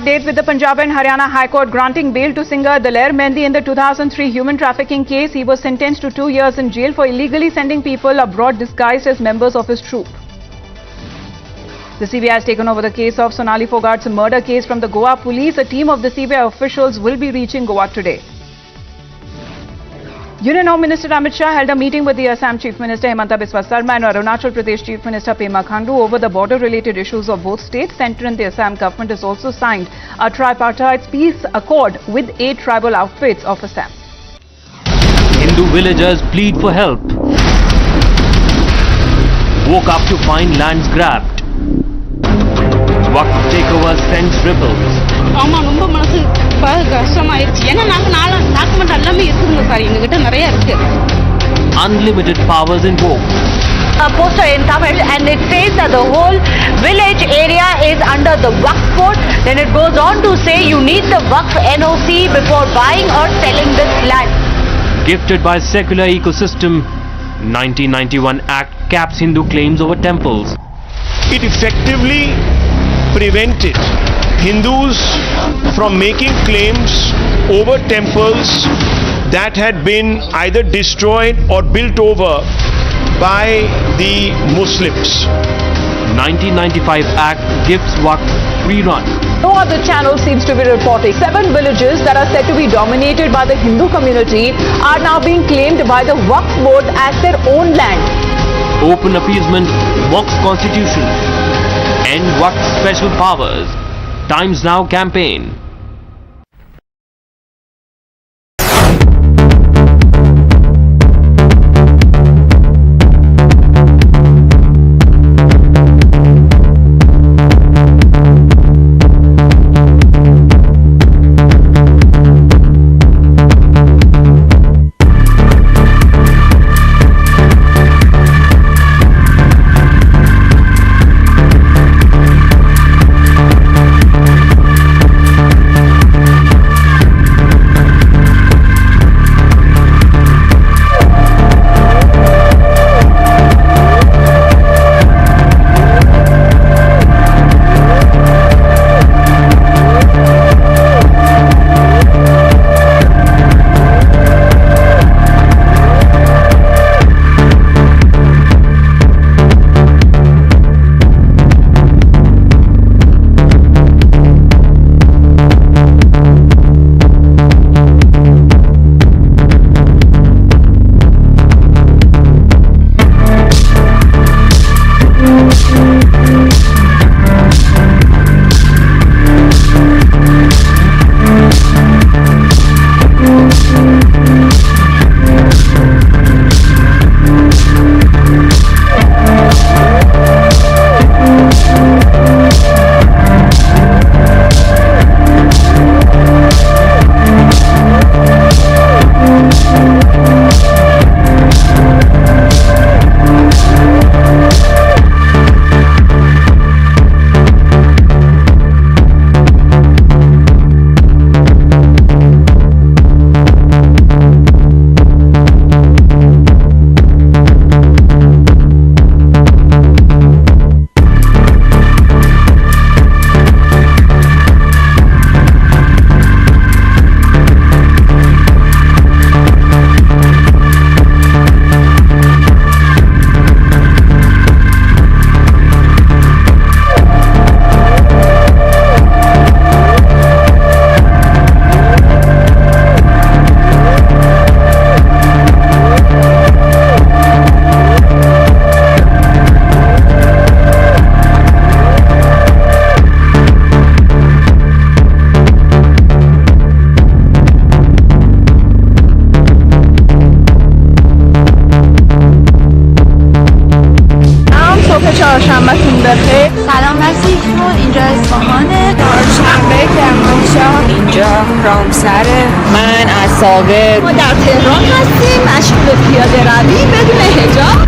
update with the Punjab and Haryana High Court granting bail to singer Daler Mehndi in the 2003 human trafficking case. He was sentenced to 2 years in jail for illegally sending people abroad disguised as members of his troupe. The CBI has taken over the case of Sonali Phogat's murder case from the Goa police. A team of the CBI officials will be reaching Goa today. Union Home Minister Amit Shah held a meeting with the Assam Chief Minister Himanta Biswa Sarma and Arunachal Pradesh Chief Minister Pema Khandu over the border-related issues of both states. Centre and the Assam government has also signed a tripartite peace accord with 8 tribal outfits of Assam. Hindu villagers plead for help. Woke up to find lands grabbed. Waqf takeover sends ripples. Unlimited powers invoked. A poster in Tamil and it says that the whole village area is under the Waqf code. Then it goes on to say you need the Waqf NOC before buying or selling this land. Gifted by secular ecosystem, 1991 Act caps Hindu claims over temples. It effectively prevented Hindus from making claims over temples that had been either destroyed or built over by the Muslims. 1995 Act gives Waqf free run. No other channel seems to be reporting. 7 villages that are said to be dominated by the Hindu community are now being claimed by the Waqf board as their own land. Open appeasement mocks constitution. End Waqf special powers. Times Now campaign. سلام مسیح اینجا اصفهانه چهارشنبه کرمانشاه اینجا رامسره من از ساغر ما در تهران هستیم مشغول پیاده روی بدون حجاب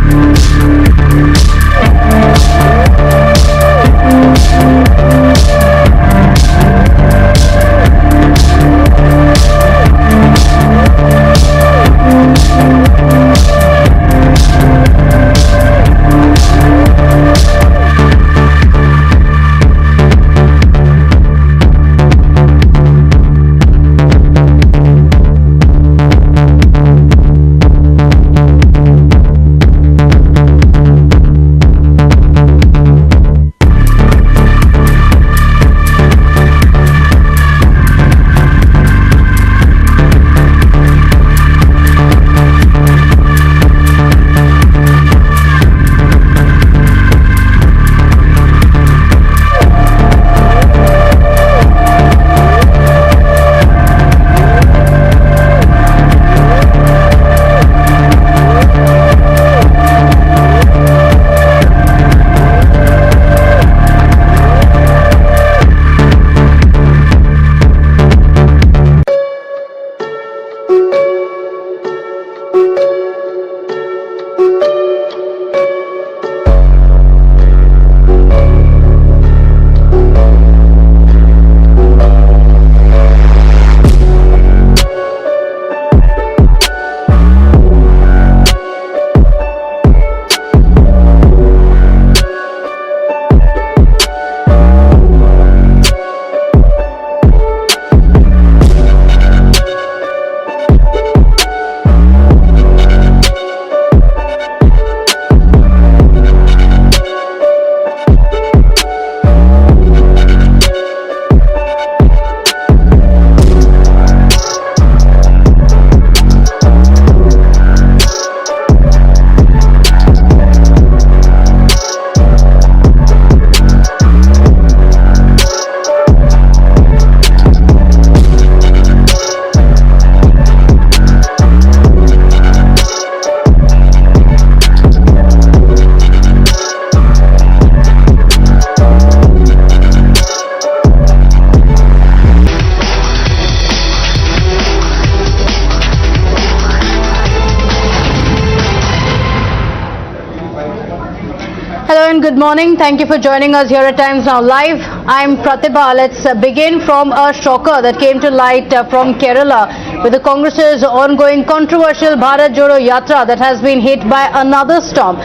good morning. Thank you for joining us here at Times Now Live. I'm Pratibha. Let's begin from a shocker that came to light from Kerala with the Congress's ongoing controversial Bharat Jodo Yatra that has been hit by another storm.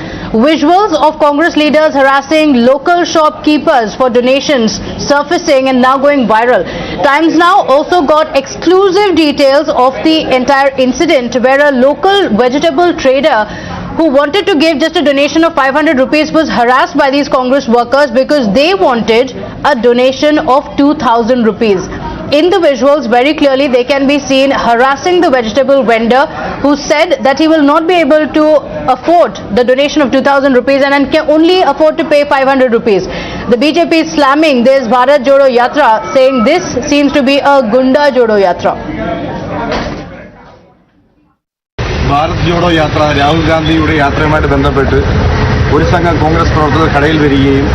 Visuals of Congress leaders harassing local shopkeepers for donations surfacing and now going viral. Times Now also got exclusive details of the entire incident where a local vegetable trader who wanted to give just a donation of 500 rupees was harassed by these Congress workers because they wanted a donation of 2000 rupees. In the visuals, very clearly they can be seen harassing the vegetable vendor who said that he will not be able to afford the donation of 2000 rupees and can only afford to pay 500 rupees. The BJP is slamming this Bharat Jodo Yatra, saying this seems to be a Gunda Jodo Yatra. Bharat Jodo യാത്ര രാഹുൽ ഗാന്ധിയുടെ യാത്രയുമായിട്ട് ബന്ധപ്പെട്ട് ഒരു സംഘം കോൺഗ്രസ് പ്രവർത്തകർ കടയിൽ വരികയും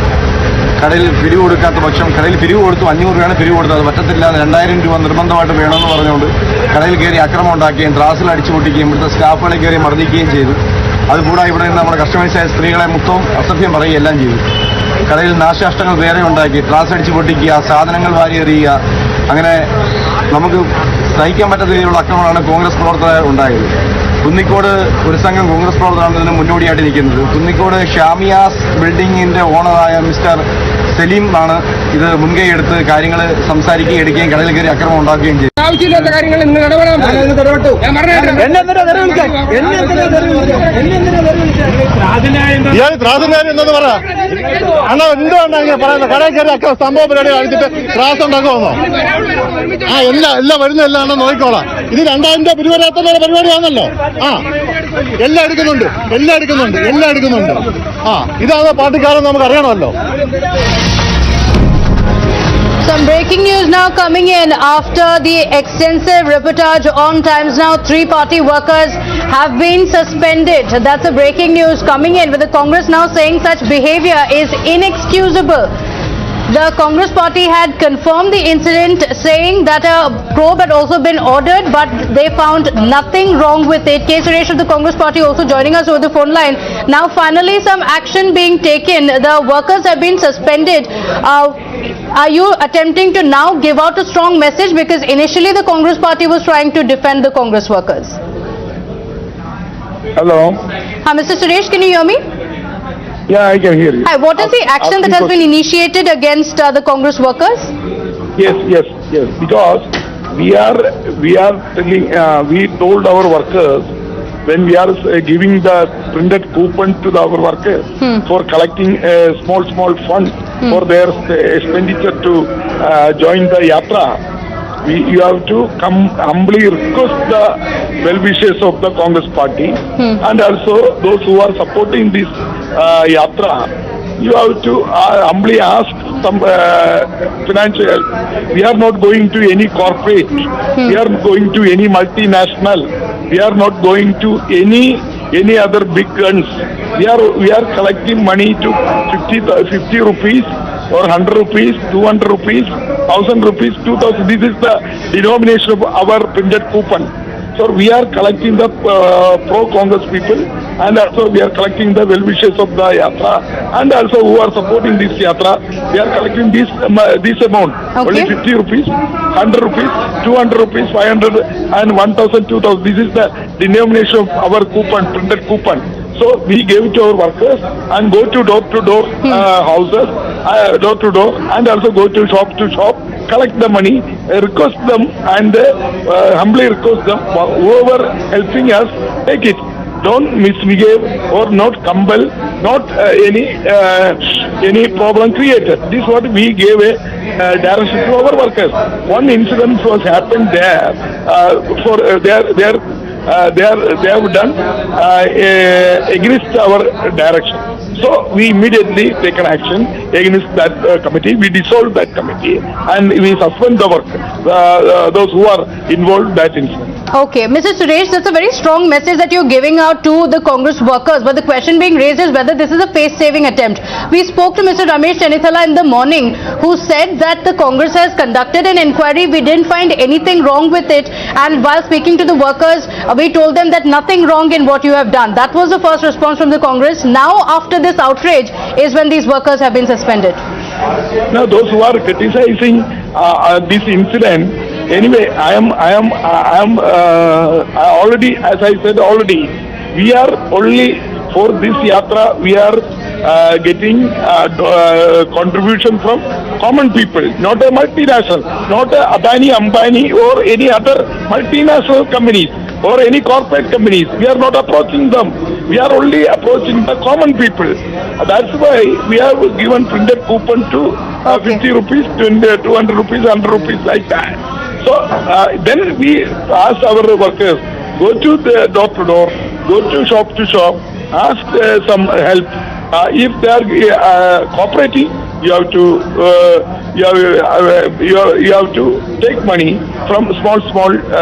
കടയിൽ പിരിവ് കൊടുക്കാത്ത പക്ഷം കടയിൽ പിരിവ് കൊടുത്തു 500 രൂപയാണ് പിരിവ് കൊടുത്തത് അത് പറ്റത്തില്ല 2000 രൂപ നിർബന്ധമായിട്ട് വേണമെന്ന് പറഞ്ഞുകൊണ്ട് കടയിൽ കയറി അക്രമം ഉണ്ടാക്കുകയും ത്രാസിൽ അടിച്ചു പൊട്ടിക്കുകയും ഇവിടുത്തെ സ്റ്റാഫുകളെ കയറി മർദ്ദിക്കുകയും ചെയ്തു അതുകൂടാതെ ഇവിടെ നിന്ന് നമ്മുടെ കസ്റ്റമേഴ്സായ സ്ത്രീകളെ മൊത്തം അസഭ്യം പറയുകയും എല്ലാം ചെയ്തു കടയിൽ നാശനഷ്ടങ്ങൾ വേറെ ഉണ്ടാക്കി ത്രാസ് അടിച്ചു പൊട്ടിക്കുക സാധനങ്ങൾ വാരിയെറിയുക അങ്ങനെ നമുക്ക് സഹിക്കാൻ പറ്റാത്ത രീതിയിലുള്ള ആക്രമണമാണ് കോൺഗ്രസ് പ്രവർത്തകർ ഉണ്ടായത് കുന്നിക്കോട് ഒരു സംഘം കോൺഗ്രസ് പ്രവർത്തകരാണ് ഇതിന് മുന്നോടിയായിട്ട് നിൽക്കുന്നത് കുന്നിക്കോട് ഷാമിയാസ് ബിൽഡിങ്ങിന്റെ ഓണറായ മിസ്റ്റർ സലീം ആണ് ഇത് മുൻകൈ എടുത്ത് കാര്യങ്ങൾ സംസാരിക്കുകയും എടുക്കുകയും കടയിൽ കയറി ആക്രമണം ഉണ്ടാക്കുകയും ചെയ്തു ആവശ്യമില്ലാത്ത കാര്യങ്ങൾ എന്നത് പറ അണ്ണാ എന്തുകൊണ്ടാണ് ഇങ്ങനെ പറയുന്നത് കടയിൽ കയറി അക്രമ സംഭവ പരിപാടി കാണിച്ചിട്ട് ത്രാസ് ഉണ്ടാക്കുമെന്നോ എല്ലാം വരുന്ന എല്ലാം നോക്കിക്കോളാം ഇത് 2000 രൂപ പിരിവരാത്ത പരിപാടിയാണല്ലോ എല്ലാം എടുക്കുന്നുണ്ട് ഇതാണ് പാർട്ടിക്കാരെന്ന് നമുക്ക് അറിയണമല്ലോ. Some breaking news now coming in after the extensive reportage on Times Now. 3 party workers have been suspended. That's a breaking news coming in with the Congress now saying such behavior is inexcusable. The Congress party had confirmed the incident, saying that a probe had also been ordered, but they found nothing wrong with it. K. Suresh of the Congress party also joining us over the phone line. Now finally some action being taken. The workers have been suspended. Are you attempting to now give out a strong message? Because initially the Congress party was trying to defend the Congress workers. Hello. Hi, Mr. Suresh, can you hear me? Yeah, I can hear you. Hi, what is the action that has been initiated against the Congress workers? Yes. Because we are telling, we told our workers when we are giving the printed coupon to our workers for collecting a small fund for their expenditure to join the yatra. You have to come humbly request the well-wishers of the Congress party and also those who are supporting this yatra. You have to humbly ask some financial help. We are not going to any corporate. We are going to any multinational. We are not going to any other big guns. We are collecting money to 50 rupees or 100 rupees, 200 rupees, 1000 rupees, 2000. This is the denomination of our printed coupon. So we are collecting the pro-Congress people and also we are collecting the well-wishers of the yatra and also who are supporting this yatra. We are collecting this amount. Okay. Only 50 rupees, 100 rupees, 200 rupees, 500 and 1000, 2000. This is the denomination of our coupon, printed coupon. So we gave it to our workers and go to door houses, door to door and also go to shop, collect the money, request them and humbly request them, whoever helping us, take it. Don't misbehave or not compel, not any problem created. This is what we gave a direction to our workers. One incident was happened there for they have done against our direction. So we immediately take an action against that committee. We dissolved that committee and we suspend the work, those who are involved in that incident. Okay, Mr. Suresh, that's a very strong message that you're giving out to the Congress workers, but the question being raised is whether this is a face-saving attempt. We spoke to Mr. Ramesh Chenithala in the morning, who said that the Congress has conducted an inquiry. We didn't find anything wrong with it, and while speaking to the workers, we told them that nothing wrong in what you have done. That was the first response from the Congress. Now, after this outrage is when these workers have been suspended. Now, those who are criticizing this incident, anyway, I already, as I said already, we are only for this yatra, we are getting contribution from common people, not a multinational, not a Adani, Ambani or any other multinational companies or any corporate companies. We are not approaching them. We are only approaching the common people. That's why we have given printed coupon to 50 rupees, 200 rupees, 100 rupees, like that. So then we ask our workers, go to the door to door, go to shop, ask some help. If they are cooperating, you have to you have to take money from small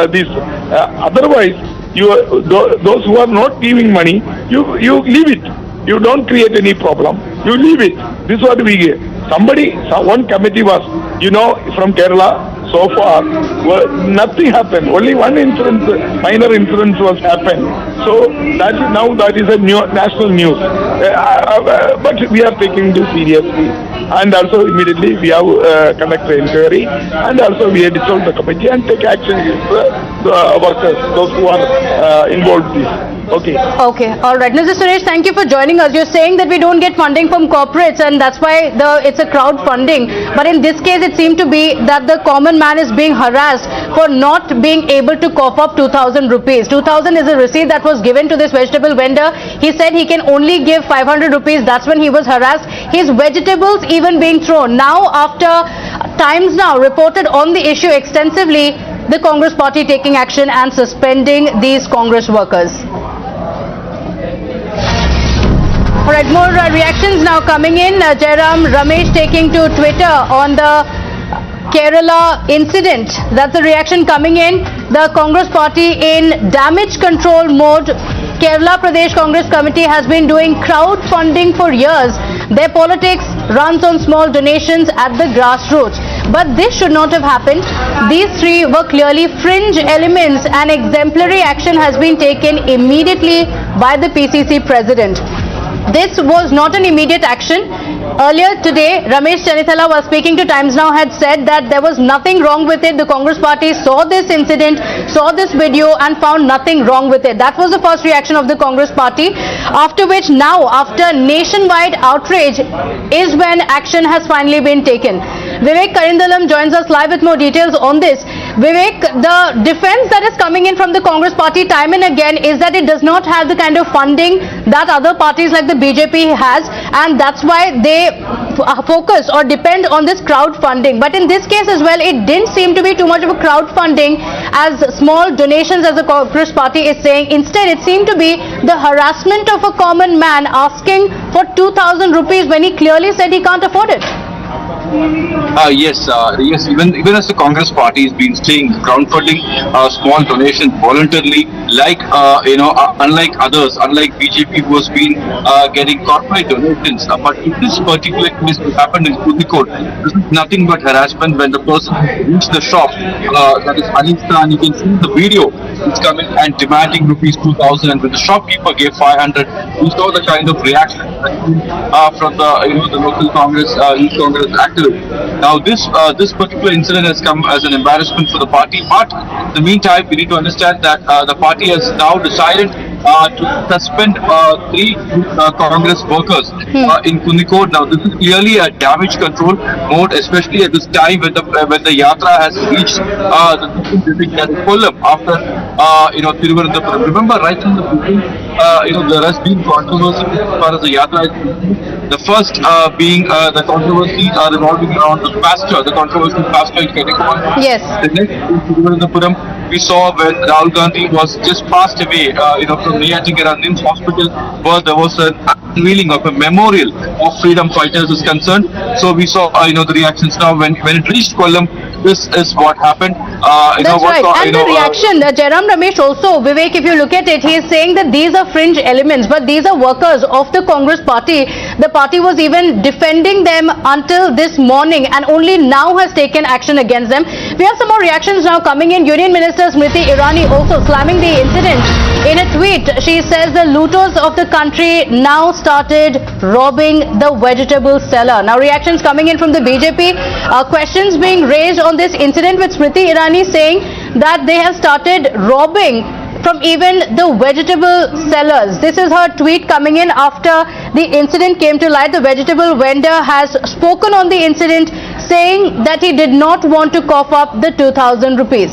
this. Otherwise, those who are not giving money, you leave it. You don't create any problem. You leave it. This is what we get. One committee was, from Kerala. So far, nothing happened. Only one incident, minor incident was happened. So that is a national news. But we are taking this seriously. And also immediately we have conducted inquiry. And also we have dissolved the committee and take action against the workers, those who are involved in this. Okay. Okay. All right. Mr. Suresh, thank you for joining us. You're saying that we don't get funding from corporates and that's why it's a crowdfunding. But in this case, it seemed to be that the common man is being harassed for not being able to cough up 2,000 rupees. 2,000 is a receipt that was given to this vegetable vendor. He said he can only give 500 rupees. That's when he was harassed. His vegetables even being thrown. Now, after Times Now reported on the issue extensively, the Congress party taking action and suspending these Congress workers. All right, more reactions now coming in. Jairam Ramesh taking to Twitter on the Kerala incident. That's the reaction coming in. The Congress party in damage control mode. Kerala Pradesh Congress Committee has been doing crowdfunding for years. Their politics runs on small donations at the grassroots. But this should not have happened. These three were clearly fringe elements and exemplary action has been taken immediately by the PCC president. This was not an immediate action. Earlier today, Ramesh Chanithala was speaking to Times Now, had said that there was nothing wrong with it. The Congress party saw this incident, saw this video and found nothing wrong with it. That was the first reaction of the Congress party. After which now, after nationwide outrage, is when action has finally been taken. Vivek Karindalam joins us live with more details on this. Vivek, the defense that is coming in from the Congress party time and again is that it does not have the kind of funding that other parties like the BJP has, and that's why they focus or depend on this crowdfunding. But in this case as well, it didn't seem to be too much of a crowdfunding as small donations as the Congress party is saying. Instead, it seemed to be the harassment of a common man asking for 2,000 rupees when he clearly said he can't afford it. Yes, even as the Congress party has been saying, crowdfunding small donations voluntarily, like unlike others, unlike BJP who has been getting corporate donations. But in this particular case, what happened in Kozhikode, this is nothing but harassment. When the person reached the shop, that is Anista, and you can see the video, it's coming and demanding rupees 2,000, and when the shopkeeper gave 500, we saw the kind of reaction from the local Congress, youth Congress activists. Now this particular incident has come as an embarrassment for the party, but in the meantime we need to understand that the party has now decided to suspend three Congress workers in Kozhikode. Now this is clearly a damage control mode, especially at this time when the yatra has reached the district that is Kollam after Thiruvananthapuram. Remember, right from the beginning, there has been controversy as far as the yatra is concerned. The first being the controversies are revolving around the pastor, the controversial pastor in Ketakon. Yes. The next in Thiruvananthapuram, we saw when Rahul Gandhi was just passed away, from Neyattingara NIMS hospital, where there was an unveiling of a memorial of freedom fighters is concerned. So we saw, the reactions now when it reached Kollam. This is what happened. That's right. And the reaction, Jairam Ramesh also, Vivek, if you look at it, he is saying that these are fringe elements, but these are workers of the Congress party. The party was even defending them until this morning and only now has taken action against them. We have some more reactions now coming in. Union Minister Smriti Irani also slamming the incident. In a tweet, she says the looters of the country now started robbing the vegetable seller. Now reactions coming in from the BJP. Questions being raised on this incident with Smriti Irani saying that they have started robbing from even the vegetable sellers. This is her tweet coming in after the incident came to light. The vegetable vendor has spoken on the incident saying that he did not want to cough up the 2,000 rupees.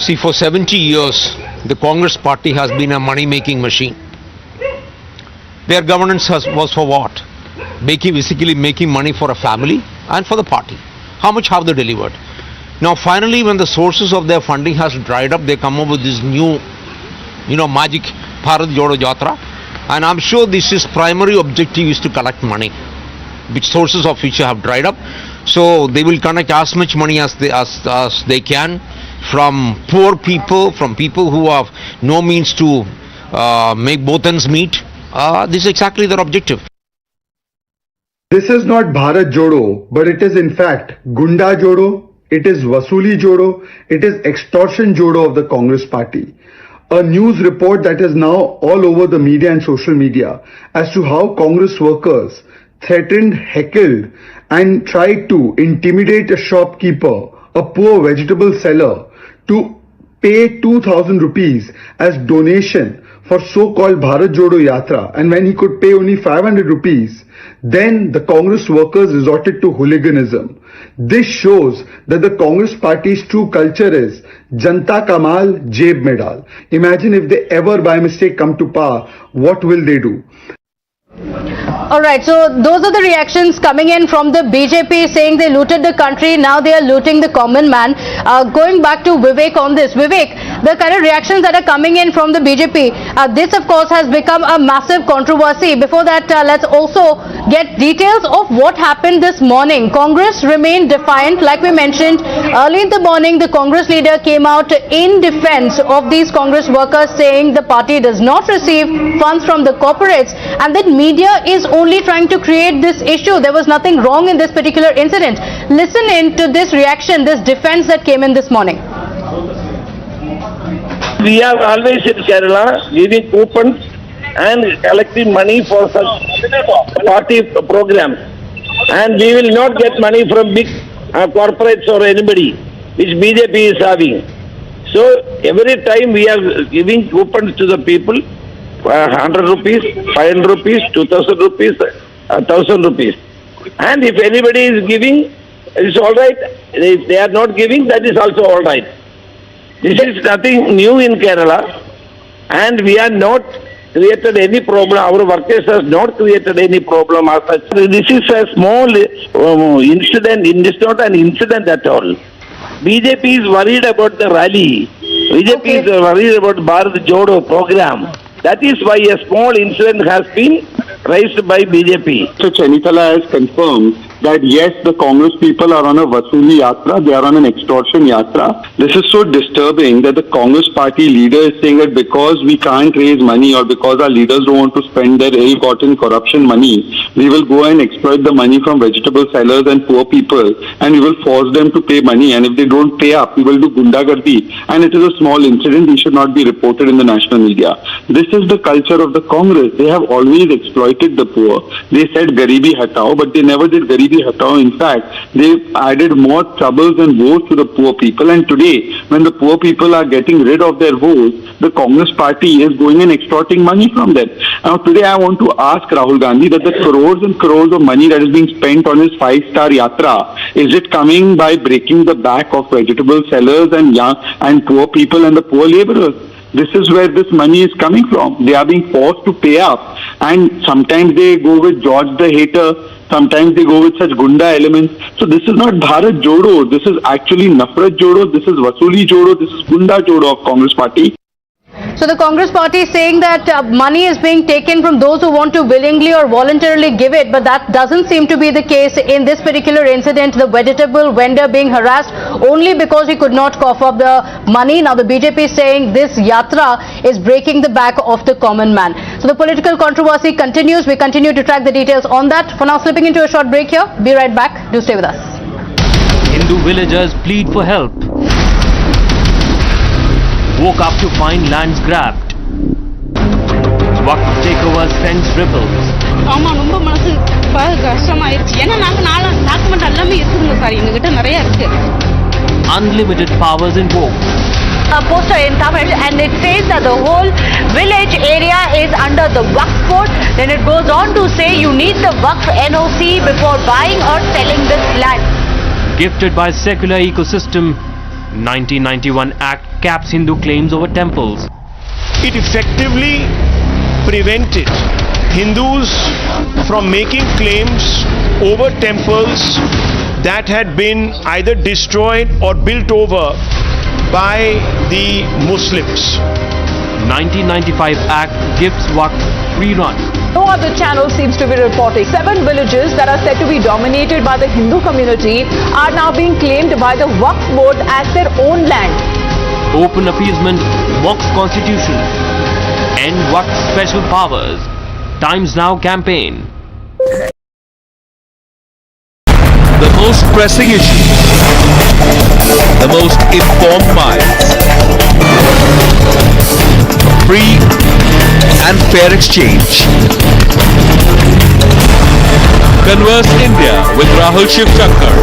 See, for 70 years, the Congress party has been a money-making machine. Their governance was for what? Basically making money for a family and for the party. How much have they delivered? Now finally, when the sources of their funding has dried up, they come up with this new, magic Bharat Jodo Yatra. And I'm sure this is primary objective is to collect money, which sources of which have dried up. So they will collect as much money as they can from poor people, from people who have no means to make both ends meet. This is exactly their objective. This is not Bharat Jodo, but it is in fact Gunda Jodo, it is Vasuli Jodo, it is extortion Jodo of the Congress party. A news report that is now all over the media and social media as to how Congress workers threatened, heckled and tried to intimidate a shopkeeper, a poor vegetable seller, to pay 2,000 rupees as donation for so-called Bharat Jodo Yatra, and when he could pay only 500 rupees, then the Congress workers resorted to hooliganism. This shows that the Congress party's true culture is Janta Ka Maal, Jeb Mein Dal. Imagine if they ever by mistake come to power, what will they do? Alright, so those are the reactions coming in from the BJP saying they looted the country, now they are looting the common man. Going back to Vivek on this. Vivek, the kind of reactions that are coming in from the BJP, this of course has become a massive controversy. Before that, let's also get details of what happened this morning. Congress remained defiant. Like we mentioned, early in the morning, the Congress leader came out in defense of these Congress workers saying the party does not receive funds from the corporates and that media is only trying to create this issue. There was nothing wrong in this particular incident. Listen in to this reaction, this defense that came in this morning. We are always in Kerala giving coupons and collecting money for such party programs. And we will not get money from big corporates or anybody, which BJP is having. So every time we are giving coupons to the people, 100 rupees, 500 rupees, 2,000 rupees, 1,000 rupees. And if anybody is giving, it's all right. If they are not giving, that is also all right. This is nothing new in Kerala, and we are not created any problem. Our workers has not created any problem as such. This is a small incident. It is not an incident at all. BJP is worried about the rally. BJP is worried about Bharat Jodo program. That is why a small incident has been raised by BJP. So Chenitala has confirmed that yes, the Congress people are on a Vasuli Yatra, they are on an extortion Yatra. This is so disturbing that the Congress party leader is saying that because we can't raise money or because our leaders don't want to spend their ill-gotten corruption money, we will go and exploit the money from vegetable sellers and poor people and we will force them to pay money, and if they don't pay up, we will do gundagardi, and it is a small incident, it should not be reported in the national media. This is the culture of the Congress. They have always exploited the poor. They said Garibi Hatao, but they never did Garibi Hatao. In fact, they added more troubles and woes to the poor people. And today, when the poor people are getting rid of their woes, the Congress party is going and extorting money from them. Now, today I want to ask Rahul Gandhi that the crores and crores of money that is being spent on his 5-star Yatra, is it coming by breaking the back of vegetable sellers and young and poor people and the poor laborers? This is where this money is coming from. They are being forced to pay up, and sometimes they go with George the Hater, sometimes they go with such Gunda elements. So this is not Bharat Jodo, this is actually Nafrat Jodo, this is Vasuli Jodo, this is Gunda Jodo of Congress party. So the Congress party is saying that money is being taken from those who want to willingly or voluntarily give it, but that doesn't seem to be the case in this particular incident. The vegetable vendor being harassed only because he could not cough up the money. Now the BJP is saying this yatra is breaking the back of the common man. So the political controversy continues. We continue to track the details on that. For now, slipping into a short break here. Be right back. Do stay with us. Hindu villagers plead for help. Woke up to find lands grabbed. Waqf takeover sends ripples. ஆமா ரொம்ப மனசு கஷ்டமாயிருச்சு ஏன்னா நாங்க document எல்லாமே இருக்குங்க sir எங்ககிட்ட நிறைய இருக்கு Unlimited powers invoked. A poster in Tamil and it says that the whole village area is under the Waqf code. Then it goes on to say you need the Waqf NOC before buying or selling this land. Gifted by secular ecosystem, 1991 Act caps Hindu claims over temples. It effectively prevented Hindus from making claims over temples that had been either destroyed or built over by the Muslims. 1995 Act gives Waqf free run. No other channel seems to be reporting. 7 villages that are said to be dominated by the Hindu community are now being claimed by the Waqf board as their own land. Open appeasement mocks constitution. End Waqf special powers. Times Now campaign. The most pressing issue. The most informed minds. Free and fair exchange. Converse India with Rahul Shivshankar.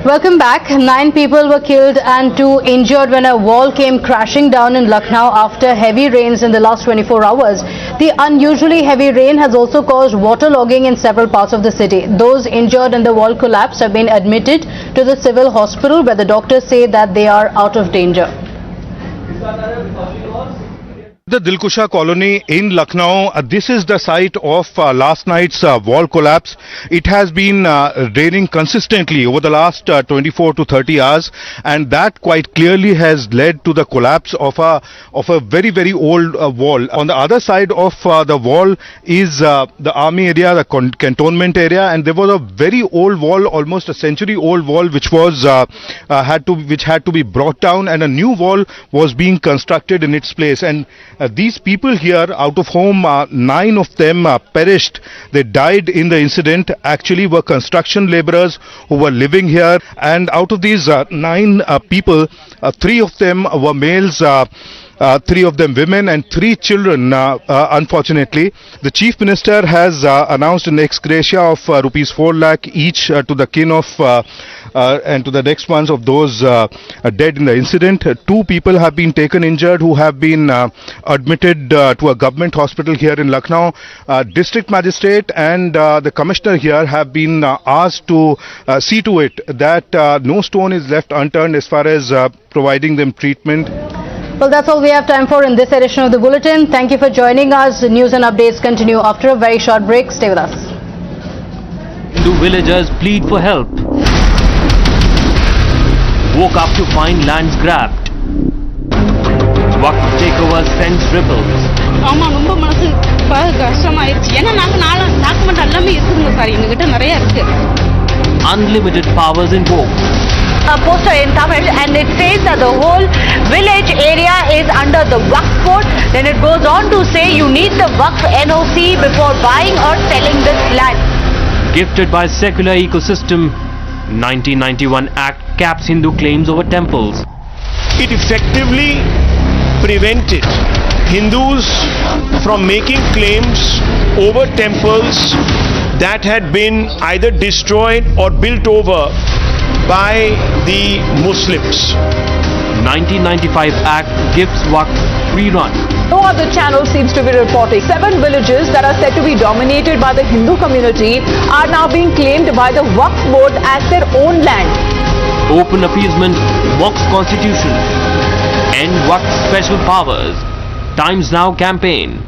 Welcome back. 9 people were killed and 2 injured when a wall came crashing down in Lucknow after heavy rains in the last 24 hours. The unusually heavy rain has also caused waterlogging in several parts of the city. Those injured in the wall collapse have been admitted to the civil hospital where the doctors say that they are out of danger. The Dilkusha colony in Lucknow, this is the site of last night's wall collapse. It has been raining consistently over the last 24 to 30 hours, and that quite clearly has led to the collapse of a very, very old wall. On the other side of the wall is the army area, the cantonment area, and there was a very old wall, almost a century old wall, which was had to be brought down, and a new wall was being constructed in its place. And these people here, out of whom 9 of them perished, they died in the incident, actually were construction laborers who were living here. And out of these 9 people, 3 of them were males, 3 of them women, and 3 children. Unfortunately, the Chief Minister has announced an ex gratia of rupees 4 lakh each to the kin of and to the next ones of those dead in the incident. 2 people have been taken injured who have been admitted to a government hospital here in Lucknow. District Magistrate and the Commissioner here have been asked to see to it that no stone is left unturned as far as providing them treatment. Well, that's all we have time for in this edition of the Bulletin. Thank you for joining us. News and updates continue after a very short break. Stay with us. Hindu villagers plead for help. Woke up to find lands grabbed. Waqf takeover sends ripples. ஆமா ரொம்ப மனசு கஷ்டமாயிருச்சு ஏன்னா நாங்க document எல்லாமே இருக்குங்க sir எங்ககிட்ட நிறைய இருக்கு. Unlimited powers invoked. A poster in Tamil and it says that the whole village area is under the Waqf Board. Then it goes on to say you need the Waqf NOC before buying or selling this land. Gifted by secular ecosystem, 1991 Act caps Hindu claims over temples. It effectively prevented Hindus from making claims over temples that had been either destroyed or built over by the Muslims. 1995 Act gives Waqf free run. No other channel seems to be reporting. 7 villages that are said to be dominated by the Hindu community are now being claimed by the Waqf Board as their own land. Open appeasement mocks constitution. End Waqf special powers. Times Now campaign.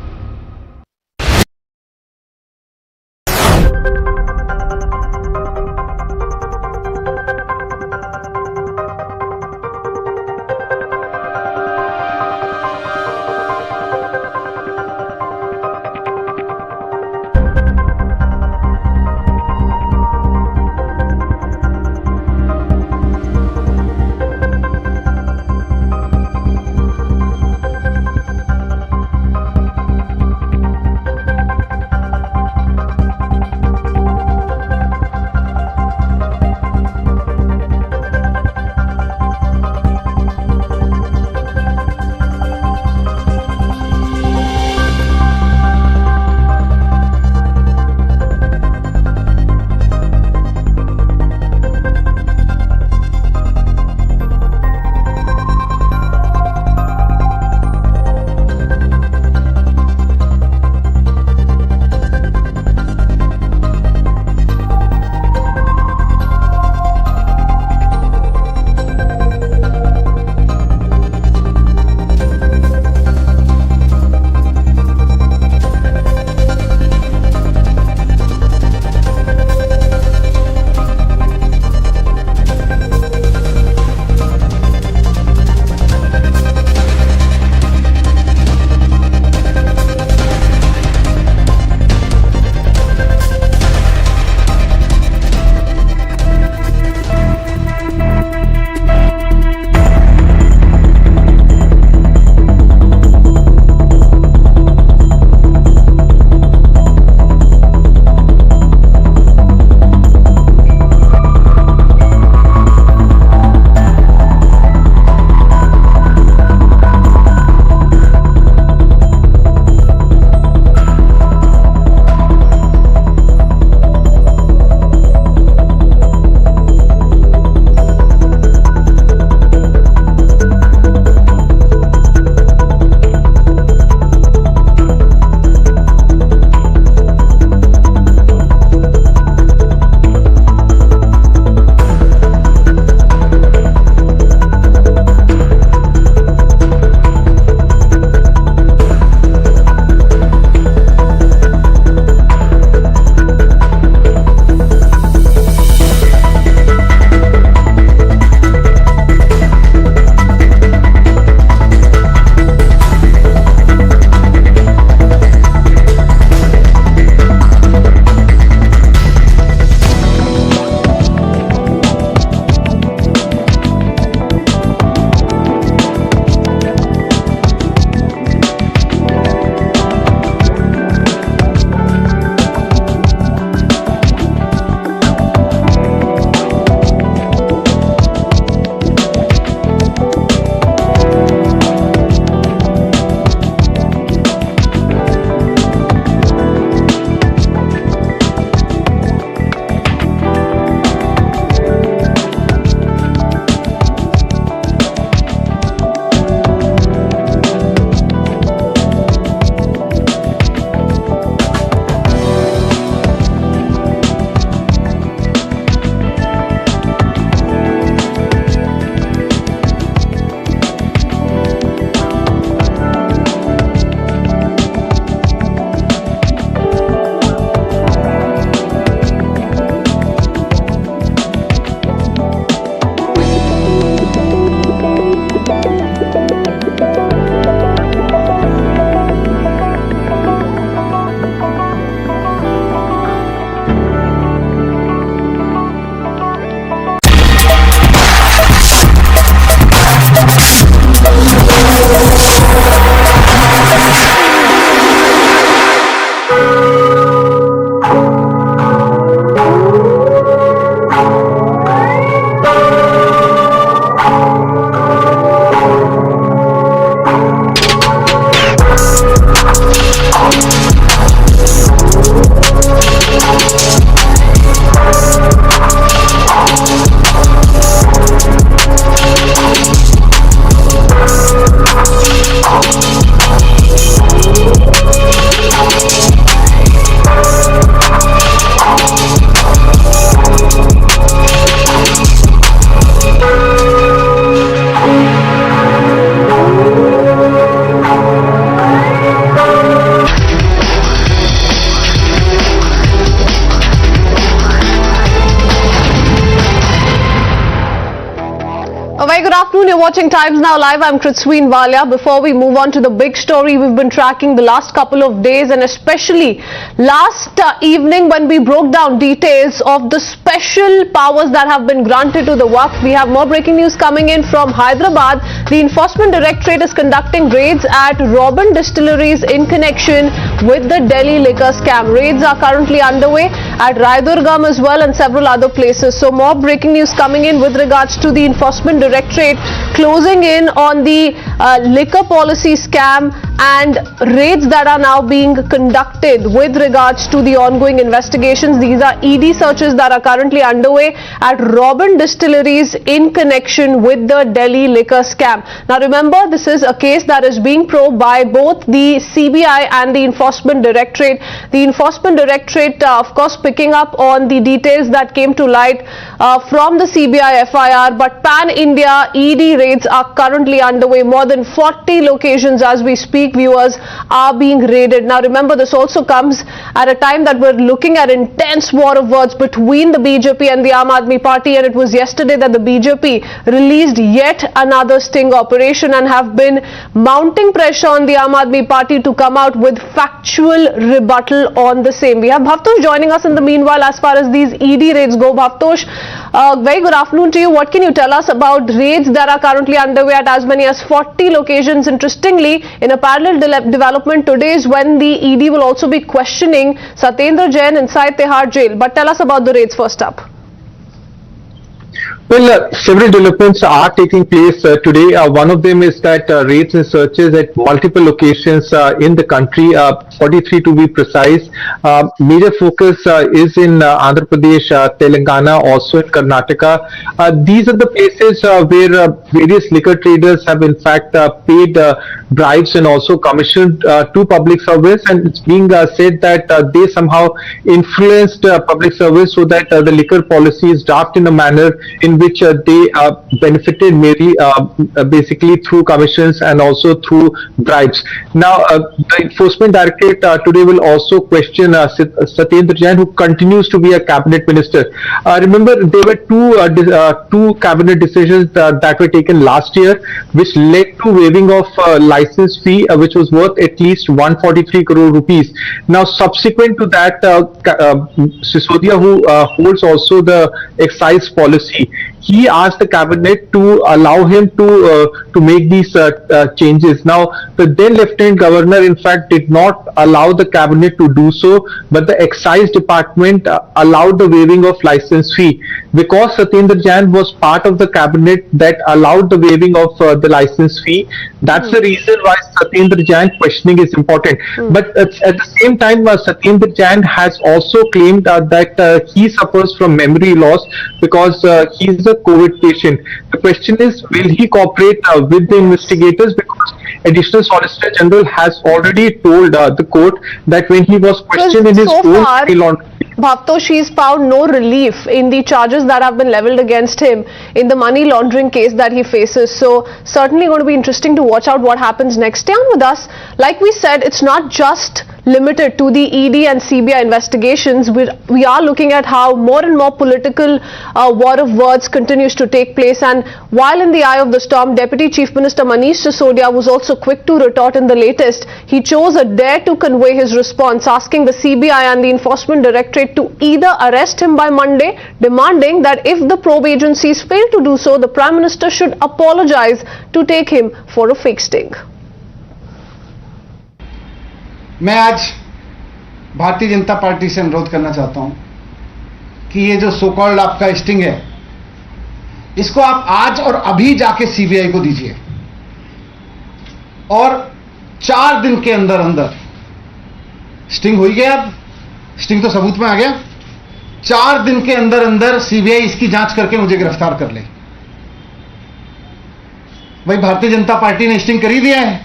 A very good afternoon. You're watching Times Now Live. I'm Kritsween Walia. Before we move on to the big story we've been tracking the last couple of days, and especially last evening when we broke down details of the special powers that have been granted to the Waqf, we have more breaking news coming in from Hyderabad. The Enforcement Directorate is conducting raids at Robin distilleries in connection with the Delhi liquor scam. Raids are currently underway at Raidurgam as well and several other places. So more breaking news coming in with regards to the Enforcement Directorate closing in on the liquor policy scam and raids that are now being conducted with regards to the ongoing investigations. These are ED searches that are currently underway at Robin distilleries in connection with the Delhi liquor scam. Now remember, this is a case that is being probed by both the CBI and the Enforcement Directorate. The Enforcement Directorate, of course, picking up on the details that came to light from the CBI FIR, but pan-India ED raids are currently underway. More than 40 locations as we speak, viewers, are being raided. Now remember, this also comes at a time that we're looking at intense war of words between the BJP and the Aam Aadmi Party, and it was yesterday that the BJP released yet another sting operation and have been mounting pressure on the Aam Aadmi Party to come out with factual rebuttal on the same. We have Bhavtosh joining us in the meanwhile as far as these ED raids go. Bhavtosh, very good afternoon to you. What can you tell us about raids that are currently underway at as many as 40 locations? Interestingly, in a parallel development today is when the ED will also be questioning Satyendar Jain inside Tihar jail. But tell us about the raids first up. Well, several developments are taking place today. One of them is that raids and searches at multiple locations in the country, 43 to be precise. Major focus is in Andhra Pradesh, Telangana, also in Karnataka. These are the places where various liquor traders have in fact paid bribes and also commissioned to public service, and it's being said that they somehow influenced public service so that the liquor policy is drafted in a manner in which they benefited merely basically through commissions and also through bribes. Now, the Enforcement Directorate today will also question Satyendar Jain, who continues to be a cabinet minister. Remember, there were two cabinet decisions that were taken last year, which led to waiving of license fee, which was worth at least 143 crore rupees. Now, subsequent to that, Sisodia, who holds also the excise policy, he asked the cabinet to allow him to make these changes. Now, the then Lieutenant Governor, in fact, did not allow the cabinet to do so, but the excise department allowed the waiving of license fee. Because Satyendar Jain was part of the cabinet that allowed the waiving of the license fee, that's the reason why Satyendar Jain questioning is important. But at the same time, Satyendar Jain has also claimed that he suffers from memory loss because he is a COVID patient. The question is, will he cooperate with the investigators? Because Additional Solicitor General has already told the court that when he was questioned in his own money laundering. Bhavtosh, he's found no relief in the charges that have been leveled against him in the money laundering case that he faces. So certainly going to be interesting to watch out what happens next. Stay on with us. Like we said, it's not just limited to the ED and CBI investigations. We are looking at how more and more political war of words continues to take place. And while in the eye of the storm, Deputy Chief Minister Manish Sisodia was also quick to retort in the latest. He chose a dare to convey his response, asking the CBI and the Enforcement Directorate to either arrest him by Monday, demanding that if the probe agencies fail to do so, the Prime Minister should apologize to take him for a fake sting. मैं आज Bharatiya Janata party से अनुरोध करना चाहता हूं कि ये जो सो कॉल्ड आपका स्टिंग है, इसको आप आज और अभी जाके सीबीआई को दीजिए और 4 दिन के अंदर अंदर स्टिंग हो गया। अब स्टिंग तो सबूत में आ गया। 4 दिन के अंदर अंदर सीबीआई इसकी जांच करके मुझे गिरफ्तार कर ले। भाई, भारतीय जनता पार्टी ने स्टिंग कर ही दिया है।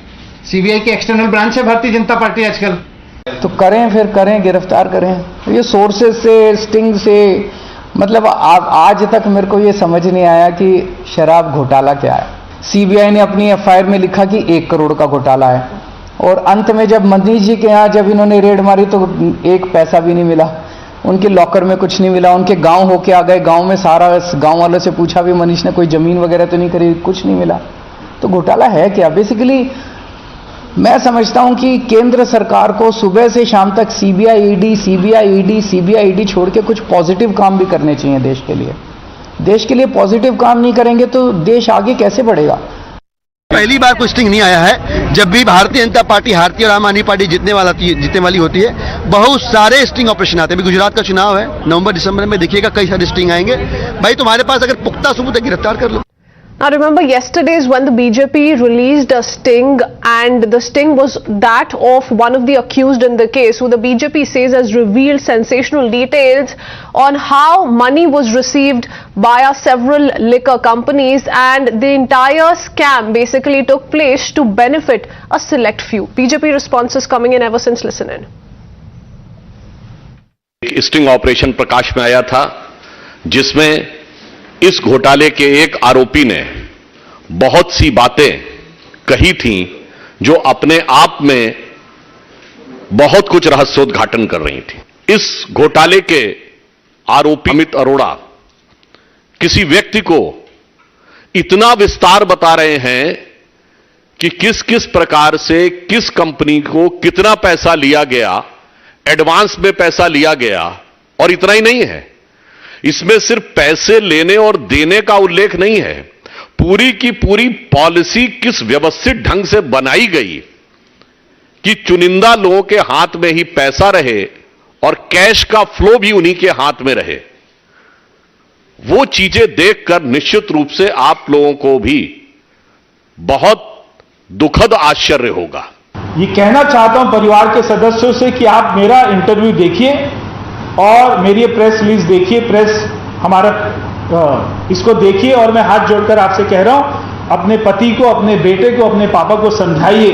सीबीआई की एक्सटर्नल ब्रांच है भारतीय जनता पार्टी आजकल। तो करें, फिर करें, गिरफ्तार करें। ये सोर्सेज से, स्टिंग से, मतलब आज तक मेरे को ये समझ नहीं आया कि शराब घोटाला क्या है। सीबीआई ने अपनी एफआईआर में लिखा कि 1 करोड़ का घोटाला है, और अंत में जब मनीष जी के यहाँ जब इन्होंने रेड मारी तो 1 पैसा भी नहीं मिला। उनके लॉकर में कुछ नहीं मिला, उनके गांव होके आ गए, गांव में सारा गांव वालों से पूछा भी मनीष ने कोई जमीन वगैरह तो नहीं खरीदी, कुछ नहीं मिला। तो घोटाला है क्या? बेसिकली मैं समझता हूं कि केंद्र सरकार को सुबह से शाम तक सीबीआई ईडी छोड़ के कुछ पॉजिटिव काम भी करने चाहिए देश के लिए। देश के लिए पॉजिटिव काम नहीं करेंगे तो देश आगे कैसे बढ़ेगा? पहली बार कोई स्टिंग नहीं आया है। जब भी भारतीय जनता पार्टी हारती है और आम आदमी पार्टी जीतने वाली होती है, बहुत सारे स्टिंग ऑपरेशन आते हैं। अभी गुजरात का चुनाव है, नवंबर दिसंबर में देखिएगा कई सारे स्टिंग आएंगे। भाई तुम्हारे पास अगर पुख्ता सबूत है, गिरफ्तार कर लो। Now remember yesterday's when the BJP released a sting, and the sting was that of one of the accused in the case, who the BJP says has revealed sensational details on how money was received by several liquor companies, and the entire scam basically took place to benefit a select few. BJP responses coming in ever since. Listen in. एक sting operation प्रकाश में आया था जिसमें इस घोटाले के एक आरोपी ने बहुत सी बातें कही थीं जो अपने आप में बहुत कुछ रहस्योद्घाटन कर रही थी। इस घोटाले के आरोपी अमित अरोड़ा किसी व्यक्ति को इतना विस्तार बता रहे हैं कि किस किस प्रकार से किस कंपनी को कितना पैसा लिया गया, एडवांस में पैसा लिया गया। और इतना ही नहीं है, इसमें सिर्फ पैसे लेने और देने का उल्लेख नहीं है, पूरी की पूरी पॉलिसी किस व्यवस्थित ढंग से बनाई गई कि चुनिंदा लोगों के हाथ में ही पैसा रहे और कैश का फ्लो भी उन्हीं के हाथ में रहे। वो चीजें देखकर निश्चित रूप से आप लोगों को भी बहुत दुखद आश्चर्य होगा। ये कहना चाहता हूं परिवार के सदस्यों से कि आप मेरा इंटरव्यू देखिए और मेरी प्रेस रिलीज देखिए, प्रेस हमारा इसको देखिए, और मैं हाथ जोड़कर आपसे कह रहा हूं, अपने पति को, अपने बेटे को, अपने पापा को समझाइए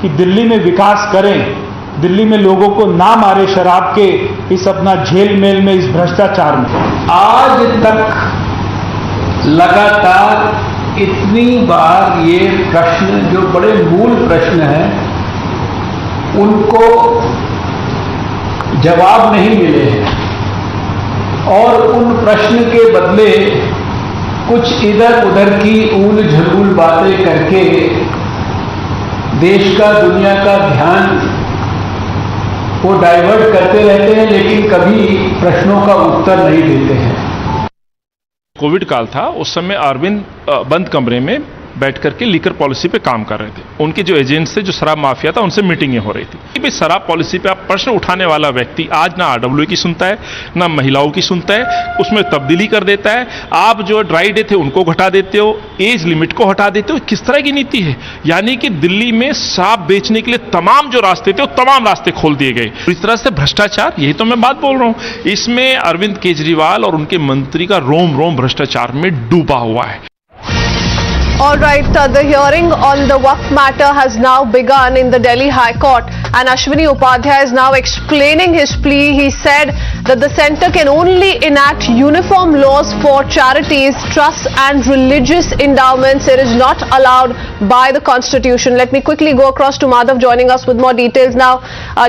कि दिल्ली में विकास करें, दिल्ली में लोगों को ना मारे शराब के इस अपना झेल मेल में, इस भ्रष्टाचार में। आज तक लगातार इतनी बार ये प्रश्न जो बड़े मूल प्रश्न हैं उनको जवाब नहीं मिले हैं, और उन प्रश्न के बदले कुछ इधर उधर की ऊल झलूल बातें करके देश का, दुनिया का ध्यान वो डाइवर्ट करते रहते हैं, लेकिन कभी प्रश्नों का उत्तर नहीं देते हैं। कोविड काल था, उस समय अरविंद बंद कमरे में बैठ करके लीकर पॉलिसी पे काम कर रहे थे। उनके जो एजेंट्स थे, जो शराब माफिया था, उनसे मीटिंगें हो रही थी कि भाई शराब पॉलिसी पे आप प्रश्न उठाने वाला व्यक्ति आज ना आरडब्ल्यू की सुनता है, ना महिलाओं की सुनता है, उसमें तब्दीली कर देता है। आप जो ड्राई डे थे उनको घटा देते हो, एज लिमिट को हटा देते हो। किस तरह की नीति है? यानी कि दिल्ली में शराब बेचने के लिए तमाम जो रास्ते थे वो तमाम रास्ते खोल दिए गए। इस तरह से भ्रष्टाचार, यही तो मैं बात बोल रहा हूं। इसमें अरविंद केजरीवाल और उनके मंत्री का रोम रोम भ्रष्टाचार में डूबा हुआ है। All right, the hearing on the Waqf matter has now begun in the Delhi High Court, and Ashwini Upadhyay is now explaining his plea. He said that the centre can only enact uniform laws for charities, trusts and religious endowments. It is not allowed by the Constitution. Let me quickly go across to Madhav joining us with more details now.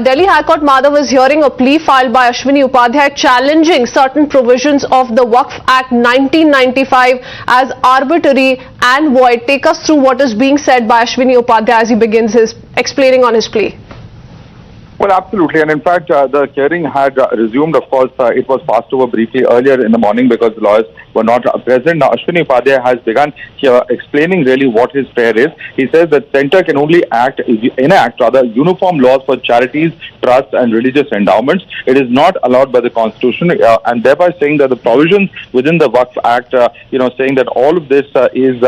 Delhi High Court, Madhav, is hearing a plea filed by Ashwini Upadhyay challenging certain provisions of the Waqf Act 1995 as arbitrary and void. Take us through what is being said by Ashwini Upadhyay as he begins his explaining on his plea. Well, absolutely. And in fact, the hearing had resumed. Of course, it was passed over briefly earlier in the morning because the lawyers were not present. Now, Ashwini Upadhyay has begun explaining really what his prayer is. He says that centre can only enact uniform laws for charities, trusts and religious endowments. It is not allowed by the Constitution, and thereby saying that the provisions within the Waqf Act, saying that all of this is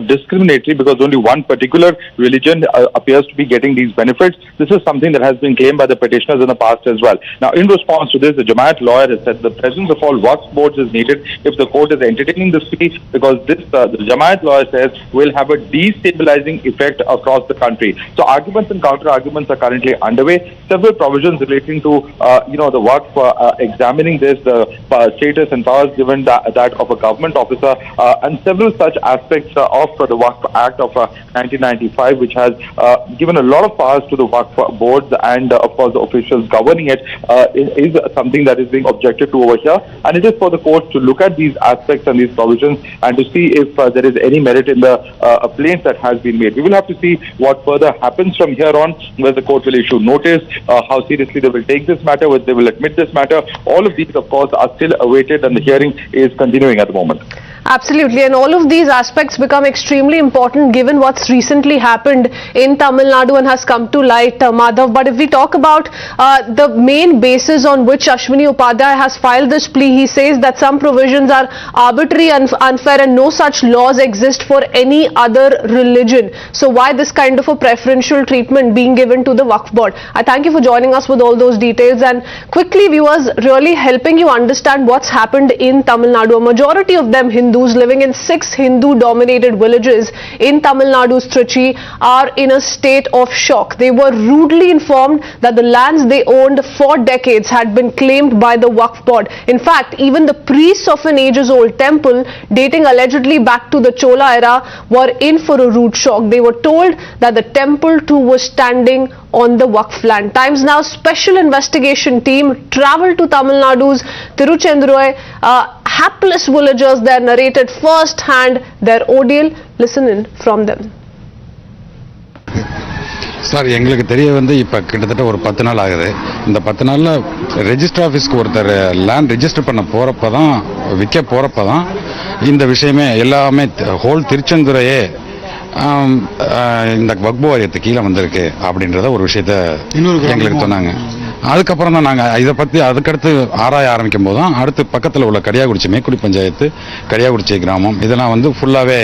discriminatory because only one particular religion appears to be getting these benefits. This is something that has been claimed by the petitioners in the past as well. Now, in response to this, the Jamaat lawyer has said the presence of all Waqf boards is needed if the court is entertaining this plea, because this, the Jamaat lawyer says, will have a destabilizing effect across the country. So arguments and counter-arguments are currently underway. Several provisions relating to, the Waqf, examining this, the status and powers given that of a government officer, and several such aspects of the Waqf Act of 1995, which has given a lot of powers to the Waqf boards and, of course, the officials governing it, is something that is being objected to over here. And it is for the court to look at these aspects and these provisions and to see if there is any merit in the plaint that has been made. We will have to see what further happens from here on, whether the court will issue notice, how seriously they will take this matter, whether they will admit this matter. All of these, of course, are still awaited, and the hearing is continuing at the moment. Absolutely, and all of these aspects become extremely important given what's recently happened in Tamil Nadu and has come to light, Madhav. But if we talk about the main basis on which Ashwini Upadhyay has filed this plea, he says that some provisions are arbitrary and unfair and no such laws exist for any other religion. So why this kind of a preferential treatment being given to the Waqf board? I thank you for joining us with all those details, and quickly viewers, really helping you understand what's happened in Tamil Nadu. A majority of them Hindus living in 6 Hindu-dominated villages in Tamil Nadu's Trichy are in a state of shock. They were rudely informed that the lands they owned for decades had been claimed by the Waqf board. In fact, even the priests of an ages-old temple, dating allegedly back to the Chola era, were in for a rude shock. They were told that the temple too was standing on the Waqf land. Times Now special investigation team travelled to Tamil Nadu's Tiruchendurai. Hapless villagers there narrated first-hand their ordeal. Listen in from them. Sir, எங்களுக்கு தெரிய வந்து இப்போ கிட்டத்தட்ட ஒரு 10 நாள் ஆகுது. இந்த 10 நாளில் ரெஜிஸ்டர் ஆஃபீஸ்க்கு ஒருத்தர் லேண்ட் ரெஜிஸ்டர் பண்ண போகிறப்ப தான், விற்க போகிறப்ப தான் இந்த விஷயமே எல்லாமே ஹோல் திருச்செந்துறையே இந்த வக்ஃப் வாரியத்துக்கு கீழே வந்திருக்கு அப்படின்றத ஒரு விஷயத்த எங்களுக்கு சொன்னாங்க. அதுக்கப்புறம் தான் நாங்கள் இதை பற்றி அதுக்கடுத்து ஆராய ஆரம்பிக்கும் போது தான் அடுத்து பக்கத்தில் உள்ள கரியாகுறிச்சி, மேக்குடி பஞ்சாயத்து, கரியாகுறிச்சி கிராமம், இதெல்லாம் வந்து ஃபுல்லாகவே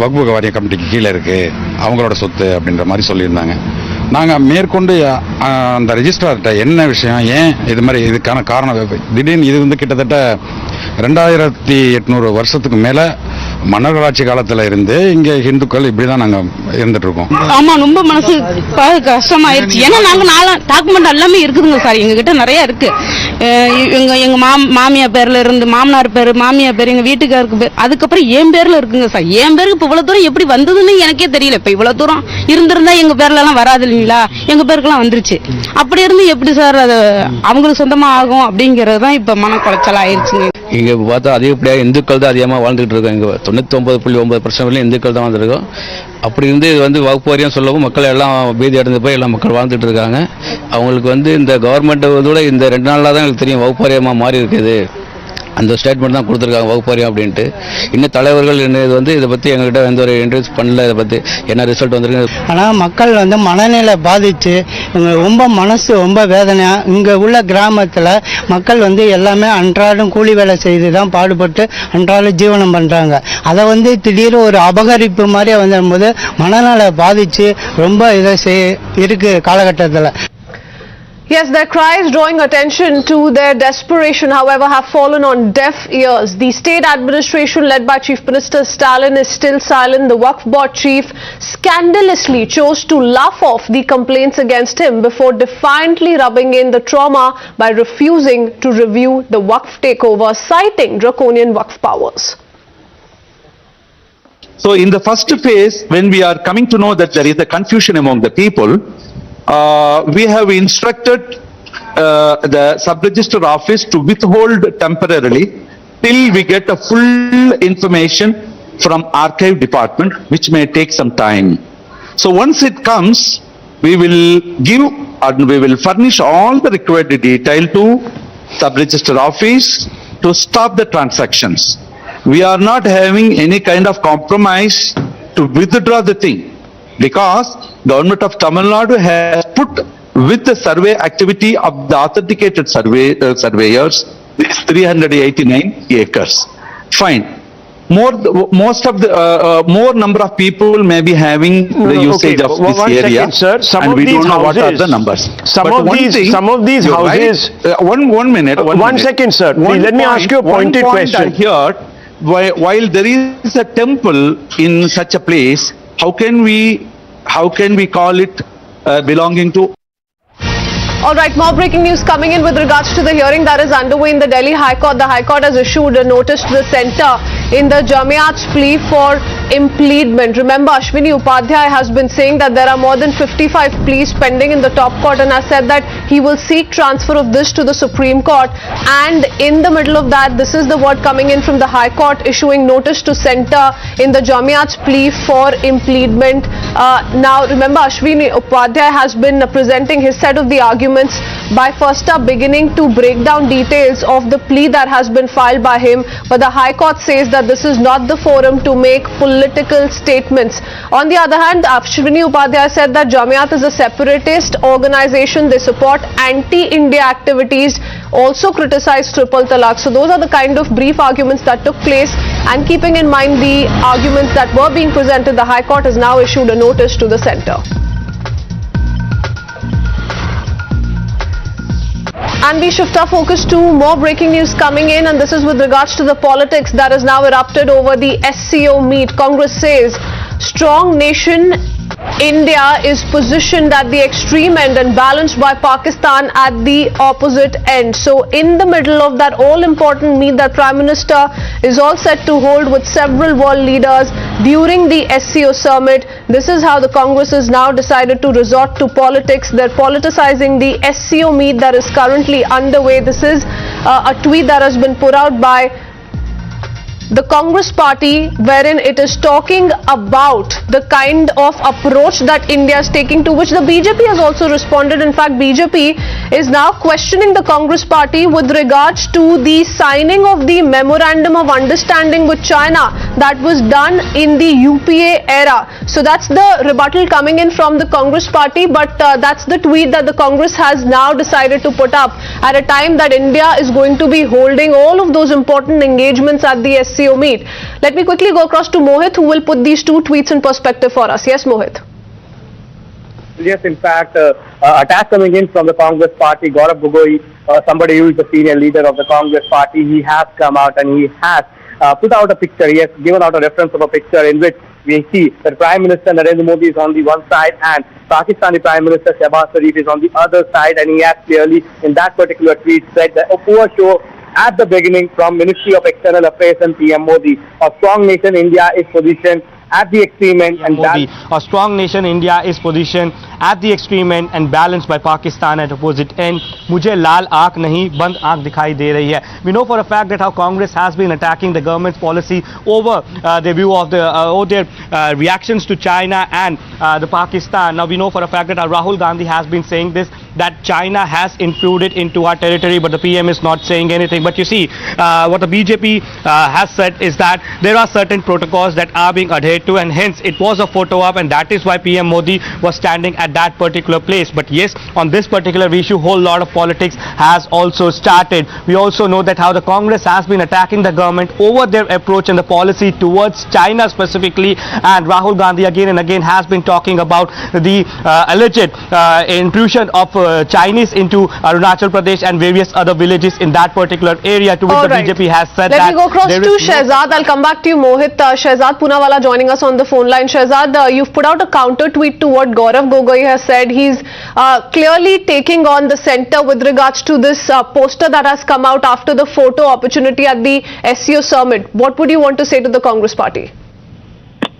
வக்ஃப் வாரிய கமிட்டிக்கு கீழே இருக்குது, அவங்களோட சொத்து அப்படின்ற மாதிரி சொல்லியிருந்தாங்க. நாங்கள் மேற்கொண்டு அந்த ரெஜிஸ்ட்ரார்கிட்ட என்ன விஷயம், ஏன் இது மாதிரி, இதுக்கான காரணம் திடீர்னு இது வந்து கிட்டத்தட்ட 2800 வருஷத்துக்கு மேலே மன்னர்களாட்சி காலத்துல இருந்து இங்க இந்துக்கள் இப்படிதான் நாங்க இருந்துட்டு இருக்கோம். ஆமா, ரொம்ப மனசு கஷ்டமாயிருச்சு. ஏன்னா நாங்க டாக்குமெண்ட் எல்லாமே இருக்குதுங்க சார், எங்க கிட்ட நிறைய இருக்கு. எங்க மாமியார் பேர்ல இருந்து, மாமனார் பேரு, மாமியார் பேர், எங்க வீட்டுக்காருக்கு பேர், அதுக்கப்புறம் என் பேர்ல இருக்குங்க சார். என் பேருக்கு இப்ப இவ்வளவு தூரம் எப்படி வந்ததுன்னு எனக்கே தெரியல. இப்ப இவ்வளவு தூரம் இருந்திருந்தா எங்க பேர்ல எல்லாம் வராது இல்லைங்களா, எங்க பேருக்குலாம் வந்துருச்சு. அப்படி இருந்து எப்படி சார் அது அவங்களுக்கு சொந்தமா ஆகும் அப்படிங்கறதுதான் இப்ப மன குலைச்சல் ஆயிருச்சுங்க. இங்க பார்த்தா அதிகப்படியாக இந்துக்கள் தான் அதிகமாக வாழ்ந்துட்டு இருக்கோம். இங்க 99.9% இந்துக்கள் தான் வந்திருக்கோம். அப்படி இருந்து இது வந்து வக்ஃப் வாரியம் சொல்லவும் மக்கள் எல்லாம் பீதி அடைந்து போய் எல்லாம் மக்கள் வாழ்ந்துட்டு இருக்காங்க. அவங்களுக்கு வந்து இந்த கவர்மெண்ட் இதோட இந்த 2 நாளாக தான் எனக்கு தெரியும் வக்ஃப் வாரியமாக மாறி இருக்குது. அந்த ஸ்டேட்மெண்ட் தான் கொடுத்துருக்காங்க வக்ஃப் வாரியம் அப்படின்ட்டு. இன்னும் தலைவர்கள் இது வந்து இதை பற்றி எங்ககிட்ட எந்த ஒரு இன்ட்ரெஸ்ட் பண்ணல, இதை பற்றி என்ன ரிசல்ட் வந்துருக்கு. ஆனால் மக்கள் வந்து மனநிலை பாதித்து ரொம்ப மனசு ரொம்ப வேதனையாக, இங்கே உள்ள கிராமத்தில் மக்கள் வந்து எல்லாமே அன்றாடம் கூலி வேலை செய்து தான் பாடுபட்டு அன்றாடம் ஜீவனம் பண்ணுறாங்க. அதை வந்து திடீர்னு ஒரு அபகரிப்பு மாதிரி வந்துடும்போது மனநிலை பாதித்து ரொம்ப இதை இருக்குது காலகட்டத்தில். Yes, their cries drawing attention to their desperation, however, have fallen on deaf ears. The state administration led by Chief Minister Stalin is still silent. The Waqf board chief scandalously chose to laugh off the complaints against him before defiantly rubbing in the trauma by refusing to review the Waqf takeover, citing draconian Waqf powers. So in the first phase, when we are coming to know that there is a confusion among the people, we have instructed the sub-register office to withhold temporarily till we get a full information from archive department, which may take some time. So once it comes, we will give and we will furnish all the required detail to sub-register office to stop the transactions. We are not having any kind of compromise to withdraw the thing, because government of Tamil Nadu has put with the survey activity of the authenticated surveyors 389 acres. Fine. Most of the more number of people may be having the usage of this area, second, sir. Some and we don't know houses, what are the numbers. Some of these houses. Right? One minute. One second, sir. Let me ask you a pointed question. Here, while there is a temple in such a place, how can we call it belonging to? All right, more breaking news coming in with regards to the hearing that is underway in the Delhi High Court. The High Court has issued a notice to the centre in the Jamiat's plea for impleadment. Remember, Ashwini Upadhyay has been saying that there are more than 55 pleas pending in the top court and has said that he will seek transfer of this to the Supreme Court. And in the middle of that, this is the word coming in from the High Court issuing notice to center in the Jamiat's plea for impleadment. Now remember, Ashwini Upadhyay has been presenting his set of the arguments by first up beginning to break down details of the plea that has been filed by him, but the High Court says that this is not the forum to make political statements. On the other hand, Ashwini Upadhyay said that Jamiat is a separatist organization. They support anti-India activities, also criticize triple talaq. So those are the kind of brief arguments that took place, and keeping in mind the arguments that were being presented, the High Court has now issued a notice to the centre. And we shift our focus to more breaking news coming in, and this is with regards to the politics that has now erupted over the SCO meet. Congress says strong nation India is positioned at the extreme end and balanced by Pakistan at the opposite end. So in the middle of that all-important meet that Prime Minister is all set to hold with several world leaders during the SCO Summit, this is how the Congress has now decided to resort to politics. They're politicizing the SCO meet that is currently underway. This is a tweet that has been put out by the Congress party, wherein it is talking about the kind of approach that India is taking, to which the BJP has also responded. In fact, BJP is now questioning the Congress party with regards to the signing of the memorandum of understanding with China that was done in the UPA era. So that's the rebuttal coming in from the Congress party, but that's the tweet that the Congress has now decided to put up at a time that India is going to be holding all of those important engagements at the SCO meet. Let me quickly go across to Mohit, who will put these two tweets in perspective for us. Yes, Mohit. Yes, in fact, attack coming in from the Congress party. Gaurav Gogoi, somebody who is the senior leader of the Congress party, he has come out and he has put out a picture. He has given out a reference of a picture in which we see that Prime Minister Narendra Modi is on the one side and Pakistani Prime Minister Shehbaz Sharif is on the other side, and he has clearly in that particular tweet said that a poor show at the beginning from Ministry of External Affairs and PM Modi. A strong nation India is positioned at the extreme end and a strong nation India is positioned at the extreme end and balanced by Pakistan at opposite end. मुझे लाल आंख नहीं बंद आंख दिखाई दे रही है. We know for a fact that how Congress has been attacking the government's policy over their view of their reactions to China and the Pakistan. Now we know for a fact that Rahul Gandhi has been saying this, that China has intruded into our territory, but the PM is not saying anything. But you see, what the BJP has said is that there are certain protocols that are being adhered to, and hence it was a photo op, and that is why PM Modi was standing at that particular place. But yes, on this particular issue, whole lot of politics has also started. We also know that how the Congress has been attacking the government over their approach and the policy towards China specifically, and Rahul Gandhi again and again has been talking about the alleged intrusion of Chinese into Arunachal Pradesh and various other villages in that particular area, to which the BJP has said that. Let me go across to Shehzad. I'll come back to you, Mohit. Shehzad Poonawala joining us on the phone line. Shehzad, you've put out a counter tweet to what Gaurav Gogoi has said. He's clearly taking on the centre with regards to this poster that has come out after the photo opportunity at the SCO Summit. What would you want to say to the Congress party?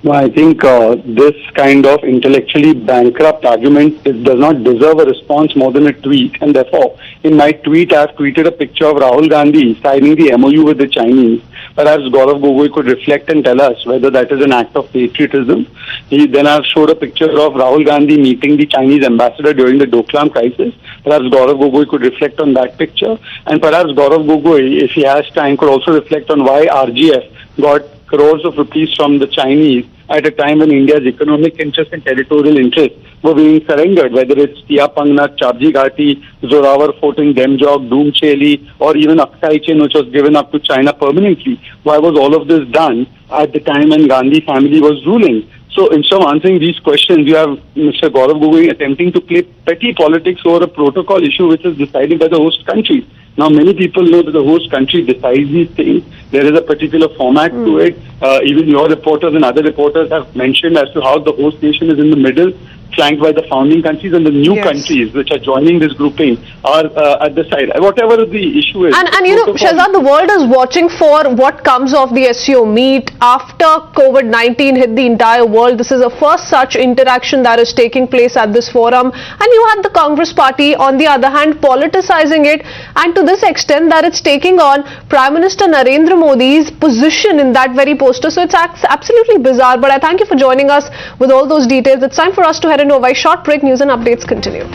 No, I think this kind of intellectually bankrupt argument does not deserve a response more than a tweet, and therefore in my tweet I have tweeted a picture of Rahul Gandhi signing the MOU with the Chinese. Perhaps Gaurav Gogoi could reflect and tell us whether that is an act of patriotism. Then I have showed a picture of Rahul Gandhi meeting the Chinese ambassador during the Doklam crisis. Perhaps Gaurav Gogoi could reflect on that picture, and perhaps Gaurav Gogoi, if he has time, could also reflect on why RGF got crores of rupees from the Chinese at a time when India's economic interests and territorial interests were being surrendered, whether it's Tia Pangnak, Chabji Ghati, Zorawar Fort in Demjog, Doomcheli, or even Aksai Chin, which was given up to China permanently. Why was all of this done at the time when Gandhi family was ruling? So instead of answering these questions, you have Mr. Gaurav Gogoi attempting to play petty politics over a protocol issue which is decided by the host country. Now, many people know that the host country decides these things. There is a particular format to it. Even your reporters and other reporters have mentioned as to how the host nation is in the middle. flanked by the founding countries, and the new countries which are joining this grouping are at the side. Whatever the issue is. And you know, Shehbaz, the world is watching for what comes of the SCO meet after COVID-19 hit the entire world. This is the first such interaction that is taking place at this forum. And you had the Congress party, on the other hand, politicizing it, and to this extent that it's taking on Prime Minister Narendra Modi's position in that very poster. So it's absolutely bizarre. But I thank you for joining us with all those details. It's time for us to head into a very short break. News and updates continue.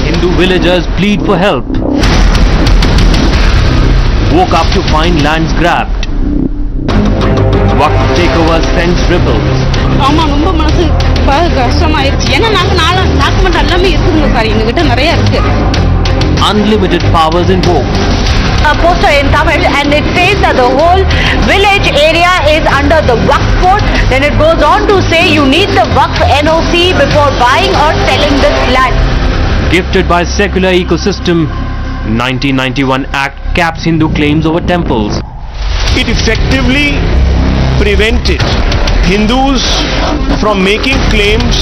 Hindu villagers plead for help. Woke up to find lands grabbed. Waqf takeover sends ripples. ஆமா ரொம்ப மனசு கஷ்டமாயிருச்சு ஏன்னா நாங்க document எல்லாமே இருக்குதுங்க sir எங்ககிட்ட நிறைய இருக்கு. Unlimited powers invoked. A poster in Tamil, and it says that the whole village area is under the Waqf code. Then it goes on to say you need the Waqf NOC before buying or selling this land. Gifted by secular ecosystem, 1991 Act caps Hindu claims over temples. It effectively prevented Hindus from making claims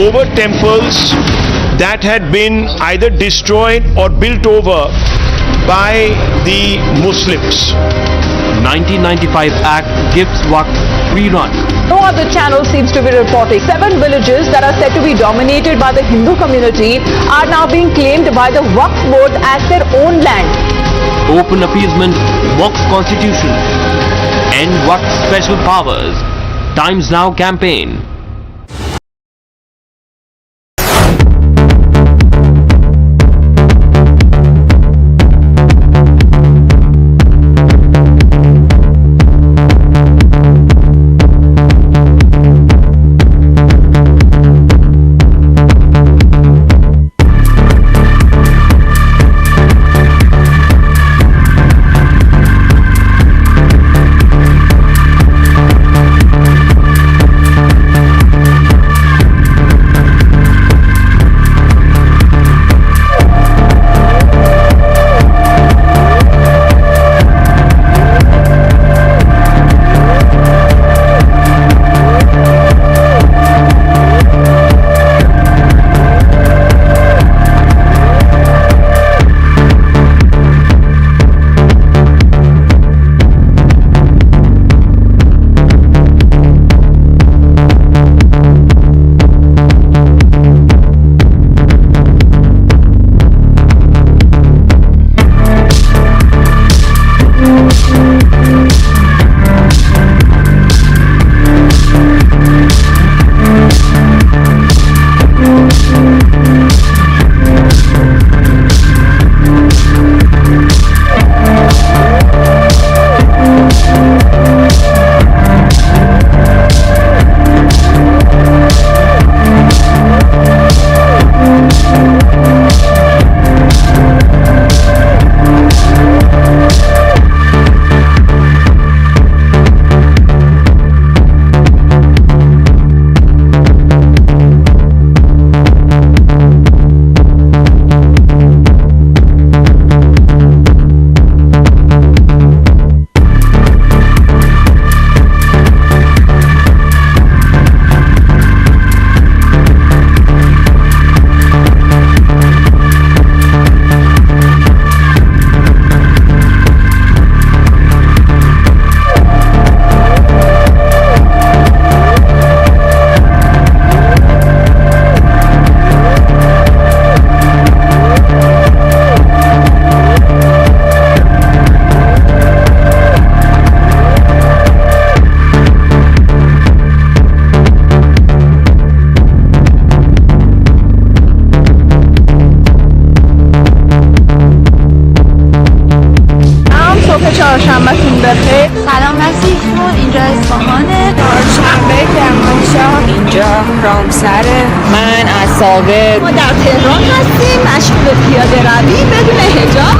over temples that had been either destroyed or built over by the Muslims. 1995 Act gives Waqf free run. No other channel seems to be reporting. 7 villages that are said to be dominated by the Hindu community are now being claimed by the Waqf board as their own land. Open appeasement mocks constitution. End Waqf special powers. Times Now campaign. سلام رسی خون اینجا اصفهانه چهارشنبه کرمانشاه اینجا رامسره من از ساوه ما در تهران هستیم مشغول پیاده روی بدون حجاب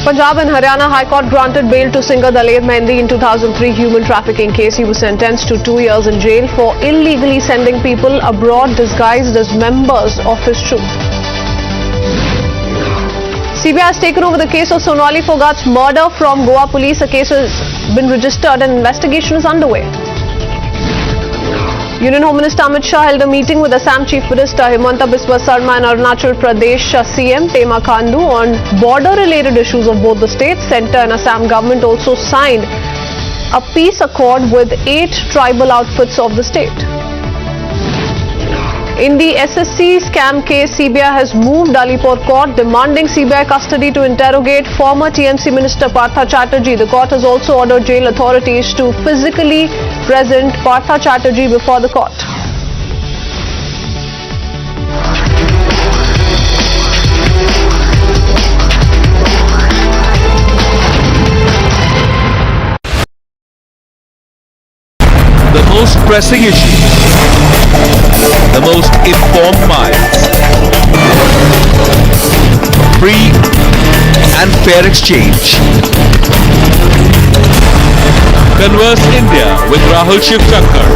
Punjab and Haryana High Court granted bail to singer Daler Mehndi in 2003 human trafficking case. He was sentenced to 2 years in jail for illegally sending people abroad disguised as members of his troupe. CBI has taken over the case of Sonali Phogat's murder from Goa police. A case has been registered and investigation is underway. Union Home Minister Amit Shah held a meeting with Assam Chief Minister Himanta Biswa Sarma and Arunachal Pradesh CM Pema Khandu on border-related issues of both the states. Centre and Assam government also signed a peace accord with 8 tribal outfits of the state. In the SSC scam case, CBI has moved Alipur court demanding CBI custody to interrogate former TMC Minister Partha Chatterjee. The court has also ordered jail authorities to physically present Partha Chatterjee before the court. The most pressing issue, the most informed minds, free and fair exchange. Converse India with Rahul Shivshankar.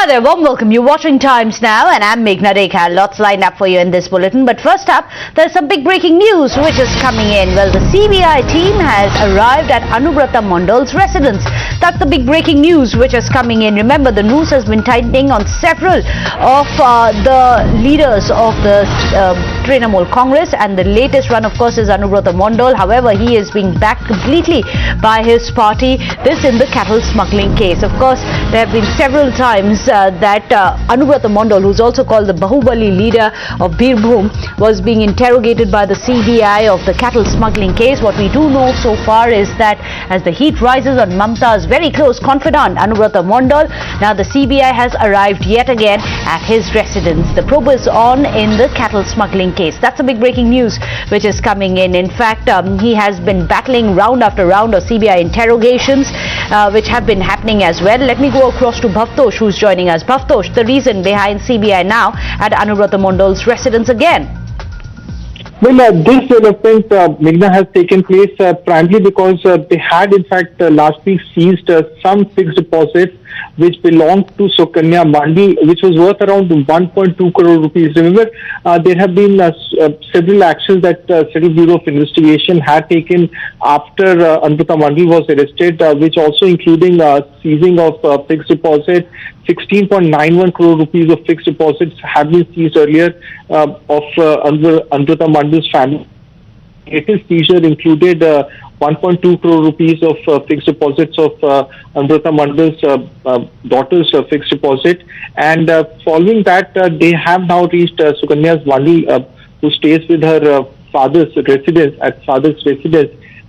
there, warm welcome. You're watching Times Now and I'm Meghna Rekha. Lots lined up for you in this bulletin. But first up, there's some big breaking news which is coming in. Well, the CBI team has arrived at Anubrata Mondal's residence. That's the big breaking news which is coming in. Remember, the noose has been tightening on several of the leaders of the Trinamool Congress, and the latest one, of course, is Anubrata Mondal. However, he is being backed completely by his party. This in the cattle smuggling case. Of course, there have been several times that Anubrata Mondal, who's also called the Bahubali leader of Birbhum, was being interrogated by the CBI of the cattle smuggling case. What we do know so far is that as the heat rises on Mamta's very close confidant Anubrata Mondal, now the CBI has arrived yet again at his residence. The probe is on in the cattle smuggling case. That's a big breaking news which is coming in. In fact, he has been battling round after round of CBI interrogations which have been happening as well. Let me go across to Bhavtosh, who's joining us. Bhavtosh, the reason behind CBI now at Anubrata Mondal's residence again? Well, this development, Meghna, has taken place primarily because they had, in fact, last week seized some fixed deposits which belonged to Sukanya Mandi, which was worth around 1.2 crore rupees. Remember, there have been several actions that Central Bureau of Investigation had taken after Anubrata Mandi was arrested, which also including seizing of fixed deposits. 16.91 crore rupees of fixed deposits have been seized earlier of Anubrata Mandal's family. Latest seizure included 1.2 crore rupees of fixed deposits of Anubrata Mandal's daughter's fixed deposit. And following that, they have now reached Sukanya's Mandi, who stays with her father's residence,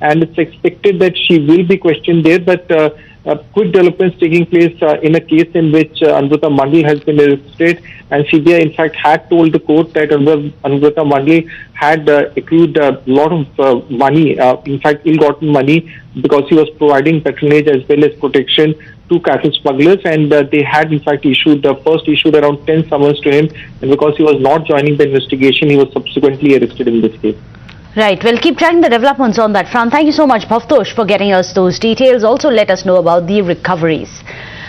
and it's expected that she will be questioned there. But quick developments taking place in a case in which Anubrata Mandal has been arrested, and CBI in fact had told the court that Anubrata Mandal had accrued a lot of money, in fact ill-gotten money, because he was providing patronage as well as protection to cattle smugglers, and they had in fact issued around 10 summons to him, and because he was not joining the investigation, he was subsequently arrested in this case. Right, well, keep tracking the developments on that front. Thank you so much, Bhavtosh, for getting us those details. Also, let us know about the recoveries.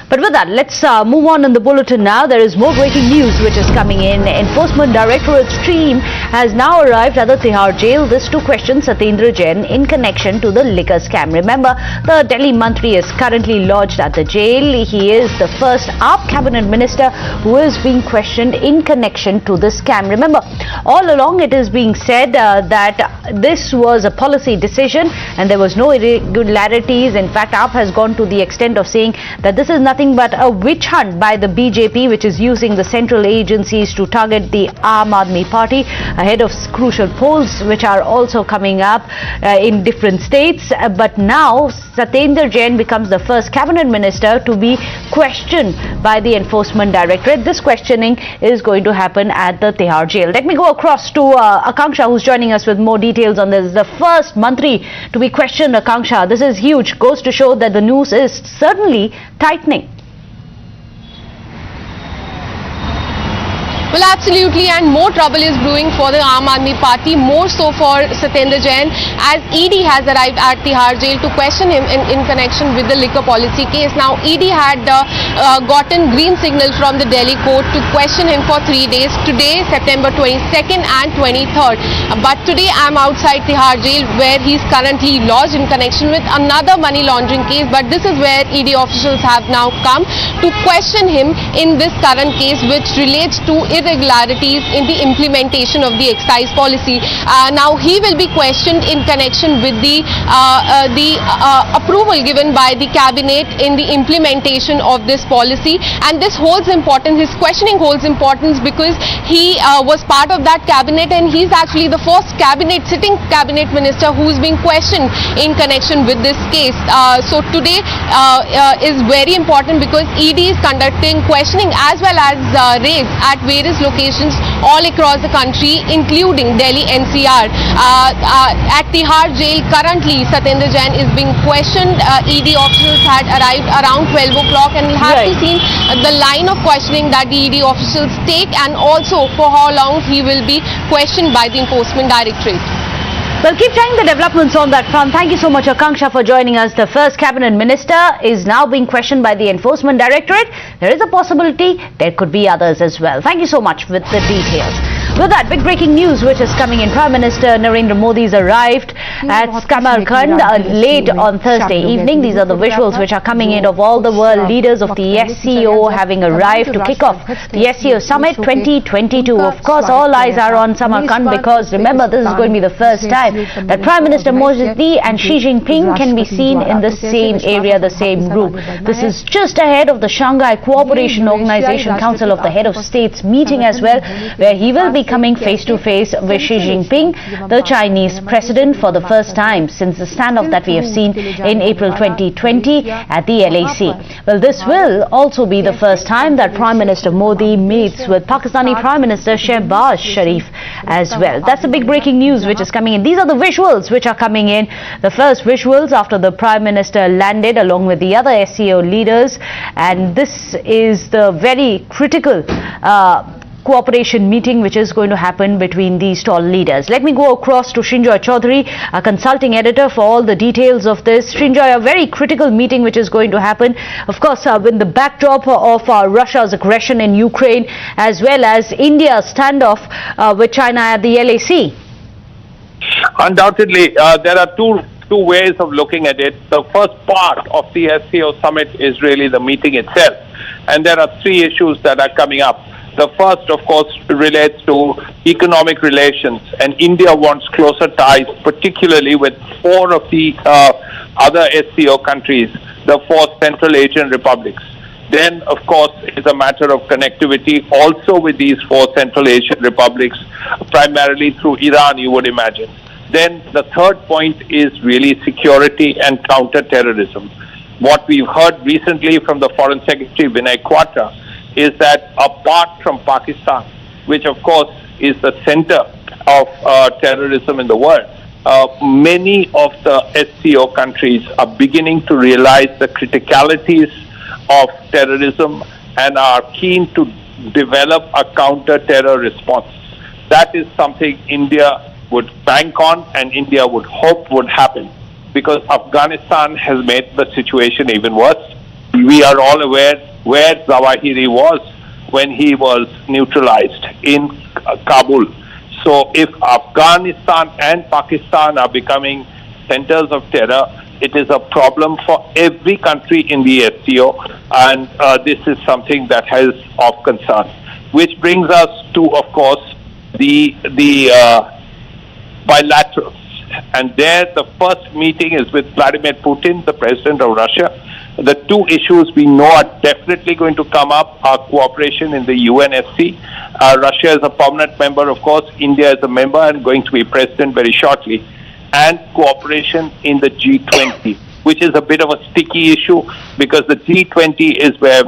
But with that, let's move on in the bulletin now. There is more breaking news which is coming in. Enforcement Directorate's team has now arrived at the Tihar jail. This to question Satyendar Jain in connection to the liquor scam. Remember, the Delhi Mantri is currently lodged at the jail. He is the first AAP cabinet minister who is being questioned in connection to the scam. Remember, all along it is being said that this was a policy decision and there was no irregularities. In fact, AAP has gone to the extent of saying that this is nothing but a witch hunt by the BJP, which is using the central agencies to target the Aam Aadmi Party ahead of crucial polls which are also coming up in different states. But now Satyendar Jain becomes the first cabinet minister to be questioned by the Enforcement Directorate. This questioning is going to happen at the Tihar jail. Let me go across to Akanksha, who's joining us with more details on this. The first Mantri to be questioned, Akanksha. This is huge. Goes to show that the noose is certainly tightening. Well, absolutely, and more trouble is brewing for the Aam Aadmi Party, more so for Satyendar Jain, as ED has arrived at Tihar jail to question him in connection with the liquor policy case. Now, ED had gotten green signal from the Delhi court to question him for 3 days, today, September 22nd and 23rd. But today, I'm outside Tihar jail, where he's currently lodged in connection with another money laundering case. But this is where ED officials have now come to question him in this current case, which relates to irregularities in the implementation of the excise policy. Now he will be questioned in connection with the approval given by the cabinet in the implementation of this policy, and this holds importance. His questioning holds importance because he was part of that cabinet, and he's actually the first sitting cabinet minister who's being questioned in connection with this case. So today is very important because ED is conducting questioning as well as raids at various locations all across the country, including Delhi NCR. At Tihar jail currently, Satyendar Jain is being questioned. ED officials had arrived around 12 o'clock, and we'll have to see the line of questioning that the ED officials take, and also for how long he will be questioned by the Enforcement Directorate. Well, keep checking the developments on that front. Thank you so much, Akanksha, for joining us. The first cabinet minister is now being questioned by the Enforcement Directorate. There is a possibility there could be others as well. Thank you so much with the details. With that, big breaking news which is coming in. Prime Minister Narendra Modi has arrived at Samarkand late on Thursday evening. These are the visuals which are coming in of all the world leaders of the SCO having arrived to kick off the SCO Summit 2022. Of course, all eyes are on Samarkand because remember, this is going to be the first time that Prime Minister Modi and Xi Jinping can be seen in the same area, the same group. This is just ahead of the Shanghai Cooperation Organization Council of the Head of States meeting as well, where he will be coming face to face with Xi Jinping, the Chinese president, for the first time since the standoff that we have seen in April 2020 at the LAC. Well, this will also be the first time that Prime Minister Modi meets with Pakistani Prime Minister Shehbaz Sharif as well. That's the big breaking news which is coming in. These are the visuals which are coming in. The first visuals after the Prime Minister landed along with the other SCO leaders, and this is the very critical cooperation meeting which is going to happen between these tall leaders. Let me go across to Srinjoy Chaudhary, a consulting editor, for all the details of this. Srinjoy, a very critical meeting which is going to happen, of course, with the backdrop of Russia's aggression in Ukraine as well as India's standoff with China at the LAC. Undoubtedly, there are two ways of looking at it. The first part of the SCO Summit is really the meeting itself, and there are three issues that are coming up. The first, of course, relates to economic relations, and India wants closer ties, particularly with four of the other SCO countries, the four Central Asian republics. Then, of course, it's a matter of connectivity also with these four Central Asian republics, primarily through Iran, you would imagine. Then the third point is really security and counter-terrorism. What we've heard recently from the Foreign Secretary, Vinay Quatra, is that apart from Pakistan, which of course is the center of terrorism in the world, many of the SCO countries are beginning to realize the criticalities of terrorism and are keen to develop a counter-terror response. That is something India would bank on and India would hope would happen, because Afghanistan has made the situation even worse. We are all aware where Zawahiri was when he was neutralized in Kabul. So if Afghanistan and Pakistan are becoming centers of terror, it is a problem for every country in the SCO, and this is something that has of concern. Which brings us to, of course, the bilaterals. And there the first meeting is with Vladimir Putin, the president of Russia. The two issues we know are definitely going to come up are cooperation in the UNSC. Russia is a permanent member, of course. India is a member and going to be president very shortly. And cooperation in the G20, which is a bit of a sticky issue because the G20 is where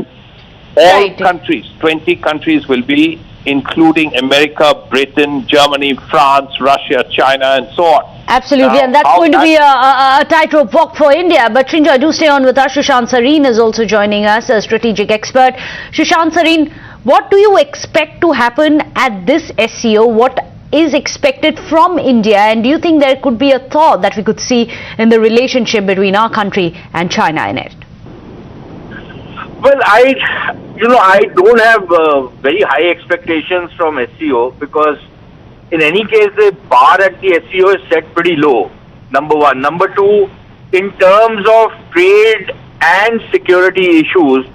all countries, 20 countries will be, including America, Britain, Germany, France, Russia, China, and so on. Absolutely, Now, and that's going to be a tightrope walk for India. But Srinjoy, do stay on with us. Sushant Sareen is also joining us, a strategic expert. Sushant Sareen, what do you expect to happen at this SCO? What is expected from India, and do you think there could be a thaw that we could see in the relationship between our country and China in it? Well, I don't have very high expectations from SCO because in any case, the bar at the SCO is set pretty low, number one. Number two, in terms of trade and security issues,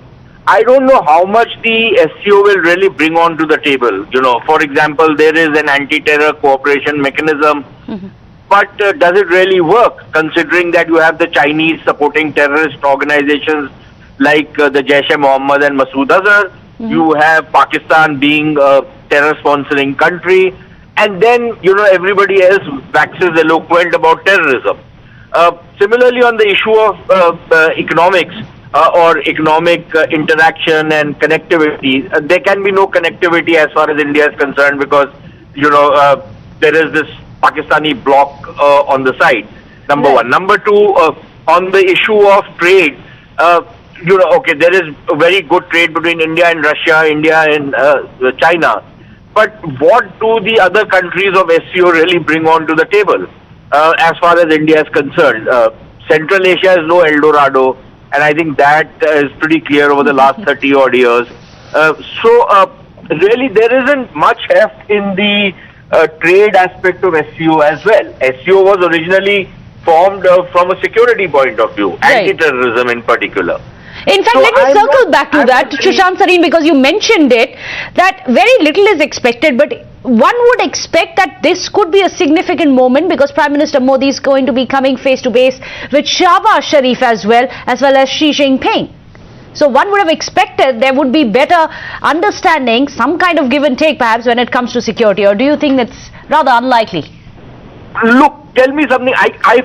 I don't know how much the SCO will really bring onto the table. For example, there is an anti-terror cooperation mechanism, but does it really work, considering that you have the Chinese supporting terrorist organizations like the Jaish-e-Mohammed and Masood Azhar, you have Pakistan being a terror-sponsoring country, and then, everybody else waxes eloquent about terrorism. Similarly, on the issue of economics or economic interaction and connectivity, there can be no connectivity as far as India is concerned because, there is this Pakistani bloc on the side, number one. Number two, on the issue of trade, there is a very good trade between India and Russia, India and China. But what do the other countries of SCO really bring onto the table? as far as India is concerned. Central Asia is no El Dorado, and I think that is pretty clear over the last 30 odd years. Really there isn't much heft in the trade aspect of SCO as well. SCO was originally formed from a security point of view, anti-terrorism in particular. In fact, let me circle back to that, Sushant Sareen, because you mentioned it, that very little is expected, but one would expect that this could be a significant moment because Prime Minister Modi is going to be coming face to face with Shehbaz Sharif as well as Xi Jinping. So one would have expected there would be better understanding, some kind of give and take perhaps when it comes to security, or do you think that's rather unlikely? Look, tell me something. I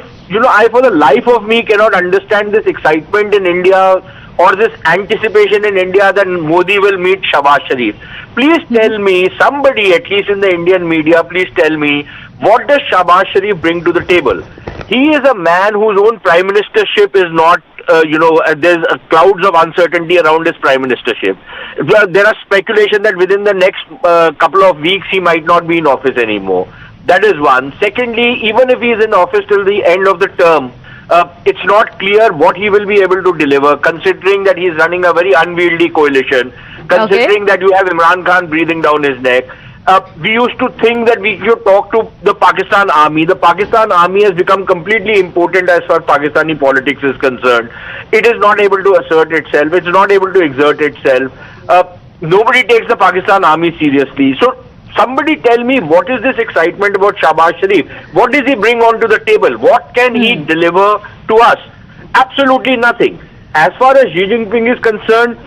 for the life of me cannot understand this excitement in India or this anticipation in India that Modi will meet Shehbaz Sharif. Please tell me, somebody at least in the Indian media, please tell me, what does Shehbaz Sharif bring to the table? He is a man whose own prime ministership is not, there's clouds of uncertainty around his prime ministership. There are speculation that within the next couple of weeks he might not be in office anymore. That is one. Secondly, even if he is in office till the end of the term, it's not clear what he will be able to deliver, considering that he is running a very unwieldy coalition, considering that you have Imran Khan breathing down his neck. We used to think that we could talk to the Pakistan army. The Pakistan army has become completely impotent as far as Pakistani politics is concerned. It is not able to assert itself. It's not able to exert itself. Nobody takes the Pakistan army seriously. So somebody tell me, what is this excitement about Shehbaz Sharif? What does he bring onto the table? What can he deliver to us? Absolutely nothing. As far as Xi Jinping is concerned,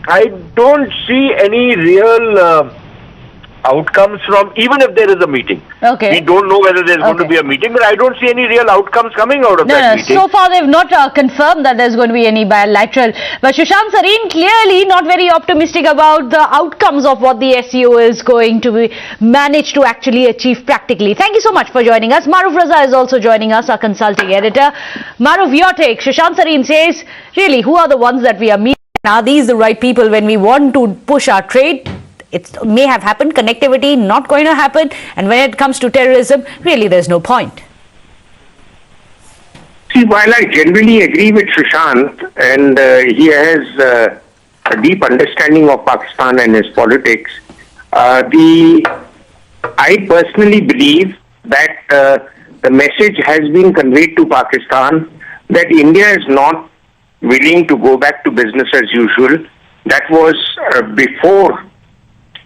I don't see any real outcomes from, even if there is a meeting. We don't know whether there's going to be a meeting, but I don't see any real outcomes coming out of that meeting. So far they've not confirmed that there's going to be any bilateral. But Sushant Sareen, clearly not very optimistic about the outcomes of what the SCO is going to be managed to actually achieve practically. Thank you so much for joining us. Maruf Raza is also joining us, our consulting editor. Maruf, your take. Sushant Sareen says, really, who are the ones that we are meeting? Are these the right people when we want to push our trade? It may have happened, connectivity not going to happen, and when it comes to terrorism, really there's no point. See, while I generally agree with Sushant, and he has a deep understanding of Pakistan and his politics, I personally believe that the message has been conveyed to Pakistan that India is not willing to go back to business as usual. That was before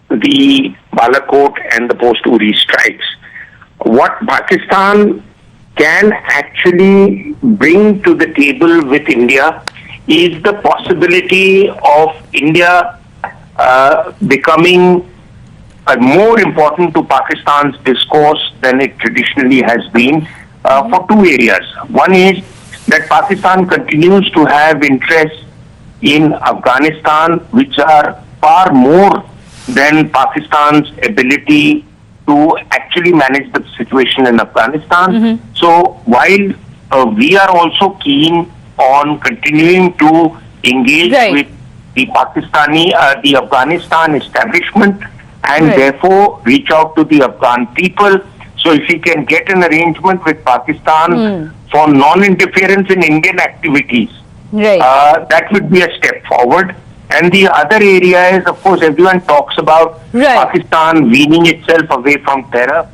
the Balakot and the post-Uri strikes. What Pakistan can actually bring to the table with India is the possibility of India becoming more important to Pakistan's discourse than it traditionally has been for two areas. One is that Pakistan continues to have interests in Afghanistan, which are far more than Pakistan's ability to actually manage the situation in Afghanistan. So while we are also keen on continuing to engage with the the Afghanistan establishment and therefore reach out to the Afghan people. So if we can get an arrangement with Pakistan for non-interference in Indian activities, that would be a step forward. And the other area is, of course, everyone talks about Pakistan weaning itself away from terror.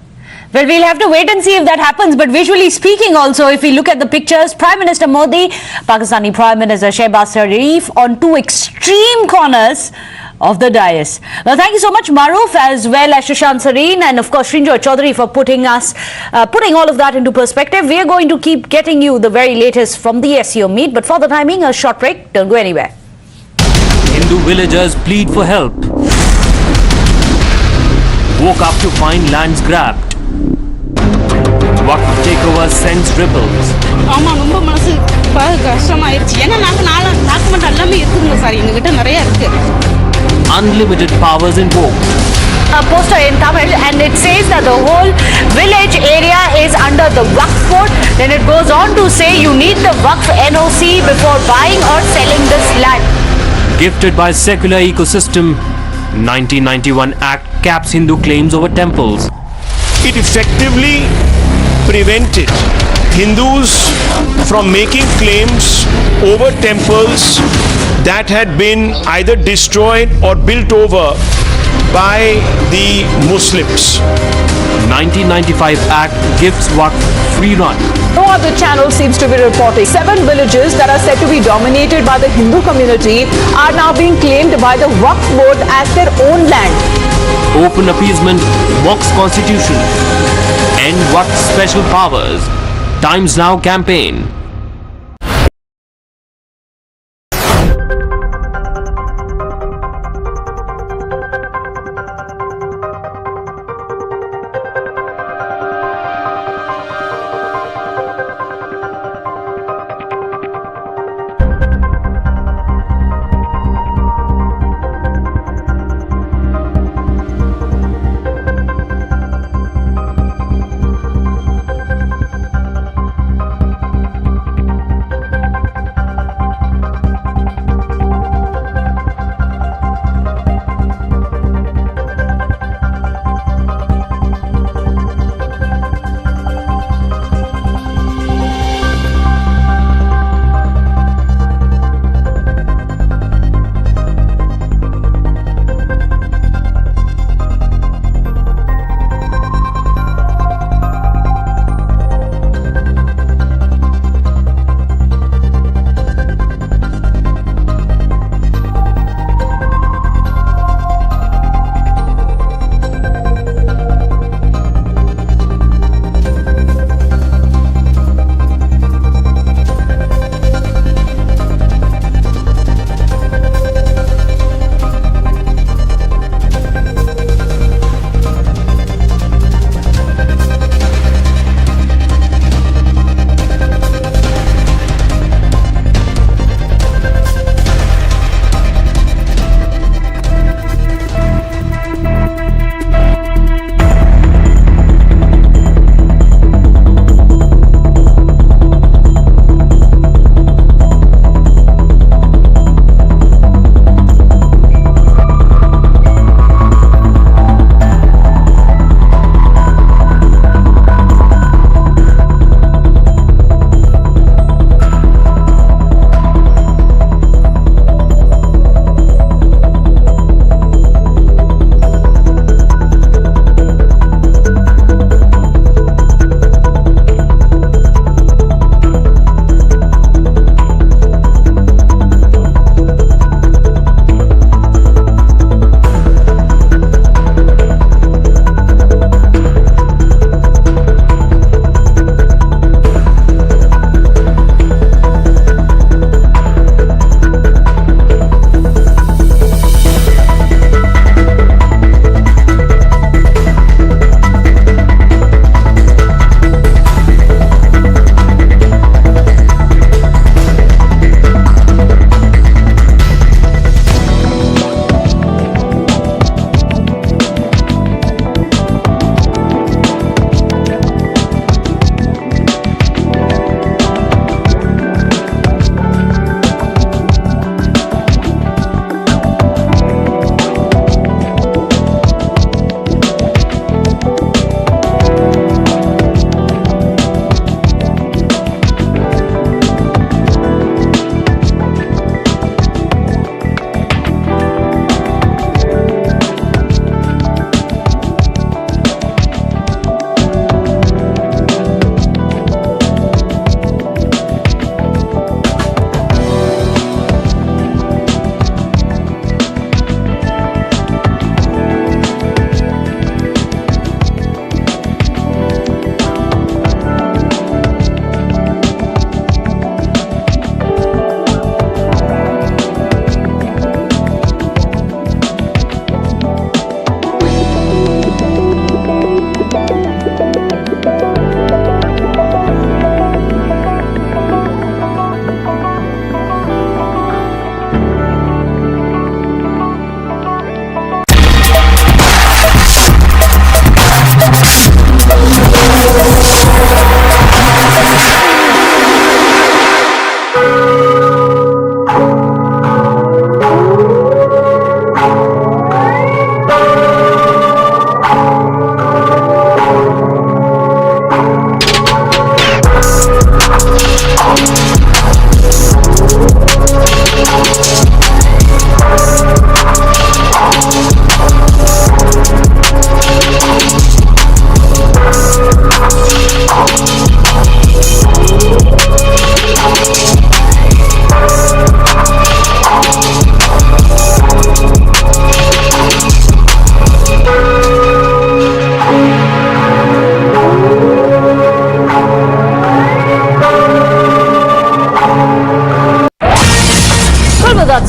Well, we'll have to wait and see if that happens. But visually speaking also, if we look at the pictures, Prime Minister Modi, Pakistani Prime Minister Shehbaz Sharif on two extreme corners of the dais. Well, thank you so much, Maruf, as well as Sushant Sareen, and of course Srinjoy Chaudhary for putting all of that into perspective. We are going to keep getting you the very latest from the SCO meet. But for the timing, a short break. Don't go anywhere. Hindu villagers plead for help. Woke up to find lands grabbed. Waqf takeover sends ripples. ஆமா ரொம்ப மனசு கஷ்டமாயிருச்சு ஏன்னா நாங்க document எல்லாமே இருக்குங்க sir எங்ககிட்ட நிறைய இருக்கு. Unlimited powers invoked. A poster in Tamil, and it says that the whole village area is under the Waqf code. Then it goes on to say you need the Waqf NOC before buying or selling this land. Gifted by secular ecosystem, 1991 Act caps Hindu claims over temples. It effectively prevented Hindus from making claims over temples that had been either destroyed or built over by the Muslims. 1995 Act gives Waqf free run. No other channel seems to be reporting. 7 villages that are said to be dominated by the Hindu community are now being claimed by the Waqf board as their own land. Open appeasement mocks constitution. End Waqf special powers. Times Now campaign.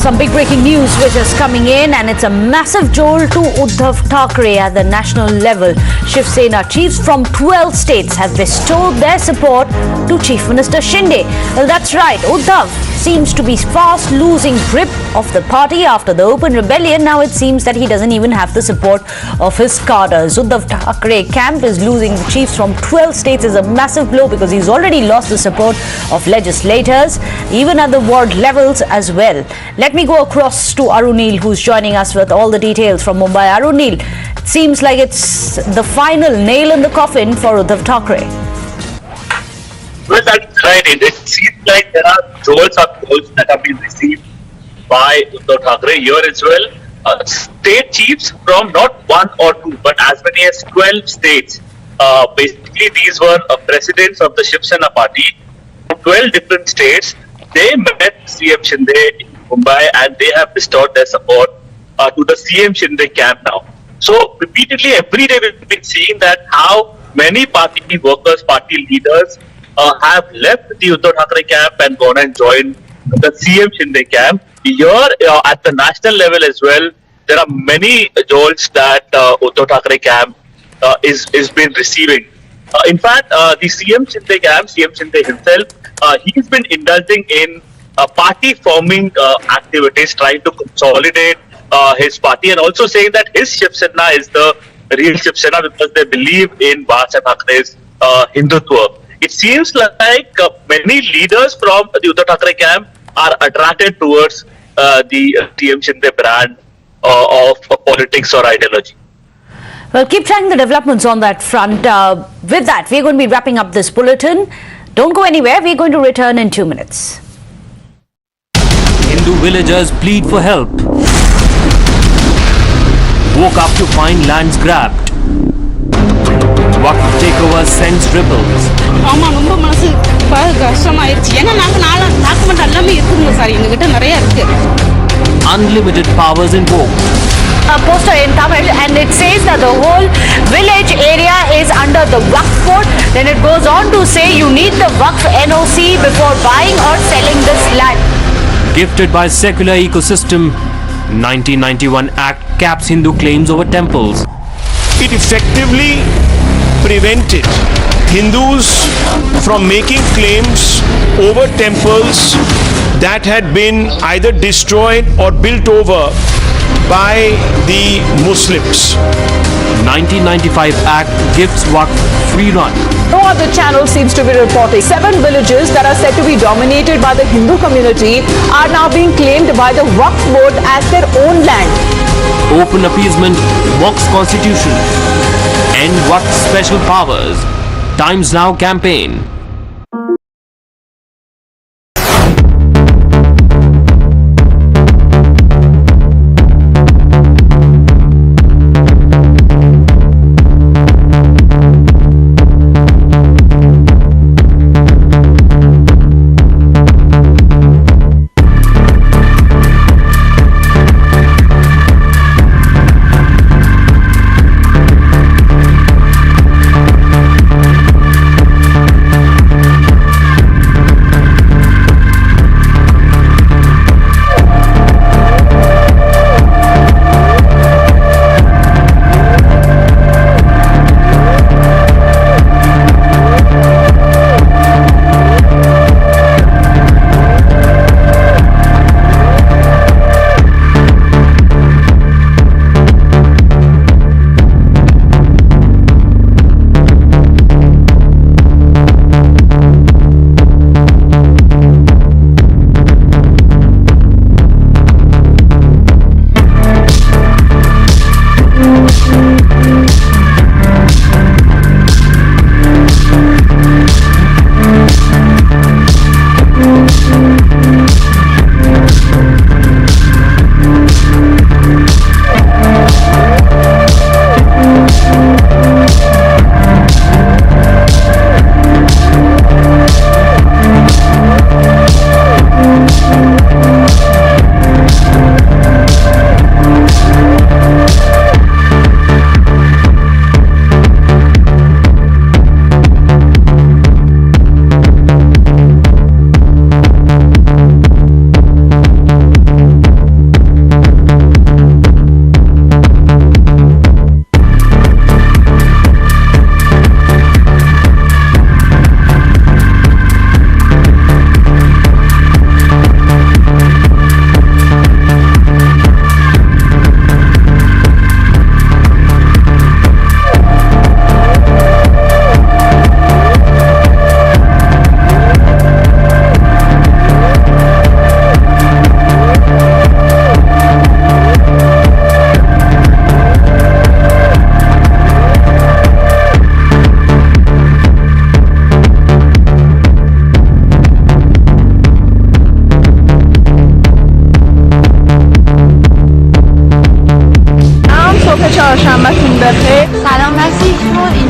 Some big breaking news which is coming in, and it's a massive jolt to Uddhav Thackeray at the national level. Shiv Sena chiefs from 12 states have bestowed their support to Chief Minister Shinde. Well, that's right. Uddhav seems to be fast losing grip of the party after the open rebellion. Now it seems that he doesn't even have the support of his cadres. Uddhav Thackeray camp is losing the chiefs from 12 states is a massive blow because he's already lost the support of legislators, even at the ward levels as well. Let me go across to Arunil, who's joining us with all the details from Mumbai. Arunil, it seems like it's the final nail in the coffin for Uddhav Thackeray. Well, that's right. It seems like there are jolts of calls that have been received by Uddhav Thackeray here as well. State chiefs from not one or two, but as many as 12 states. Basically, these were presidents of the Shiv Sena party from 12 different states. They met CM Shinde in Mumbai and they have bestowed their support to the CM Shinde camp now. So repeatedly every day we've been seeing that how many party workers, party leaders have left the Uddhav Thackeray camp and gone and joined the CM Shinde camp. Here at the national level as well, there are many jolts that Uddhav Thackeray camp is been receiving. In fact, the CM Shinde camp, CM Shinde himself, he's been indulging in party forming activities, trying to consolidate his party, and also saying that his Shiv Sena is the real Shiv Sena because they believe in Bharat Thackre's Hindutva. It seems like many leaders from the Uddhav Thackeray camp are attracted towards the CM Shinde brand of politics or ideology. Well, keep tracking the developments on that front. With that, we're going to be wrapping up this bulletin. Don't go anywhere. We're going to return in 2 minutes. Hindu villagers plead for help. Woke up to find lands grabbed. Waqf takeover sends ripples. ஆமா ரொம்ப மனசு கஷ்டமாயிருச்சு ஏன்னா நாங்க document எல்லாமே இருக்குங்க sir எங்ககிட்ட நிறைய இருக்கு. Unlimited powers invoked. A poster in Tamil, and it says that the whole village area is under the Waqf code. Then it goes on to say you need the Waqf NOC before buying or selling this land. Gifted by secular ecosystem, 1991 Act caps Hindu claims over temples. It effectively prevented Hindus from making claims over temples that had been either destroyed or built over by the Muslims. 1995 Act gives Waqf free run. No other channel seems to be reporting. 7 villages that are said to be dominated by the Hindu community are now being claimed by the Waqf board as their own land. Open appeasement mocks constitution. End Waqf special powers. Times Now campaign.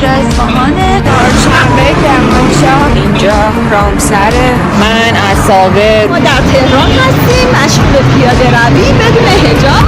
اینجا اصفهانه چهارشنبه کرمانشاه اینجا رامسره من از ساوه ما در تهران هستیم مشغول پیاده روی بدون حجاب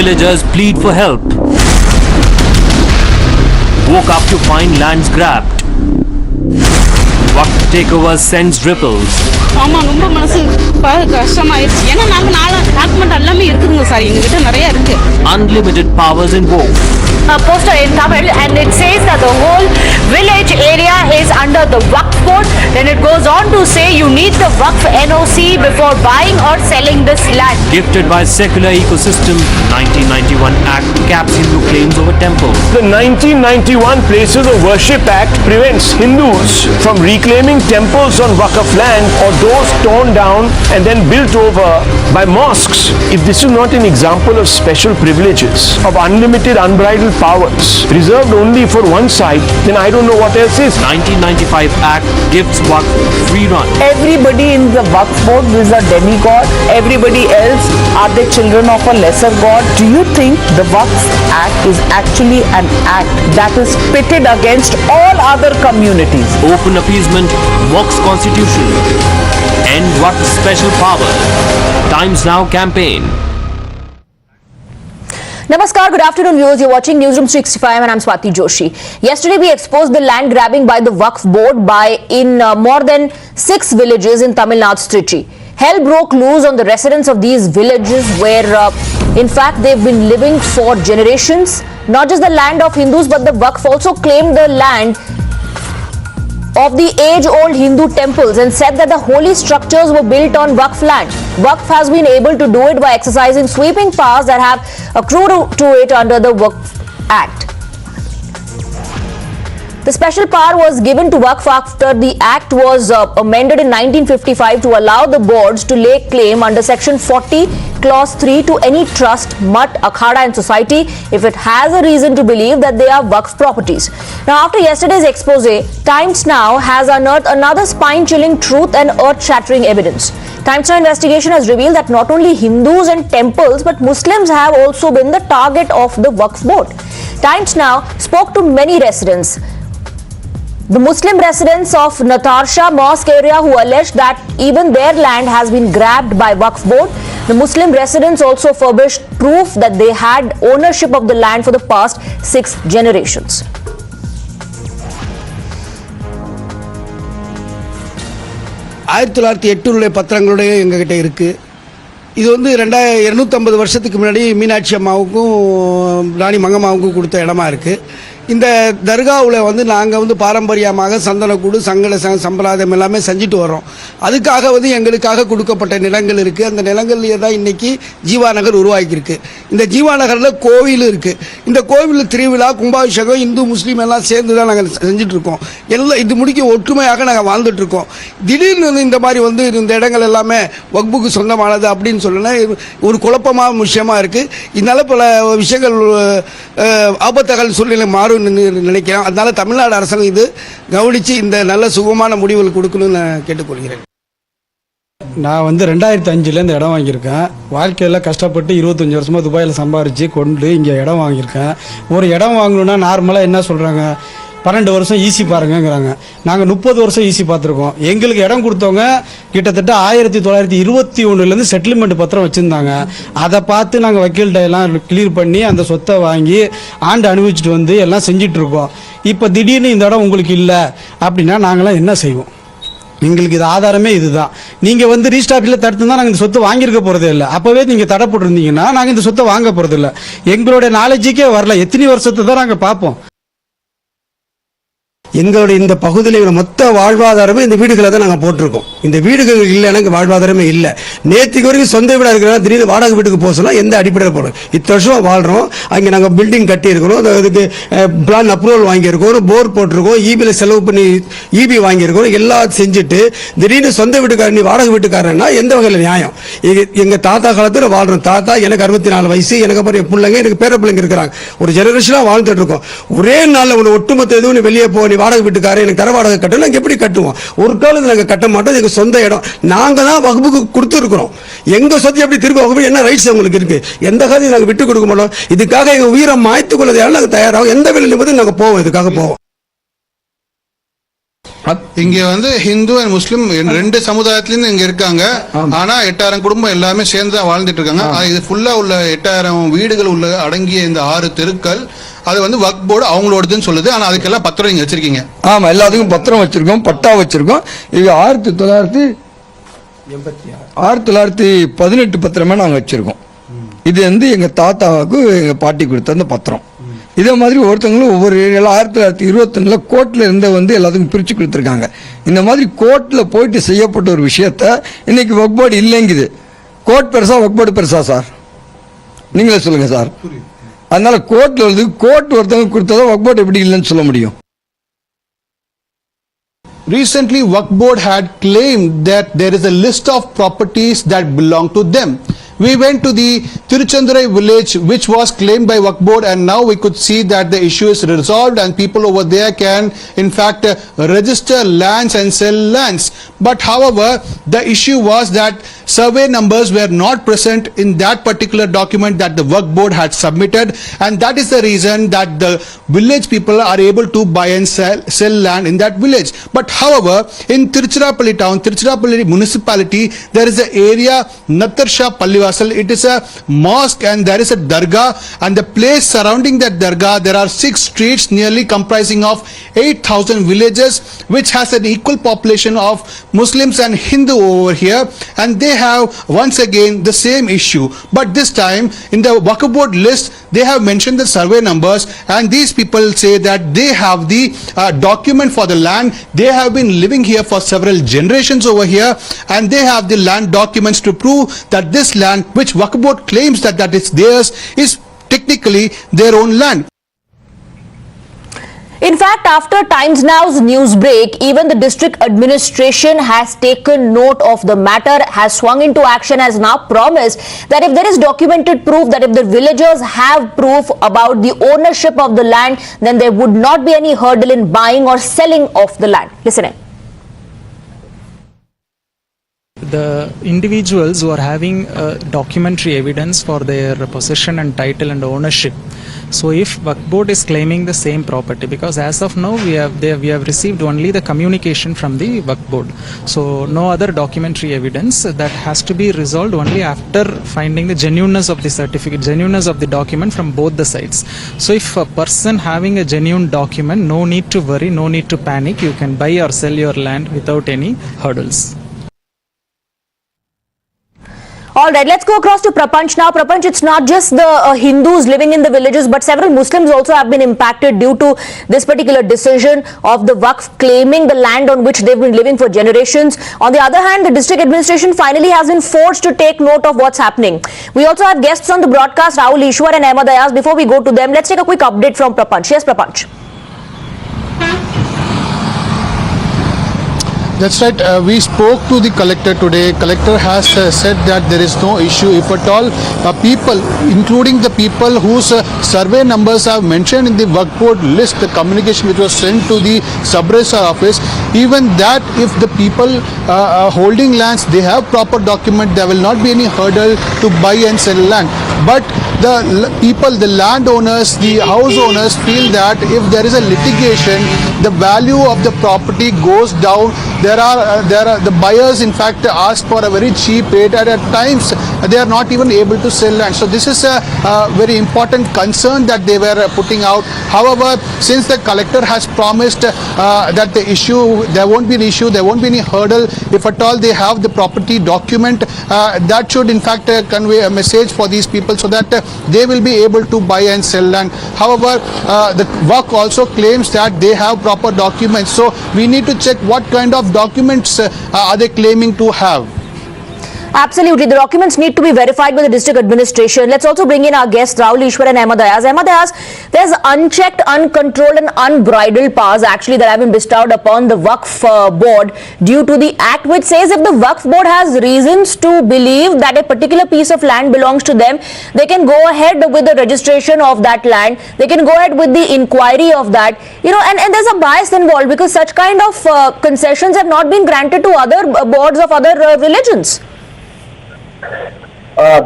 Villagers plead for help. Woke up to find lands grabbed. Waqf takeover sends ripples. ஆமா ரொம்ப மனசு கஷ்டமாயிருச்சு ஏன்னா நாங்க document எல்லாமே இருக்குதுங்க sir எங்ககிட்ட நிறைய இருக்கு. Unlimited powers invoked. A poster in Tamil and it says that the whole village area is under the Waqf board. Then it goes on to say you need the Waqf NOC before buying or selling this land. Gifted by secular ecosystem, 1991 Act caps Hindu claims over temples. The 1991 Places of Worship Act prevents Hindus from reclaiming temples on Waqf land or those torn down and then built over by mosques. If this is not an example of special privileges, of unlimited, unbridled powers, reserved only for one side, then I don't know what else is. 1995 Act gives Waqf free run. Everybody in the Waqf board is a demigod. Everybody else are the children of a lesser god. Do you think the Waqf Act is actually an act that is pitted against all other communities? Open appeasement, Waqf's constitution. End Waqf's special power. Times Now campaign. Namaskar, good afternoon viewers. You're watching Newsroom 365 and I'm Swati Joshi. Yesterday we exposed the land grabbing by the Waqf board in more than 6 villages in Tamil Nadu's Trichy. Hell broke loose on the residents of these villages where in fact they've been living for generations. Not just the land of Hindus but the Waqf also claimed the land of the age-old Hindu temples and said that the holy structures were built on Waqf land. Waqf has been able to do it by exercising sweeping powers that have accrued to it under the Waqf Act. The special power was given to Waqf after the Act was amended in 1955 to allow the boards to lay claim under Section 40, Clause 3 to any trust, mutt, akhada and society if it has a reason to believe that they are Waqf properties. Now, after yesterday's expose, Times Now has unearthed another spine-chilling truth and earth-shattering evidence. Times Now investigation has revealed that not only Hindus and temples but Muslims have also been the target of the Waqf board. Times Now spoke to many residents. The Muslim residents of Natarsha Mosque area who alleged that even their land has been grabbed by Waqf board. The Muslim residents also furnished proof that they had ownership of the land for the past 6 generations. பத்திரங்களுடைய எங்ககிட்ட இருக்கு. இது வந்து 250 வருஷத்துக்கு முன்னாடி மீனாட்சி அம்மாவுக்கும் ராணி மங்கம்மாவுக்கும் கொடுத்த இடமா இருக்கு. இந்த தர்காவில் வந்து நாங்கள் வந்து பாரம்பரியமாக சந்தனக்கூடு சங்கட சம்பிரதாயம் எல்லாமே செஞ்சுட்டு வரோம். அதுக்காக வந்து எங்களுக்காக கொடுக்கப்பட்ட நிலங்கள் இருக்குது. அந்த நிலங்கள்லேயே தான் இன்றைக்கி ஜீவா நகர் உருவாக்கியிருக்கு. இந்த ஜீவா நகரில் கோவில் இருக்குது. இந்த கோவில் திருவிழா கும்பாபிஷேகம் இந்து முஸ்லீம் எல்லாம் சேர்ந்து தான் நாங்கள் செஞ்சிட்ருக்கோம். எல்லாம் இது முடிக்க ஒற்றுமையாக நாங்கள் வாழ்ந்துட்டுருக்கோம். திடீர்னு இந்த மாதிரி வந்து இந்த இடங்கள் எல்லாமே வக்ஃபுக்கு சொந்தமானது அப்படின்னு சொன்னா ஒரு குழப்பமான விஷயமா இருக்குது. இதனால் பல விஷயங்கள் ஆபத்தகல் சூழ்நிலை மாறும் நினைக்கிறேன். அதனால தமிழ்நாடு அரசாங்கம் இது கவனித்து இந்த நல்ல சுகமான முடிவுகள் கொடுக்கணும்னு நான் கேட்டுக்கொள்கிறேன். நான் வந்து 2005 இந்த இடம் வாங்கியிருக்கேன். வாழ்க்கையில் கஷ்டப்பட்டு 25 வருஷமாக துபாயில் சம்பாரித்து கொண்டு இங்கே இடம் வாங்கியிருக்கேன். ஒரு இடம் வாங்கணுன்னா நார்மலாக என்ன சொல்கிறாங்க, 12 வருஷம் ஈசி பாருங்கிறாங்க. நாங்கள் 30 வருஷம் ஈசி பார்த்துருக்கோம். எங்களுக்கு இடம் கொடுத்தவங்க கிட்டத்தட்ட 1921 செட்டில்மெண்ட் பத்திரம் வச்சுருந்தாங்க. அதை பார்த்து நாங்கள் வக்கீல்கிட்ட எல்லாம் கிளியர் பண்ணி அந்த சொத்தை வாங்கி ஆண்டு அனுபவிச்சுட்டு வந்து எல்லாம் செஞ்சிட்ருக்கோம். இப்போ திடீர்னு இந்த இடம் உங்களுக்கு இல்லை அப்படின்னா நாங்களாம் என்ன செய்வோம்? எங்களுக்கு இது ஆதாரமே இதுதான். நீங்கள் வந்து ரீஸ்டாப்பில் தடுத்து தான் நாங்கள் இந்த சொத்தை வாங்கியிருக்க போகிறதே இல்லை. அப்போவே நீங்கள் தடை போட்டிருந்தீங்கன்னா நாங்கள் இந்த சொத்தை வாங்க போகிறதில்ல. எங்களுடைய நாலேஜுக்கே வரல. எத்தனை வருஷத்தை தான் நாங்கள் பார்ப்போம். எங்களுடைய இந்த பகுதியில் மொத்த வாழ்வாதாரமே இந்த வீடுகளை தான் நாங்கள் போட்டிருக்கோம். இந்த வீடுகள் இல்லைன்னா எங்கள் வாழ்வாதாரமே இல்லை. நேற்றுக்கு வரைக்கும் சொந்த வீடாக இருக்கிறோம். திடீர்னு வாடகை வீட்டுக்கு போக சொன்னால் எந்த அடிப்படையில் போகிறோம்? இத்தனை வருஷம் வாழ்கிறோம். அங்கே நாங்கள் பில்டிங் கட்டியிருக்கிறோம். அதுக்கு பிளான் அப்ரூவல் வாங்கியிருக்கோம். போர் போட்டிருக்கோம். ஈபியில் செலவு பண்ணி ஈபி வாங்கியிருக்கோம். எல்லாம் செஞ்சுட்டு திடீர்னு சொந்த வீட்டுக்காரர் நீ வாடகை வீட்டுக்காரன்னா எந்த வகையில் நியாயம்? எங்கள் தாத்தா காலத்தில் வாழ்கிறோம். தாத்தா எனக்கு 64 வயசு. எனக்கு அப்புறம் என் பிள்ளைங்க எனக்கு பேர பிள்ளைங்க இருக்கிறாங்க. ஒரு ஜெனரேஷனாக வாழ்ந்துட்டு இருக்கோம். ஒரே நாளில் ஒரு ஒட்டுமொத்த எதுவும் வெளியே போக வாடகை வீட்டுக்காரர் எனக்கு தர வாடகை கட்டணும். நாங்கள் எப்படி கட்டுவோம்? ஒரு காலத்தில் நாங்கள் கட்ட மாட்டோம். எங்கள் சொந்த இடம் நாங்கள் தான் வகுப்புக்கு கொடுத்துருக்குறோம். எங்கள் சொத்தை எப்படி திரும்ப வகுப்பு என்ன ரைட்ஸ் உங்களுக்கு இருக்கு? எந்த காலையும் நாங்கள் விட்டு கொடுக்க மாட்டோம். இதுக்காக எங்கள் உயிரை மாய்த்து கொள்ளதையால நாங்கள் தயாராகும். எந்த வேலையிலும் போது நாங்கள் போவோம். இதுக்காக போவோம். இங்க வந்து ஹிந்து அண்ட் முஸ்லிம் 2 சமுதாயத்திலிருந்து இங்க இருக்காங்க. ஆனா 8000 குடும்பம் எல்லாமே சேர்ந்து தான் வாழ்ந்துட்டு இருக்காங்க. இது ஃபுல்லா உள்ள 8000 வீடுகள் உள்ள அடங்கிய இந்த 6 தெருக்கள் அது வந்து வக்ஃப் போர்டு அவங்களோடதுன்னு சொல்லுது. ஆனா அதுக்கெல்லாம் பத்திரம் நீங்க வச்சிருக்கீங்க? ஆமா, எல்லாத்துக்கும் பத்திரம் வச்சிருக்கோம், பட்டா வச்சிருக்கோம். இது 1918 பத்திரமே நாங்க வச்சிருக்கோம். இது வந்து எங்க தாத்தாவுக்கு எங்க பாட்டி கொடுத்த அந்த பத்திரம். இதே மாதிரி ஒவ்வொருத்தவங்களும் ஒவ்வொரு ஏரியாவில் 1921 கோர்ட்டில் இருந்த வந்து எல்லாத்துக்கும் பிரித்து கொடுத்துருக்காங்க. இந்த மாதிரி கோர்ட்டில் போயிட்டு செய்யப்பட்ட ஒரு விஷயத்த இன்னைக்கு வக்ஃப் போர்டு இல்லைங்குது. கோர்ட் பெருசா வக்ஃப் போர்டு பெருசா சார்? நீங்களே சொல்லுங்க சார். அதனால கோர்ட்டில் வந்து கோர்ட் ஒருத்தவங்க கொடுத்ததோ வக்ஃப் போர்டு எப்படி இல்லைன்னு சொல்ல முடியும்? Recently, Waqf Board had claimed that there is a list of properties that belong to them. We went to the Tiruchendurai village which was claimed by Waqf Board, and now we could see that the issue is resolved and people over there can in fact register lands and sell lands. But however, the issue was that survey numbers were not present in that particular document that the Waqf Board had submitted, and that is the reason that the village people are able to buy and sell land in that village. But however, in Tiruchirappalli town, Tiruchirappalli municipality, there is an area Nattarsha Pallivasal. It is a mosque and there is a dargah, and the place surrounding that dargah there are 6 streets nearly comprising of 8,000 villages which has an equal population of Muslims and Hindu over here, and they have once again the same issue. But this time in the Waqf Board list they have mentioned the survey numbers, and these people say that they have the document for the land. They have been living here for several generations over here, and they have the land documents to prove that this land which Waqf Board claims that is theirs is technically their own land. In fact, after Times Now's news break, even the district administration has taken note of the matter, has swung into action, has now promised that if there is documented proof, that if the villagers have proof about the ownership of the land, then there would not be any hurdle in buying or selling of the land. Listen in. The individuals who are having documentary evidence for their possession and title and ownership. So if Waqf Board is claiming the same property, because as of now we have received only the communication from the Waqf Board, so no other documentary evidence, that has to be resolved only after finding the genuineness of the certificate, genuineness of the document from both the sides. So if a person having a genuine document, no need to worry, no need to panic, you can buy or sell your land without any hurdles. All right, let's go across to Prapanch now. Prapanch, it's not just the Hindus living in the villages, but several Muslims also have been impacted due to this particular decision of the Waqf claiming the land on which they've been living for generations. On the other hand, the district administration finally has been forced to take note of what's happening. We also have guests on the broadcast, Rahul Ishwar and Ahmed Ayaz. Before we go to them, let's take a quick update from Prapanch. Yes, Prapanch. That's right. We spoke to the collector today. Collector has said that there is no issue. If at all, people, including the people whose survey numbers are mentioned in the Waqf board list, the communication which was sent to the sub-registrar office, even that if the people holding lands, they have proper document, there will not be any hurdle to buy and sell land. But the people, the landowners, the house owners feel that if there is a litigation, the value of the property goes down. There are the buyers in fact ask for a very cheap rate, and at times they are not even able to sell land. So this is a very important concern that they were putting out. However, since the collector has promised that the issue, there won't be an issue, there won't be any hurdle, if at all they have the property document, that should in fact convey a message for these people so that they will be able to buy and sell land. However, the Waqf also claims that they have proper documents, so we need to check what kind of documents are they claiming to have. Absolutely. The documents need to be verified by the district administration. Let's also bring in our guests, Rahul Ishwar and Ahmed Ayaz. Ahmed Ayaz, there's unchecked, uncontrolled and unbridled powers actually that have been bestowed upon the Waqf board due to the act which says if the Waqf board has reasons to believe that a particular piece of land belongs to them, they can go ahead with the registration of that land. They can go ahead with the inquiry of that. You know, and there's a bias involved because such kind of concessions have not been granted to other boards of other religions.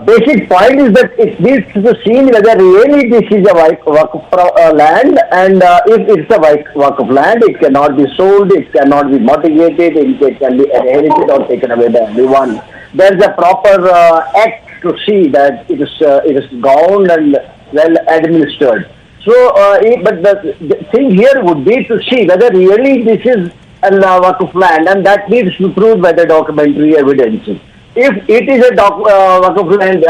Basic point is that it needs to be seen whether really this is a Waqf land, and if it's a Waqf land, it cannot be sold, it cannot be mitigated, it can be inherited or taken away by anyone. There's a proper act to see that it is gone and well administered. So, but the thing here would be to see whether really this is a Waqf land, and that needs to be proved by the documentary evidence. If it is a Waqf land,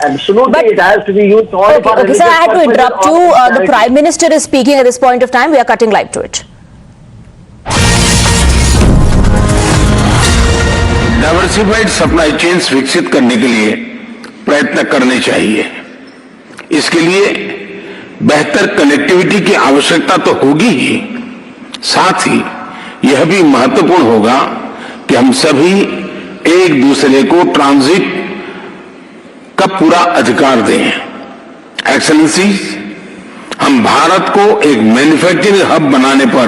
absolutely but it has to be used only for okay, sir, I had to interrupt you. The Prime Minister is speaking at this point of time. We are cutting live to it. Diversified supply chains विकसित करने के लिए प्रयत्न करने चाहिए. इसके लिए बेहतर कनेक्टिविटी की आवश्यकता तो होगी ही, साथ ही यह भी महत्वपूर्ण होगा कि हम सभी एक दूसरे को ट्रांजिट का पूरा अधिकार दें. एक्सेलेंसी, हम भारत को एक मैन्युफैक्चरिंग हब बनाने पर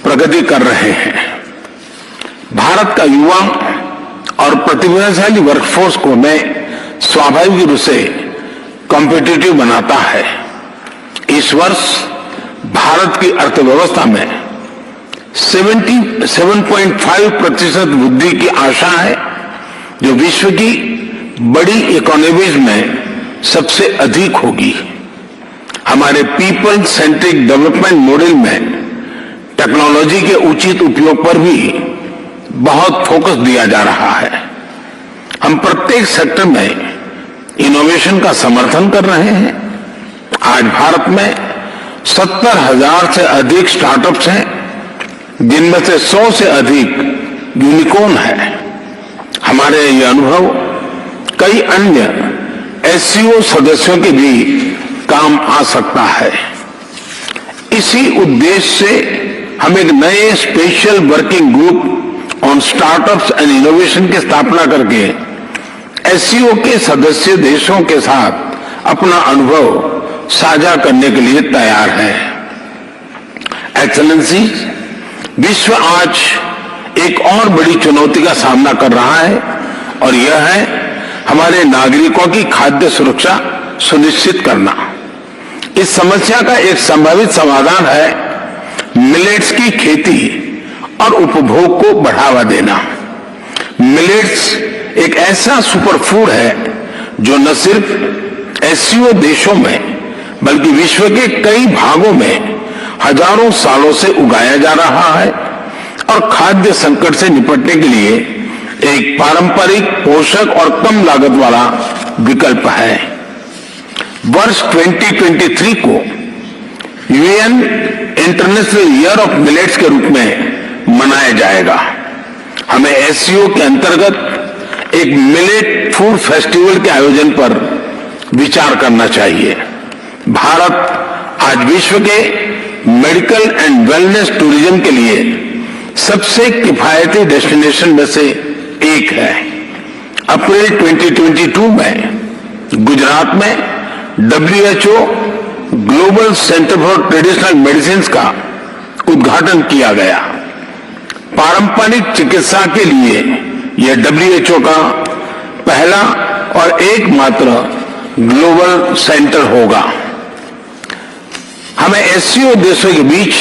प्रगति कर रहे हैं. भारत का युवा और प्रतिभाशाली वर्कफोर्स को मैं स्वाभाविक रूप से कॉम्पिटिटिव बनाता है. इस वर्ष भारत की अर्थव्यवस्था में 7.5% वृद्धि की आशा है, जो विश्व की बड़ी इकोनॉमीज में सबसे अधिक होगी. हमारे पीपल सेंट्रिक डेवलपमेंट मॉडल में टेक्नोलॉजी के उचित उपयोग पर भी बहुत फोकस दिया जा रहा है. हम प्रत्येक सेक्टर में इनोवेशन का समर्थन कर रहे हैं. आज भारत में 70,000 से अधिक स्टार्टअप्स हैं, जिनमें से 100 से अधिक यूनिकॉर्न है. हमारे ये अनुभव कई अन्य SCO सदस्यों के भी काम आ सकता है. इसी उद्देश्य से हम एक नए special working group on startups and innovation की स्थापना करके SCO के सदस्य देशों के साथ अपना अनुभव साझा करने के लिए तैयार है. एक्सेलेंसी, विश्व आज एक और बड़ी चुनौती का सामना कर रहा है, और यह है हमारे नागरिकों की खाद्य सुरक्षा सुनिश्चित करना. इस समस्या का एक संभावित समाधान है मिलेट्स की खेती और उपभोग को बढ़ावा देना. मिलेट्स एक ऐसा सुपरफूड है जो न सिर्फ SCO देशों में बल्कि विश्व के कई भागों में हजारों सालों से उगाया जा रहा है और खाद्य संकट से निपटने के लिए एक पारंपरिक, पोषक और कम लागत वाला विकल्प है। वर्ष 2023 को UN international year of millets के रूप में मनाया जाएगा। हमें एससीओ के अंतर्गत एक मिलेट फूड फेस्टिवल के आयोजन पर विचार करना चाहिए। भारत आज विश्व के मेडिकल एंड वेलनेस टूरिज्म के लिए सबसे किफायती डेस्टिनेशन में से एक है। अप्रैल 2022 में गुजरात में WHO global centre for traditional medicine का उद्घाटन किया गया। पारंपरिक चिकित्सा के लिए यह WHO का पहला और एकमात्र ग्लोबल सेंटर होगा। हमें एससीओ देशों के बीच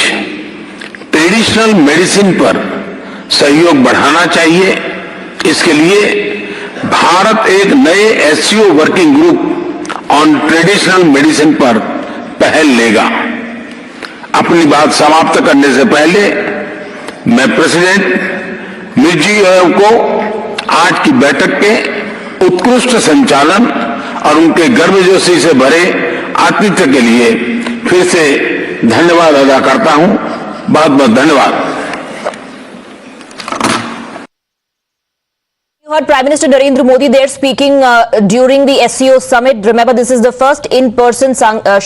ट्रेडिशनल मेडिसिन पर सहयोग बढ़ाना चाहिए। इसके लिए भारत एक नए SCO working group on traditional medicine पर पहल लेगा। अपनी बात समाप्त करने से पहले मैं प्रेसिडेंट मिर्जी को आज की बैठक के उत्कृष्ट संचालन और उनके गर्मजोशी से भरे आतिथ्य के लिए फिर से धन्यवाद अदा करता हूं। बहुत बहुत धन्यवाद। You heard Prime Minister Narendra Modi there speaking during the SCO Summit. Remember, this is the first in-person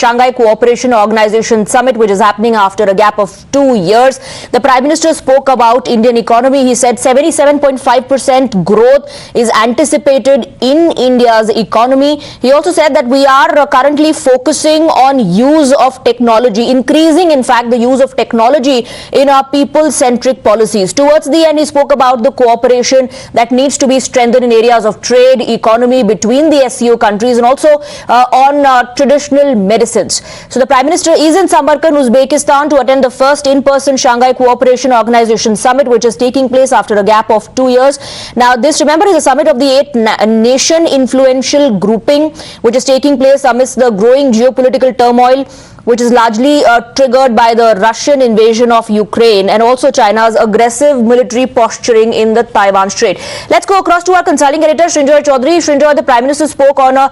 Shanghai Cooperation Organization Summit, which is happening after a gap of 2 years. The Prime Minister spoke about Indian economy. He said 77.5% growth is anticipated in India's economy. He also said that we are currently focusing on use of technology, increasing, in fact, the use of technology in our people-centric policies. Towards the end, he spoke about the cooperation that needs to be strengthened in areas of trade, economy between the SCO countries, and also on traditional medicines. So the Prime Minister is in Samarkand, Uzbekistan, to attend the first in-person Shanghai Cooperation Organization Summit, which is taking place after a gap of 2 years. Now, this, remember, is a summit of the 8 nation influential grouping, which is taking place amidst the growing geopolitical turmoil, which is largely triggered by the Russian invasion of Ukraine and also China's aggressive military posturing in the Taiwan Strait. Let's go across to our consulting editor, Srinjoy Chaudhary. Srinjoy, the Prime Minister spoke on a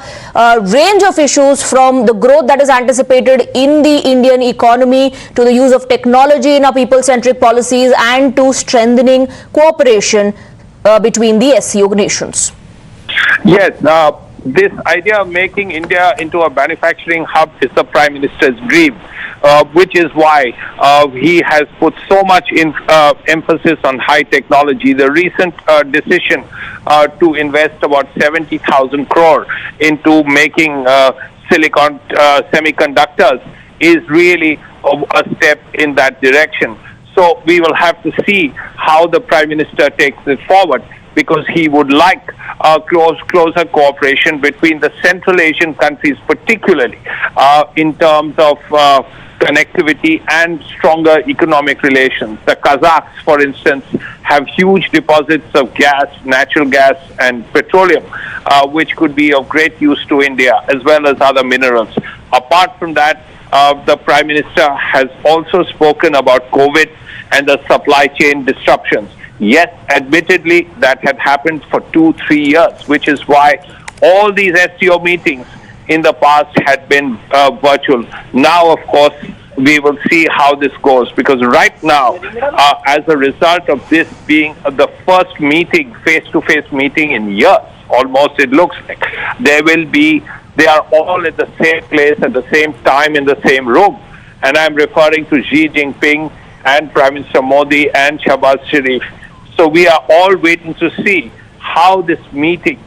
range of issues, from the growth that is anticipated in the Indian economy to the use of technology in our people-centric policies and to strengthening cooperation between the SCO nations. Yes, this idea of making India into a manufacturing hub is the Prime Minister's dream, which is why he has put so much emphasis on high technology. The recent decision to invest about 70,000 crore into making silicon semiconductors is really a step in that direction. So we will have to see how the Prime Minister takes it forward, because he would like closer cooperation between the Central Asian countries, particularly in terms of connectivity and stronger economic relations. The Kazakhs, for instance, have huge deposits of gas, natural gas and petroleum, which could be of great use to India, as well as other minerals. Apart from that, the Prime Minister has also spoken about COVID and the supply chain disruptions. Yes, admittedly, that had happened for 2-3 years, which is why all these SCO meetings in the past had been virtual. Now, of course, we will see how this goes, because right now, as a result of this being the first meeting, face-to-face meeting in years, almost it looks like, they are all at the same place at the same time in the same room. And I'm referring to Xi Jinping and Prime Minister Modi and Shehbaz Sharif. So we are all waiting to see how this meeting,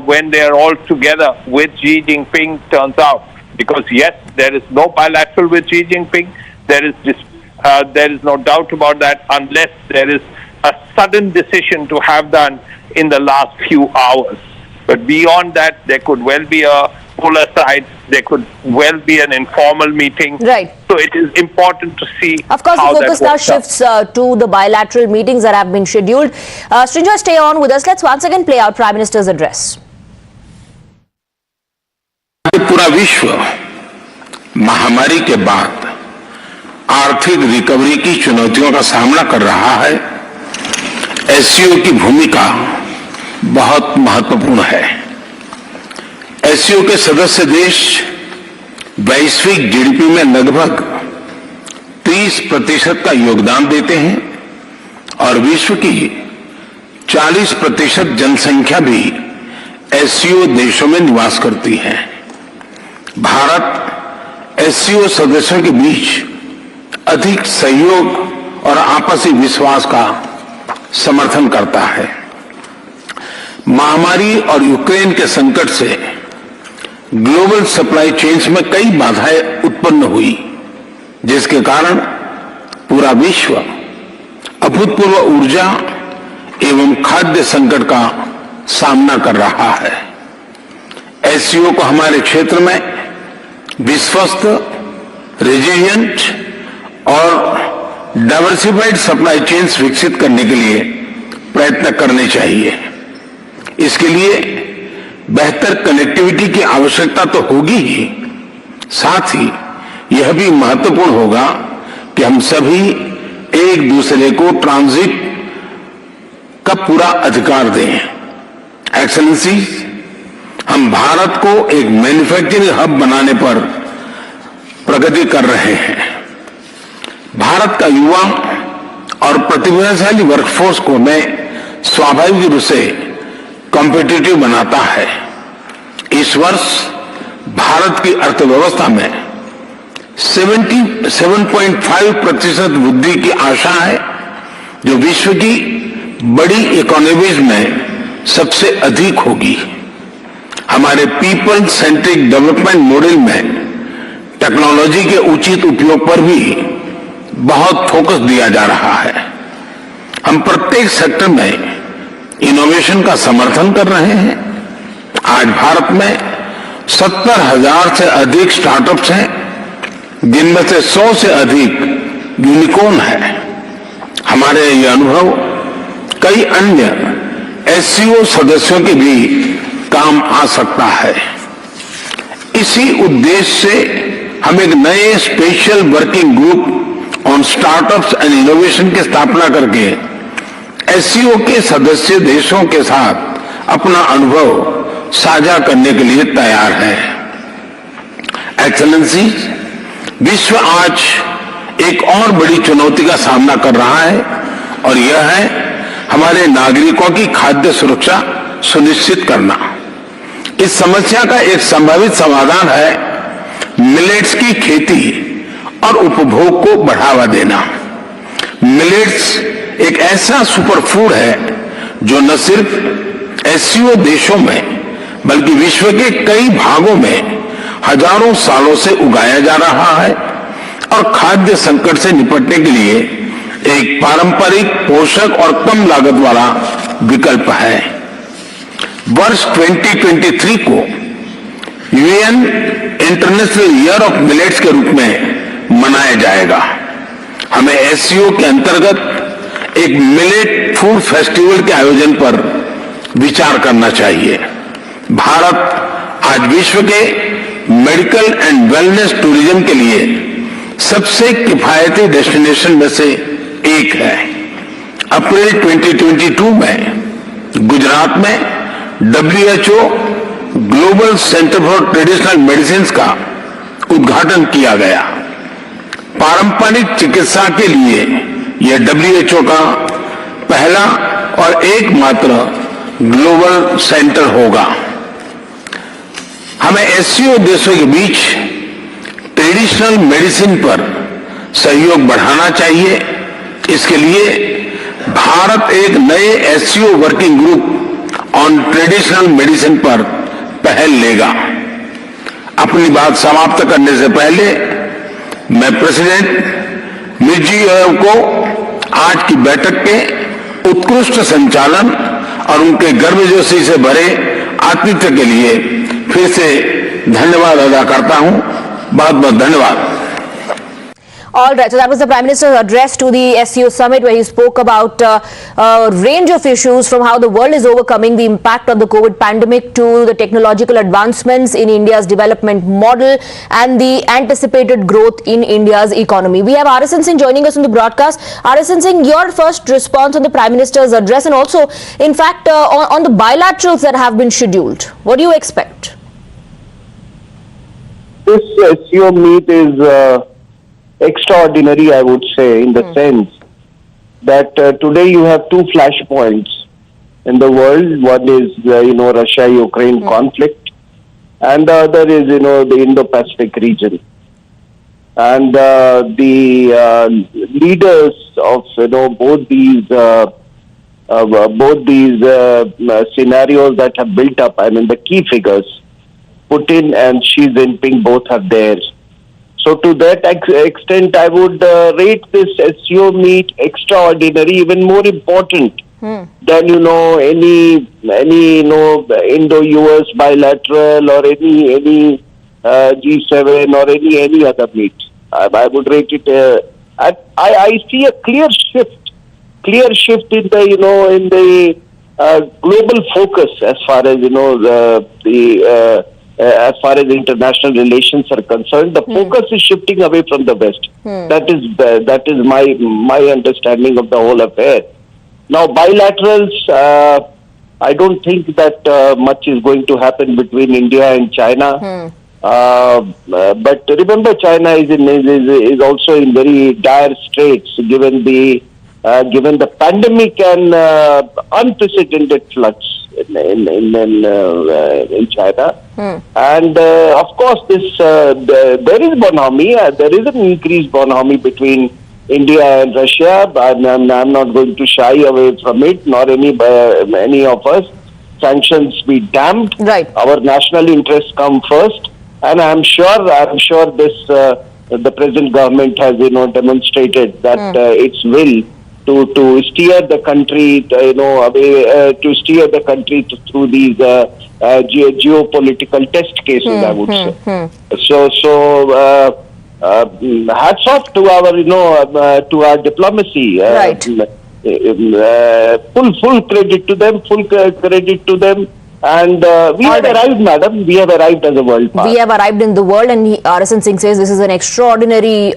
when they are all together with Xi Jinping, turns out. Because yes, there is no bilateral with Xi Jinping. There is no doubt about that, unless there is a sudden decision to have done in the last few hours. But beyond that, there could well be a pull aside. There could well be an informal meeting. Right. So it is important to see. Of course, how the focus now shifts to the bilateral meetings that have been scheduled. Srinjoy, stay on with us. Let's once again play out Prime Minister's address. पूरा विश्व महामारी के बाद आर्थिक recovery की चुनौतियों का सामना कर रहा है। एससीओ की भूमिका बहुत महत्वपूर्ण है। एससीओ के सदस्य देश वैश्विक जीडीपी में लगभग 30% का योगदान देते हैं और विश्व की 40% जनसंख्या भी एससीओ देशों में निवास करती है। भारत एससीओ सदस्यों के बीच अधिक सहयोग और आपसी विश्वास का समर्थन करता है। महामारी और यूक्रेन के संकट से ग्लोबल सप्लाई चेन्स में कई बाधाएं उत्पन्न हुई, जिसके कारण पूरा विश्व अभूतपूर्व ऊर्जा एवं खाद्य संकट का सामना कर रहा है। एससीओ को हमारे क्षेत्र में विश्वस्त, रेजिलिएंट और डाइवर्सिफाइड सप्लाई चेन्स विकसित करने के लिए प्रयत्न करने चाहिए। इसके लिए बेहतर कनेक्टिविटी की आवश्यकता तो होगी ही, साथ ही यह भी महत्वपूर्ण होगा कि हम सभी एक दूसरे को ट्रांजिट का पूरा अधिकार दें। एक्सेलेंसी, हम भारत को एक मैन्युफैक्चरिंग हब बनाने पर प्रगति कर रहे हैं। भारत का युवा और प्रतिभाशाली वर्कफोर्स को मैं स्वाभाविक रूप से कॉम्पिटिटिव बनाता है। इस वर्ष भारत की अर्थव्यवस्था में 7.5% वृद्धि की आशा है, जो विश्व की बड़ी इकोनॉमीज में सबसे अधिक होगी। हमारे पीपल सेंट्रिक डेवलपमेंट मॉडल में टेक्नोलॉजी के उचित उपयोग पर भी बहुत फोकस दिया जा रहा है। हम प्रत्येक सेक्टर में इनोवेशन का समर्थन कर रहे हैं। आज भारत में 70,000 से अधिक स्टार्टअप्स हैं, जिनमें से 100 से अधिक यूनिकॉर्न है। हमारे ये अनुभव कई अन्य एससीओ सदस्यों के भी काम आ सकता है। इसी उद्देश्य से हम एक नए special working group on startups and innovation की स्थापना करके एससीओ के सदस्य देशों के साथ अपना अनुभव साझा करने के लिए तैयार है। एक्सेलेंसी, विश्व आज एक और बड़ी चुनौती का सामना कर रहा है और यह है हमारे नागरिकों की खाद्य सुरक्षा सुनिश्चित करना। इस समस्या का एक संभावित समाधान है मिलेट्स की खेती और उपभोग को बढ़ावा देना। मिलेट्स एक ऐसा सुपर फूड है जो न सिर्फ एससीओ देशों में बल्कि विश्व के कई भागों में हजारों सालों से उगाया जा रहा है और खाद्य संकट से निपटने के लिए एक पारंपरिक, पोषक और कम लागत वाला विकल्प है। वर्ष 2023 को UN international year of millets के रूप में मनाया जाएगा। हमें एससीओ के अंतर्गत एक मिलेट फूड फेस्टिवल के आयोजन पर विचार करना चाहिए। भारत आज विश्व के मेडिकल एंड वेलनेस टूरिज्म के लिए सबसे किफायती डेस्टिनेशन में से एक है। अप्रैल 2022 में गुजरात में WHO global centre for traditional medicine का उद्घाटन किया गया। पारंपरिक चिकित्सा के लिए यह WHO का पहला और एकमात्र ग्लोबल सेंटर होगा। हमें एससीओ देशों के बीच ट्रेडिशनल मेडिसिन पर सहयोग बढ़ाना चाहिए। इसके लिए भारत एक नए SCO working group on traditional medicine पर पहल लेगा। अपनी बात समाप्त करने से पहले मैं प्रेसिडेंट मिर्जी को आज की बैठक के उत्कृष्ट संचालन और उनके गर्मजोशी से भरे आतिथ्य के लिए फिर से धन्यवाद अदा करता हूं। बहुत बहुत धन्यवाद। All right, so that was the Prime Minister's address to the SCO Summit, where he spoke about a range of issues, from how the world is overcoming the impact of the COVID pandemic to the technological advancements in India's development model and the anticipated growth in India's economy. We have RSN Singh joining us on the broadcast. RSN Singh, your first response on the Prime Minister's address, and also, in fact, on the bilaterals that have been scheduled. What do you expect? This SCO meet is extraordinary, I would say, in the sense that today you have two flashpoints in the world. One is, Russia-Ukraine conflict, and the other is, the Indo-Pacific region. And the leaders of, both these scenarios that have built up, the key figures, Putin and Xi Jinping, both are there. So to that extent, I would rate this SCO meet extraordinary, even more important than, any Indo-US bilateral or any G7 or any other meet. I would rate it. I see a clear shift in the global focus as far as as far as international relations are concerned. The focus is shifting away from the West. That is my understanding of the whole affair. Now, bilaterals, I don't think that much is going to happen between India and China. But remember, China is also in very dire straits given the pandemic and unprecedented floods in China. And of course, there is bonhomie. There is an increased bonhomie between India and Russia. I'm not going to shy away from it, nor any of us. Sanctions be damned. Right. Our national interests come first, and I'm sure this the present government has demonstrated that its will to steer the country, away, to steer the country through these geopolitical test cases, I would say. So hats off to our diplomacy. Right. Full credit to them. And we have arrived, madam. We have arrived as a world power. We have arrived in the world, and RSN Singh says this is an extraordinary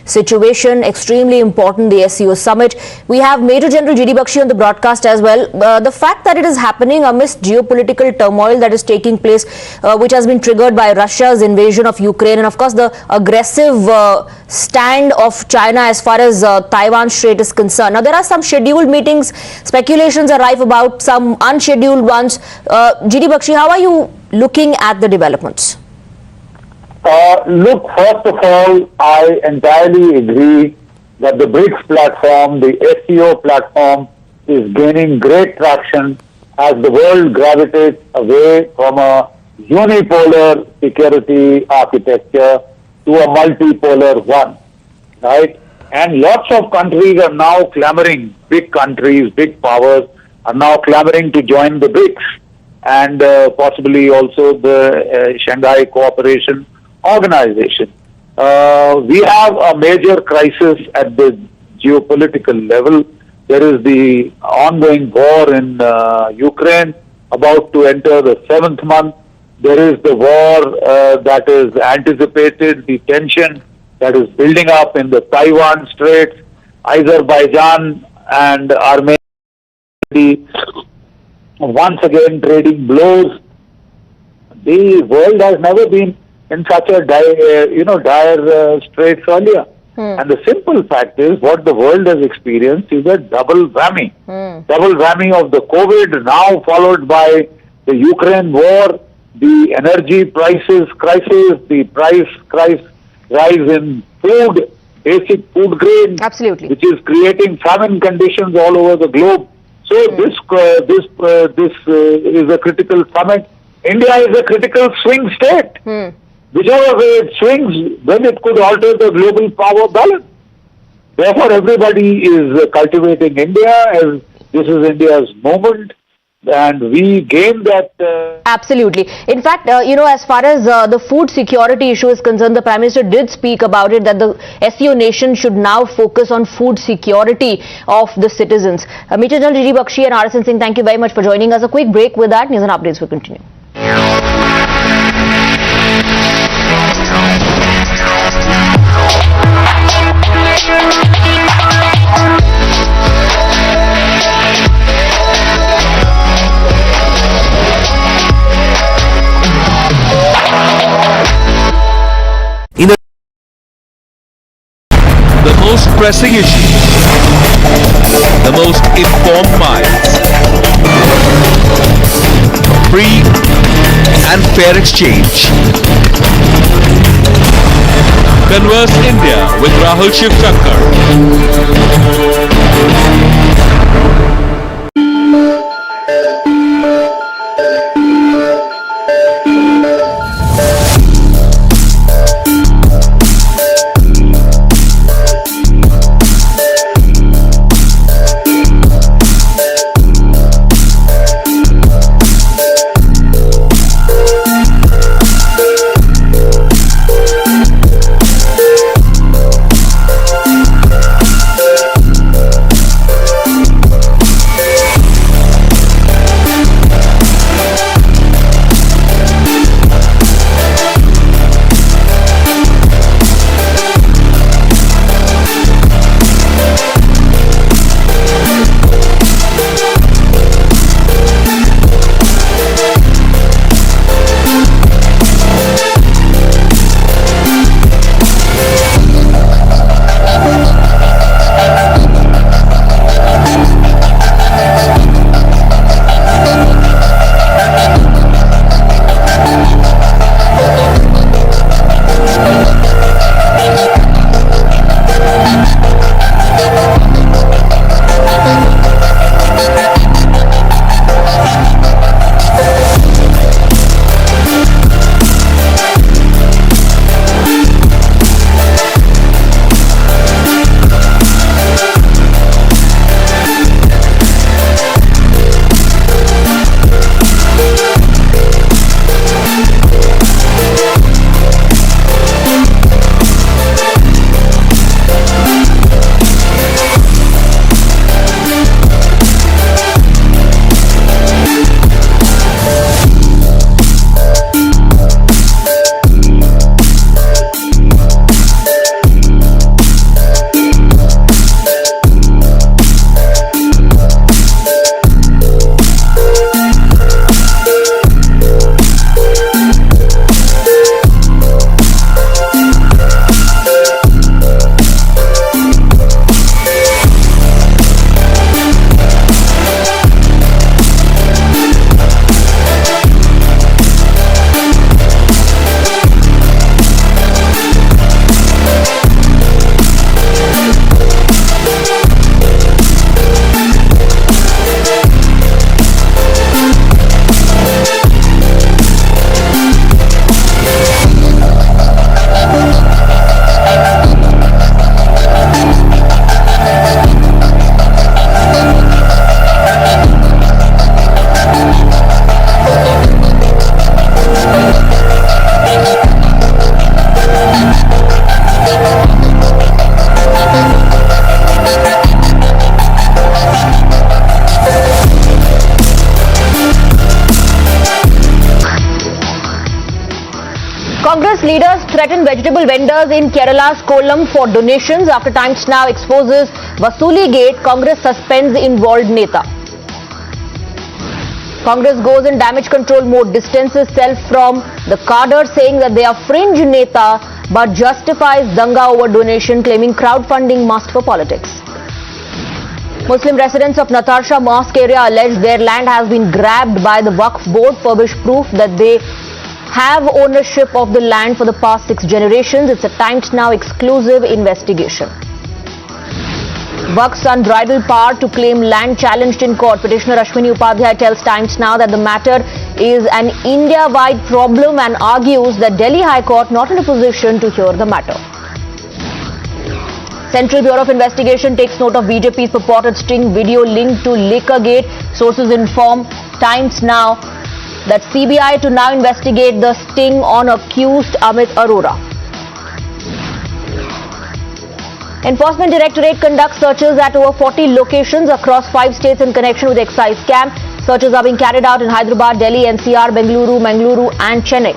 situation, extremely important, the SCO Summit. We have Major General G.D. Bakshi on the broadcast as well. The fact that it is happening amidst geopolitical turmoil that is taking place, which has been triggered by Russia's invasion of Ukraine, and of course the aggressive stand of China as far as Taiwan Strait is concerned. Now, there are some scheduled meetings, speculations are rife about some unscheduled ones. G.D. Bakshi, how are you looking at the developments? Look, first of all, I entirely agree that the BRICS platform, the SCO platform, is gaining great traction as the world gravitates away from a unipolar security architecture to a multipolar one, right? And lots of countries are now clamoring, big countries, big powers, are now clamoring to join the BRICS and possibly also the Shanghai Cooperation Organization. We have a major crisis at the geopolitical level. There is the ongoing war in Ukraine, about to enter the 7th month. There is the war that is anticipated, the tension that is building up in the Taiwan Straits, Azerbaijan and Armenia once again trading blows. The world has never been in such a dire straits earlier. And the simple fact is, what the world has experienced is a double whammy. Double whammy of the COVID, now followed by the Ukraine war, the energy prices crisis, the price rise in food, basic food grains, absolutely, which is creating famine conditions all over the globe. So this is a critical summit. India is a critical swing state. Whichever way it swings, then it could alter the global power balance. Therefore, everybody is cultivating India as this is India's moment. and we gain that. Absolutely. In fact, as far as the food security issue is concerned, the Prime Minister did speak about it, that the SCO nation should now focus on food security of the citizens. Major General G.G. Bakshi and RSN Singh, thank you very much for joining us. A quick break. With that, news and updates will continue. The most pressing issues, the most informed minds, free and fair exchange. Converse India with Rahul Shiv Congress leaders threaten vegetable vendors in Kerala's Kollam for donations after Times Now exposes Vasuli Gate. Congress suspends involved Neta. Congress goes in damage control mode, distances self from the cadre, saying that they are fringe Neta but justifies danga over donation, claiming crowdfunding must for politics. Muslim residents of Natarsha Mosque area allege their land has been grabbed by the Waqf board, furnish proof that they have ownership of the land for the past 6 generations. It's a Times Now exclusive investigation. Waqf's unbridled power to claim land challenged in court. Petitioner Ashwini Upadhyay tells Times Now that the matter is an India-wide problem and argues that Delhi High Court not in a position to hear the matter. Central Bureau of Investigation takes note of BJP's purported sting video linked to Liquorgate. Sources inform Times now that CBI to now investigate the sting on accused Amit Arora. Enforcement Directorate conducts searches at over 40 locations across 5 states in connection with excise scam. Searches are being carried out in Hyderabad, Delhi, NCR, Bengaluru and Chennai.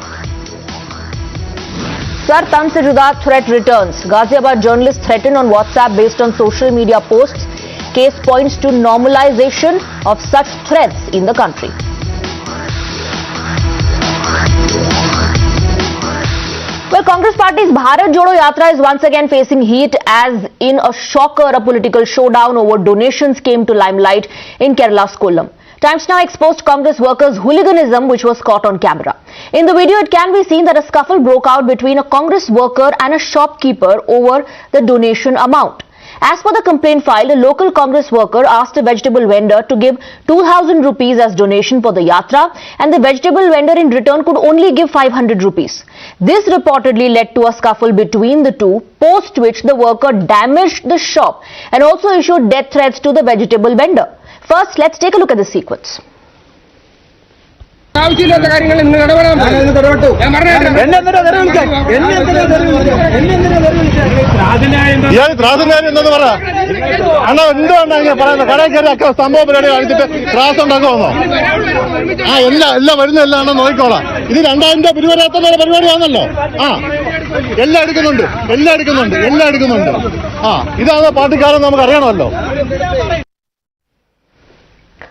Sir Tan se juda threat returns. Ghaziabad journalist threatened on WhatsApp based on social media posts. Case points to normalization of such threats in the country. Well, Congress Party's Bharat Jodo Yatra is once again facing heat as in a shocker, a political showdown over donations came to limelight in Kerala's Kollam. Times Now exposed Congress workers' hooliganism which was caught on camera. In the video, it can be seen that a scuffle broke out between a Congress worker and a shopkeeper over the donation amount. As per the complaint filed, a local Congress worker asked a vegetable vendor to give 2,000 rupees as donation for the yatra, and the vegetable vendor in return could only give 500 rupees. This reportedly led to a scuffle between the two, post which the worker damaged the shop and also issued death threats to the vegetable vendor. First, let's take a look at the sequence.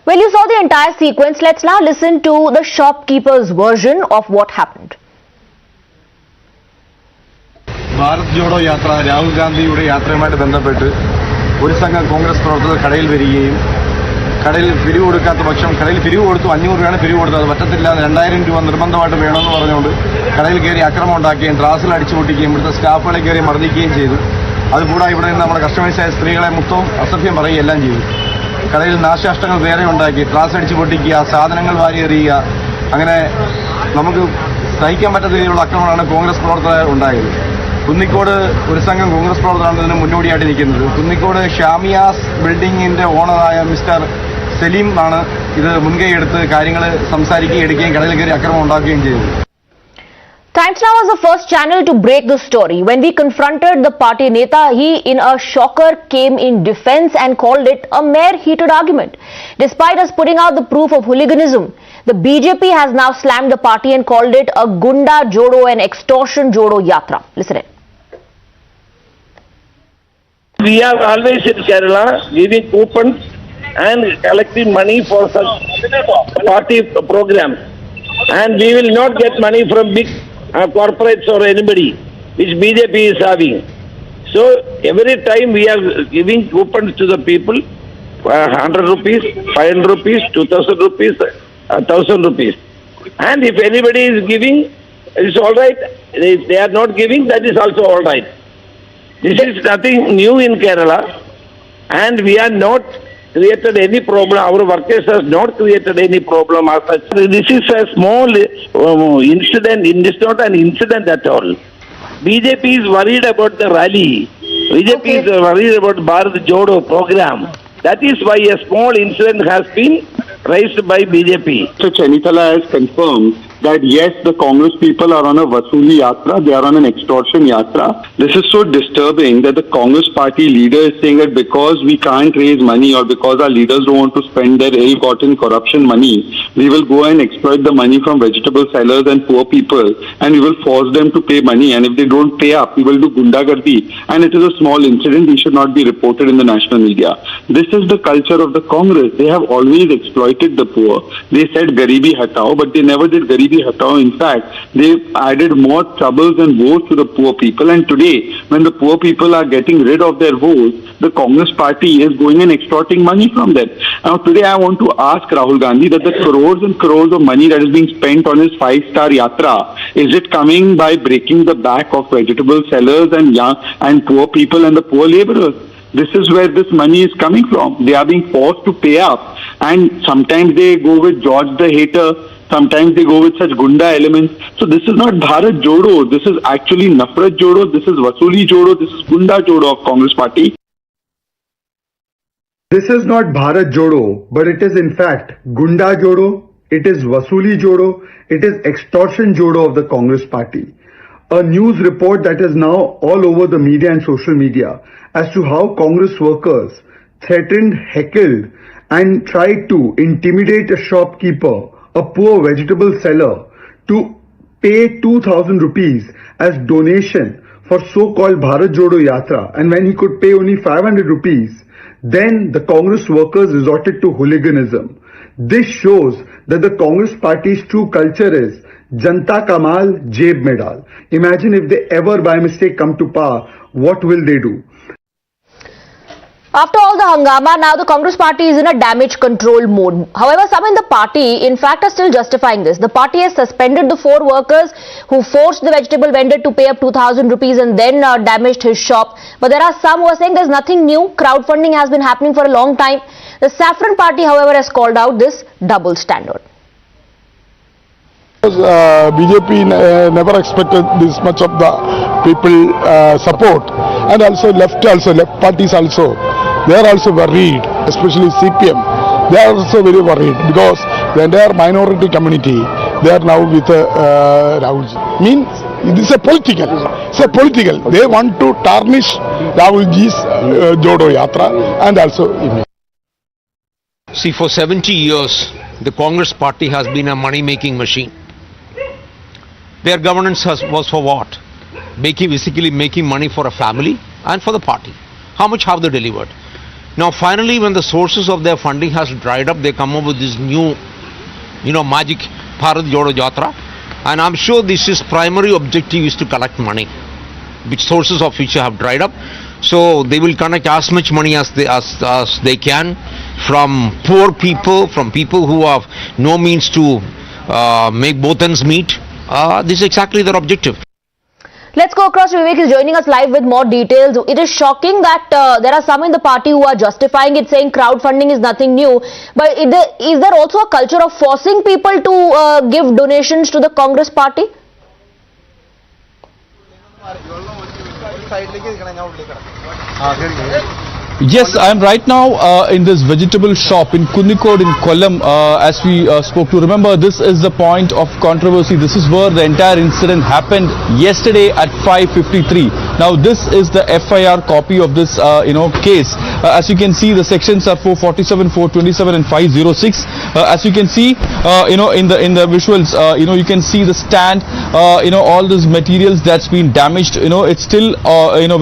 Well, you saw the entire sequence. Let's now listen to the shopkeeper's version of what happened. Bharat Jodo Yatra, Rahul Gandhiയുടെ യാത്രയുമായിട്ട് ബന്ധപ്പെട്ട് ഒരു സംഘം കോൺഗ്രസ് പ്രവർത്തകർ കടയിൽ വരികയും കടയിൽ പിരിവ് കൊടുക്കാത്ത പക്ഷം കടയിൽ പിരിവ് കൊടുത്തു 500 രൂപയാണ് പിരിവ് കൊടുത്തത് അത് പറ്റത്തില്ല 2000 രൂപ നിർബന്ധമായിട്ട് വേണമെന്ന് പറഞ്ഞുകൊണ്ട് കടയിൽ കയറി അക്രമം ഉണ്ടാക്കുകയും ട്രാസിൽ അടിച്ചു പൊട്ടിക്കുകയും ഇവിടുത്തെ സ്റ്റാഫുകളെ കയറി മർദ്ദിക്കുകയും ചെയ്തു. അതുകൂടാതെ ഇവിടെ നിന്ന് നമ്മുടെ കസ്റ്റമേഴ്സായ സ്ത്രീകളെ മൊത്തം അസഭ്യം പറയുകയും എല്ലാം ചെയ്തു. കടയിൽ നാശനഷ്ടങ്ങൾ വേറെ ഉണ്ടാക്കി, ട്രാസ് അടിച്ചു പൊട്ടിക്കുക, സാധനങ്ങൾ വാരി എറിയുക, അങ്ങനെ നമുക്ക് സഹിക്കാൻ പറ്റാത്ത രീതിയിലുള്ള ആക്രമണമാണ് കോൺഗ്രസ് പ്രവർത്തകർ ഉണ്ടായത്. കുന്നിക്കോട് ഒരു സംഘം കോൺഗ്രസ് പ്രവർത്തകരാണ് ഇതിന് മുന്നോടിയായിട്ട് നിൽക്കുന്നത്. കുന്നിക്കോട് ഷാമിയാസ് ബിൽഡിങ്ങിന്റെ ഓണറായ മിസ്റ്റർ സലീം ആണ് ഇത് മുൻകൈയെടുത്ത് കാര്യങ്ങൾ സംസാരിക്കുകയും എടുക്കുകയും കടയിൽ കയറി ആക്രമണം ഉണ്ടാക്കുകയും ചെയ്തത്. Times Now was the first channel to break the story. When we confronted the party neta, he in a shocker came in defense and called it a mere heated argument. Despite us putting out the proof of hooliganism, the BJP has now slammed the party and called it a Gunda Jodo and extortion Jodo Yatra. Listen in. We are always in Kerala giving coupons and collecting money for such party programs. And we will not get money from big corporates or anybody which BJP is having. So every time we are giving coupons to the people, 100 rupees, 500 rupees, 2,000 rupees, 1,000 rupees. And if anybody is giving, it's all right. If they are not giving, that is also all right. This is nothing new in Kerala, and we are not created any problem. Our workers have not created any problem as such. This is a small incident. It is not an incident at all. BJP is worried about the rally. BJP is worried about Bharat Jodo program. That is why a small incident has been raised by BJP. So Chanitala has confirmed that yes, the Congress people are on a Vasuli Yatra, they are on an extortion Yatra. This is so disturbing that the Congress party leader is saying that because we can't raise money or because our leaders don't want to spend their ill-gotten corruption money, we will go and exploit the money from vegetable sellers and poor people and we will force them to pay money, and if they don't pay up, we will do gundagardi, and it is a small incident, it should not be reported in the national media. This is the culture of the Congress. They have always exploited the poor. They said Garibi Hatao, but they never did Garibi Hatao. In fact, they added more troubles and woes to the poor people. And today, when the poor people are getting rid of their woes, the Congress party is going and extorting money from them. Now, today I want to ask Rahul Gandhi that the crores and crores of money that is being spent on his 5-star yatra, is it coming by breaking the back of vegetable sellers and poor people and the poor laborers? This is where this money is coming from. They are being forced to pay up, and sometimes they go with George the Hater, sometimes they go with such Gunda elements. So this is not Bharat Jodo, this is actually Nafrat Jodo, this is Vasuli Jodo, this is Gunda Jodo of Congress party. This is not Bharat Jodo, but it is in fact Gunda Jodo, it is Vasuli Jodo, it is extortion Jodo of the Congress party. A news report that is now all over the media and social media as to how Congress workers threatened, heckled and tried to intimidate a shopkeeper, a poor vegetable seller, to pay 2,000 rupees as donation for so-called Bharat Jodo Yatra, and when he could pay only 500 rupees, then the Congress workers resorted to hooliganism. This shows that the Congress party's true culture is Janta Kamal, Jeb Medal. Imagine if they ever by mistake come to power, what will they do? After all the hangama, now the Congress party is in a damage control mode. However, some in the party, in fact, are still justifying this. The party has suspended the 4 workers who forced the vegetable vendor to pay up 2,000 rupees and then damaged his shop. But there are some who are saying there's nothing new. Crowdfunding has been happening for a long time. The Saffron party, however, has called out this double standard. BJP never expected this much of the people support, and also left parties also. They are also worried, especially CPM. They are also very worried because the entire minority community, they are now with Rahul. Means it is a political. It's a political. They want to tarnish Rahulji's Jodo Yatra and also image. See, for 70 years, the Congress party has been a money-making machine. Their governance was for what? Basically making money for a family and for the party. How much have they delivered? Now finally, when the sources of their funding has dried up, they come up with this new, magic Bharat Jodo Yatra. And I'm sure this is primary objective is to collect money, which sources of which have dried up. So they will collect as much money as they can from poor people, from people who have no means to make both ends meet. This is exactly their objective. Let's go across. Vivek is joining us live with more details. It is shocking that there are some in the party who are justifying it, saying crowdfunding is nothing new. But is there also a culture of forcing people to give donations to the Congress party? Yes, I am right now in this vegetable shop in Kunnikode in Kollam as we spoke to. Remember, this is the point of controversy. This is where the entire incident happened yesterday at 5:53. Now, this is the FIR copy of this, case. As you can see, the sections are 447, 427 and 506. As you can see, in the visuals, you can see the stand, all these materials that's been damaged. It's still,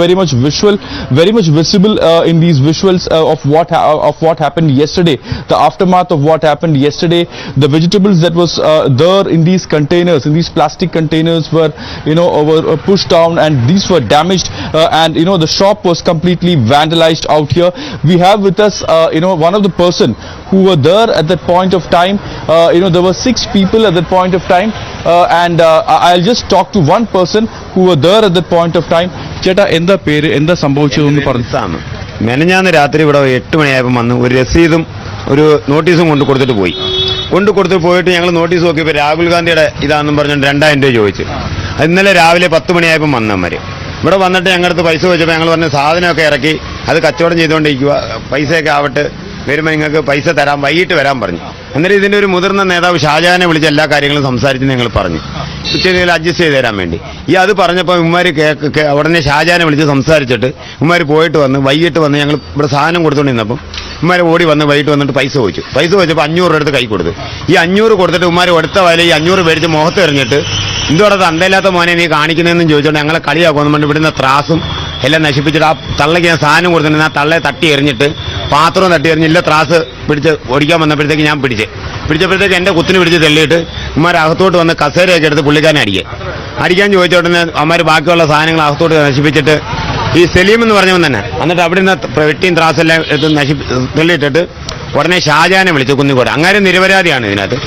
very much visual, very much visible in these visuals of what happened yesterday, the aftermath of what happened yesterday. The vegetables that was there in these containers, in these plastic containers, were pushed down, and these were damaged, and the shop was completely vandalized out here. We have with us one of the person who were there at that point of time. There were 6 people at that point of time, and I'll just talk to one person who were there at that point of time. Cheetah, എന്താ പേര്, എന്താ സംഭവിച്ചതെന്ന് പറഞ്ഞു. മെനഞ്ഞാന്ന് രാത്രി ഇവിടെ 8 മണിയായപ്പോൾ വന്ന് ഒരു രസീതും ഒരു നോട്ടീസും കൊണ്ടുകൊടുത്തിട്ട് പോയിട്ട് ഞങ്ങൾ നോട്ടീസ് നോക്കിയപ്പോൾ രാഹുൽ ഗാന്ധിയുടെ ഇതാണെന്നും പറഞ്ഞുകൊണ്ട് 2000 രൂപ ചോദിച്ചു. ഇന്നലെ രാവിലെ 10 മണിയായപ്പോൾ വന്നവന്മാർ ഇവിടെ വന്നിട്ട് ഞങ്ങളുടെ പൈസ ചോദിച്ചപ്പോൾ ഞങ്ങൾ പറഞ്ഞ സാധനമൊക്കെ ഇറക്കി അത് കച്ചവടം ചെയ്തുകൊണ്ടിരിക്കുക, പൈസയൊക്കെ ആവട്ടെ, വരുമ്പോൾ നിങ്ങൾക്ക് പൈസ തരാം, വൈകിട്ട് വരാൻ പറഞ്ഞു. അന്നേരം ഇതിൻ്റെ ഒരു മുതിർന്ന നേതാവ് ഷാജഹാനെ വിളിച്ച് എല്ലാ കാര്യങ്ങളും സംസാരിച്ച് ഞങ്ങൾ പറഞ്ഞു ഉച്ചയിൽ അഡ്ജസ്റ്റ് ചെയ്ത് തരാൻ വേണ്ടി. അത് പറഞ്ഞപ്പോൾ ഉമ്മാർ ഉടനെ ഷാജഹാനെ വിളിച്ച് സംസാരിച്ചിട്ട് ഉമ്മാർ പോയിട്ട് വന്ന് വൈകിട്ട് വന്ന് ഞങ്ങൾ ഇവിടെ സാധനം കൊടുത്തുകൊണ്ടിരുന്നപ്പം ഉമ്മാർ ഓടി വന്ന് വൈകിട്ട് വന്നിട്ട് പൈസ ചോദിച്ചപ്പോൾ 500 രൂപ എടുത്ത് കൈ കൊടുത്തു. ഈ 500 കൊടുത്തിട്ട് ഉമ്മാർ എടുത്ത വില ഈ 500 മേടിച്ച് മുഖത്ത് എറിഞ്ഞിട്ട് എന്തോടെ തന്തയില്ലാത്ത മോനെ നീ കാണിക്കുന്നതെന്ന് ചോദിച്ചോണ്ട് ഞങ്ങളെ കളിയാക്കുമെന്ന് പറഞ്ഞിട്ട് ഇവിടുന്ന് ത്രാസും എല്ലാം നശിപ്പിച്ചിട്ട് ആ തള്ളയ്ക്ക് ഞാൻ സാധനം കൊടുത്തിട്ടുണ്ട്. ആ തള്ളയെ തട്ടി എറിഞ്ഞിട്ട് പാത്രവും തട്ടി എറിഞ്ഞില്ല, ത്രാസ് പിടിച്ച് ഓടിക്കാൻ വന്നപ്പോഴത്തേക്ക് ഞാൻ പിടിച്ചപ്പോഴത്തേക്ക് എൻ്റെ കുത്തിന് പിടിച്ച് തെള്ളിയിട്ട് ഉമ്മാർ അകത്തോട്ട് വന്ന് കസേരയൊക്കെ എടുത്ത് പുള്ളിക്കാരനെ അടിക്കാൻ ചോദിച്ചോടനെ അമ്മമാർ ബാക്കിയുള്ള സാധനങ്ങൾ അകത്തോട്ട് നശിപ്പിച്ചിട്ട് ഈ സലീം എന്ന് പറഞ്ഞവൻ തന്നെ എന്നിട്ട് അവിടെ നിന്ന് വെട്ടിയും ത്രാസെല്ലാം എടുത്ത് തെള്ളിയിട്ടിട്ട് ഉടനെ ഷാജഹാനെ വിളിച്ചു കുന്നിക്കോട്. അങ്ങനെ നിരപരാധിയാണ് ഇതിനകത്ത്.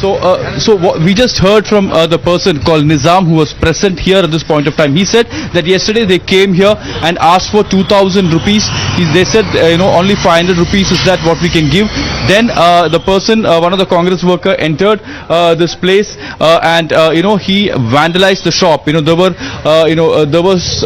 So what we just heard from the person called Nizam who was present here at this point of time. He said that yesterday they came here and asked for 2,000 rupees. They said only 500 rupees is that what we can give. Then the person, one of the Congress worker, entered this place and he vandalized the shop. There was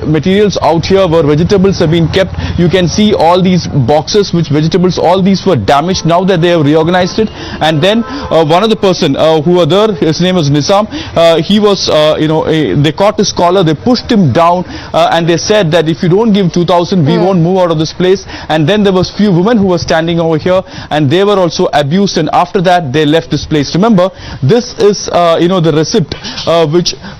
materials out here where vegetables have been kept. You can see all these boxes which vegetables, all these were damaged. Now that they have reorganized it, and then one of the person who were there, his name was Nizam. He was they caught his collar, they pushed him down, and they said that if you don't give 2,000, we won't move out of this place. And then there was few women who were standing over here, and they were also abused. And after that, they left this place. Remember, this is the receipt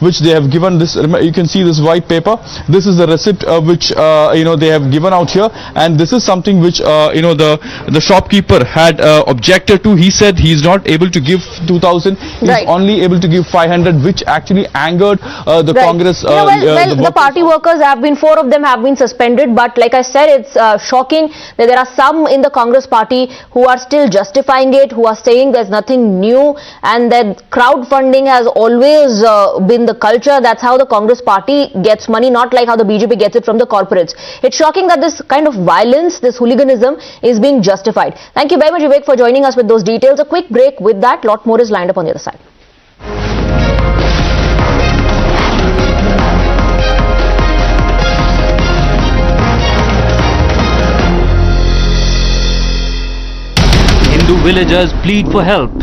which they have given. This, you can see this white paper. This is the receipt which they have given out here, and this is something which the shopkeeper had objected to. He said he is not able to give 2,000. He is only able to give 500, which actually angered the Congress. The party workers have been, 4 of them have been suspended, but like I said, it's shocking that there are some in the Congress party who are still justifying it, who are saying there's nothing new, and that crowdfunding has always been the culture. That's how the Congress party gets money, not like how the BJP gets it from the corporates. It's shocking that this kind of violence, this hooliganism is being justified. Thank you very much, Vivek, for joining us with those details. A quick break. With that, lot more is lined up on the other side. Hindu villagers plead for help.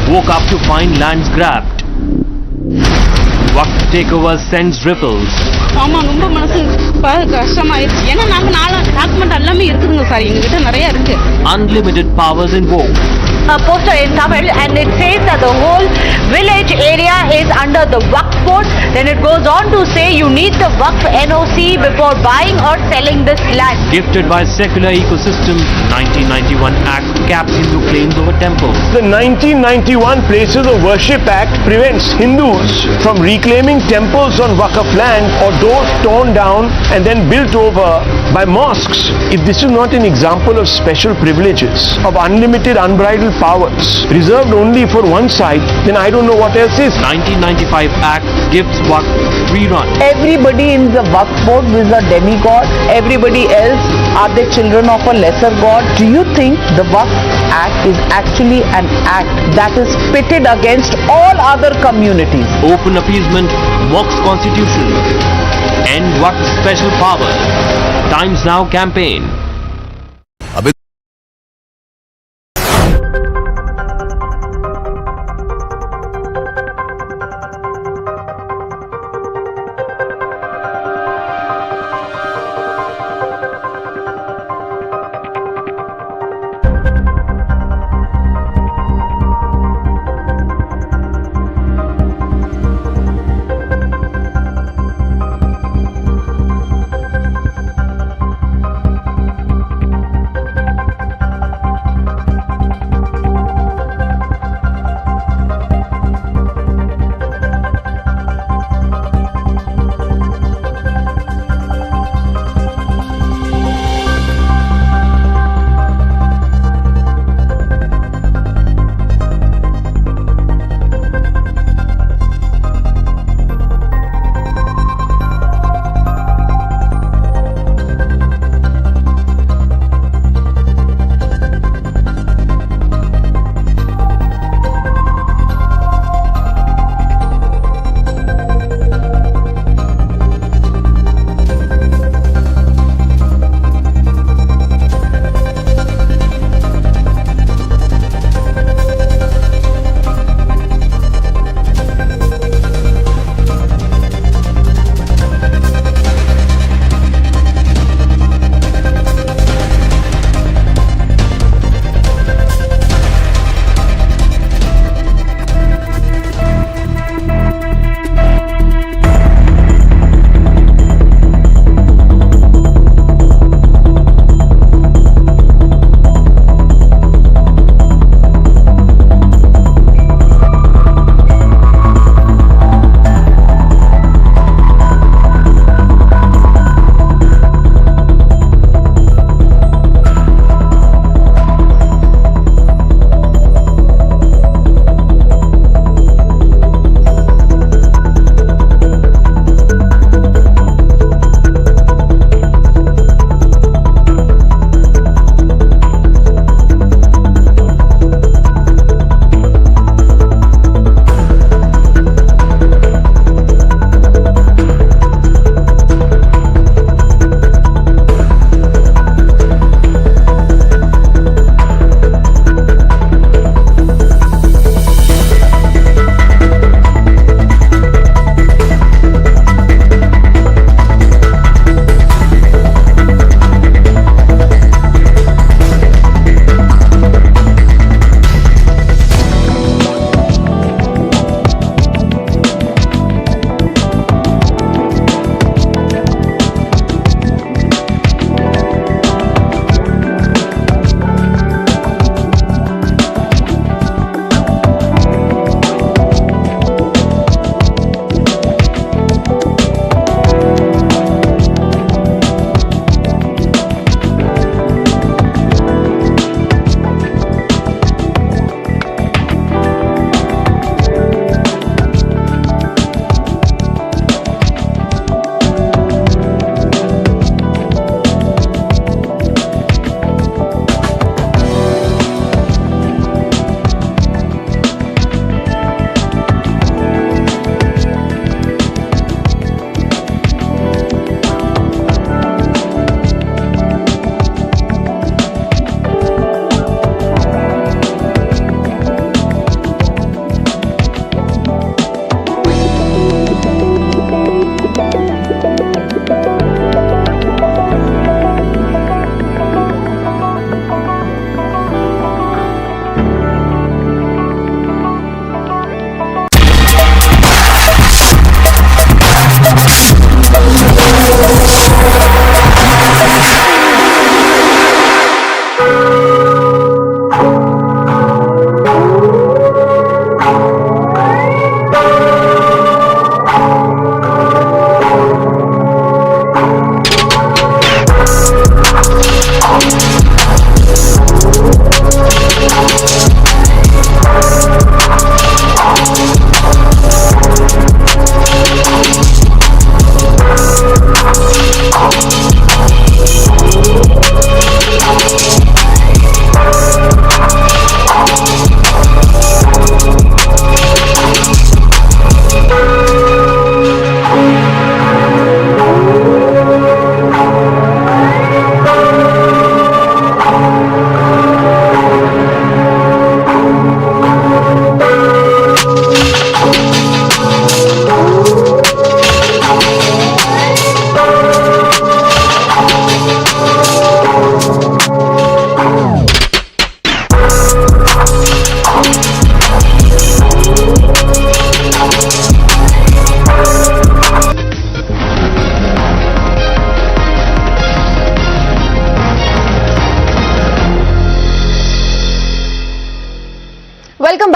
Woke up to find lands grabbed. Waqf takeover sends ripples. ஆமா ரொம்ப மனசு கஷ்டமாயிருச்சு ஏன்னா நாங்க document எல்லாமே இருக்குதுங்க sir எங்ககிட்ட நிறைய இருக்கு. Unlimited powers invoked. A poster in Tamil and it says that the whole village area is under the Waqf code. Then it goes on to say you need the Waqf NOC before buying or selling this land. Gifted by secular ecosystem, 1991 Act caps Hindu claims over temples. The 1991 Places of Worship Act prevents Hindus from reclaiming temples on Waqf land or those torn down and then built over by mosques. If this is not an example of special privileges, of unlimited, unbridled powers reserved only for one side, then I don't know what else is. 1995 Act gives Waqf free run. Everybody in the Waqf board is a demigod. Everybody else are the children of a lesser god. Do you think the Waqf Act is actually an act that is pitted against all other communities? Open appeasement mocks constitution. End Waqf special powers. Times Now campaign.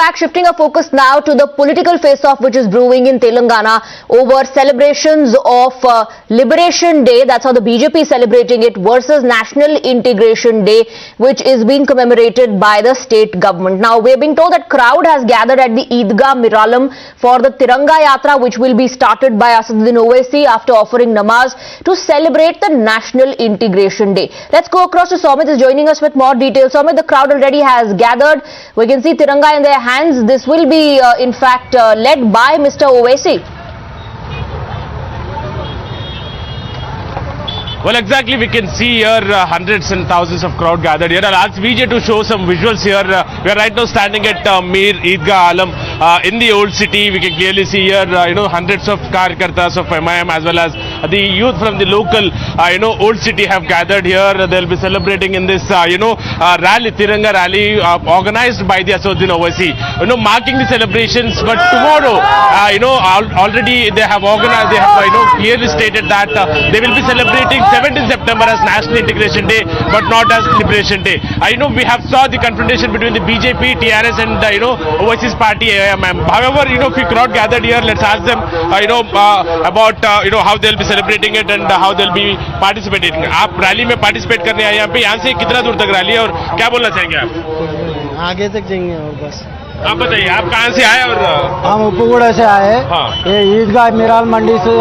back, shifting our focus now to the political face-off which is brewing in Telangana over celebrations of Liberation Day. That's how the BJP is celebrating it, versus National Integration Day, which is being commemorated by the state government. Now, we're being told that crowd has gathered at the Eidgah Miralam for the Tiranga Yatra, which will be started by Assaduddin Owaisi after offering namaz to celebrate the National Integration Day. Let's go across to Somit, is joining us with more details. Somit, the crowd already has gathered. We can see Tiranga in their hands. This will be, in fact, led by Mr. Owaisi. Well, exactly, we can see here hundreds and thousands of crowd gathered here. I'll ask Vijay to show some visuals here. We are right now standing at Mir Eidgah Alam in the old city. We can clearly see here, hundreds of Karyakartas of MIM as well as the youth from the local, old city have gathered here. They'll be celebrating in this, rally, Tiranga rally, organized by the Assaduddin Owaisi. Marking the celebrations. But tomorrow, already they have organized, they have, clearly stated that they will be celebrating 17th September as National Integration Day, but not as Liberation Day. We have saw the confrontation between the BJP, TRS and, Owaisi's party, AIMM. However, few crowd gathered here. Let's ask them, about, how they'll be celebrating it and how they'll be participating. आप rally में participate करने आए यहाँ पे, यहाँ से कितना दूर तक रैली है और क्या बोलना चाहेंगे आप? आगे तक जाएंगे और बस। आप बताइए, आप कहाँ से आए? और हम उपगुड़ा से आए। ये ईदगाह मिराल मंडी से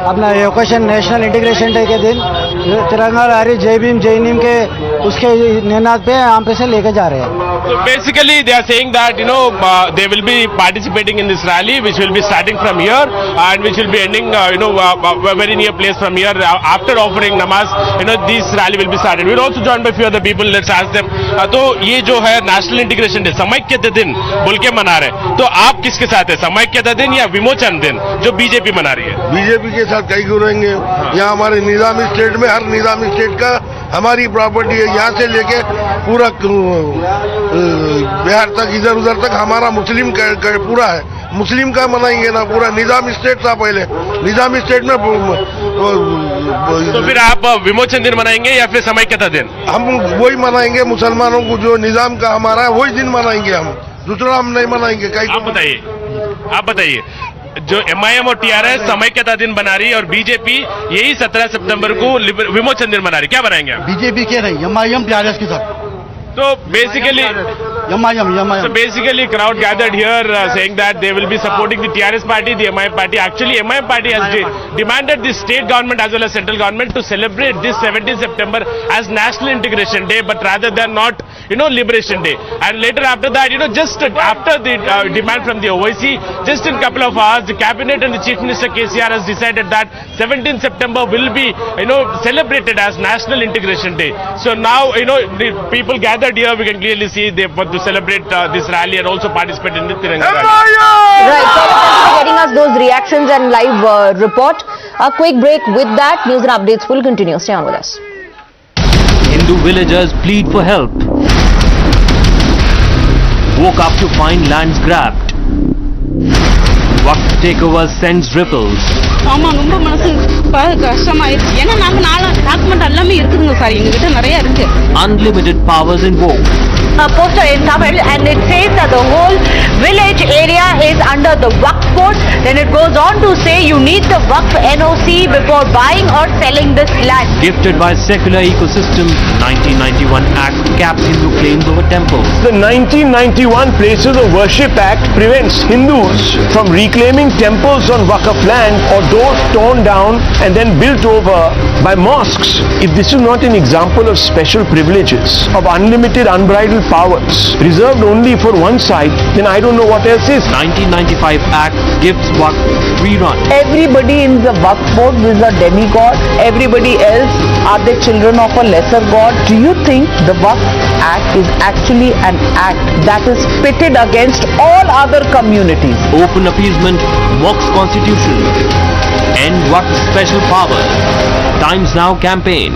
अपना ओकेशन नेशनल इंटीग्रेशन डे के दिन तिरंगा लहरी जय भीम जय नीम के उसके निनाद पे यहाँ पे से लेके जा रहे हैं। So basically they are saying that they will be participating in this rally, which will be starting from here and which will be ending very near place from here. After offering namaz, this rally will be started. We are also joined by few other people. Let's ask them. तो ये जो है national integration day समाख्यता दिन बोल के मना रहे, तो आप किसके साथ है, समाख्यता दिन या विमोचन दिन जो बीजेपी मना रही है? बीजेपी के साथ कई क्यों रहेंगे? यहाँ हमारे निजामी स्टेट में हर निजामी स्टेट का हमारी प्रॉपर्टी है, यहाँ से लेके पूरा बिहार तक इधर उधर तक हमारा मुस्लिम पूरा है। मुस्लिम का मनाएंगे ना, पूरा निजामी स्टेट था पहले, निजामी स्टेट में तो फिर आप विमोचन दिन मनाएंगे या फिर समाख्यता दिन? हम वही मनाएंगे, मुसलमानों को जो निजाम का हमारा है वही दिन मनाएंगे, हम दूसरा हम नहीं मनाएंगे। आप बताइए जो MIM और TRS समाख्यता दिन बना रही है और बीजेपी यही 17 सितंबर को विमोचन दिन बना रही, क्या बनाएंगे आप? बीजेपी के नहीं, MIM TRS के साथ। So basically crowd gathered here saying that they will be supporting the TRS party, the MIM party. Actually, MIM party has demanded the state government as well as central government to celebrate this 17th September as National Integration Day, but rather than not, Liberation Day. And later after that, just after the demand from the OIC, just in a couple of hours, the cabinet and the Chief Minister KCR has decided that 17th September will be, celebrated as National Integration Day. So now, the people gathered here, we can clearly see they want to celebrate this rally and also participate in the Tiranga rally. Right, so thank you for getting us those reactions and live report. A quick break. With that, news and updates will continue. Stay on with us. Hindu villagers plead for help. Woke up to find lands grabbed. Waqf takeover sends ripples. ஆமா, ரொம்ப மனசு கஷ்டமாயிருச்சு. ஏன்னா நாங்க document எல்லாமே இருக்குதுங்க sir, எங்ககிட்ட நிறைய இருக்கு. Unlimited powers invoked. A poster in Tamil and it says that the whole village area is under the Waqf code. Then it goes on to say you need the Waqf NOC before buying or selling this land. Gifted by secular ecosystem, 1991 Act caps Hindu claims over temples. The 1991 Places of Worship Act prevents Hindus from reclaiming temples on Waqf land or those torn down and then built over by mosques. If this is not an example of special privileges, of unlimited, unbridled powers reserved only for one side, then I don't know what else is. 1995 Act gives Waqf free run. Everybody in the Waqf board is a demigod. Everybody else are the children of a lesser god. Do you think the Waqf Act is actually an act that is pitted against all other communities? Open appeasement mocks constitution. End Waqf special power. Times Now campaign.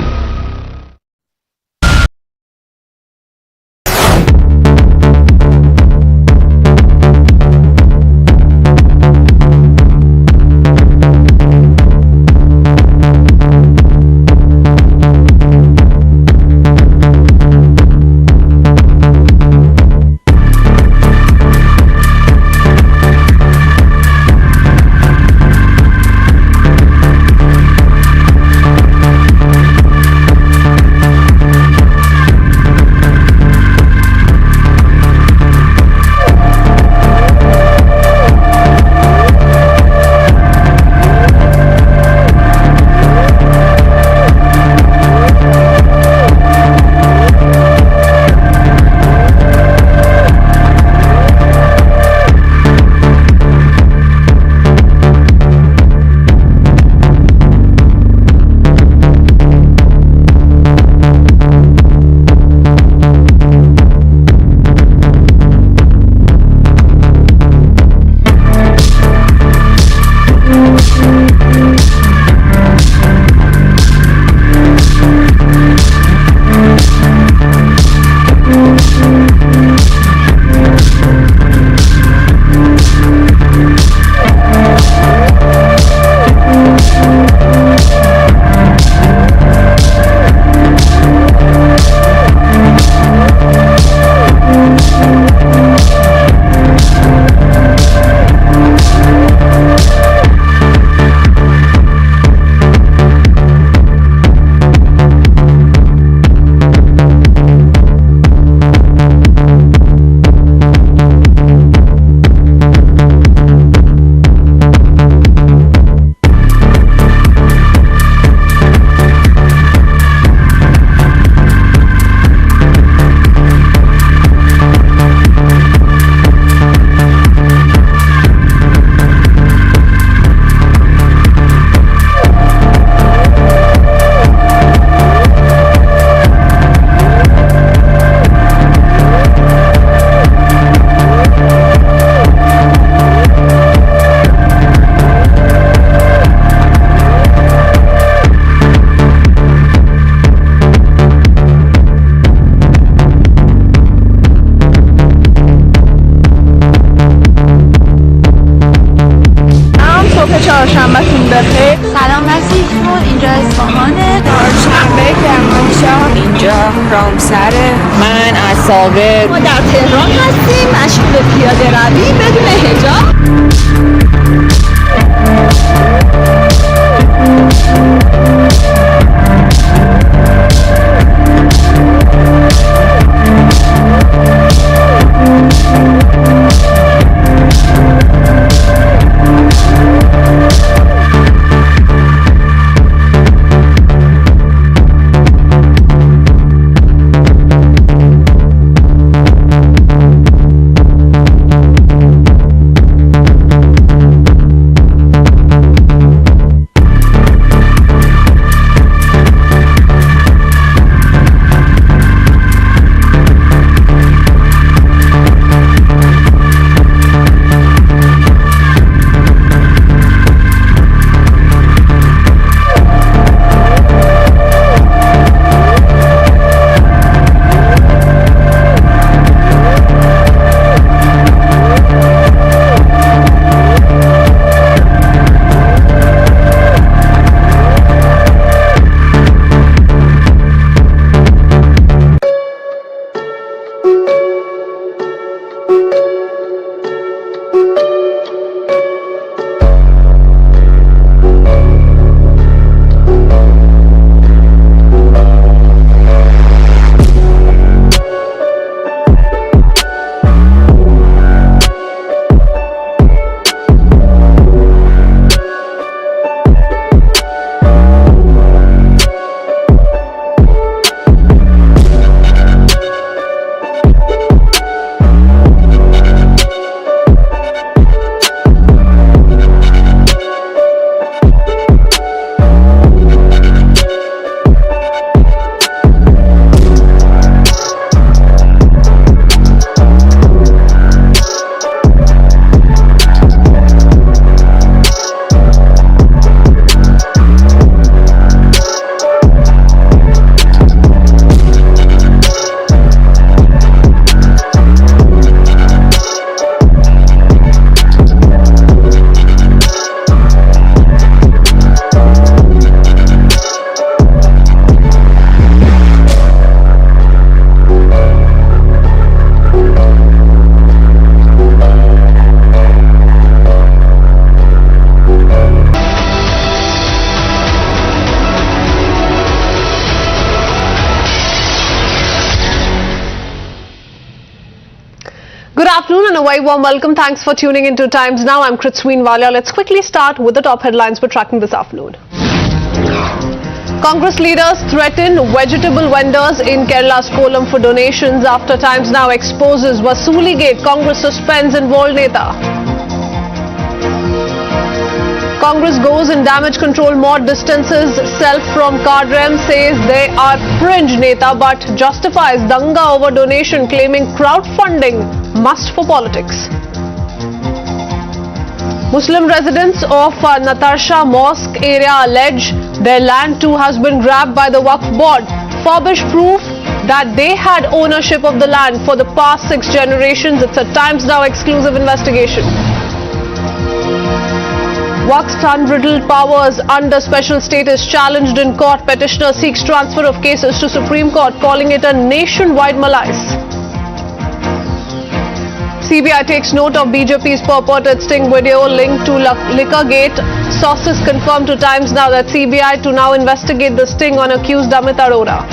صاغر ما در تهران هستیم مشغول پیاده روی بدون حجاب. Good afternoon and a very warm welcome. Thanks for tuning into Times Now. I'm Kritsween Walia. Let's quickly start with the top headlines we're tracking this afternoon. Congress leaders threaten vegetable vendors in Kerala's Kollam for donations after Times Now exposes Vasuli Gate. Congress suspends involved Neta. Congress goes in damage control mode, distances self from Cardrem, says they are fringe Neta but justifies danga over donation, claiming crowdfunding must for politics. Muslim residents of Natasha Mosque area allege their land too has been grabbed by the Waqf board. Furbish proof that they had ownership of the land for the past 6 generations. It's a Times Now exclusive investigation. Waqf's unbridled powers under special status challenged in court. Petitioner seeks transfer of cases to Supreme Court, calling it a nationwide malaise. CBI takes note of BJP's purported sting video linked to Liquor Gate. Sources confirmed to Times Now that CBI to now investigate the sting on accused Amit Arora.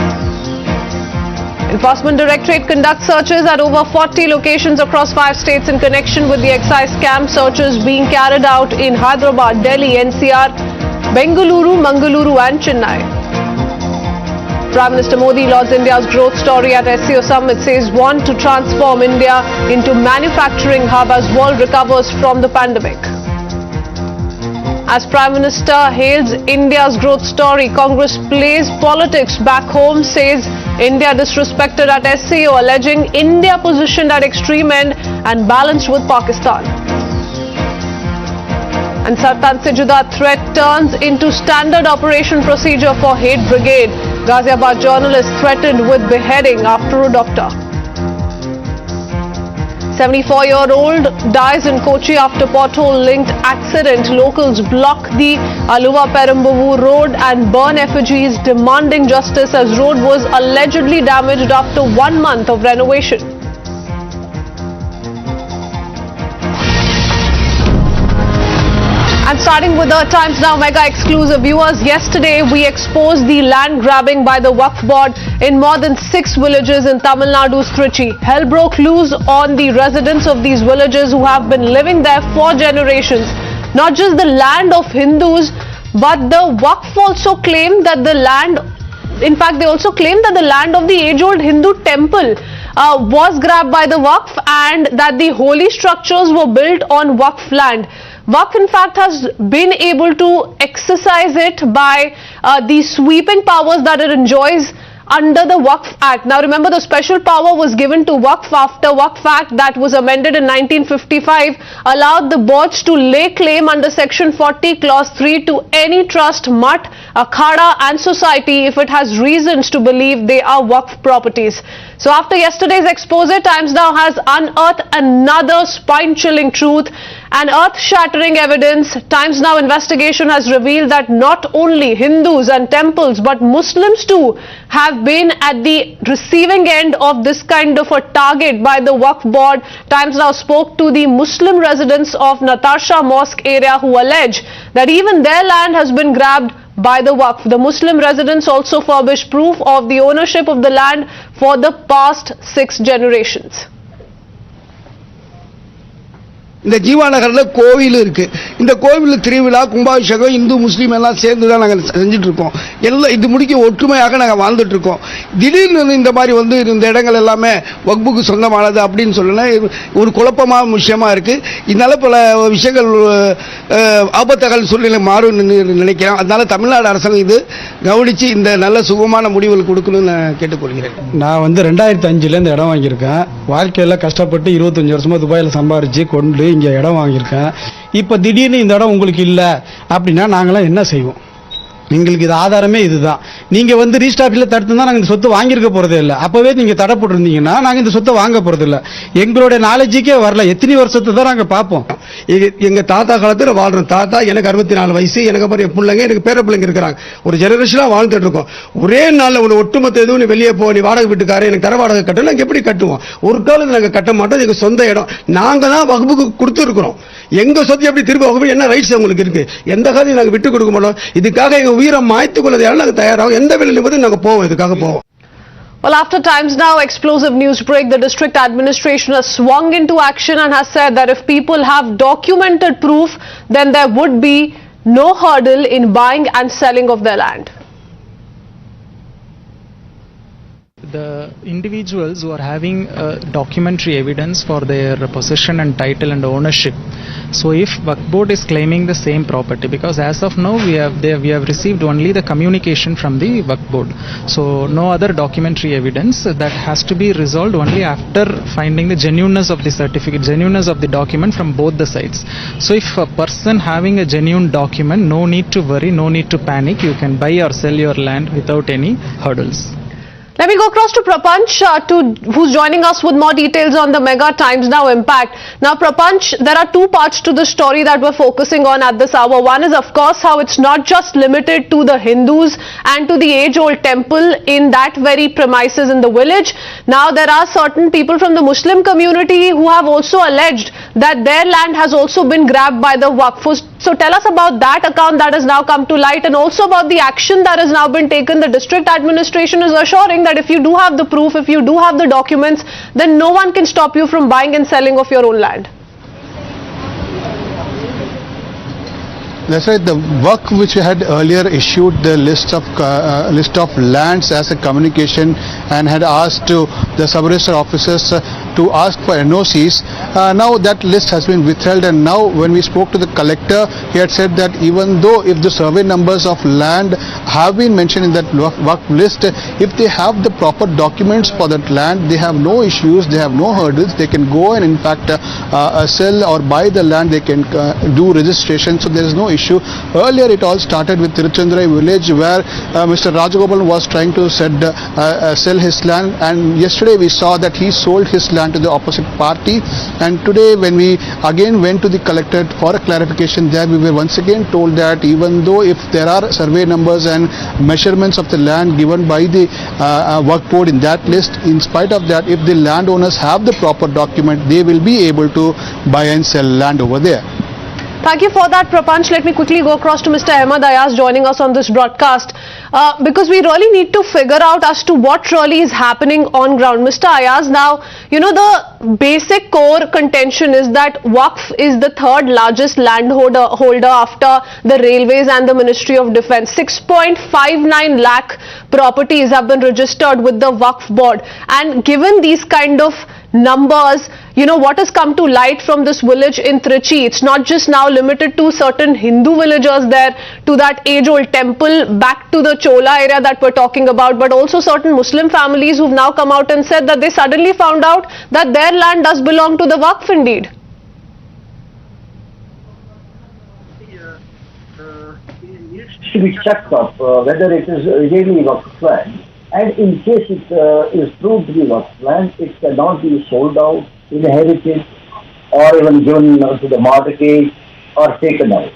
Enforcement Directorate conducts searches at over 40 locations across 5 states in connection with the excise scam. Searches being carried out in Hyderabad, Delhi, NCR, Bengaluru, Mangaluru and Chennai. Prime Minister Modi lauds India's growth story at SCO Summit, says want to transform India into manufacturing hub as world recovers from the pandemic. As Prime Minister hails India's growth story, Congress plays politics back home, says India disrespected at SCO, alleging India positioned at extreme end and balanced with Pakistan. And Sartan se juda threat turns into standard operation procedure for hate brigade. Ghaziabad journalist threatened with beheading after a doctor. 74-year-old dies in Kochi after pothole-linked accident. Locals block the Aluva Perambur road and burn effigies demanding justice as road was allegedly damaged after 1 month of renovation. And starting with the Times Now Mega exclusive, viewers, yesterday we exposed the land grabbing by the Waqf board in more than 6 villages in Tamil Nadu's Trichy. Hell broke loose on the residents of these villages who have been living there for generations. Not just the land of Hindus, but the Waqf also claimed that the land, in fact they also claimed that the land of the age-old Hindu temple was grabbed by the Waqf and that the holy structures were built on Waqf land. Waqf in fact has been able to exercise it by the sweeping powers that it enjoys under the Waqf Act. Now remember, the special power was given to Waqf after Waqf Act that was amended in 1955 allowed the boards to lay claim under Section 40 Clause 3 to any trust, mutt, akhada and society if it has reasons to believe they are Waqf properties. So after yesterday's expose, Times Now has unearthed another spine-chilling truth and earth-shattering evidence. Times Now investigation has revealed that not only Hindus and temples but Muslims too have been at the receiving end of this kind of a target by the Waqf board. Times Now spoke to the Muslim residents of Natasha Mosque area who allege that even their land has been grabbed by the Waqf. The Muslim residents also furnished proof of the ownership of the land for the past 6 generations. இந்த ஜீவாநகரில் கோவில் இருக்கு. இந்த கோவில் திருவிழா கும்பாபிஷேகம் இந்து முஸ்லீம் எல்லாம் சேர்ந்து தான் நாங்கள் செஞ்சுட்டு இருக்கோம். எல்லாம் இது முடிக்க ஒற்றுமையாக நாங்கள் வாழ்ந்துட்டு இருக்கோம். திடீர்னு இந்த மாதிரி வந்து இந்த இடங்கள் எல்லாமே வக்ஃபுக்கு சொந்தமானது அப்படின்னு சொல்லனா ஒரு குழப்பமான விஷயமா இருக்கு. இதனால பல விஷயங்கள் ஆபத்தகல் சூழ்நிலை மாறும் நினைக்கிறேன். அதனால தமிழ்நாடு அரசாங்கம் இது கவனிச்சு இந்த நல்ல சுகமான முடிவுகள் கொடுக்கணும்னு நான் கேட்டுக்கொள்கிறேன். நான் வந்து 2005 இந்த இடம் வாங்கியிருக்கேன். வாழ்க்கையில் கஷ்டப்பட்டு 25 வருஷமா துபாயில் சம்பாரிச்சு கொண்டு இங்கே இடம் வாங்கியிருக்கேன். இப்போ திடீர்னு இந்த இடம் உங்களுக்கு இல்லை அப்படின்னா நாங்களாம் என்ன செய்வோம்? எங்களுக்கு இது ஆதாரமே இதுதான். நீங்க வந்து ரீஸ்டாஃபில் தடுத்துதான் நாங்கள் இந்த சொத்து வாங்கியிருக்க போறதே இல்லை. அப்பவே நீங்க தடை போட்டிருந்தீங்கன்னா நாங்கள் இந்த சொத்தை வாங்க போறது இல்லை. எங்களுடைய நாலேஜுக்கே வரல. எத்தனை வருஷத்தை தான் நாங்கள் பார்ப்போம். எங்க தாத்தா காலத்தில் வாழ்றோம். தாத்தா எனக்கு 64 வயசு, எனக்கு அப்புறம் என் பிள்ளைங்க, எனக்கு பேர பிள்ளைங்க இருக்கிறாங்க. ஒரு ஜெனரேஷனா வாழ்ந்துட்டு இருக்கோம். ஒரே நாள்ல ஒரு ஒட்டுமொத்த எதுவும் நீ வெளியே போ, நீ வாடகை வீட்டுக்காரன், எனக்கு தர வாடகை கட்டணும், நாங்கள் எப்படி கட்டுவோம்? ஒரு காலத்தில் நாங்கள் கட்ட மாட்டோம். எங்க சொந்த இடம் நாங்க தான் வகுப்புக்கு கொடுத்துருக்கிறோம். எங்க சொத்து எப்படி திரும்ப வகுப்பு என்ன ரைட்ஸ் உங்களுக்கு இருக்கு? எந்த காலையும் நாங்கள் விட்டு கொடுக்க மாட்டோம். இதுக்காக எங்க உயிரை மாய்த்து கொள்ளதையால நாங்கள் தயாராகும். எந்த வேலையிலும் போது நாங்கள் போவோம். இதுக்காக போவோம். Well, after Times Now explosive news break, the district administration has swung into action and has said that if people have documented proof, then there would be no hurdle in buying and selling of their land. The individuals who are having documentary evidence for their possession and title and ownership. So if Waqf board is claiming the same property, because as of now we have received only the communication from the Waqf board. So no other documentary evidence. That has to be resolved only after finding the genuineness of the certificate, genuineness of the document from both the sides. So if a person having a genuine document, no need to worry, no need to panic. You can buy or sell your land without any hurdles. Let me go across to Prapanch, who's joining us with more details on the Mega Times Now impact. Now, Prapanch, there are 2 parts to the story that we're focusing on at this hour. One is, of course, how it's not just limited to the Hindus and to the age-old temple in that very premises in the village. Now, there are certain people from the Muslim community who have also alleged that their land has also been grabbed by the Waqf. So tell us about that account that has now come to light, and also about the action that has now been taken. The district administration is assuring that if you do have the proof, if you do have the documents, then no one can stop you from buying and selling of your own land. That's right. The Waqf, which we had earlier issued the list of lands as a communication and had asked to the sub-register officers to ask for NOCs, Now that list has been withheld, and now when we spoke to the collector, he had said that even though if the survey numbers of land have been mentioned in that Waqf list, if they have the proper documents for that land, they have no issues, they have no hurdles, they can go and in fact sell or buy the land, they can do registration, so there is no issue. Earlier it all started with Tiruchendurai village where Mr. Rajagopalan was trying to sell his land, and yesterday we saw that he sold his land to the opposite party, and today when we again went to the collectorate for a clarification there, we were once again told that even though if there are survey numbers and measurements of the land given by the Waqf board in that list, in spite of that, if the landowners have the proper document, they will be able to buy and sell land over there. Thank you for that, Prapanch. Let me quickly go across to Mr. Ahmed Ayaz joining us on this broadcast because we really need to figure out as to what really is happening on ground. Mr. Ayaz, now, you know, the basic core contention is that Waqf is the third largest landholder after the railways and the Ministry of Defence. 6.59 lakh properties have been registered with the Waqf board, and given these kind of numbers, you know, what has come to light from this village in Trichy, it's not just now limited to certain Hindu villagers there, to that age-old temple, back to the Chola area that we're talking about, but also certain Muslim families who've now come out and said that they suddenly found out that their land does belong to the Waqf indeed. To be checked up whether it is really Waqf land. And in case it is proved to be Waqf land, it cannot be sold out, inherited, or even given to the mortgage or taken out.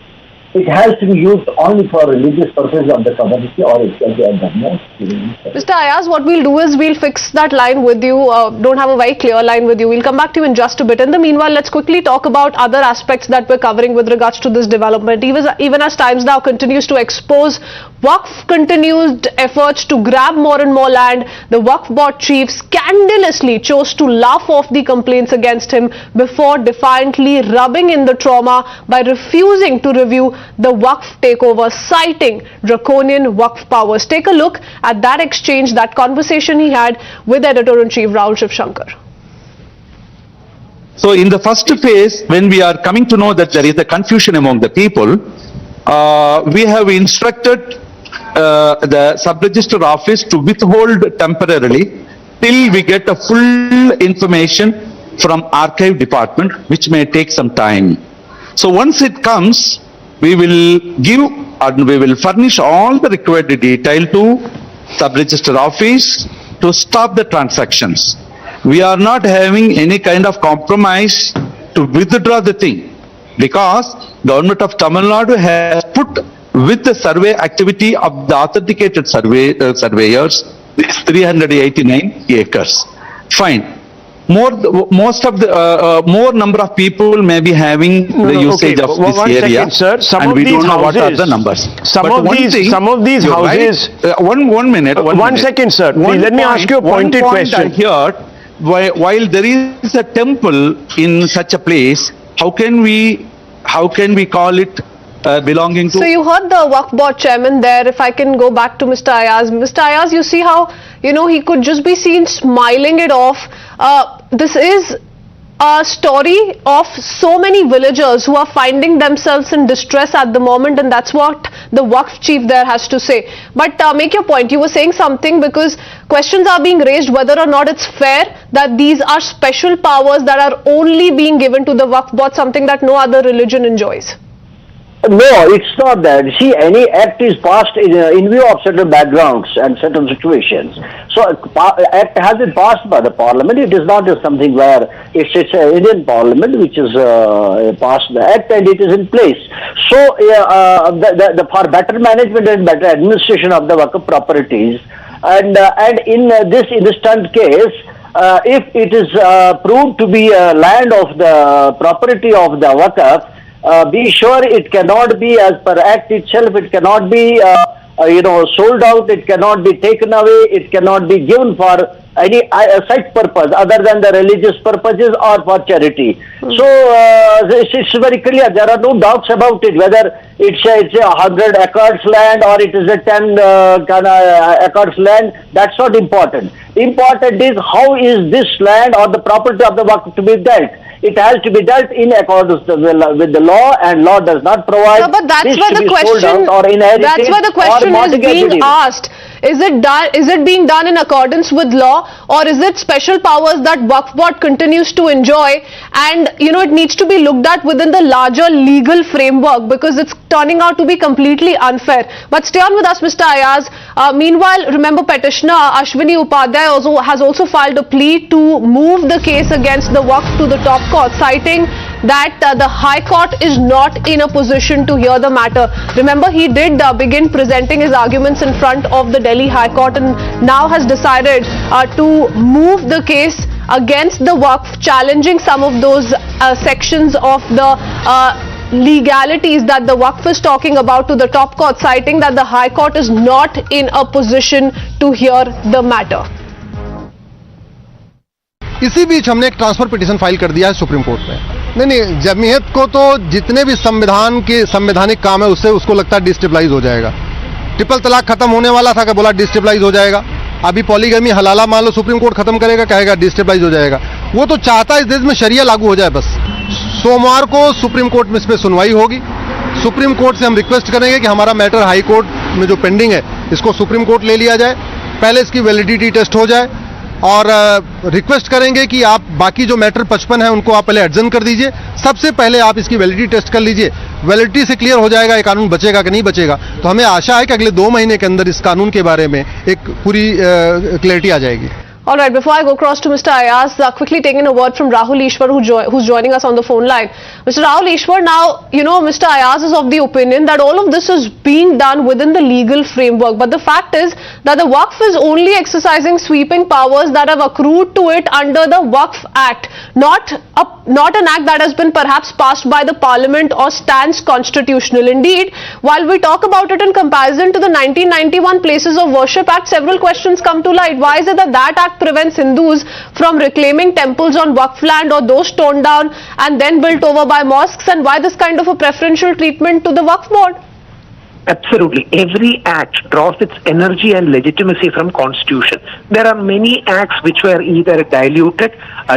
It has to be used only for religious purposes of the community, or it can be abandoned. Mr. Ayaz, what we'll do is we'll fix that line with you. Don't have a very clear line with you. We'll come back to you in just a bit. In the meanwhile, let's quickly talk about other aspects that we're covering with regards to this development. Even as Times Now continues to expose Waqf continued efforts to grab more and more land, the Waqf board chief scandalously chose to laugh off the complaints against him before defiantly rubbing in the trauma by refusing to review the Waqf takeover, citing draconian Waqf powers. Take a look at that exchange, that conversation he had with Editor-in-Chief Rahul Shivshankar. So in the first phase, when we are coming to know that there is a confusion among the people, we have instructed the sub-register office to withhold temporarily till we get a full information from archive department, which may take some time. So once it comes, we will give and we will furnish all the required detail to sub-register office to stop the transactions. We are not having any kind of compromise to withdraw the thing, because government of Tamil Nadu has put with the survey activity of the authenticated surveyors 389 acres. Fine. Most of the more number of people may be having the usage of this area, sir. And we don't know what are the numbers. Some of these houses. Right? One minute. One second, sir. Please, let me ask you a pointed question. Here, while there is a temple in such a place, how can we call it belonging to? So you heard the Waqf board chairman there. If I can go back to Mr. Ayaz. Mr. Ayaz, you see how, you know, he could just be seen smiling it off. This is a story of so many villagers who are finding themselves in distress at the moment, and that's what the Waqf chief there has to say. But make your point. You were saying something, because questions are being raised whether or not it's fair that these are special powers that are only being given to the Waqf board, something that no other religion enjoys. No, it's not that. See, any act is passed in view of certain backgrounds and certain situations. So, act has been passed by the parliament. It is not just something where it's an Indian parliament which is passed the act and it is in place. So, for better management and better administration of the Waqf properties, and in this instant case, if it is proved to be land of the property of the Waqf, be sure it cannot be, as per act itself, it cannot be sold out, it cannot be taken away, it cannot be given for any such purpose other than the religious purposes or for charity. So it's very clear. There are no doubts about it, whether it's a 100 acres land or it is a 10 acres land. That's not important. Important is how is this land or the property of the Waqf to be dealt. It has to be dealt in accordance with the law, and law does not provide. No, but that's this where to the be question. sold out or inherited That's where the question or is mortgaged being even. asked. Is it being done in accordance with law, or is it special powers that Waqf Board continues to enjoy? And it needs to be looked at within the larger legal framework, because it's turning out to be completely unfair. But stay on with us, Mr. Ayaz. Meanwhile, remember, petitioner Ashwini Upadhyay has also filed a plea to move the case against the Waqf to the top court, citing that the High Court is not in a position to hear the matter. Remember, he did begin presenting his arguments in front of the Delhi High Court, and now has decided to move the case against the Waqf, challenging some of those sections of the legalities that the Waqf is talking about to the top court, citing that the High Court is not in a position to hear the matter. इसी बीच हमने एक transfer petition file कर दिया है supreme court में। नहीं, जमीयत को तो जितने भी संविधान के संवैधानिक काम है उससे उसको लगता है डिस्टेबलाइज हो जाएगा। ट्रिपल तलाक खत्म होने वाला था कि बोला डिस्टेबलाइज हो जाएगा। अभी पॉलीगमी हलाला मान लो सुप्रीम कोर्ट खत्म करेगा, कहेगा डिस्टेबलाइज हो जाएगा। वो तो चाहता है इस देश में शरिया लागू हो जाए बस। सोमवार को सुप्रीम कोर्ट में इस पर सुनवाई होगी। सुप्रीम कोर्ट से हम रिक्वेस्ट करेंगे कि हमारा मैटर हाई कोर्ट में जो पेंडिंग है इसको सुप्रीम कोर्ट ले लिया जाए, पहले इसकी वैलिडिटी टेस्ट हो जाए, और रिक्वेस्ट करेंगे कि आप बाकी जो मैटर 55 है उनको आप पहले एडजन कर दीजिए। सबसे पहले आप इसकी वैलिडिटी टेस्ट कर लीजिए। वैलिडिटी से क्लियर हो जाएगा ये कानून बचेगा कि नहीं बचेगा। तो हमें आशा है कि अगले 2 महीने के अंदर इस कानून के बारे में एक पूरी क्लैरिटी आ जाएगी। All right, before I go across to Mr. Ayaz, quickly taking a word from Rahul Ishwar, who's joining us on the phone line. Mr. Rahul Ishwar, now, Mr. Ayaz is of the opinion that all of this is being done within the legal framework. But the fact is that the Waqf is only exercising sweeping powers that have accrued to it under the Waqf Act, not an act that has been perhaps passed by the Parliament or stands constitutional. Indeed, while we talk about it in comparison to the 1991 Places of Worship Act, several questions come to light. Why is it that act prevents Hindus from reclaiming temples on Waqf land, or those torn down and then built over by mosques, and why this kind of a preferential treatment to the Waqf board? Absolutely. Every act draws its energy and legitimacy from constitution. There are many acts which were either diluted,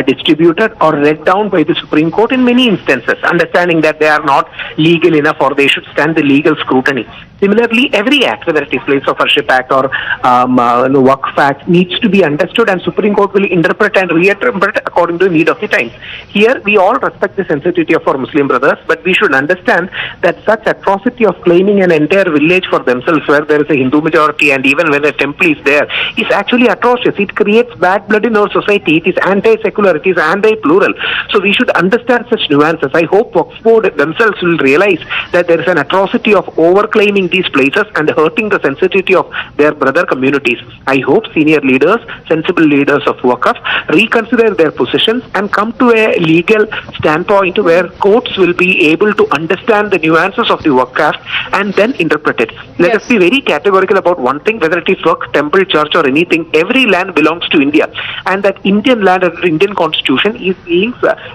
distributed or read down by the Supreme Court in many instances, understanding that they are not legal enough or they should stand the legal scrutiny. Similarly, every act, whether it is Place of Worship Act or Waqf Act, needs to be understood, and Supreme Court will interpret and reinterpret according to the need of the times. Here, we all respect the sensitivity of our Muslim brothers, but we should understand that such atrocity of claiming an entire village for themselves where there is a Hindu majority, and even when a temple is there, is actually atrocious. It creates bad blood in our society. It is anti-secular, it is anti-plural. So we should understand such nuances. I hope Waqf Board themselves will realize that there is an atrocity of overclaiming these places and hurting the sensitivity of their brother communities. I hope senior leaders, sensible leaders of Waqf, reconsider their positions and come to a legal standpoint where courts will be able to understand the nuances of the Waqf Act and then interpret it. Let us be very categorical about one thing, whether it is Waqf, temple, church or anything, every land belongs to India, and that Indian land under Indian constitution is being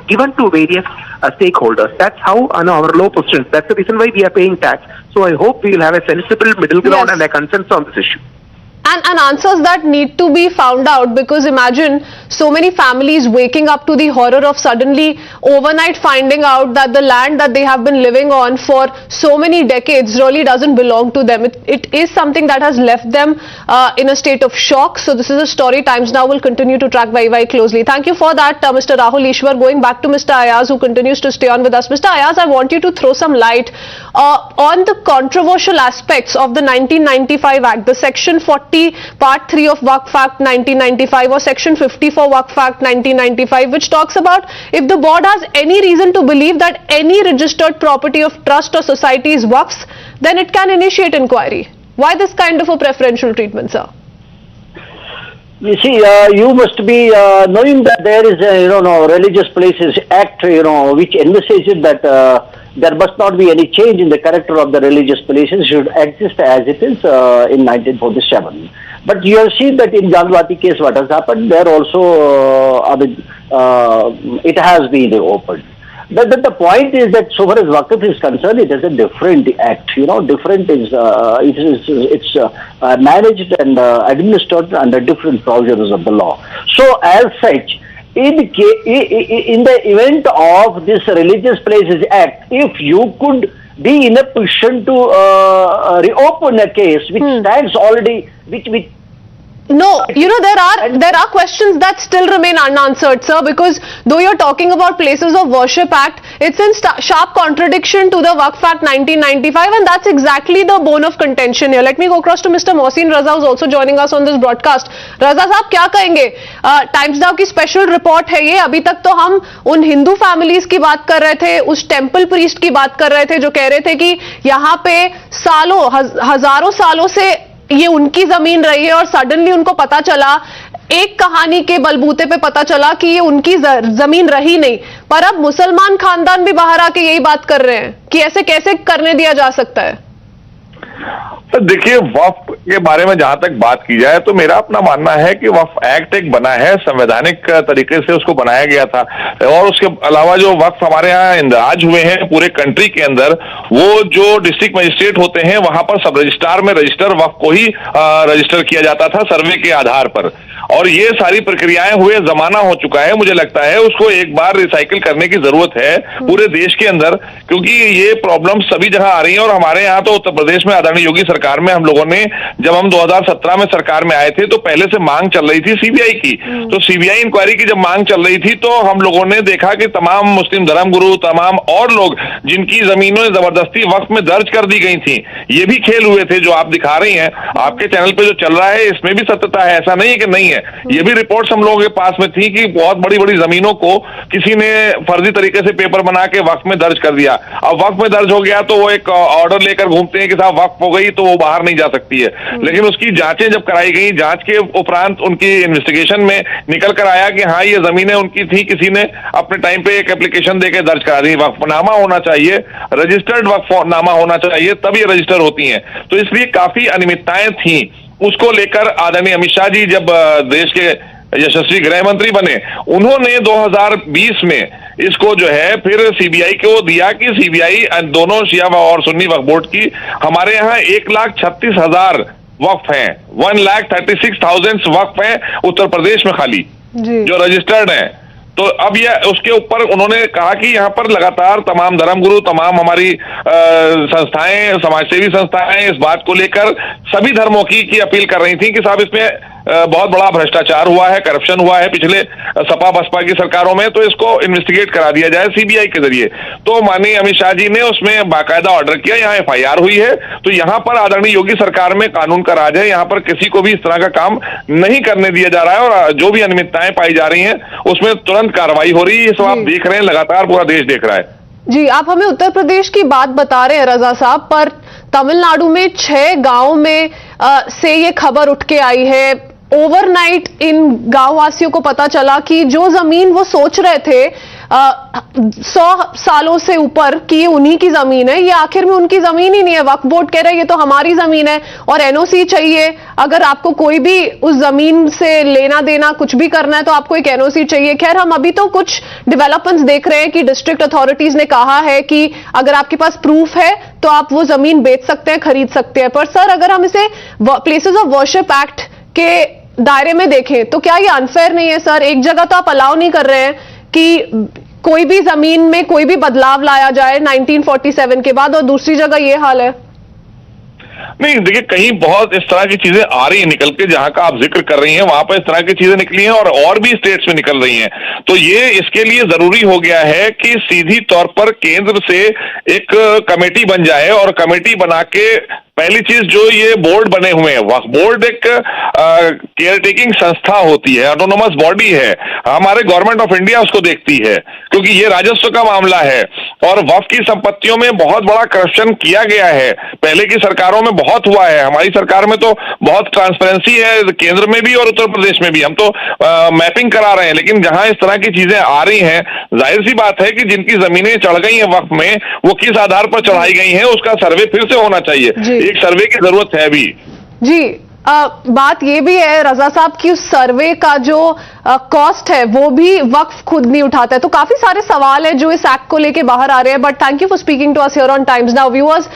given to various stakeholders. That's how our law positions. That's the reason why we are paying tax. So I hope we will have a sensible middle ground and a consensus on this issue. And answers that need to be found out, because imagine so many families waking up to the horror of suddenly overnight finding out that the land that they have been living on for so many decades really doesn't belong to them. It is something that has left them in a state of shock. So this is a story Times Now will continue to track very, very closely. Thank you for that, Mr. Rahul Ishwar. Going back to Mr. Ayaz, who continues to stay on with us. Mr. Ayaz, I want you to throw some light on the controversial aspects of the 1995 Act, the Section 40 Part 3 of Waqf Act 1995 or Section 54 Waqf Act 1995, which talks about if the board has any reason to believe that any registered property of trust or society is Waqfs, then it can initiate inquiry. Why this kind of a preferential treatment, sir? You see, you must be knowing that there is a Religious Places Act, which envisages that there must not be any change in the character of the religious places, should exist as it is in 1947. But you have seen that in Gandwati case what has happened, there also it has been opened. But the point is that so far as Waqf is concerned, it is a different act. Different is it's managed and administered under different provisions of the law. So as such, in the event of this Religious Places Act, if you could be in a position to reopen a case which stands already, which no, you know, there are questions that still remain unanswered, sir, because though you're talking about Places of Worship Act, it's in sharp contradiction to the Waqf Act 1995, and that's exactly the bone of contention here. Let me go across to Mr. Mohsin Raza, who's also joining us on this broadcast. Raza साहब क्या कहेंगे? Times now की special report है ये. अभी तक तो हम उन हिंदू फैमिलीज की बात कर रहे थे, उस टेम्पल प्रीस्ट की बात कर रहे थे जो कह रहे थे कि यहाँ पे सालों हजारों सालों से ये उनकी जमीन रही है और सडनली उनको पता चला, एक कहानी के बलबूते पे पता चला कि ये उनकी जमीन रही नहीं. पर अब मुसलमान खानदान भी बाहर आके यही बात कर रहे हैं कि ऐसे कैसे करने दिया जा सकता है. तो देखिए, वक्फ के बारे में जहां तक बात की जाए तो मेरा अपना मानना है कि वक्फ एक्ट एक बना है, संवैधानिक तरीके से उसको बनाया गया था, और उसके अलावा जो वक्फ हमारे यहाँ इंदराज हुए हैं पूरे कंट्री के अंदर, वो जो डिस्ट्रिक्ट मजिस्ट्रेट होते हैं वहां पर सब रजिस्ट्रार में रजिस्टर वक्फ को ही रजिस्टर किया जाता था सर्वे के आधार पर, और ये सारी प्रक्रियाएं हुए जमाना हो चुका है. मुझे लगता है उसको एक बार रिसाइकिल करने की जरूरत है पूरे देश के अंदर, क्योंकि ये प्रॉब्लम सभी जगह आ रही है. और हमारे यहाँ तो उत्तर प्रदेश में आदरणीय योगी सरकार में हम लोगों ने, जब हम 2017 में सरकार में आए थे तो पहले से मांग चल रही थी सीबीआई की. तो सीबीआई इंक्वायरी की जब मांग चल रही थी तो हम लोगों ने देखा कि तमाम मुस्लिम धर्मगुरु, तमाम और लोग जिनकी जमीनों जबरदस्ती वक्फ में दर्ज कर दी गई थी, ये भी खेल हुए थे जो आप दिखा रही हैं. आपके चैनल पे जो चल रहा है इसमें भी सत्यता है, ऐसा नहीं है कि नहीं है. ये भी रिपोर्ट्स हम लोगों के पास में थी कि बहुत बड़ी बड़ी जमीनों को किसी ने फर्जी तरीके से पेपर बना के वक्फ में दर्ज कर दिया. अब वक्फ में दर्ज हो गया तो वो एक ऑर्डर लेकर घूमते हैं कि साहब वक्फ हो गई तो वो बाहर नहीं जा सकती है. लेकिन उसकी जांचें जब कराई गई, जांच के उपरांत उनकी इन्वेस्टिगेशन में निकल कर आया कि हाँ ये जमीनें उनकी थी, किसी ने अपने टाइम पे एक एप्लीकेशन देकर दर्ज करा दी. वक्फनामा होना चाहिए, रजिस्टर्ड वक्फनामा होना चाहिए, तब ये रजिस्टर होती हैं. तो इसलिए काफी अनियमितताएं थी. उसको लेकर आदरणीय अमित शाह जी जब देश के यशस्वी गृह मंत्री बने, उन्होंने 2020 में इसको जो है फिर सीबीआई को दिया कि सीबीआई दोनों शिया और सुन्नी वक्फ बोर्ड की, हमारे यहाँ 1,36,000 वक्फ हैं, 1,36,000 वक्फ हैं उत्तर प्रदेश में खाली जो रजिस्टर्ड हैं. तो अब ये उसके ऊपर उन्होंने कहा कि यहाँ पर लगातार तमाम धर्मगुरु, तमाम हमारी संस्थाएं, समाजसेवी संस्थाएं इस बात को लेकर सभी धर्मों की अपील कर रही थी कि साहब इसमें बहुत बड़ा भ्रष्टाचार हुआ है, करप्शन हुआ है पिछले सपा बसपा की सरकारों में, तो इसको इन्वेस्टिगेट करा दिया जाए सीबीआई के जरिए. तो माननीय अमित शाह जी ने उसमें बाकायदा ऑर्डर किया, यहाँ एफआईआर हुई है. तो यहाँ पर आदरणीय योगी सरकार में कानून का राज है, यहाँ पर किसी को भी इस तरह का काम नहीं करने दिया जा रहा है, और जो भी अनियमितताएं पाई जा रही हैं उसमें तुरंत कार्रवाई हो रही है. ये सब आप देख रहे हैं, लगातार पूरा देश देख रहा है. जी, आप हमें उत्तर प्रदेश की बात बता रहे हैं रजा साहब, पर तमिलनाडु में 6 गांव में से ये खबर उठ के आई है. ओवरनाइट इन गांव वासियों को पता चला कि जो जमीन वो सोच रहे थे 100 सालों से ऊपर कि ये उन्हीं की जमीन है, ये आखिर में उनकी जमीन ही नहीं है. वक्फ बोर्ड कह रहा है ये तो हमारी जमीन है और एनओसी चाहिए. अगर आपको कोई भी उस जमीन से लेना देना कुछ भी करना है तो आपको एक एनओसी चाहिए. खैर, हम अभी तो कुछ डेवलपमेंट्स देख रहे हैं कि डिस्ट्रिक्ट अथॉरिटीज ने कहा है कि अगर आपके पास प्रूफ है तो आप वो जमीन बेच सकते हैं, खरीद सकते हैं. पर सर, अगर हम इसे प्लेसेस ऑफ वर्शिप एक्ट के दायरे में देखें तो क्या ये अनफेयर नहीं है सर? एक जगह तो आप अलाउ नहीं कर रहे हैं कि कोई भी जमीन में कोई भी बदलाव लाया जाए 1947 के बाद, और दूसरी जगह ये हाल है. नहीं, देखिए, कहीं बहुत इस तरह की चीजें आ रही हैं निकल के, जहां का आप जिक्र कर रही हैं वहां पर इस तरह की चीजें निकली हैं और भी स्टेट्स में निकल रही हैं. तो ये इसके लिए जरूरी हो गया है कि सीधी तौर पर केंद्र से एक कमेटी बन जाए, और कमेटी बना के पहली चीज जो ये बोर्ड बने हुए हैं, वक्फ बोर्ड एक केयर टेकिंग संस्था होती है, ऑटोनोमस बॉडी है, हमारे गवर्नमेंट ऑफ इंडिया उसको देखती है क्योंकि ये राजस्व का मामला है. और वक्फ की संपत्तियों में बहुत बड़ा करप्शन किया गया है, पहले की सरकारों में बहुत हुआ है, हमारी सरकार में तो बहुत ट्रांसपेरेंसी है, केंद्र में भी और उत्तर प्रदेश में भी. हम तो मैपिंग करा रहे हैं, लेकिन जहां इस तरह की चीजें आ रही हैं, जाहिर सी बात है कि जिनकी जमीनें चढ़ गई हैं वक्फ में, वो किस आधार पर चढ़ाई गई हैं उसका सर्वे फिर से होना चाहिए. एक सर्वे की जरूरत है अभी. जी, बात ये भी है रजा साहब कि उस सर्वे का जो कॉस्ट है वो भी वक्फ खुद नहीं उठाता है. तो काफी सारे सवाल है जो इस एक्ट को लेके बाहर आ रहे हैं. But thank you for speaking to us here on Times Now. Viewers,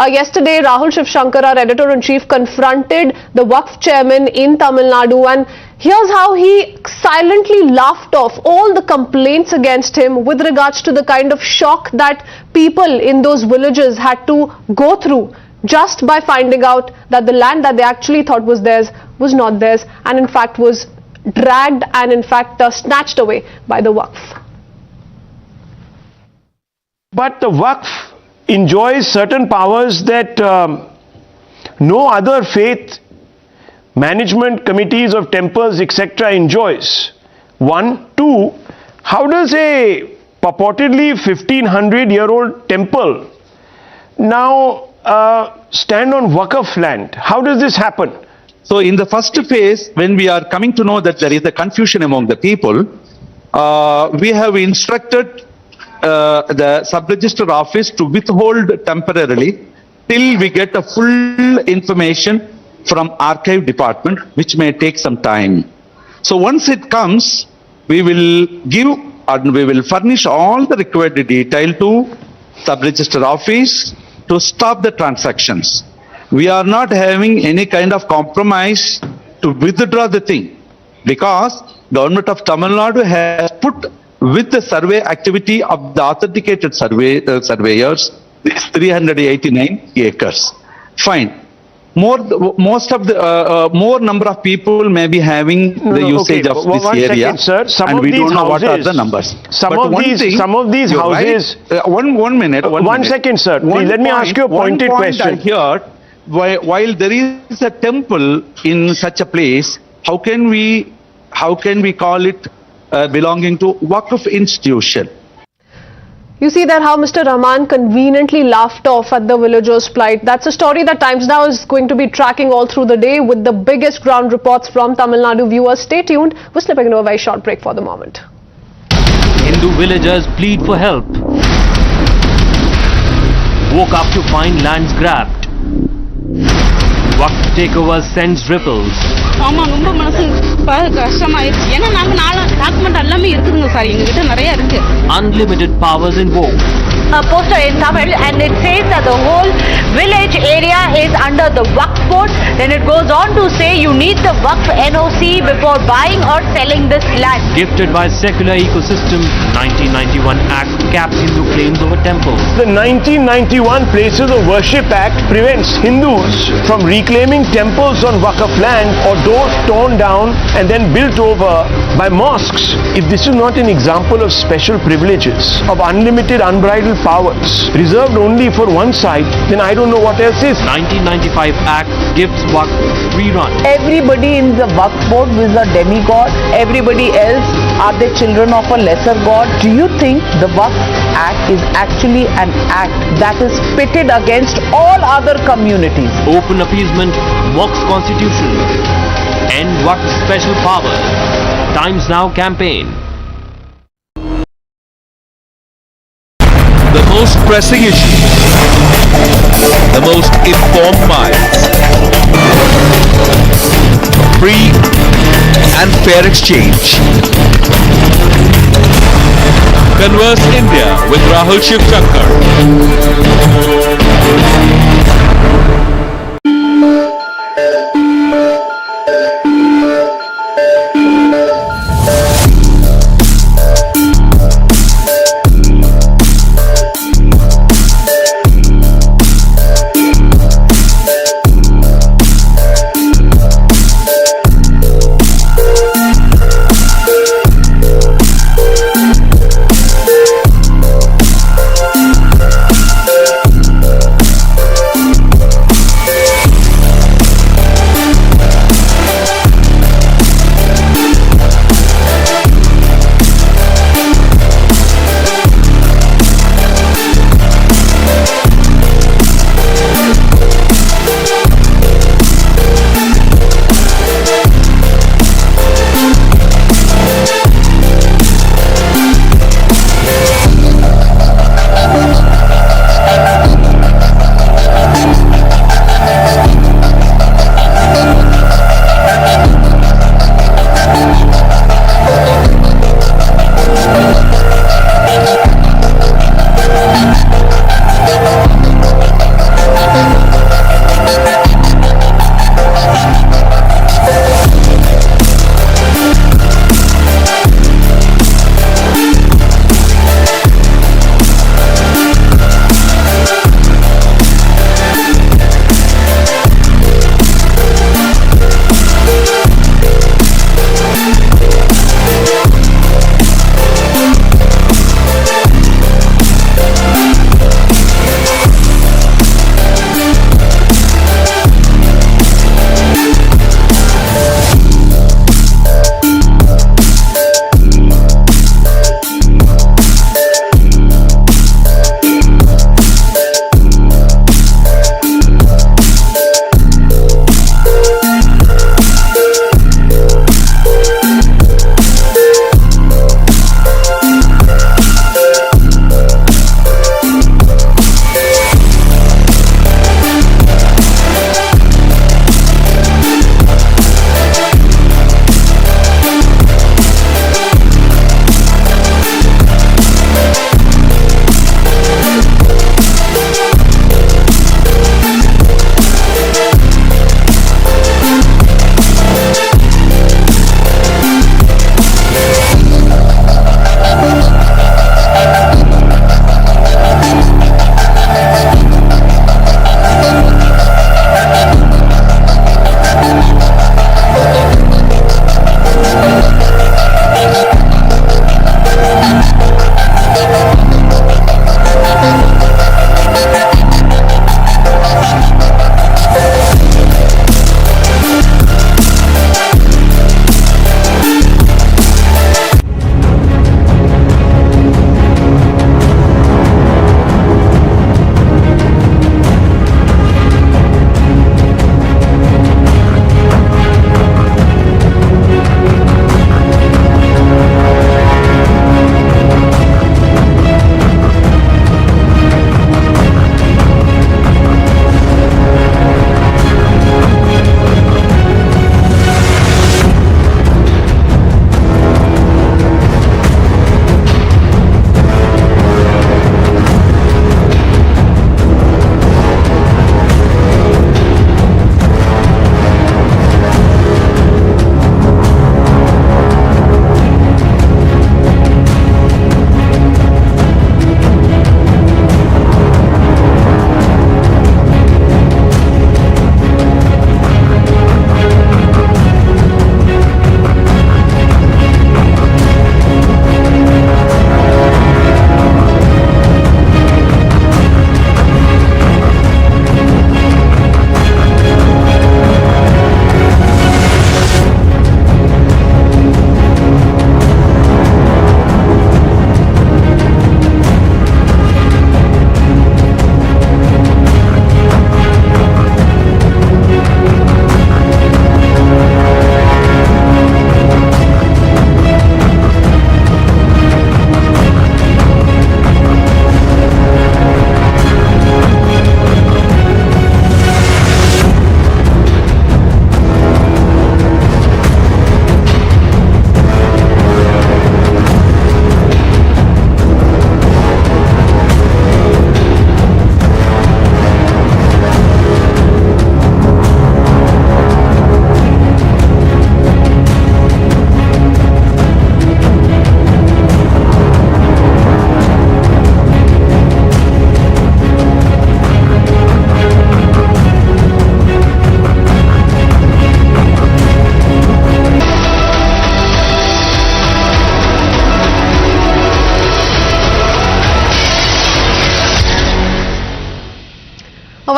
yesterday Rahul Shivshankar, our editor in chief, confronted the Waqf chairman in Tamil Nadu, and Here's how he silently laughed off all the complaints against him with regards to the kind of shock that people in those villages had to go through just by finding out that the land that they actually thought was theirs was not theirs, and in fact was dragged and in fact snatched away by the Waqf. But the Waqf enjoys certain powers that no other faith management committees of temples etc. enjoys. 1. 2. How does a purportedly 1500-year-old temple now stand on Waqf land? How does this happen? So in the first phase, when we are coming to know that there is a confusion among the people, we have instructed the sub-register office to withhold temporarily till we get a full information from archive department, which may take some time. So once it comes, we will give and we will furnish all the required detail to sub-register office to stop the transactions. We are not having any kind of compromise to withdraw the thing, because government of Tamil Nadu has put with the survey activity of the authenticated surveyors, 389 acres. Fine. Most of the more number of people may be having the usage of this area, second, sir. and we don't know what are the numbers. Some of these houses. Right, one minute. One second, sir. Please let me ask you a pointed question. Here, while there is a temple in such a place, how can we call it belonging to Waqf institution? You see that how Mr. Rahman conveniently laughed off at the villagers' plight. That's a story that Times Now is going to be tracking all through the day with the biggest ground reports from Tamil Nadu. Viewers, stay tuned. We're slipping into a very short break for the moment. Hindu villagers plead for help. Woke up to find lands grabbed. Waqf takeover sends ripples. ஆமா ரொம்ப மனசு கஷ்டமாயிருச்சு. ஏன்னா நாங்க document எல்லாமே இருக்குதுங்க sir, எங்ககிட்ட நிறைய இருக்கு. Unlimited powers invoked. A poster in Tamil and it says that the whole village area is under the Waqf board. Then it goes on to say you need the Waqf NOC before buying or selling this land. Gifted by secular ecosystem, 1991 Act caps Hindu claims over temples. The 1991 Places of Worship Act prevents Hindus from reclaiming temples on Waqf land or doors torn down and then built over by mosques. If this is not an example of special privileges, of unlimited, unbridled powers reserved only for one side, then I don't know what else is. 1995 Act gives Waqf free run. Everybody in the Waqf board is a demigod. Everybody else are the children of a lesser god. Do you think the Waqf Act is actually an act that is pitted against all other communities? Open appeasement mocks constitution. End Waqf special power. Times Now campaign. The most pressing issue, the most informed minds, free and fair exchange. Converse India with Rahul Shivshankar.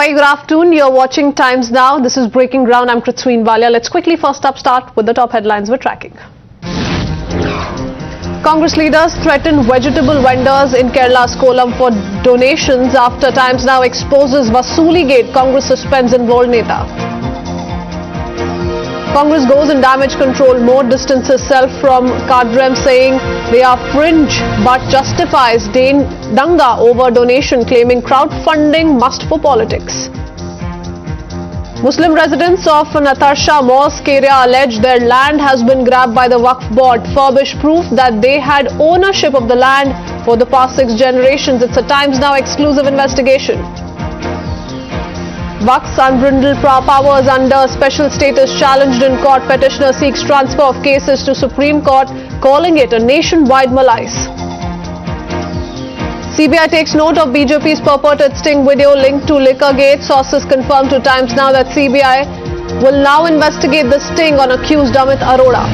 Very good afternoon. You're watching Times Now. This is Breaking Ground. I'm Prithween Walia. Let's quickly first up start with the top headlines we're tracking. Congress leaders threaten vegetable vendors in Kerala's Kollam for donations after Times Now exposes Vasuli Gate. Congress suspends involved Neta. Congress goes in damage control mode, distances self from Kadrem, saying they are fringe but justifies danga over donation, claiming crowdfunding must for politics. Muslim residents of Natarsha Mosque area allege their land has been grabbed by the Waqf board. Furbish proof that they had ownership of the land for the past 6 generations. It's a Times Now exclusive investigation. Waqf's unbridled powers under special status challenged in court. Petitioner seeks transfer of cases to Supreme Court, calling it a nationwide malaise. CBI takes note of BJP's purported sting video linked to Liquorgate. Sources confirmed to Times Now that CBI will now investigate the sting on accused Amit Arora.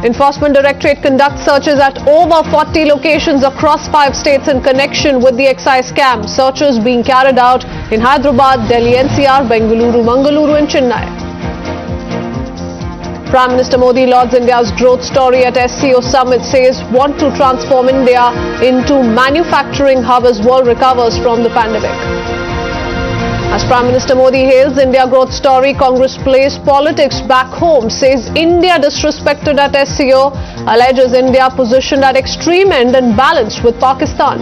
Enforcement Directorate conducts searches at over 40 locations across 5 states in connection with the excise scam. Searches being carried out in Hyderabad, Delhi NCR, Bengaluru, Mangaluru and Chennai. Prime Minister Modi lauds India's growth story at SCO Summit, says want to transform India into manufacturing hub as world recovers from the pandemic. As Prime Minister Modi hails India growth story, Congress plays politics back home, says India disrespected at SCO, alleges India positioned at extreme end and balanced with Pakistan.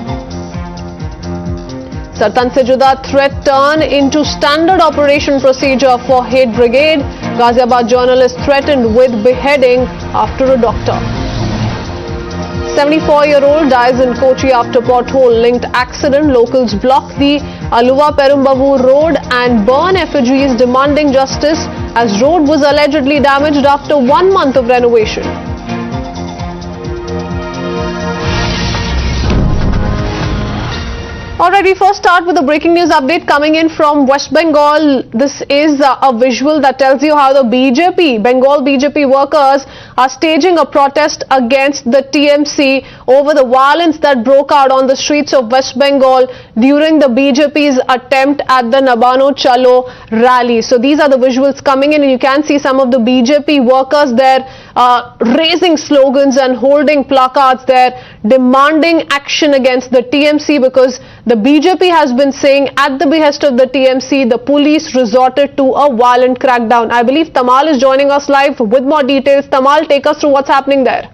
Sartan se juda threat turn into standard operation procedure for hate brigade. Ghaziabad journalist threatened with beheading after a doctor. 74-year-old dies in Kochi after pothole-linked accident. Locals block the Aluva Perumbavu road and burn effigies demanding justice as road was allegedly damaged after 1 month of renovation. Alright, we first start with a breaking news update coming in from West Bengal. This is a visual that tells you how the Bengal BJP workers are staging a protest against the TMC over the violence that broke out on the streets of West Bengal during the BJP's attempt at the Nabano Chalo rally. So these are the visuals coming in and you can see some of the BJP workers there raising slogans and holding placards there demanding action against the TMC because the BJP has been saying at the behest of the TMC, the police resorted to a violent crackdown. I believe Tamal is joining us live with more details. Tamal, take us through what's happening there.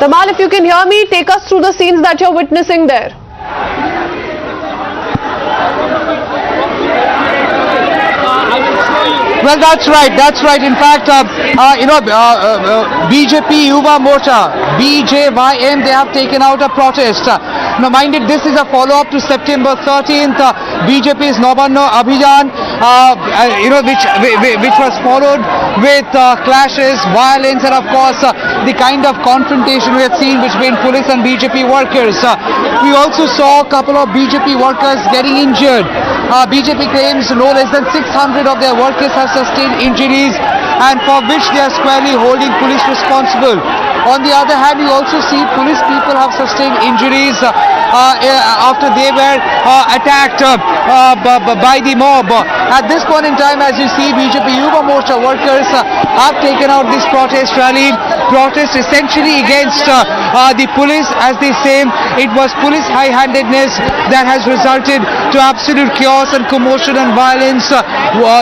Tamal, if you can hear me, take us through the scenes that you're witnessing there. Well, that's right. In fact, BJP Yuva Morcha, BJYM, they have taken out a protest. Now, mind it, this is a follow-up to September 13th, BJP's Nabanno Abhijan, which was followed with clashes, violence, and of course, the kind of confrontation we had seen between police and BJP workers. We also saw a couple of BJP workers getting injured. BJP claims no less than 600 of their workers have sustained injuries and for which they are squarely holding police responsible. On the other hand, we also see police people have sustained injuries after they were attacked by the mob. At this point in time, as you see, BJP Yuva Morcha workers have taken out this protest rally. Protest essentially against the police, as they say. It was police high-handedness that has resulted to absolute chaos and commotion and violence.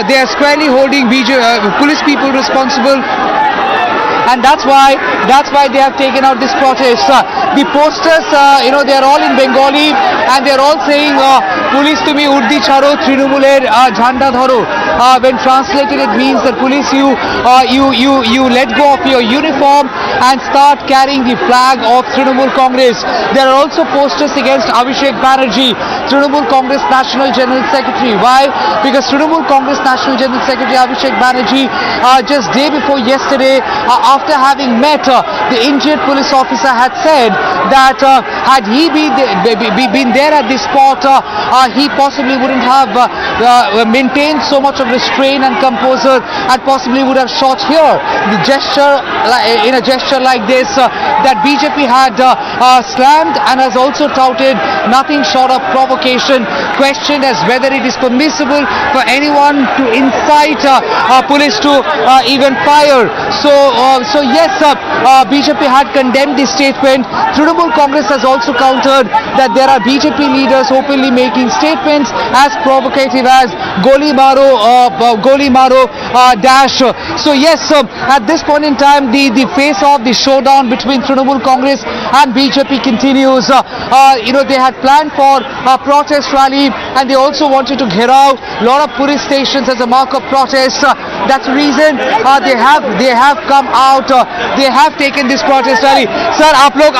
They are squarely holding police people responsible. And that's why they have taken out this protest. The posters, they are all in Bengali and they are all saying police tumi urdi charo Trinamuler jhanda dharo. When translated, it means that police you let go of your uniform and start carrying the flag of Trinamool Congress. There are also posters against Abhishek Banerjee, Trinamool Congress National General Secretary. Why? Because Trinamool Congress National General Secretary Abhishek Banerjee just day before yesterday, after having met the injured police officer, had said that had he been there at the spot, he possibly wouldn't have maintained so much of restraint and composure and possibly would have shot here. The gesture, in a gesture like this, that BJP had slammed and has also touted nothing short of provocation, questioned as whether it is permissible for anyone to incite police to even fire. So yes, BJP had condemned this statement. Trinamool Congress has also countered that there are BJP leaders openly making statements as provocative as Goli Maro dash. So yes, at this point in time, the face-off, the showdown between Trinamool Congress and BJP continues. They had planned for a protest rally and they also wanted to gherav a lot of police stations as a mark of protest. That's the reason they have come out. They have taken this protest rally. Sir, आप लोग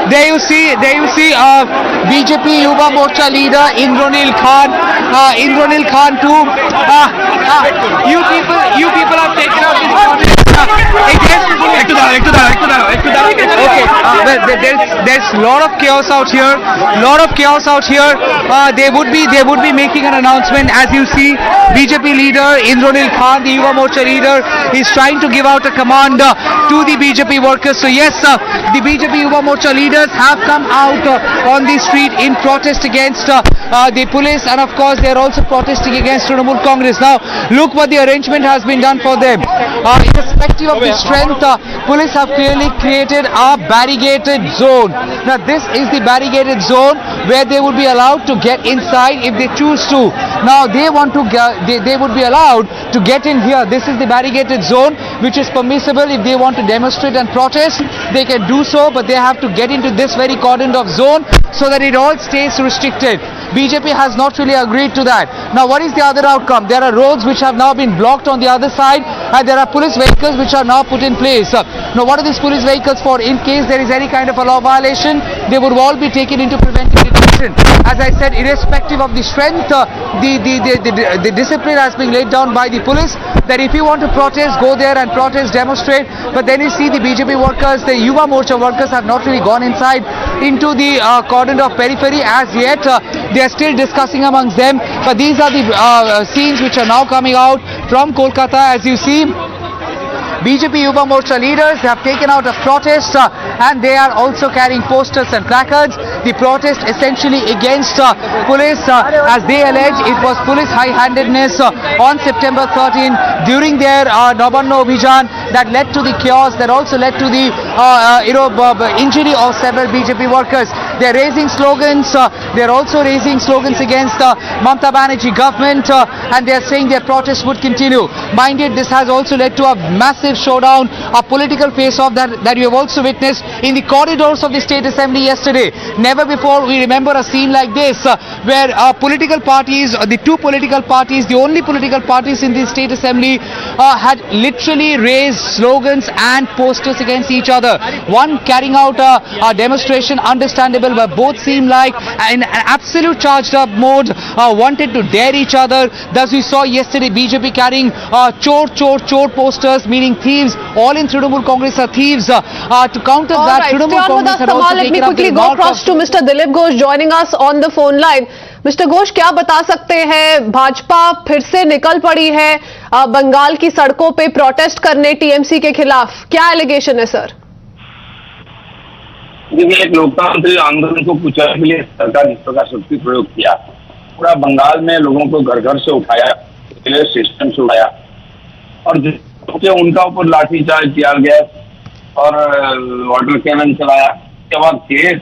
there you see BJP Yuva Morcha leader Indranil Khan too. You people have taken out this protest. There's a lot of chaos out here. They would be making an announcement. As you see, BJP leader Indranil Khan, the Yuva Morcha leader, is trying to give out a command to the BJP workers. So yes, the BJP Yuva Morcha leaders have come out on the street in protest against the police, and of course they are also protesting against Trinamool Congress. Now look what the arrangement has been done for them. Irrespective of the strength, police have clearly created a barricaded zone. Now this is the barricaded zone where they would be allowed to get inside if they choose to. Now they would be allowed to get in here. This is the barricaded zone which is permissible. If they want to demonstrate and protest, they can do so, but they have to get into this very cordoned off zone so that it all stays restricted. BJP has not really agreed to that. Now what is the other outcome? There are roads which have now been blocked on the other side, and there are police vehicles which are now put in place. Now what are these police vehicles for? In case there is any kind of a law violation, they would all be taken into preventive detention. As I said, irrespective of the strength, the discipline has been laid down by the police, that if you want to protest, go there and protest, demonstrate. But then you see the BJP workers, the Yuva Morcha workers have not really gone inside into the cordon of periphery as yet. They are still discussing amongst them. But these are the scenes which are now coming out from Kolkata. As you see, BJP Yuva Morcha leaders have taken out a protest and they are also carrying posters and placards. The protest essentially against police, as they allege it was police high-handedness on September 13 during their Nabanno Abhijan that led to the chaos, that also led to the injury of several BJP workers. They are raising slogans. They are also raising slogans against Mamata Banerjee government, and they are saying their protest would continue. Mind it, this has also led to a massive showdown, a political face-off that you have also witnessed in the corridors of the State Assembly yesterday. Never before we remember a scene like this, where political parties, the two political parties, the only political parties in the State Assembly, had literally raised slogans and posters against each other. One carrying out a demonstration, understandable, but both seem like in an absolute charged up mode, wanted to dare each other. Thus we saw yesterday BJP carrying chor posters, meaning thieves. All in Trinamool Congress are thieves. To counter that, Trinamool Congress had also taken up the remark of... Let me quickly go across to Mr. Dilip Ghosh joining us on the phone line. Mr. Ghosh, क्या बता सकते हैं, भाजपा फिर से निकल पड़ी है बंगाल की सड़कों पे प्रोटेस्ट करने टीएमसी के खिलाफ, क्या एलिगेशन है सर? देखिए, एक लोकतांत्रिक आंदोलन को कुचलने के लिए सरकार जिस प्रकार शक्ति प्रयोग किया, पूरा बंगाल में लोगों को घर घर से उठाया, पुलिस स्टेशन से उठाया और उनका ऊपर लाठीचार्ज किया गया और वाटर कैनन चलाया। के बाद केस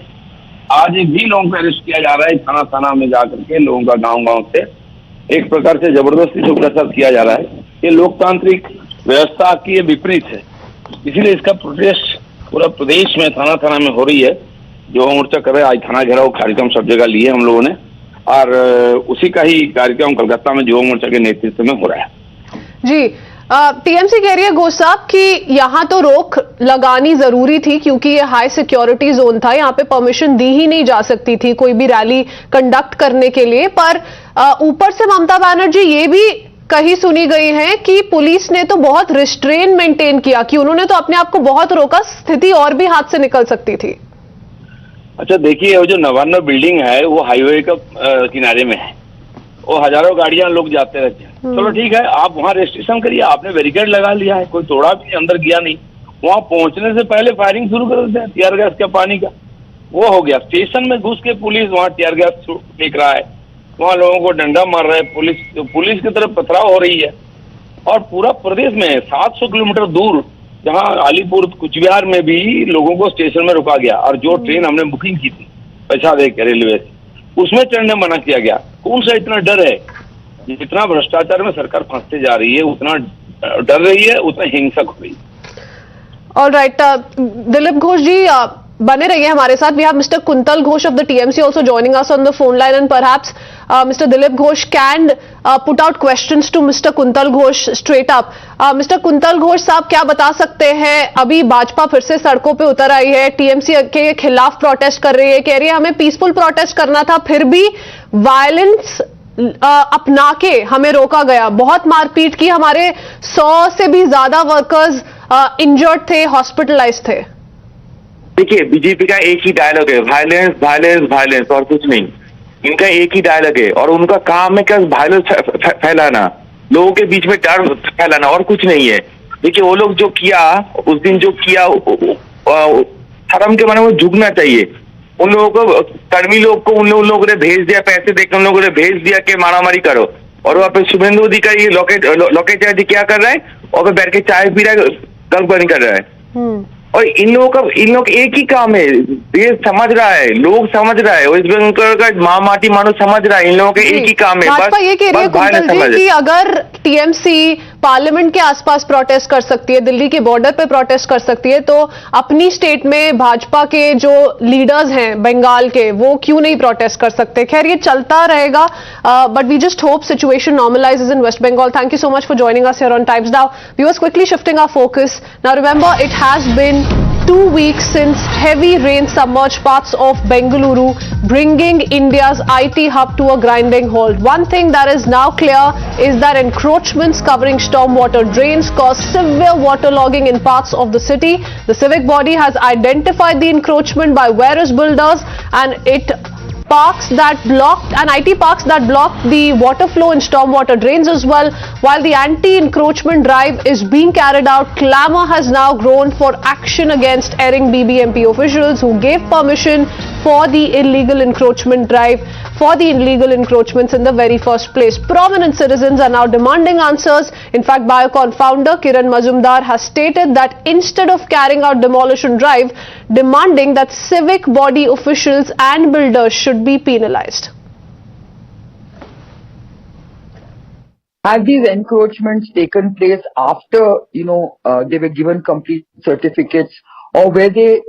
आज भी लोगों को अरेस्ट किया जा रहा है, थाना थाना में जाकर के लोगों का गांव से एक प्रकार से जबरदस्ती से प्रसार किया जा रहा है। ये लोकतांत्रिक व्यवस्था की विपरीत है, इसीलिए इसका प्रोटेस्ट पूरा प्रदेश में थाना थाना में हो रही है। जो मोर्चा कर रहे हैं, आज थाना घेराव कार्यक्रम सब जगह लिए हम लोगों ने और उसी का ही कार्यक्रम कलकत्ता में युवा मोर्चा के नेतृत्व में हो रहा है। जी, टीएमसी कह रही है घोष साहब कि यहाँ तो रोक लगानी जरूरी थी क्योंकि ये हाई सिक्योरिटी जोन था, यहाँ पे परमिशन दी ही नहीं जा सकती थी कोई भी रैली कंडक्ट करने के लिए। पर ऊपर से ममता बनर्जी ये भी कही सुनी गई है कि पुलिस ने तो बहुत रिस्ट्रेन मेंटेन किया, कि उन्होंने तो अपने आप को बहुत रोका, स्थिति और भी हाथ से निकल सकती थी। अच्छा देखिए, वो जो 99 बिल्डिंग है वो हाईवे का किनारे में है, वो हजारों गाड़ियां लोग जाते रहते हैं। चलो ठीक है, आप वहाँ रजिस्ट्रेशन करिए, आपने बैरिकेड लगा लिया है, कोई तोड़ा भी अंदर गया नहीं, वहाँ पहुंचने से पहले फायरिंग शुरू कर देते हैं टीयर गैस का, पानी का, वो हो गया। स्टेशन में घुस के पुलिस वहाँ टीयर गैस फेंक रहा है, वहाँ लोगों को डंडा मार रहा है, पुलिस की तरफ पथराव हो रही है। और पूरा प्रदेश में 700 किलोमीटर दूर जहाँ अलीपुर कुचबिहार में भी लोगों को स्टेशन में रुका गया, और जो ट्रेन हमने बुकिंग की थी पैसा दे के रेलवे से, उसमें चढ़ने मना किया गया। कौन सा इतना डर है? जितना भ्रष्टाचार में सरकार फंसते जा रही है, उतना डर रही है, उतना हिंसक हो रही है। ऑलराइट, दिलीप घोष जी बने रहिए हमारे साथ. We have Mr. Kuntal Ghosh of the TMC also joining us on the phone line, and perhaps Mr. Dilip Ghosh can put out questions to Mr. Kuntal Ghosh straight up. Mr. Kuntal Ghosh साहब क्या बता सकते हैं? अभी भाजपा फिर से सड़कों पे उतर आई है, टीएमसी के खिलाफ प्रोटेस्ट कर रही है, कह रही है हमें पीसफुल प्रोटेस्ट करना था, फिर भी वायलेंस अपना के हमें रोका गया, बहुत मारपीट की, हमारे 100 से भी ज्यादा वर्कर्स इंजर्ड थे, हॉस्पिटलाइज थे. देखिए, बीजेपी का एक ही डायलॉग है, वायलेंस वायलेंस वायलेंस, और कुछ नहीं. इनका एक ही डायलॉग है, और उनका काम है क्या? वायलेंस फैलाना, लोगों के बीच में डर फैलाना, और कुछ नहीं है. देखिए, वो लोग जो किया उस दिन, जो किया, शर्म के माने वो झुकना चाहिए. उन लोगों को, कर्मी लोग को उन लोगों ने भेज दिया, पैसे देकर उन लोगों ने भेज दिया कि मारामारी करो, और वहाँ पे शुभेंदु अधिकारी लोकेट क्या कर रहा है, वहाँ पे बैठ के चाय पी रहा है, गलगनी कर रहा है. और इन लोगों का एक ही काम है, देश समझ रहा है, लोग समझ रहा है, वेस्ट बंगाल का माटी मानुष समझ रहा है, इन लोगों का एक ही काम है. भाजपा ये कह रही है कुंतल जी कि अगर टीएमसी पार्लियामेंट के आसपास प्रोटेस्ट कर सकती है, दिल्ली के बॉर्डर पे प्रोटेस्ट कर सकती है, तो अपनी स्टेट में भाजपा के जो लीडर्स हैं बंगाल के, वो क्यों नहीं प्रोटेस्ट कर सकते? खैर, ये चलता रहेगा, but we just hope situation normalises in West Bengal. Thank you so much for joining us here on Times Now. Viewers, quickly shifting our focus now. Remember, it has been 2 weeks since heavy rain submerged parts of Bengaluru, bringing India's IT hub to a grinding halt. One thing that is now clear is that encroachments covering stormwater drains caused severe waterlogging in parts of the city. The civic body has identified the encroachment by various builders, and IT parks that block the water flow in stormwater drains as well. While the anti-encroachment drive is being carried out, clamour has now grown for action against erring BBMP officials who gave permission for the illegal encroachment drive, for the illegal encroachments in the very first place. Prominent citizens are now demanding answers. In fact, Biocon founder Kiran Mazumdar has stated that instead of carrying out demolition drive, demanding that civic body officials and builders should be penalized. Have these encroachments taken place after, they were given complete certificates, or were they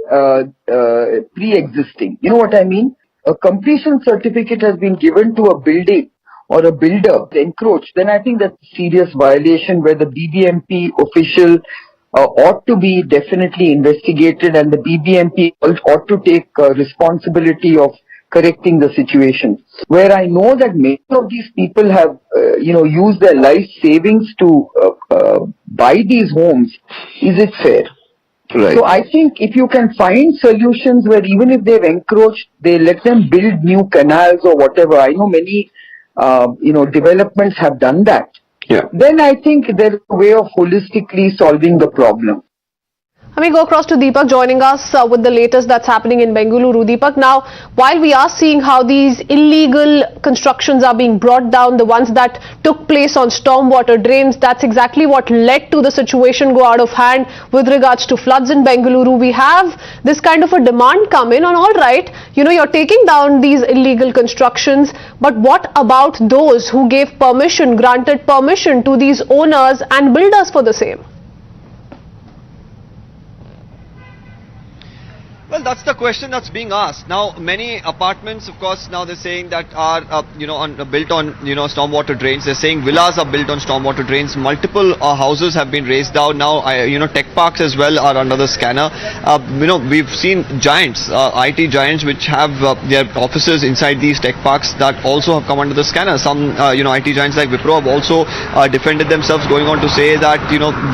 pre-existing? You know what I mean? A completion certificate has been given to a building or a builder encroached, then I think that's a serious violation where the BBMP official ought to be definitely investigated, and the BBMP ought to take responsibility of correcting the situation. Where I know that many of these people have, used their life savings to buy these homes, is it fair? Right. So I think if you can find solutions where even if they've encroached, they let them build new canals or whatever. I know many, developments have done that. Yeah. Then I think there's a way of holistically solving the problem. Let me go across to Deepak joining us with the latest that's happening in Bengaluru. Deepak, now, while we are seeing how these illegal constructions are being brought down, the ones that took place on stormwater drains, that's exactly what led to the situation go out of hand with regards to floods in Bengaluru. We have this kind of a demand come in on, all right, you're taking down these illegal constructions, but what about those who gave permission, granted permission to these owners and builders for the same? Well, that's the question that's being asked. Now, many apartments, of course, now they're saying that are, built on, stormwater drains. They're saying villas are built on stormwater drains. Multiple houses have been raised down. Now, tech parks as well are under the scanner. We've seen giants, IT giants, which have their offices inside these tech parks that also have come under the scanner. Some, IT giants like Wipro have also defended themselves, going on to say that,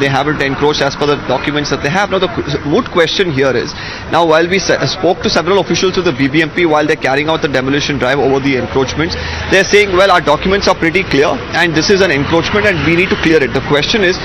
they haven't encroached as per the documents that they have. Now, the moot question here is, now, while we spoke to several officials of the BBMP while they're carrying out the demolition drive over the encroachments. They're saying, well, our documents are pretty clear and this is an encroachment and we need to clear it. The question is,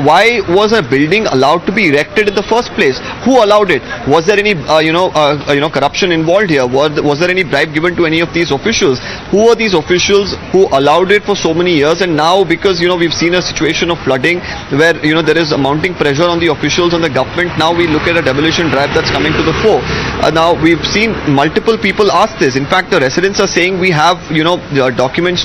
why was a building allowed to be erected in the first place? Who allowed it? Was there any corruption involved here? Was there any bribe given to any of these officials? Who are these officials who allowed it for so many years? And now, because we've seen a situation of flooding where there is a mounting pressure on the officials on the government, now we look at a demolition drive that's coming to the fore. Now we've seen multiple people ask this. In fact, the residents are saying we have the documents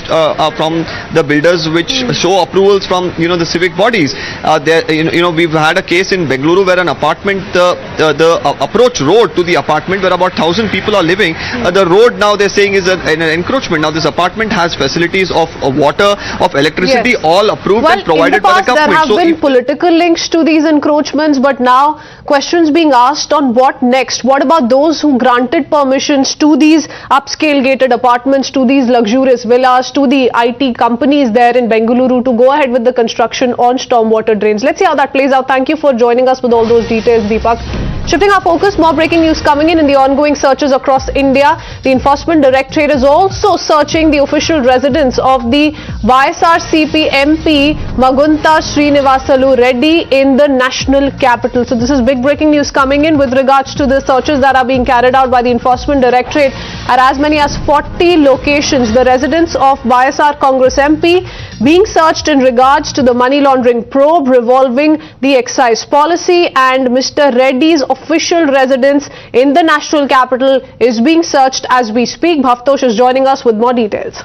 from the builders which show approvals from the civic bodies. We've had a case in Bengaluru where an apartment, the approach road to the apartment where about 1,000 people are living, the road now they're saying is an encroachment. Now this apartment has facilities of water, of electricity, all approved and provided by the government. There have been political links to these encroachments, but now questions being asked on what next. What about those who granted permissions to these upscale gated apartments, to these luxurious villas, to the IT companies there in Bengaluru to go ahead with the construction on stormwater drains? Let's see how that plays out. Thank you for joining us with all those details, Deepak. Shifting our focus, more breaking news coming in the ongoing searches across India. The Enforcement Directorate is also searching the official residence of the YSRCP MP Magunta Srinivasalu Reddy in the national capital. So this is big breaking news coming in with regards to the searches that are being carried out by the Enforcement Directorate at as many as 40 locations. The residence of YSR Congress MP being searched in regards to the money laundering probe revolving the excise policy, and Mr. Reddy's official residence in the national capital is being searched as we speak. Bhavtosh is joining us with more details.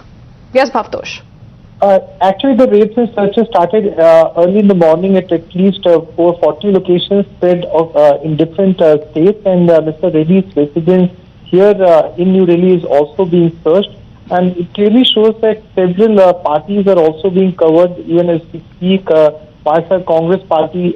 Yes, Bhavtosh. Actually, the raids and searches started early in the morning at least over 40 locations spread in different states, and Mr. Reddy's residence here in New Delhi is also being searched. And it clearly shows that several parties are also being covered even as we speak. YSR Congress Party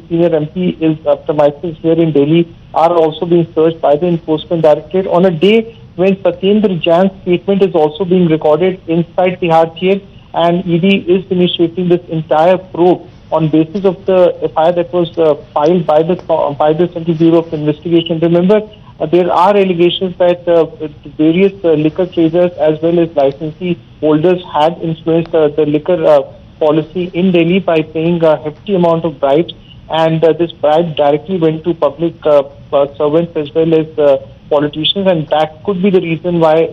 senior MP is premises here in Delhi are also being searched by the Enforcement Directorate on a day when Satyendar Jain's statement is also being recorded inside Tihar jail, and ED is initiating this entire probe on basis of the FIR that was filed by the Central Bureau of Investigation. Remember, there are allegations that various liquor traders as well as licensee holders had influenced the liquor policy in Delhi by paying a hefty amount of bribes, and this bribe directly went to public servants as well as politicians, and that could be the reason why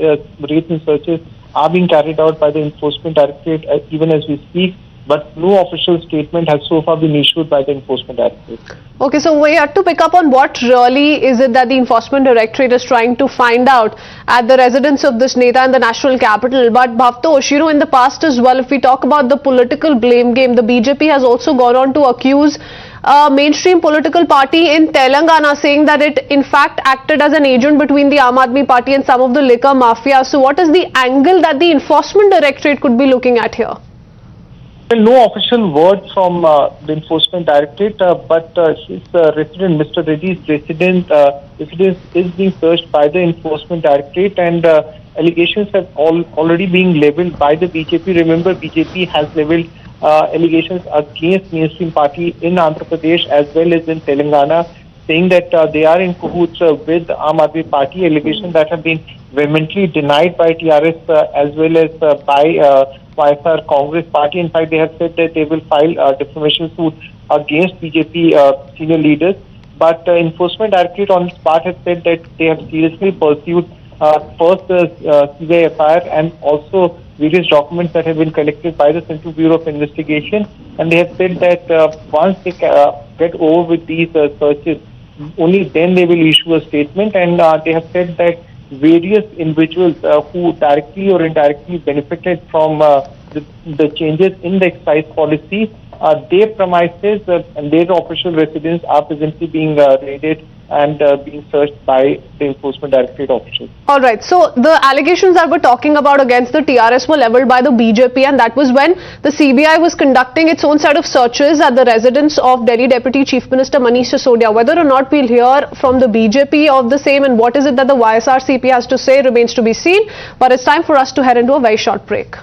raids and searches are being carried out by the Enforcement Directorate even as we speak. But no official statement has so far been issued by the Enforcement Directorate. Okay, so we have to pick up on what really is it that the Enforcement Directorate is trying to find out at the residence of this Neta in the national capital. But Bhavtosh, in the past as well, if we talk about the political blame game, the BJP has also gone on to accuse a mainstream political party in Telangana, saying that it in fact acted as an agent between the Aam Aadmi Party and some of the liquor mafia. So what is the angle that the Enforcement Directorate could be looking at here? Well, no official word from the Enforcement Directorate, but his resident, Mr. Reddy's residence is being searched by the Enforcement Directorate, and allegations have already been levelled by the BJP. Remember, BJP has levelled allegations against mainstream party in Andhra Pradesh as well as in Telangana, saying that they are in cahoots with Aam Aadmi Party, allegations that have been vehemently denied by TRS as well as by YSR Congress Party. In fact, they have said that they will file a defamation suit against BJP senior leaders. But Enforcement Directorate on its part has said that they have seriously pursued first the CBI FIR and also various documents that have been collected by the Central Bureau of Investigation. And they have said that once they get over with these searches, only then they will issue a statement. And they have said that various individuals who directly or indirectly benefited from the changes in the excise policy, their premises and their official residence are presently being raided and being searched by the Enforcement Directorate officials. All right, so the allegations that we're talking about against the TRS were levelled by the BJP, and that was when the CBI was conducting its own set of searches at the residence of Delhi Deputy Chief Minister Manish Sisodia. Whether or not we'll hear from the BJP of the same and what is it that the YSRCP has to say remains to be seen, but it's time for us to head into a very short break.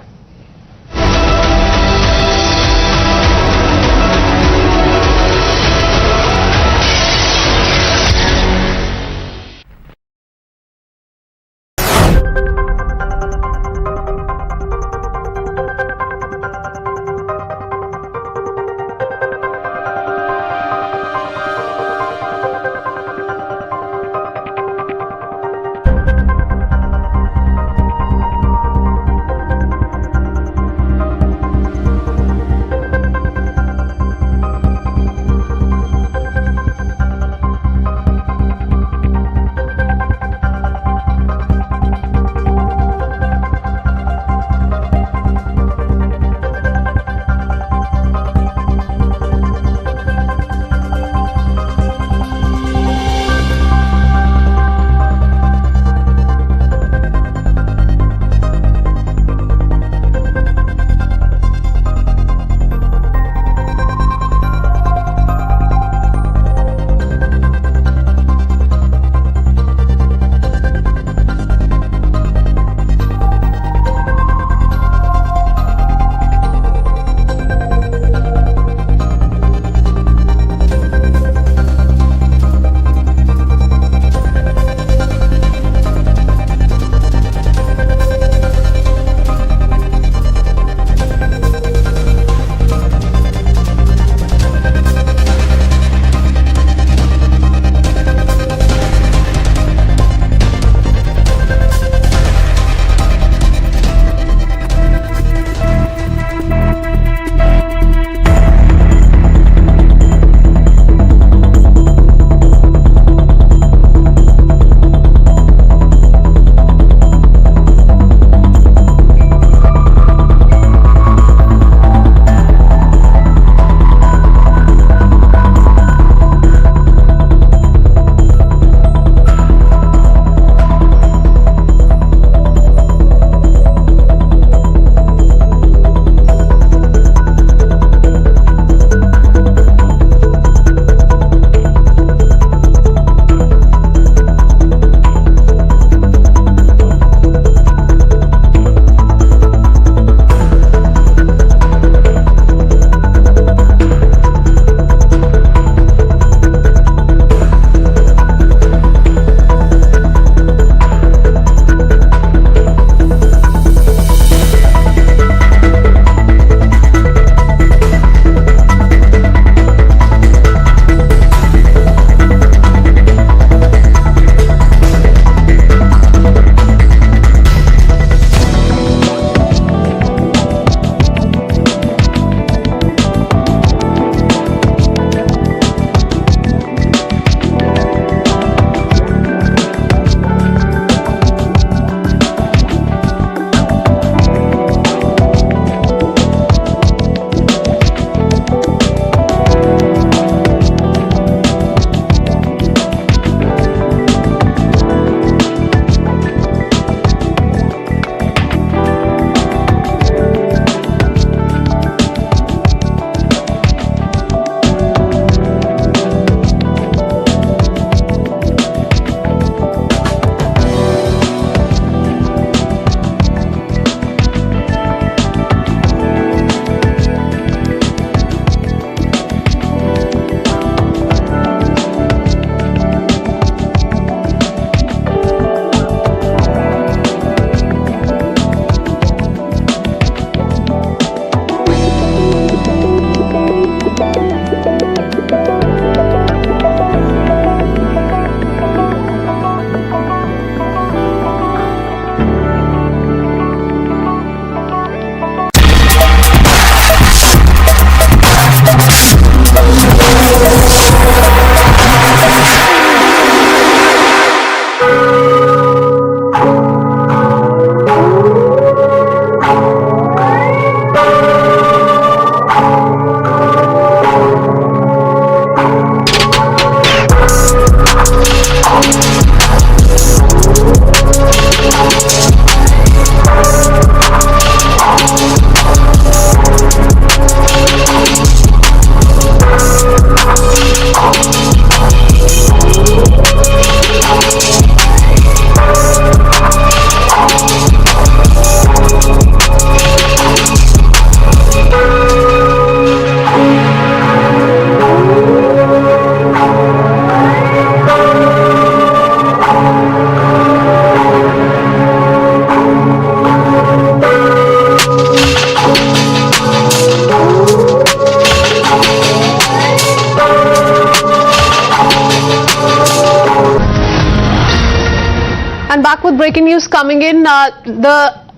with breaking news coming in.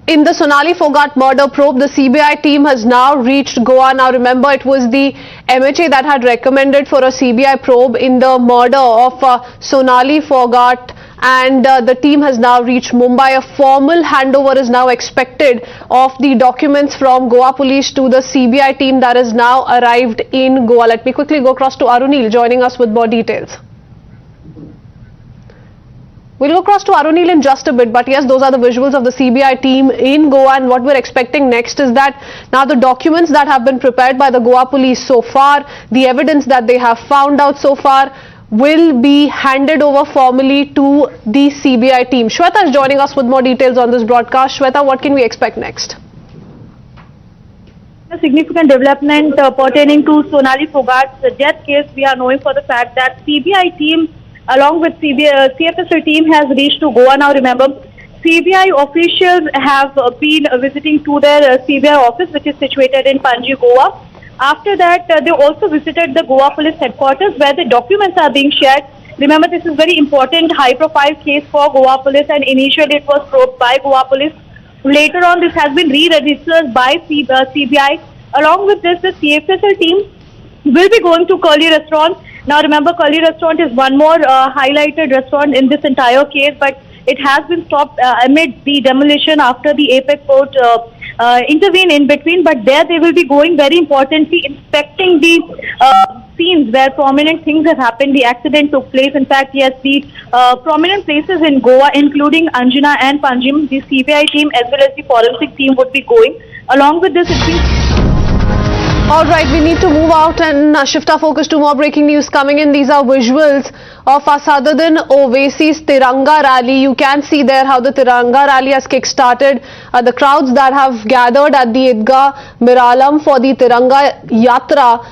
In the Sonali Phogat murder probe, the CBI team has now reached Goa. Now remember, it was the MHA that had recommended for a CBI probe in the murder of Sonali Phogat, and the team has now reached Mumbai. A formal handover is now expected of the documents from Goa police to the CBI team that has now arrived in Goa. Let me quickly go across to Arunil joining us with more details. We'll go across to Arunil in just a bit, but yes, those are the visuals of the CBI team in Goa, and what we're expecting next is that now the documents that have been prepared by the Goa police so far, the evidence that they have found out so far, will be handed over formally to the CBI team. Shweta is joining us with more details on this broadcast. Shweta, what can we expect next? A significant development pertaining to Sonali Phogat's death case. We are knowing for the fact that CBI team along with CFSL team has reached to Goa. Now remember, CBI officials have been visiting to their CBI office, which is situated in Panji, Goa. After that, they also visited the Goa police headquarters where the documents are being shared. Remember, this is very important high-profile case for Goa police, and initially it was probed by Goa police. Later on, this has been re-registered by CBI. Along with this, the CFSL team will be going to Curly Restaurant. Now remember, Curly Restaurant is one more highlighted restaurant in this entire case, but it has been stopped amid the demolition after the Apex Court intervened in between. But there they will be going, very importantly, inspecting the scenes where prominent things have happened. The accident took place. In fact, yes, the prominent places in Goa, including Anjuna and Panjim, the CBI team as well as the forensic team would be going. Along with this, it's been... All right, we need to move out and shift our focus to more breaking news coming in. These are visuals of Asaduddin Owaisi's Tiranga rally. You can see there how the Tiranga rally has kick-started. The crowds that have gathered at the Idgah Miralam for the Tiranga Yatra,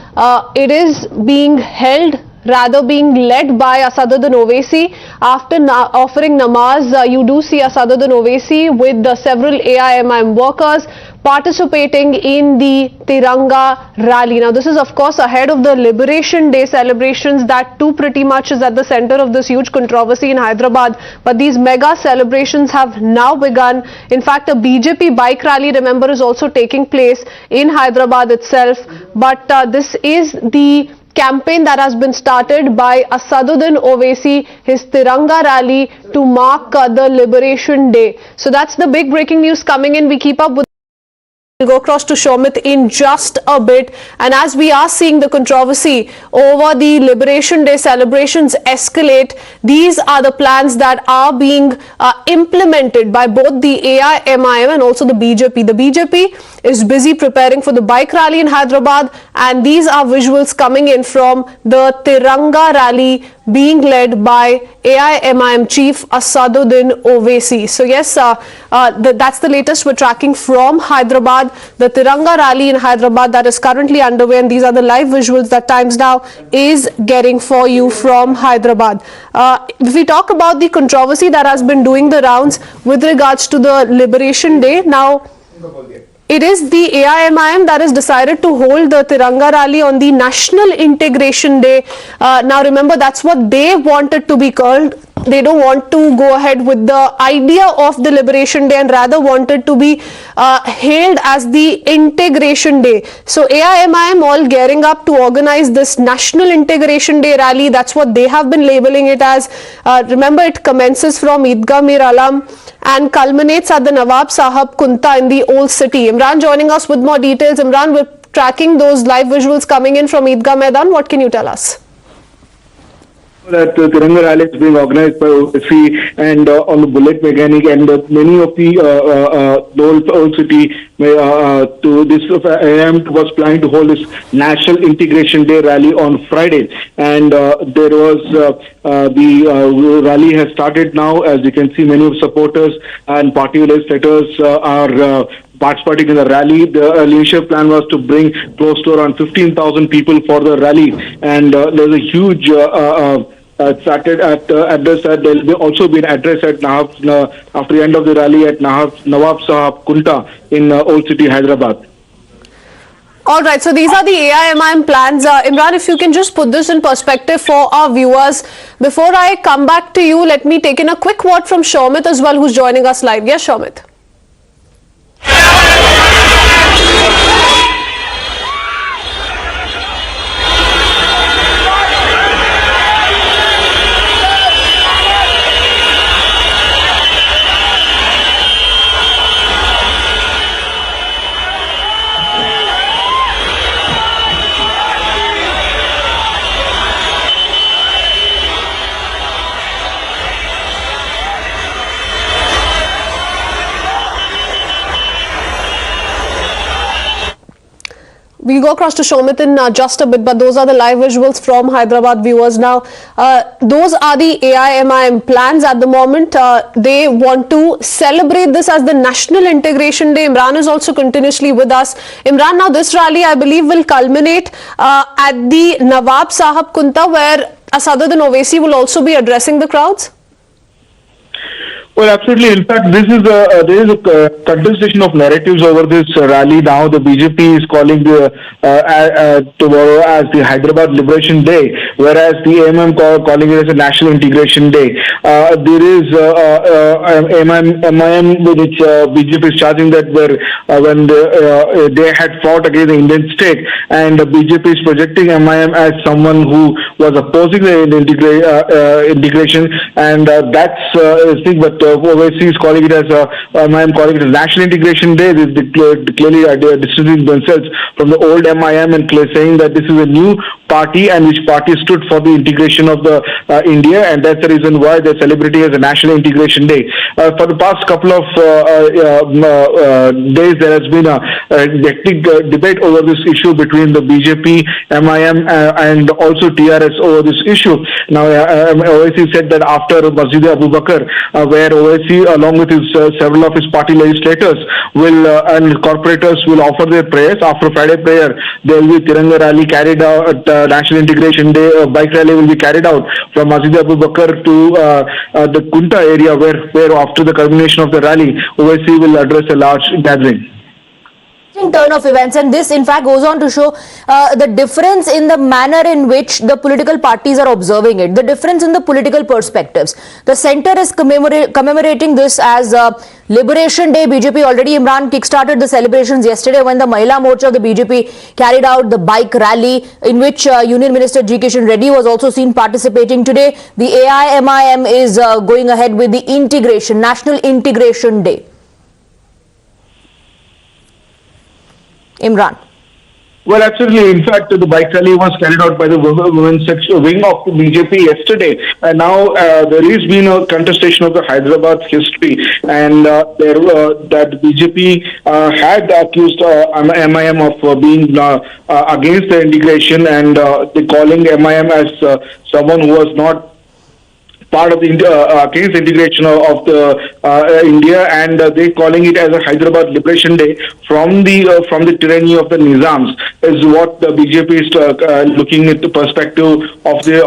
it is being held, rather being led by Asaduddin Owaisi. After offering namaz, you do see Asaduddin Owaisi with several AIMIM workers participating in the Tiranga rally. Now this is of course ahead of the Liberation Day celebrations that too pretty much is at the center of this huge controversy in Hyderabad. But these mega celebrations have now begun. In fact, a BJP bike rally, remember, is also taking place in Hyderabad itself. But this is the campaign that has been started by Asaduddin Owaisi, his Tiranga rally to mark the Liberation Day. So that's the big breaking news coming in. We keep up with. We'll go across to Shomit in just a bit, and as we are seeing the controversy over the Liberation Day celebrations escalate, these are the plans that are being implemented by both the AIMIM and also the BJP. The BJP is busy preparing for the bike rally in Hyderabad, and these are visuals coming in from the Tiranga rally being led by AIMIM chief Asaduddin Owaisi. So yes, that's the latest we're tracking from Hyderabad. The Tiranga rally in Hyderabad that is currently underway, and these are the live visuals that Times Now is getting for you from Hyderabad. If we talk about the controversy that has been doing the rounds with regards to the Liberation Day, now it is the AIMIM that has decided to hold the Tiranga rally on the National Integration Day. Now remember, that's what they wanted to be called. They don't want to go ahead with the idea of the Liberation Day and rather wanted to be hailed as the Integration Day. So AIMIM all gearing up to organize this National Integration Day rally. That's what they have been labeling it as. Remember, it commences from Idgah Miralam and culminates at the Nawab Sahab Kunta in the Old City. Imran joining us with more details. Imran, we're tracking those live visuals coming in from Idgah Maidan. What can you tell us? That Tiranga rally is being organized by Raisi and on the Bullet Mechanic, and many of the old city to this AM was planning to hold this National Integration Day rally on Friday, and there was the rally has started now. As you can see, many of supporters and party legislators are participating in the rally. The initial plan was to bring close to around 15,000 people for the rally, and there's a huge started at this. There will be also be an address at after the end of the rally at Nawab Sahab Kunta in Old City, Hyderabad. All right, so these are the AIMIM plans. Imran, if you can just put this in perspective for our viewers. Before I come back to you, let me take in a quick word from Shomit as well, who's joining us live. Yes, Shomit. We'll go across to Shomit in just a bit, but those are the live visuals from Hyderabad viewers. Now, those are the AIMIM plans at the moment. They want to celebrate this as the National Integration Day. Imran is also continuously with us. Imran, now this rally, I believe, will culminate at the Nawab Sahab Kunta, where Asaduddin Owaisi will also be addressing the crowds. Well, absolutely. In fact, there is a contestation of narratives over this rally now. The BJP is calling tomorrow as the Hyderabad Liberation Day, whereas the AIMIM calling it as a National Integration Day. There is MIM which BJP is charging that when they had fought against the Indian state, and the BJP is projecting MIM as someone who was opposing the integration, and that's a thing. But Owaisi is calling it as MIM calling it a National Integration Day. They clearly distancing themselves from the old MIM and saying that this is a new party and which party stood for the integration of the India, and that's the reason why they're celebrating as a National Integration Day. For the past couple of days, there has been a hectic debate over this issue between the BJP, MIM, and also TRS over this issue. Now, Owaisi said that after Masjid Abu Bakr, where Owaisi, along with several of his party legislators, and corporators will offer their prayers. After Friday prayer, there will be Tiranga rally carried out. National Integration Day bike rally will be carried out from Masjid Abu Bakr to the Kunta area, where after the culmination of the rally, Owaisi will address a large gathering. Turn of events, and this in fact goes on to show the difference in the manner in which the political parties are observing it, the difference in the political perspectives. The centre is commemorating this as Liberation Day. BJP already, Imran, kick-started the celebrations yesterday when the Mahila Morcha of the BJP carried out the bike rally, in which Union Minister G. Kishan Reddy was also seen participating. Today, the AIMIM is going ahead with the National Integration Day. Imran. Well, absolutely. In fact, the bike rally was carried out by the women's wing of the BJP yesterday. And now there has been a contestation of the Hyderabad history, and that BJP had accused MIM of being against the integration, and they calling MIM as someone who was not part of the against integration of the India, and they calling it as a Hyderabad Liberation Day from the tyranny of the Nizams, is what the BJP is looking at the perspective of the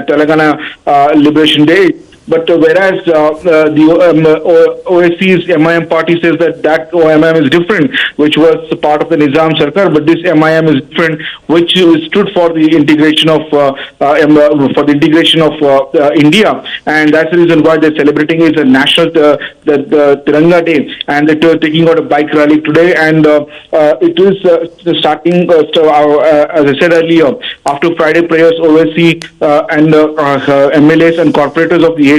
Telangana Liberation Day. But whereas the OSC's MIM party says that MIM is different, which was part of the Nizam Sarkar, but this MIM is different, which stood for the integration of India, and that's the reason why they're celebrating is a national the Tiranga Day, and they're taking out a bike rally today, and it is starting as I said earlier, after Friday prayers, OSC and MLAs and corporators of the area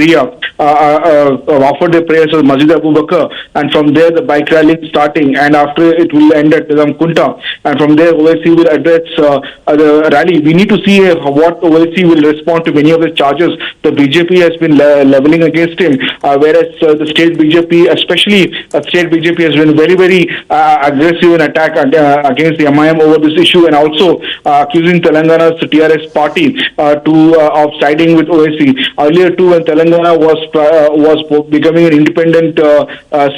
offered their prayers at Masjid Abu Bakr, and from there the bike rally is starting, and after it will end at Kunta, and from there OSC will address the rally. We need to see what OSC will respond to many of the charges the BJP has been leveling against him, whereas the state BJP, especially state BJP, has been very, very aggressive in attack against the MIM over this issue, and also accusing Telangana's TRS party of siding with OSC. Earlier too, when Telangana Telangana was becoming an independent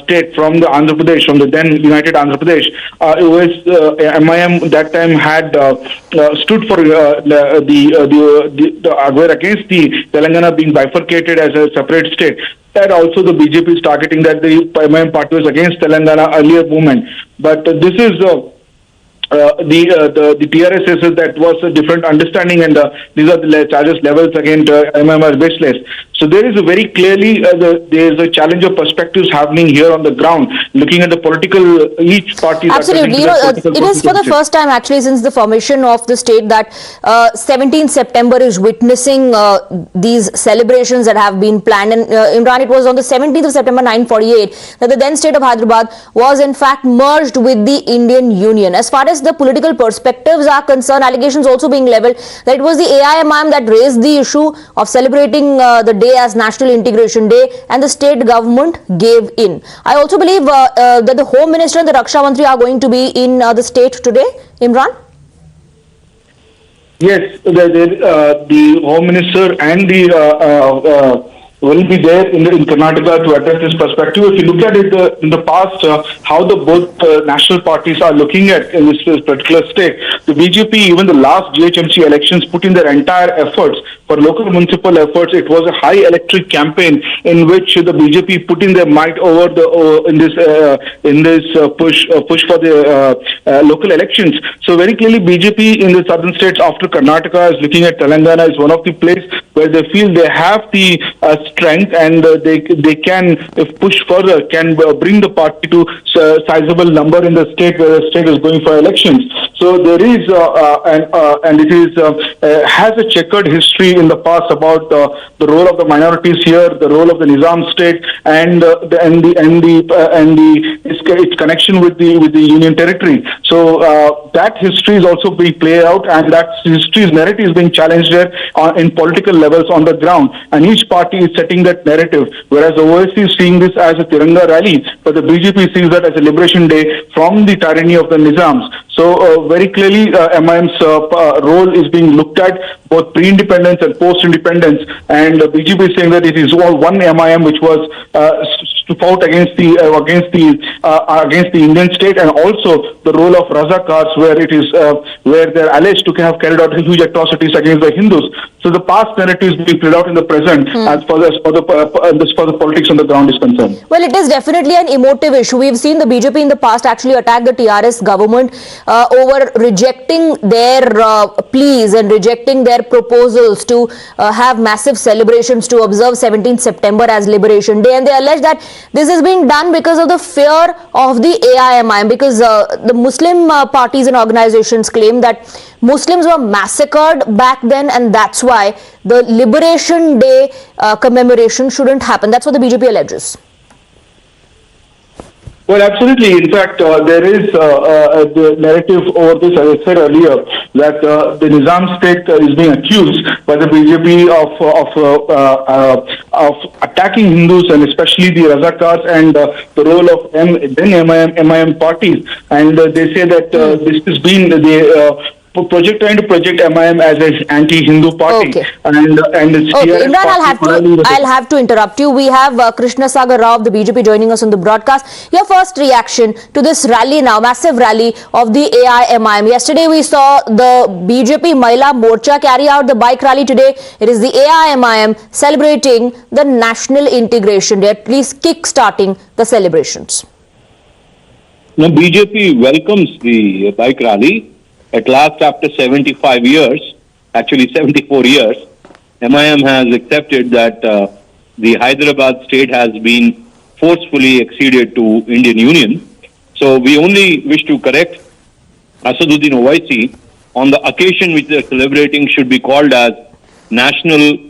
state from the Andhra Pradesh, from the then united Andhra Pradesh, MIM that time had stood for the argument against the Telangana being bifurcated as a separate state. That also the BJP is targeting that the MIM party was against Telangana earlier movement. But this is the TRS says that was a different understanding, and these are the charges levels against MIM are baseless. So there is a very clearly there is a challenge of perspectives happening here on the ground, looking at the political each party. Absolutely, it is for the first time actually since the formation of the state that 17th September is witnessing these celebrations that have been planned. And Imran, it was on the 17th of September 1948 that the then state of Hyderabad was in fact merged with the Indian Union. As far as the political perspectives are concerned, allegations also being leveled that it was the AIMIM that raised the issue of celebrating the day as National Integration Day, and the state government gave in. I also believe that the Home Minister and the Raksha Mantri are going to be in the state today. Imran? Yes, the Home Minister and the will be there in Karnataka to address this perspective. If you look at it in the past, how the both national parties are looking at in this particular state, the BJP, even the last GHMC elections, put in their entire efforts for local municipal efforts. It was a high electric campaign in which the BJP put in their might over the in this push for the local elections. So very clearly, BJP in the southern states after Karnataka is looking at Telangana as one of the places where they feel they have the strength, and they can, if pushed further, can bring the party to sizable number in the state where the state is going for elections. So there is and it is has a checkered history in the past about the role of the minorities here, the role of the Nizam state, and its connection with the union territory. So that history is also being played out, and that history's narrative is being challenged there in political levels on the ground, and each party is setting that narrative, whereas the OSC is seeing this as a Tiranga rally, but the BJP sees that as a liberation day from the tyranny of the Nizams. So very clearly MIM's role is being looked at, both pre-independence and post-independence, and BJP is saying that it is all one MIM which was to fought against the Indian state, and also the role of Razakars, where it is where they're alleged to have carried out huge atrocities against the Hindus. So the past narrative is being played out in the present as far as for the politics on the ground is concerned. Well, it is definitely an emotive issue. We've seen the BJP in the past actually attack the TRS government over rejecting their pleas and rejecting their proposals to have massive celebrations to observe 17th September as Liberation Day, and they allege that this is being done because of the fear of the AIMIM, because the Muslim parties and organizations claim that Muslims were massacred back then, and that's why the Liberation Day commemoration shouldn't happen. That's what the BJP alleges. Well, absolutely. In fact, there is the narrative over this, as I said earlier, that the Nizam state is being accused by the BJP of attacking Hindus, and especially the Razakars, and the role of MIM parties. And they say that this has been trying to project MIM as an anti-Hindu party. Okay. And Imran, I'll have to interrupt you. We have Krishna Sagar Rao of the BJP joining us on the broadcast. Your first reaction to this rally now, massive rally of the AIMIM. Yesterday we saw the BJP Mahila Morcha carry out the bike rally. Today it is the AIMIM celebrating the National Integration Day, at least kick-starting the celebrations. Now, BJP welcomes the bike rally. At last, after 75 years, actually 74 years, MIM has accepted that the Hyderabad state has been forcefully acceded to Indian Union. So we only wish to correct Asaduddin Owaisi on the occasion which they are celebrating should be called as Telangana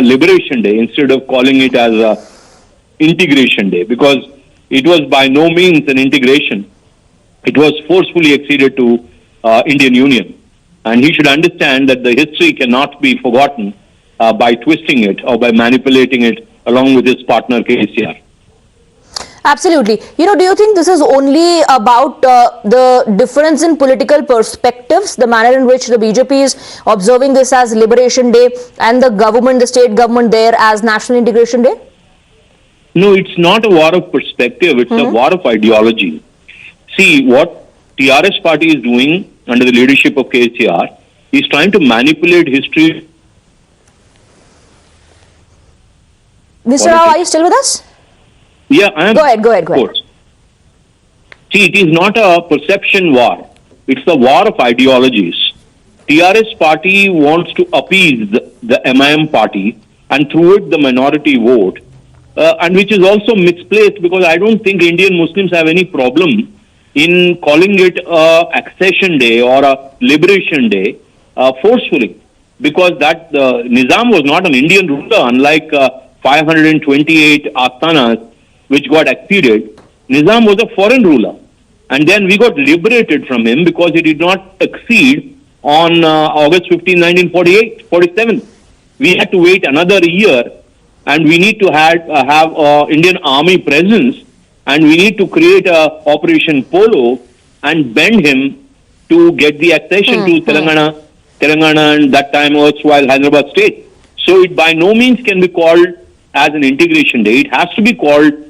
Liberation Day instead of calling it as Integration Day, because it was by no means an integration. It was forcefully acceded to Indian Union. And he should understand that the history cannot be forgotten by twisting it or by manipulating it along with his partner KCR. Absolutely. Do you think this is only about the difference in political perspectives, the manner in which the BJP is observing this as Liberation Day and the government, the state government there as National Integration Day? No, it's not a war of perspective, it's a war of ideology. See, what TRS party is doing under the leadership of KCR is trying to manipulate history. Mr. Rao, are you still with us? Yeah, I am. Go ahead. Of course. See, it is not a perception war. It's a war of ideologies. TRS party wants to appease the MIM party and through it the minority vote, and which is also misplaced because I don't think Indian Muslims have any problem in calling it a accession day or a liberation day forcefully, because that Nizam was not an Indian ruler, unlike 528 astanas which got acceded. Nizam was a foreign ruler, and then we got liberated from him because he did not accede on August 15, 1947. We had to wait another year, and we need to have Indian army presence, and we need to create a Operation Polo and bend him to get the accession to Telangana and that time erstwhile Hyderabad state. So it by no means can be called as an integration day. It has to be called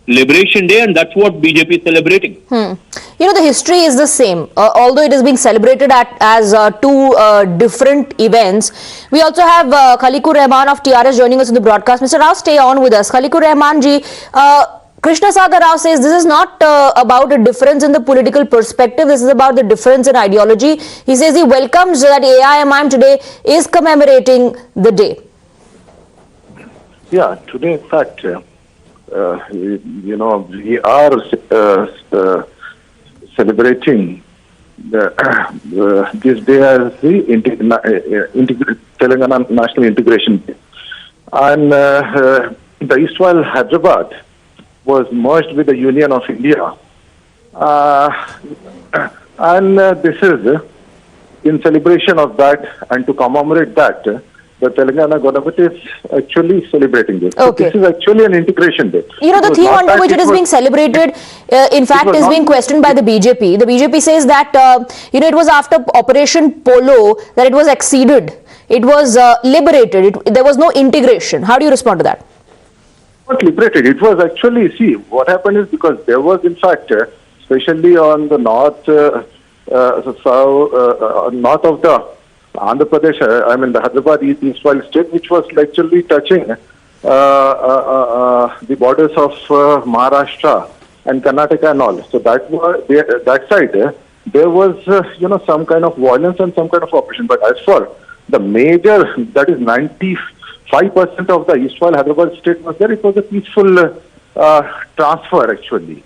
Liberation Day, and that's what BJP is celebrating. The history is the same. Although it is being celebrated as two different events, we also have Khalikur Rahman of TRS joining us in the broadcast. Mr. Rao, stay on with us. Khalikur Rahman ji, Krishna Sagar Rao says this is not about a difference in the political perspective, this is about the difference in ideology. He says he welcomes that AIMIM today is commemorating the day. Yeah, today in fact, we are celebrating this day as the Telangana National Integration Day. And the Eastwhile Hyderabad was merged with the Union of India. And this is in celebration of that, and to commemorate that, the Telangana government is actually celebrating this. Okay. So this is actually an integration day. The theme under which it is being celebrated, in fact, is being questioned by the BJP. The BJP says that, it was after Operation Polo that it was acceded. It was liberated. There was no integration. How do you respond to that? Not liberated. It was actually, see, what happened is because there was, in fact, especially on the north, north of the Andhra Pradesh, the Hyderabad Eastwhile state, which was actually touching the borders of Maharashtra and Karnataka and all. So that side, there was, some kind of violence and some kind of operation. But as for the major, that is 95% of the Eastwhile Hyderabad state was there, it was a peaceful transfer actually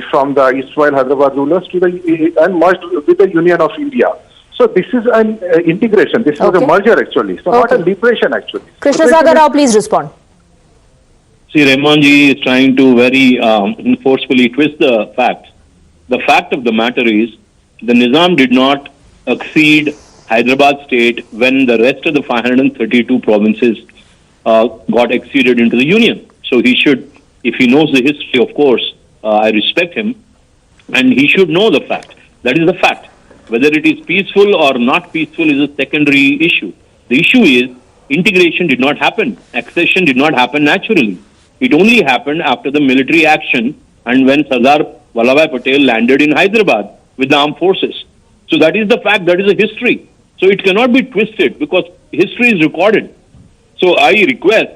from the Eastwhile Hyderabad rulers to and merged with the Union of India. So this is an integration. This was a merger actually. So not a liberation actually. Krishna Sagar Rao, please respond. See, Rahmanji is trying to very forcefully twist the facts. The fact of the matter is, the Nizam did not accede Hyderabad state when the rest of the 532 provinces got acceded into the union. So he should, if he knows the history, of course, I respect him, and he should know the fact. That is the fact. Whether it is peaceful or not peaceful is a secondary issue. The issue is integration did not happen. Accession did not happen naturally. It only happened after the military action and when Sardar Vallabhbhai Patel landed in Hyderabad with the armed forces. So that is the fact, that is a history. So it cannot be twisted because history is recorded. So I request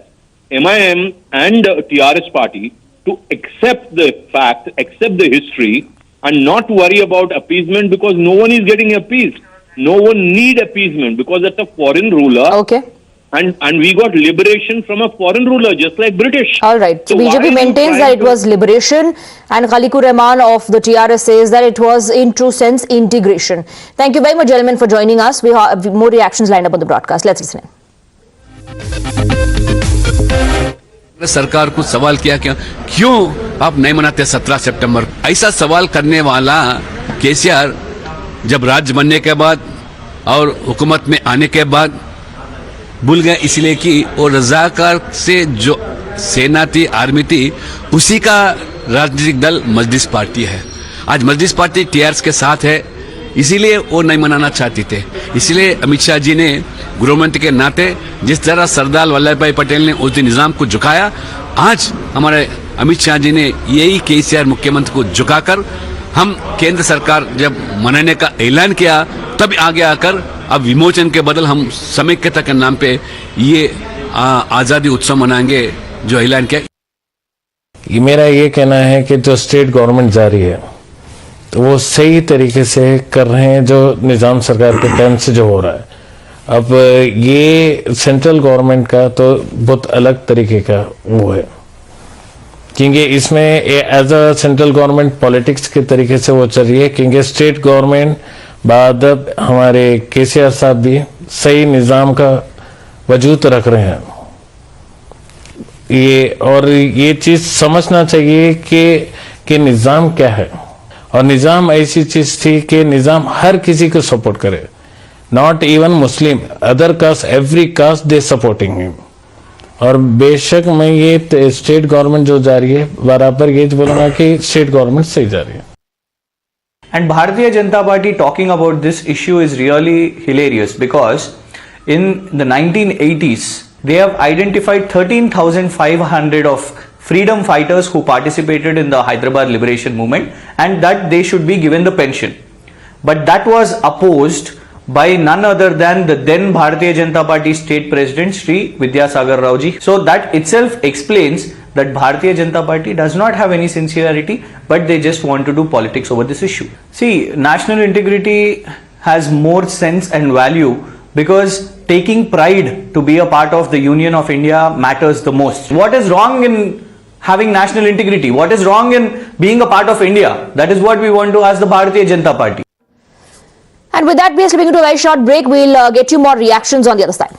MIM and TRS party to accept the fact, accept the history, and not worry about appeasement because no one is getting appeased. No one need appeasement because that's a foreign ruler. Okay. And we got liberation from a foreign ruler, just like British. All right. So BJP maintains that it was liberation, and Khalikur Rahman of the TRS says that it was, in true sense, integration. Thank you very much, gentlemen, for joining us. We have more reactions lined up on the broadcast. Let's listen in. सरकार को सवाल किया क्यों आप नहीं मनाते 17 सितंबर? ऐसा सवाल करने वाला केसीआर जब राज्य बनने के बाद और हुकूमत में आने के बाद भूल गए, इसलिए कि वो रजाकार से जो सेना थी, आर्मी थी, उसी का राजनीतिक दल मजलिस पार्टी है। आज मजलिस पार्टी टीआरएस के साथ है, इसीलिए वो नहीं मनाना चाहती थे। इसीलिए अमित शाह जी ने गृहमंत्री के नाते जिस तरह सरदार वल्लभ भाई पटेल ने उस दिन निजाम को झुकाया, आज हमारे अमित शाह जी ने यही केसीआर मुख्यमंत्री को झुकाकर हम केंद्र सरकार जब मनाने का ऐलान किया, तब आगे आकर अब विमोचन के बदल हम समेक्यता के नाम पे ये आजादी उत्सव मनाएंगे जो ऐलान किया। मेरा ये कहना है कि जो स्टेट गवर्नमेंट जारी है तो वो सही तरीके से कर रहे हैं, जो निजाम सरकार के टाइम से जो हो रहा है। अब ये सेंट्रल गवर्नमेंट का तो बहुत अलग तरीके का वो है, क्योंकि इसमें as a central government politics के तरीके से वो चल रही है, क्योंकि स्टेट गवर्नमेंट बाद हमारे केसीआर साहब भी सही निजाम का वजूद रख रहे हैं। ये चीज समझना चाहिए कि निजाम क्या है, और निजाम ऐसी चीज थी कि निजाम हर किसी को सपोर्ट करे, not even Muslim, other caste, every caste they supporting him. और बेशक मैं ये स्टेट गवर्नमेंट जो जा रही है, बराबर ये बोलूंगा कि स्टेट गवर्नमेंट सही जा रही है। And Bharatiya Janata Party talking about this issue is really hilarious, because in the 1980s they have identified 13,500 of freedom fighters who participated in the Hyderabad Liberation movement, and that they should be given the pension. But that was opposed by none other than the then Bharatiya Janata Party state president Shri Vidyasagar Rao ji. So that itself explains that Bharatiya Janata Party does not have any sincerity, but they just want to do politics over this issue. See, national integrity has more sense and value because taking pride to be a part of the Union of India matters the most. What is wrong in having national integrity? What is wrong in being a part of India? That is what we want to ask the Bharatiya Janata Party. And with that, we are slipping into a very short break. We'll get you more reactions on the other side.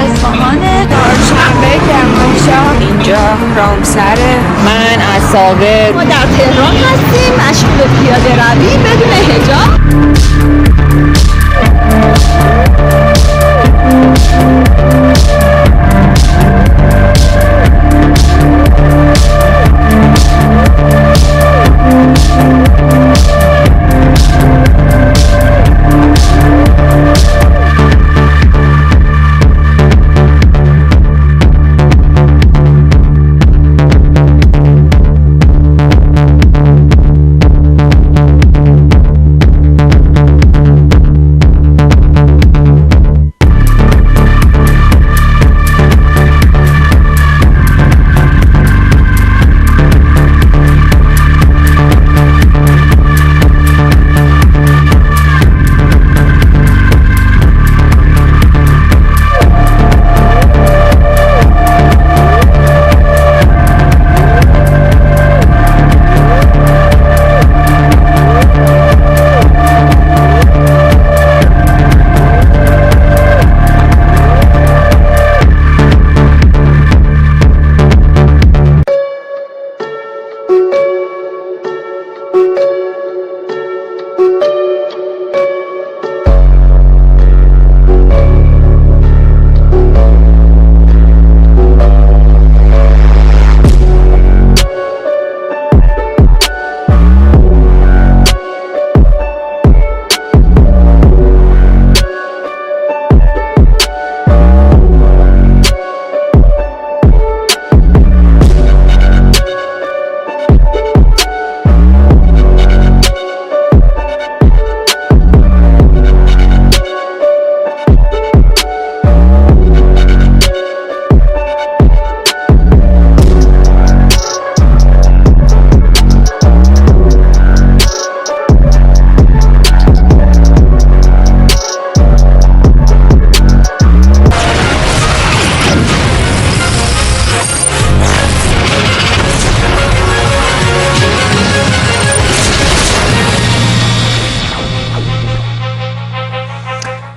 چرشنبه کرمانشاه اینجا رامسره من از ساقط ما در تهران هستیم مشغول پیاده روی بدون حجاب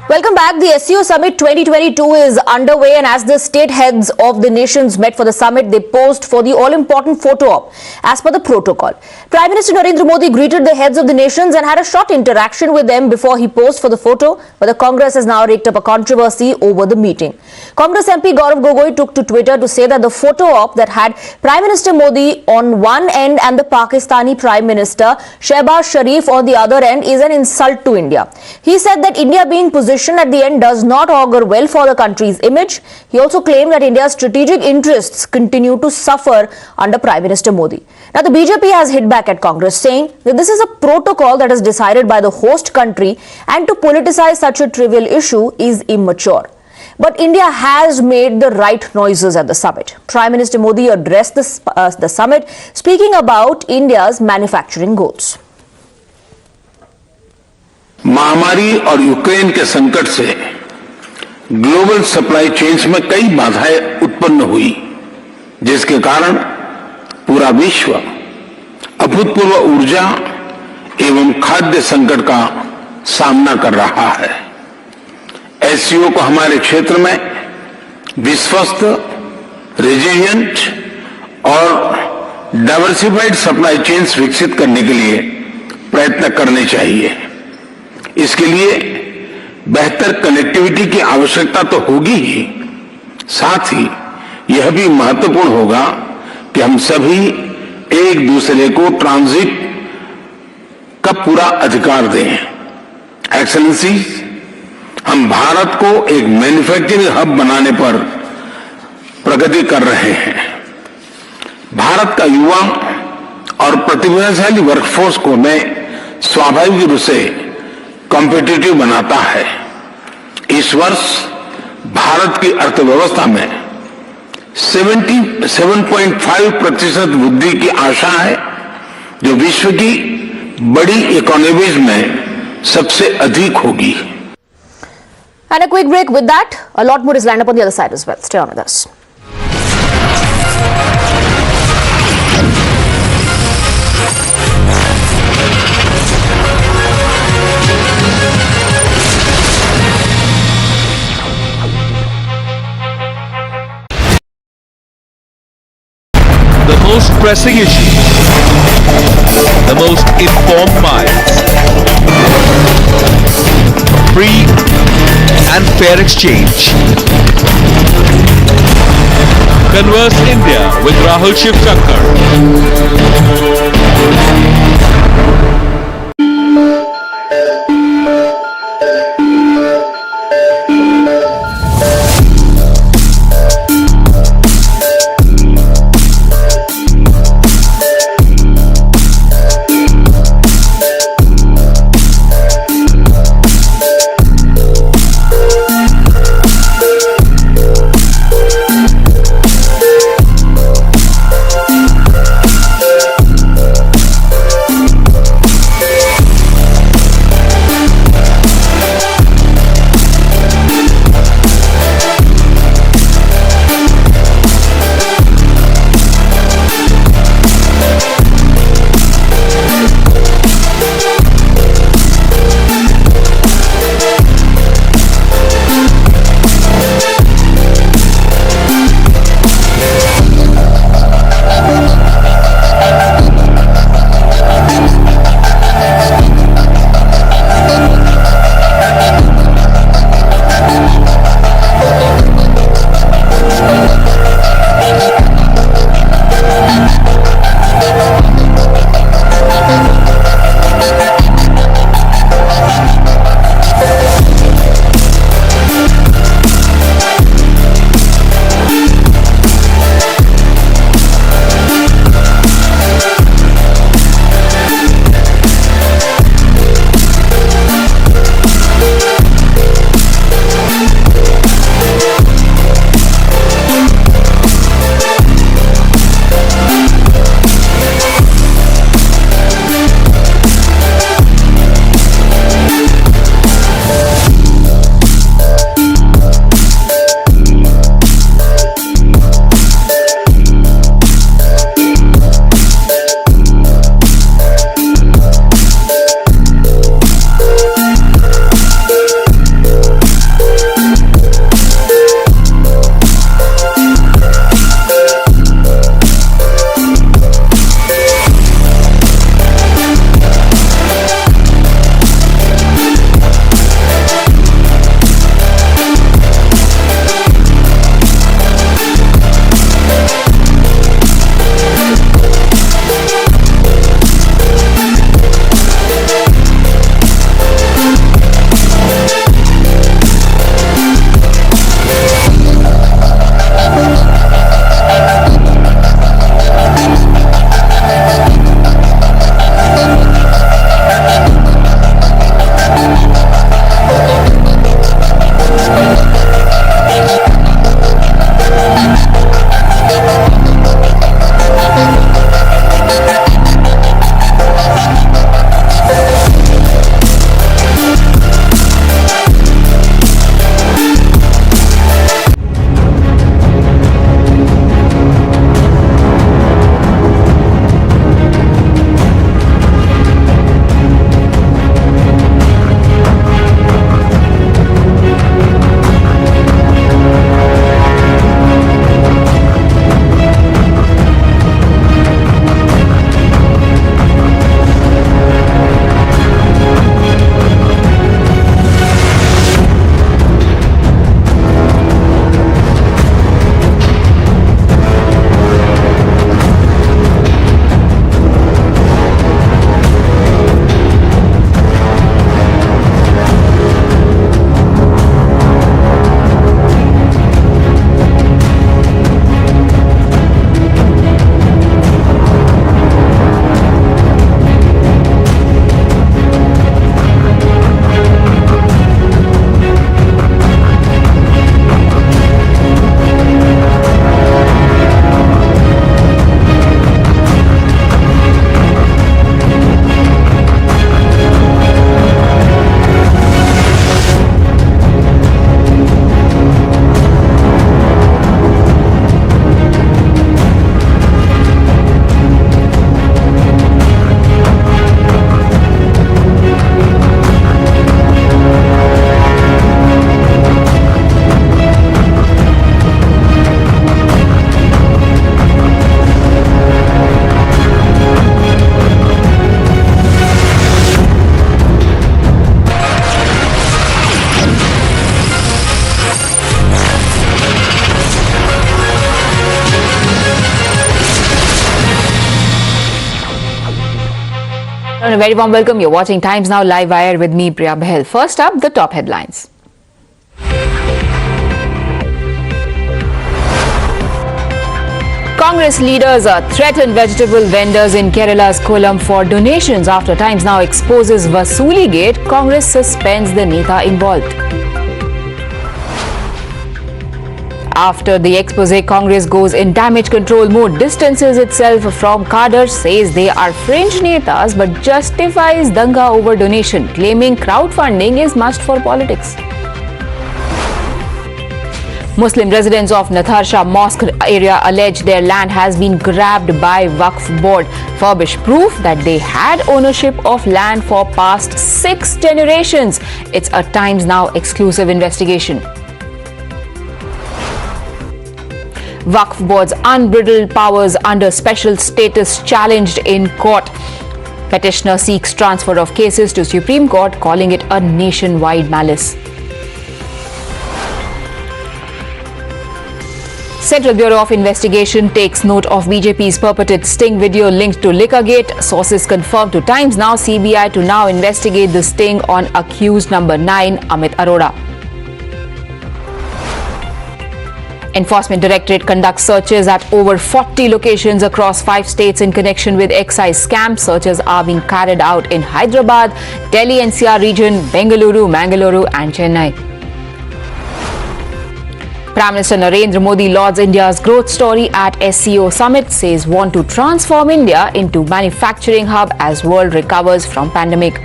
Welcome back. The SCO Summit 2022 is underway, and as the state heads of the nations met for the summit, they posed for the all-important photo op as per the protocol. Prime Minister Narendra Modi greeted the heads of the nations and had a short interaction with them before he posed for the photo, but the Congress has now raked up a controversy over the meeting. Congress MP Gaurav Gogoi took to Twitter to say that the photo op that had Prime Minister Modi on one end and the Pakistani Prime Minister Shehbaz Sharif on the other end is an insult to India. He said that India being positioned at the end does not augur well for the country's image. He also claimed that India's strategic interests continue to suffer under Prime Minister Modi. Now, the BJP has hit back at Congress, saying that this is a protocol that is decided by the host country, and to politicize such a trivial issue is immature. But India has made the right noises at the summit. Prime Minister Modi addressed the summit, speaking about India's manufacturing goals. महामारी और Ukraine के संकट से global supply chains में कई बाधाएं उत्पन्न हुई, जिसके कारण पूरा विश्व अभूतपूर्व ऊर्जा एवं खाद्य संकट का सामना कर रहा है। एससीओ को हमारे क्षेत्र में विश्वस्त, रेजिलिएंट और डाइवर्सिफाइड सप्लाई चेन्स विकसित करने के लिए प्रयत्न करने चाहिए। इसके लिए बेहतर कनेक्टिविटी की आवश्यकता तो होगी ही, साथ ही यह भी महत्वपूर्ण होगा कि हम सभी एक दूसरे को ट्रांजिट का पूरा अधिकार दें। एक्सेलेंसी, हम भारत को एक मैन्युफैक्चरिंग हब बनाने पर प्रगति कर रहे हैं। भारत का युवा और प्रतिभाशाली वर्कफोर्स को मैं स्वाभाविक रूप से कॉम्पिटिटिव बनाता है। इस वर्ष भारत की अर्थव्यवस्था में 7.5% वृद्धि की आशा है, जो विश्व की बड़ी इकोनॉमीज में सबसे अधिक होगी। And a quick break. With that, a lot more is lined up on the other side as well. Stay on with us. most pressing issues, the most informed minds, free and fair exchange. Converse India with Rahul Shivshankar. And a very warm welcome. You're watching Times Now Live Wire with me, Priya Bahel. First up, the top headlines. Congress leaders threaten vegetable vendors in Kerala's Kollam for donations after Times Now exposes Vasooli Gate. Congress suspends the Neta involved. After the expose, Congress goes in damage control mode, distances itself from cadres, says they are fringe netas but justifies danga over donation, claiming crowdfunding is must for politics. Muslim residents of Natharsha Mosque area allege their land has been grabbed by Waqf board. Furbish proof that they had ownership of land for past 6 generations. It's a Times Now exclusive investigation. Waqf board's unbridled powers under special status challenged in court. Petitioner seeks transfer of cases to Supreme Court, calling it a nationwide malice. Central Bureau of Investigation takes note of BJP's purported sting video linked to Liquorgate. Sources confirmed to Times Now CBI to now investigate the sting on accused number 9, Amit Arora. Enforcement Directorate conducts searches at over 40 locations across 5 states in connection with excise scam. Searches are being carried out in Hyderabad, Delhi NCR region, Bengaluru, Mangaluru and Chennai. Prime Minister Narendra Modi lauds India's growth story at SCO Summit, says want to transform India into manufacturing hub as world recovers from pandemic.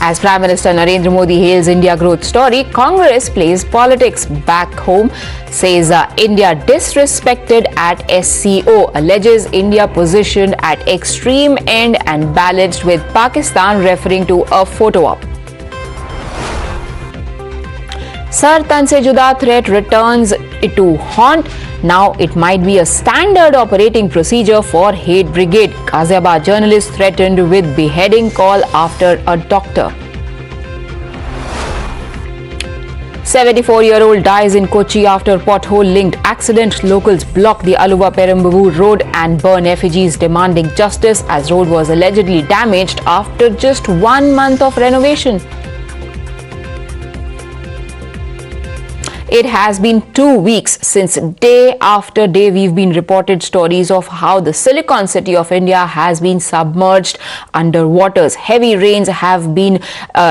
As Prime Minister Narendra Modi hails India growth story, Congress plays politics back home, says India disrespected at SCO, alleges India positioned at extreme end and balanced with Pakistan, referring to a photo op. Sar Tan Se Juda threat returns to haunt. Now it might be a standard operating procedure for hate brigade. Ghaziabad journalist threatened with beheading call after a doctor. 74-year-old dies in Kochi after pothole-linked accident. Locals block the Aluva-Perambur road and burn effigies demanding justice as road was allegedly damaged after just 1 month of renovation. It has been 2 weeks since day after day we've been reported stories of how the Silicon City of India has been submerged under waters. Heavy rains have been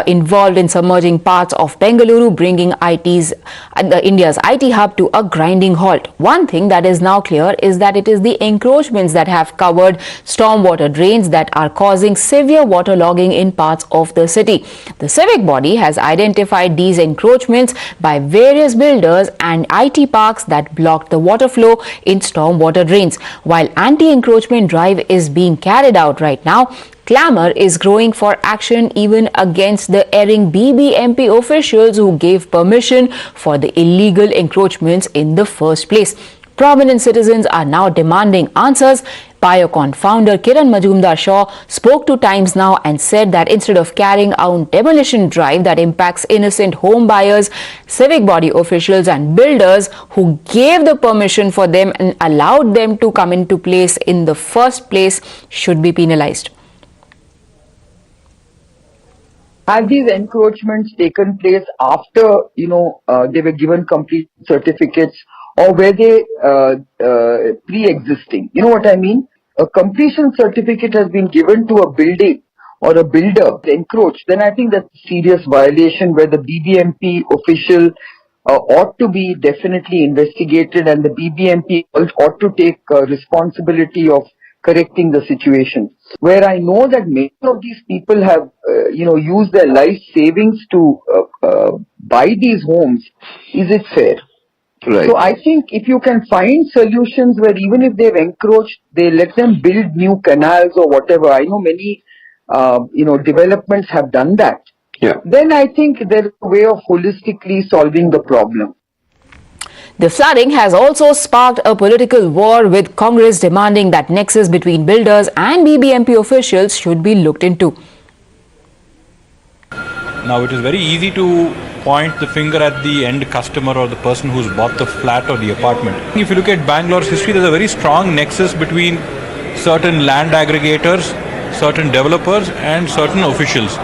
involved in submerging parts of Bengaluru, bringing India's IT hub to a grinding halt. One thing that is now clear is that it is the encroachments that have covered stormwater drains that are causing severe waterlogging in parts of the city. The civic body has identified these encroachments by various builders and IT parks that blocked the water flow in stormwater drains. While anti-encroachment drive is being carried out right now, clamour is growing for action even against the erring BBMP officials who gave permission for the illegal encroachments in the first place. Prominent citizens are now demanding answers. Biocon founder Kiran Majumdar-Shaw spoke to Times Now and said that instead of carrying out demolition drive that impacts innocent home buyers, civic body officials and builders who gave the permission for them and allowed them to come into place in the first place should be penalized. Have these encroachments taken place after, they were given complete certificates, or were they pre-existing? You know what I mean? A completion certificate has been given to a building or a builder encroached, then I think that's a serious violation where the BBMP official ought to be definitely investigated, and the BBMP ought to take responsibility of correcting the situation. Where I know that many of these people have, used their life savings to buy these homes, is it fair? Right. So I think if you can find solutions where even if they've encroached, they let them build new canals or whatever. I know many, developments have done that. Yeah. Then I think there's a way of holistically solving the problem. The flooding has also sparked a political war, with Congress demanding that nexus between builders and BBMP officials should be looked into. Now, it is very easy to point the finger at the end customer or the person who's bought the flat or the apartment. If you look at Bangalore's history, there's a very strong nexus between certain land aggregators, certain developers and certain officials.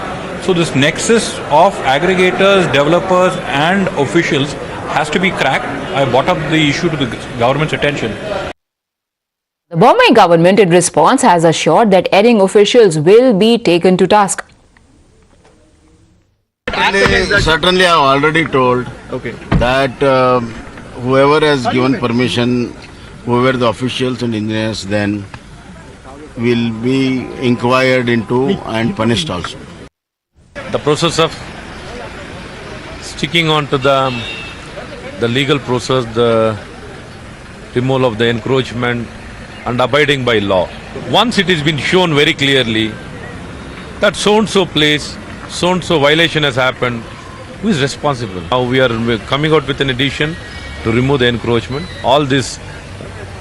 So this nexus of aggregators, developers and officials has to be cracked. I brought up the issue to the government's attention. The Bombay government in response has assured that erring officials will be taken to task. Certainly I have already told that whoever has given permission, whoever the officials and engineers then will be inquired into and punished also. The process of sticking on to the legal process, the removal of the encroachment and abiding by law. Once it has been shown very clearly that so-and-so place, so-and-so violation has happened, who is responsible? Now we are coming out with an addition to remove the encroachment. All these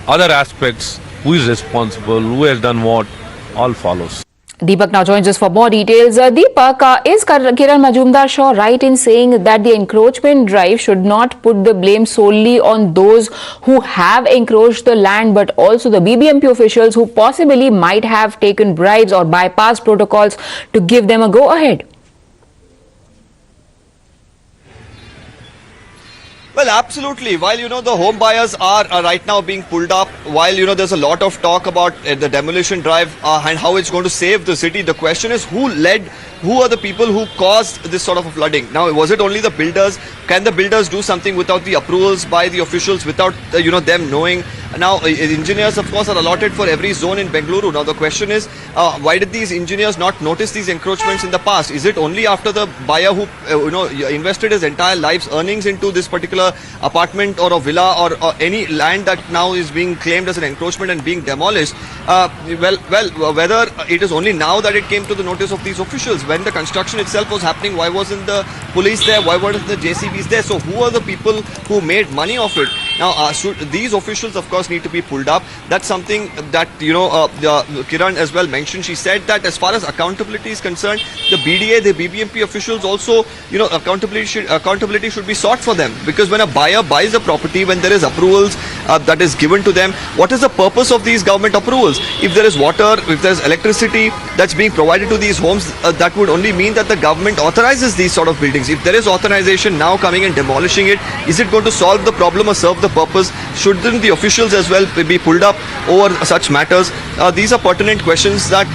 other aspects, who is responsible, who has done what, all follows. Deepak now joins us for more details. Deepak, is Kiran Majumdar-Shaw right in saying that the encroachment drive should not put the blame solely on those who have encroached the land, but also the BBMP officials who possibly might have taken bribes or bypassed protocols to give them a go-ahead? Well, absolutely. While, the home buyers are right now being pulled up, while, there's a lot of talk about the demolition drive and how it's going to save the city, the question is who are the people who caused this sort of a flooding? Now, was it only the builders? Can the builders do something without the approvals by the officials, without, them knowing? Now, engineers, of course, are allotted for every zone in Bengaluru. Now, the question is, why did these engineers not notice these encroachments in the past? Is it only after the buyer who, invested his entire life's earnings into this particular apartment or a villa or any land that now is being claimed as an encroachment and being demolished? Whether it is only now that it came to the notice of these officials, when the construction itself was happening, why wasn't the police there? Why weren't the JCBs there? So who are the people who made money off it? Now, these officials, of course, need to be pulled up. That's something that, Kiran as well mentioned. She said that as far as accountability is concerned, the BDA, the BBMP officials also, accountability should be sought for them. Because when a buyer buys a property, when there is approvals that is given to them, what is the purpose of these government approvals? If there is water, if there is electricity that's being provided to these homes, that would only mean that the government authorizes these sort of buildings. If there is authorization now coming and demolishing it, is it going to solve the problem or serve the purpose? Shouldn't the officials as well be pulled up over such matters? These are pertinent questions that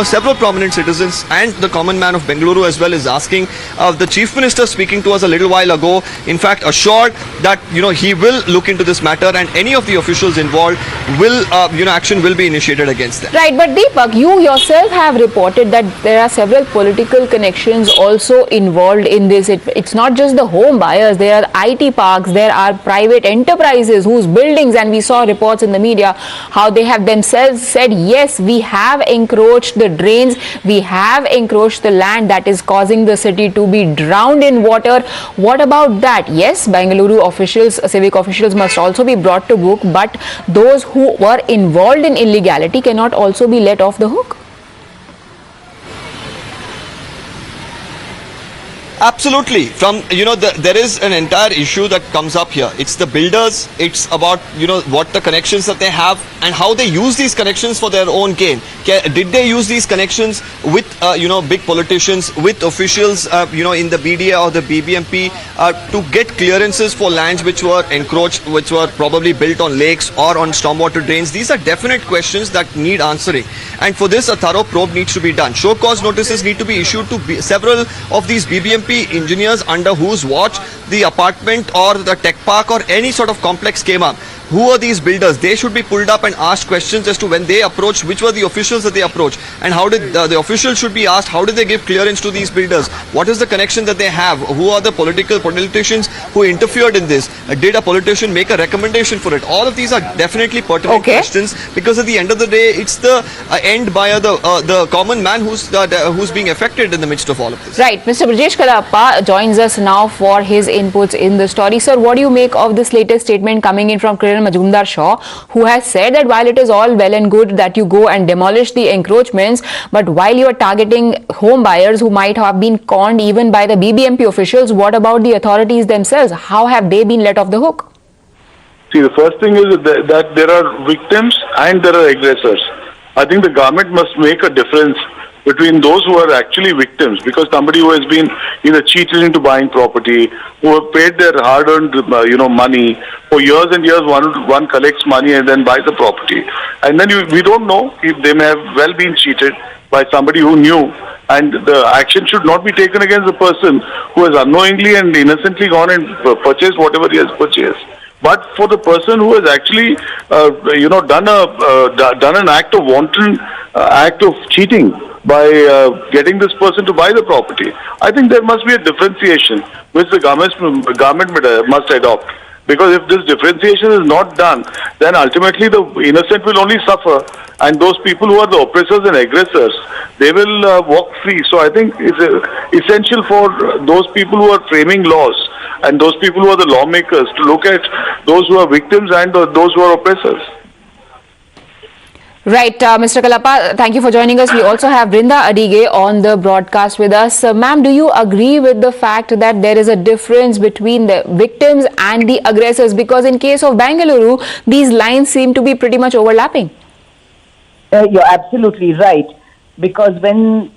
several prominent citizens and the common man of Bengaluru as well is asking. The Chief Minister, speaking to us a little while ago, in fact assured that he will look into this matter and any of the officials involved will action will be initiated against them. Right, but Deepak, you yourself have reported that there are several political connections also involved in this. It's not just the home buyers, there are IT parks, there are private enterprises whose buildings, and we saw reports in the media how they have themselves said, yes, we have encroached the drains, we have encroached the land that is causing the city to be drowned in water. What about that? Yes, Bengaluru officials, civic officials must also be brought to book, but those who were involved in illegality cannot also be let off the hook. Absolutely. From, there is an entire issue that comes up here. It's the builders, it's about, what the connections that they have and how they use these connections for their own gain. Did they use these connections with, big politicians, with officials, in the BDA or the BBMP to get clearances for lands which were encroached, which were probably built on lakes or on stormwater drains? These are definite questions that need answering. And for this, a thorough probe needs to be done. Show cause notices need to be issued to several of these BBMP engineers under whose watch the apartment or the tech park or any sort of complex came up. Who are these builders? They should be pulled up and asked questions as to when they approached, which were the officials that they approached, and how did the officials should be asked, how did they give clearance to these builders? What is the connection that they have? Who are the politicians who interfered in this? Did a politician make a recommendation for it? All of these are definitely pertinent questions, because at the end of the day, it's the end buyer, the common man who's being affected in the midst of all of this. Right. Mr. Brajesh Kadapa joins us now for his inputs in the story. Sir, what do you make of this latest statement coming in from Kiran Majumdar-Shaw, who has said that while it is all well and good that you go and demolish the encroachments, but while you are targeting home buyers who might have been conned even by the BBMP officials, what about the authorities themselves? How have they been let off the hook? See, the first thing is that there are victims and there are aggressors. I think the government must make a difference between those who are actually victims, because somebody who has been either cheated into buying property, who have paid their hard-earned, money for years and years. One collects money and then buys the property, and then we don't know if they may have well been cheated by somebody who knew. And the action should not be taken against the person who has unknowingly and innocently gone and purchased whatever he has purchased. But for the person who has actually, done an act of wanton act of cheating by getting this person to buy the property, I think there must be a differentiation which the government must adopt. Because if this differentiation is not done, then ultimately the innocent will only suffer, and those people who are the oppressors and aggressors, they will walk free. So I think it's essential for those people who are framing laws and those people who are the lawmakers to look at those who are victims and those who are oppressors. Right, Mr. Kalapa, thank you for joining us. We also have Brinda Adige on the broadcast with us. Ma'am, do you agree with the fact that there is a difference between the victims and the aggressors? Because in case of Bengaluru, these lines seem to be pretty much overlapping. You're absolutely right. Because when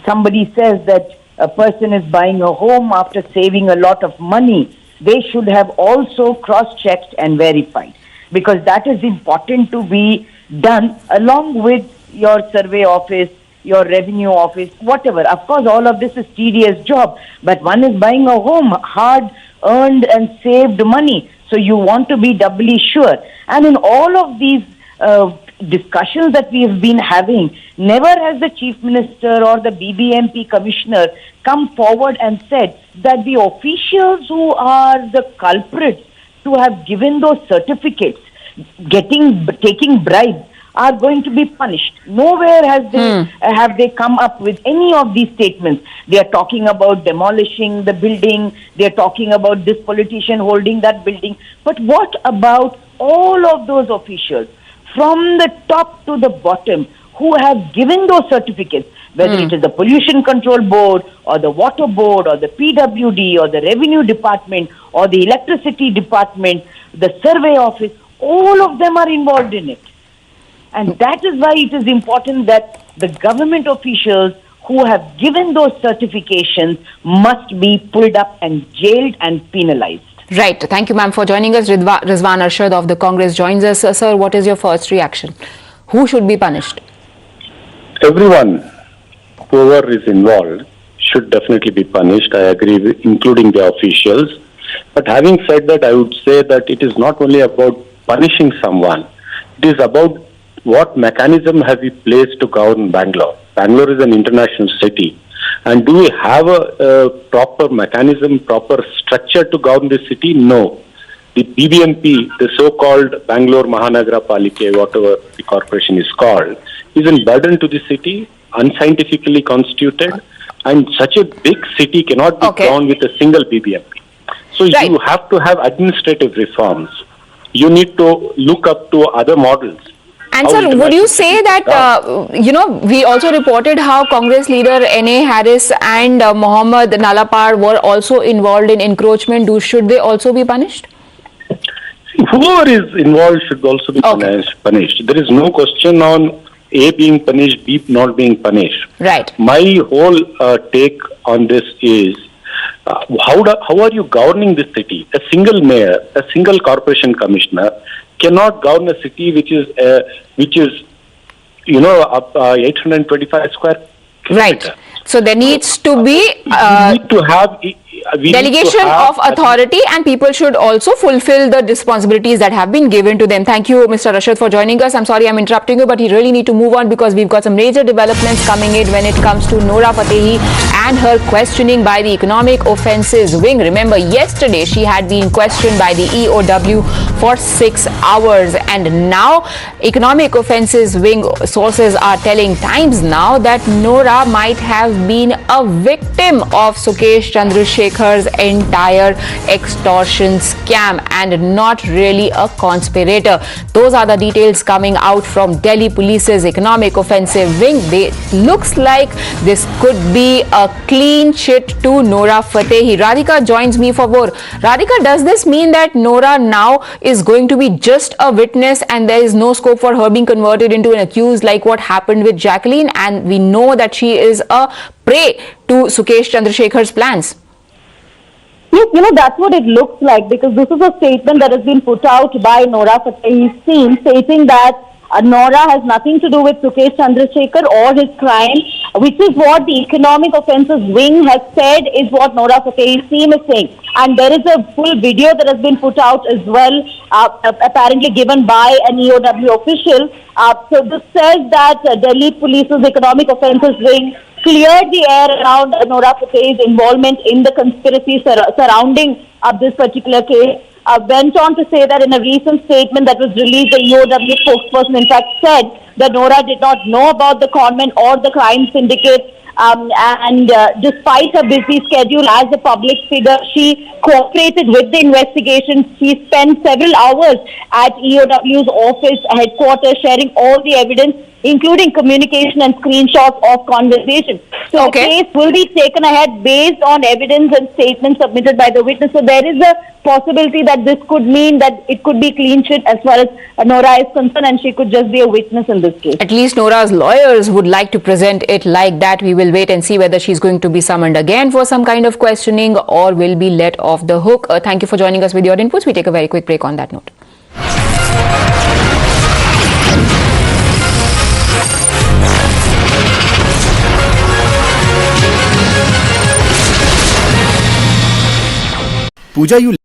somebody says that a person is buying a home after saving a lot of money, they should have also cross-checked and verified. Because that is important to be done along with your survey office, your revenue office, whatever. Of course, all of this is tedious job, but one is buying a home, hard earned and saved money. So you want to be doubly sure. And in all of these discussions that we have been having, never has the Chief Minister or the BBMP Commissioner come forward and said that the officials who are the culprits to have given those certificates, taking bribes, are going to be punished. Nowhere have they come up with any of these statements. They are talking about demolishing the building. They are talking about this politician holding that building. But what about all of those officials from the top to the bottom who have given those certificates, whether it is the Pollution Control Board or the Water Board or the PWD or the Revenue Department or the Electricity Department, the Survey Office? All of them are involved in it. And that is why it is important that the government officials who have given those certifications must be pulled up and jailed and penalized. Right. Thank you, ma'am, for joining us. Rizwan Arshad of the Congress joins us. Sir, what is your first reaction? Who should be punished? Everyone, whoever is involved, should definitely be punished. I agree with, including the officials. But having said that, I would say that it is not only about punishing someone. It is about what mechanism have we placed to govern Bangalore. Bangalore is an international city. And do we have a proper mechanism, proper structure to govern this city? No. The BBMP, the so-called Bangalore Mahanagara Palike, whatever the corporation is called, is a burden to the city, unscientifically constituted, and such a big city cannot be governed with a single BBMP. So you have to have administrative reforms. You need to look up to other models. And sir, would you say that, we also reported how Congress leader N.A. Harris and Mohammad Nalapar were also involved in encroachment. Should they also be punished? Whoever is involved should also be punished. There is no question on A being punished, B not being punished. Right. My whole take on this is, how are you governing this city? A single mayor, a single corporation commissioner cannot govern a city which is 825 square kilometers. Right. So there needs to be delegation of authority, and people should also fulfill the responsibilities that have been given to them. Thank you, Mr. Rashad, for joining us. I'm sorry I'm interrupting you, but you really need to move on because we've got some major developments coming in when it comes to Nora Fatehi and her questioning by the Economic Offences Wing. Remember, yesterday she had been questioned by the EOW for 6 hours, and now Economic Offences Wing sources are telling Times Now that Nora might have been a victim of Sukesh Chandrasekhar Shekhar's entire extortion scam and not really a conspirator. Those are the details coming out from Delhi Police's Economic Offensive Wing. Looks like this could be a clean chit to Nora Fatehi. Radhika joins me for more. Radhika, does this mean that Nora now is going to be just a witness and there is no scope for her being converted into an accused like what happened with Jacqueline, and we know that she is a prey to Sukesh Chandrasekhar's plans? Yes, that's what it looks like, because this is a statement that has been put out by Nora Fatehi's team stating that Nora has nothing to do with Sukesh Chandrasekhar or his crime, which is what the Economic Offences Wing has said is what Nora Fatehi's team is saying. And there is a full video that has been put out as well, apparently given by an EOW official. So this says that Delhi Police's Economic Offences Wing cleared the air around Nora Fatehi's involvement in the conspiracy surrounding this particular case. Went on to say that in a recent statement that was released, the EOW spokesperson in fact said that Nora did not know about the convent or the crime syndicate, and despite her busy schedule as a public figure, she cooperated with the investigation. She spent several hours at EOW's office headquarters sharing all the evidence, including communication and screenshots of conversations. So the case will be taken ahead based on evidence and statements submitted by the witness. So there is a possibility that this could mean that it could be clean sheet as far as Nora is concerned, and she could just be a witness in this case. At least Nora's lawyers would like to present it like that. We will wait and see whether she's going to be summoned again for some kind of questioning or will be let off the hook. Thank you for joining us with your inputs. We take a very quick break on that note. Pooja, you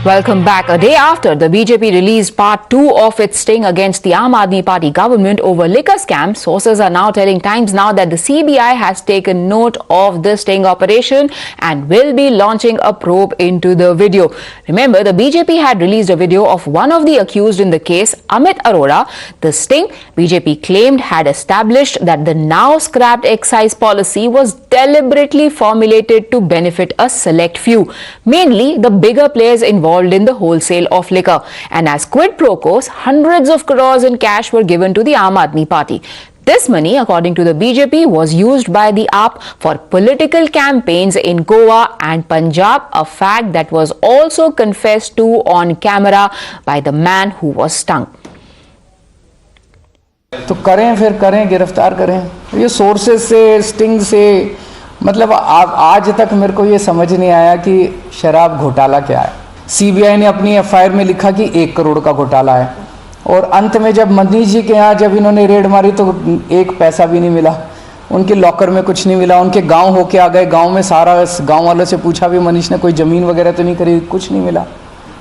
Welcome back. A day after the BJP released part 2 of its sting against the Aam Aadmi Party government over liquor scam, sources are now telling Times Now that the CBI has taken note of the sting operation and will be launching a probe into the video. Remember, the BJP had released a video of one of the accused in the case, Amit Arora. The sting, BJP claimed, had established that the now scrapped excise policy was deliberately formulated to benefit a select few, mainly the bigger players involved in the wholesale of liquor, and as quid pro quos, hundreds of crores in cash were given to the Aam Aadmi Party. This money, according to the BJP, was used by the AAP for political campaigns in Goa and Punjab, a fact that was also confessed to on camera by the man who was stung. तो करें फिर करें गिरफ्तार करें ये sources से sting से मतलब आज तक मेरे को ये समझ नहीं आया कि शराब घोटाला क्या है। सीबीआई ने अपनी एफआईआर में लिखा कि 1 करोड़ का घोटाला है और अंत में जब मनीष जी के यहाँ जब इन्होंने रेड मारी तो 1 पैसा भी नहीं मिला, उनके लॉकर में कुछ नहीं मिला, उनके गांव होके आ गए, गांव में सारा गांव वालों से पूछा भी मनीष ने कोई ज़मीन वगैरह तो नहीं खरीदी, कुछ नहीं मिला।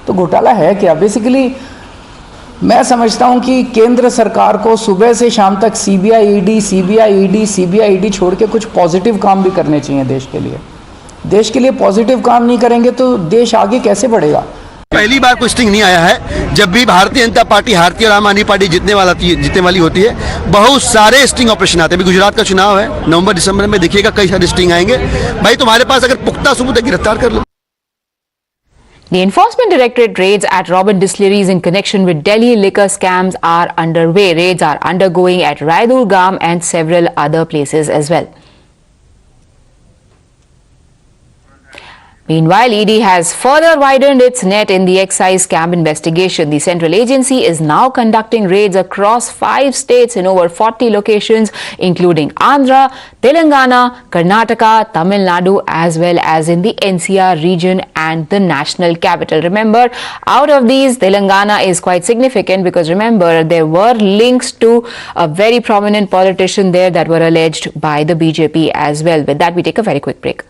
तो घोटाला है क्या? बेसिकली मैं समझता हूं कि केंद्र सरकार को सुबह से शाम तक सीबीआई ईडी छोड़ के कुछ पॉजिटिव काम भी करने चाहिए देश के लिए पॉजिटिव काम नहीं करेंगे तो देश आगे कैसे बढ़ेगा। पहली बार कोई स्टिंग नहीं आया है। जब भी भारतीय जनता पार्टी हारती है और आम आदमी पार्टी जीतने वाली होती है, बहुत सारे स्टिंग ऑपरेशन आते हैं। अभी गुजरात का चुनाव है, नवंबर दिसंबर में देखिएगा कई सारे स्टिंग आएंगे। भाई तुम्हारे पास अगर पुख्ता सबूत है गिरफ्तार कर लो। The Enforcement Directorate raids at Robin distilleries in connection with Delhi liquor scams are underway. Raids are undergoing at Raidurgam and several other places as well. Meanwhile, ED has further widened its net in the excise scam investigation. The central agency is now conducting raids across 5 states in over 40 locations, including Andhra, Telangana, Karnataka, Tamil Nadu, as well as in the NCR region and the national capital. Remember, out of these, Telangana is quite significant because remember, there were links to a very prominent politician there that were alleged by the BJP as well. With that, we take a very quick break.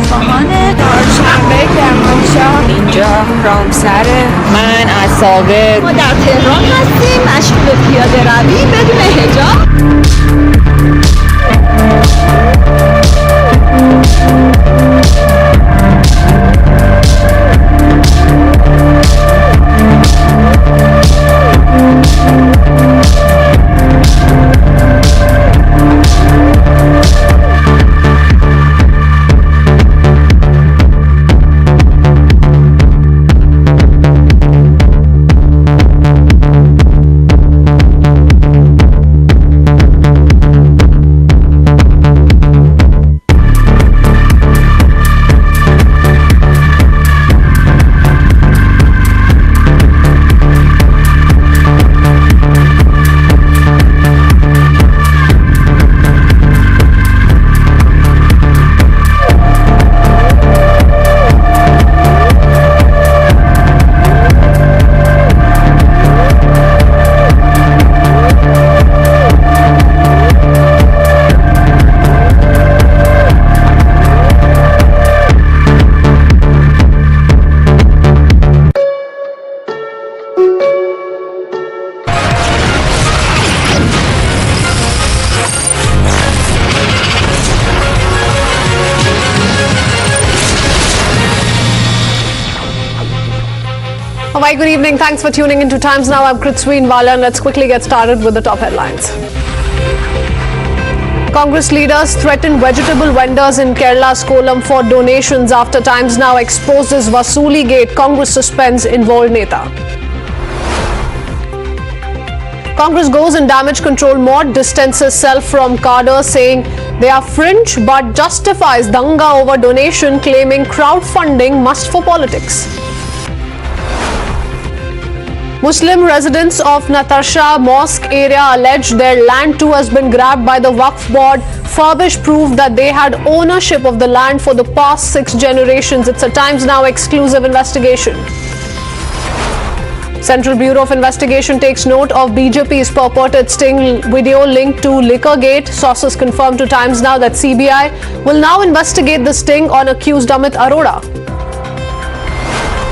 خواهان چهارشنبه کرمانشاه اینجا رامسر من از سابق ما در تهران هستیم مشغول پیاده روی بدون حجاب. Hi, good evening. Thanks for tuning into Times Now. I'm Kritsween Wala and let's quickly get started with the top headlines. Congress leaders threaten vegetable vendors in Kerala's Kollam for donations after Times Now exposes Vasuli Gate. Congress suspends involved Neta. Congress goes in damage control mode, distances self from cadre, saying they are fringe but justifies danga over donation, claiming crowdfunding must for politics. Muslim residents of Natasha Mosque area allege their land too has been grabbed by the Waqf board. Furbish proved that they had ownership of the land for the past 6 generations. It's a Times Now exclusive investigation. Central Bureau of Investigation takes note of BJP's purported sting video linked to Liquorgate. Sources confirmed to Times Now that CBI will now investigate the sting on accused Amit Arora.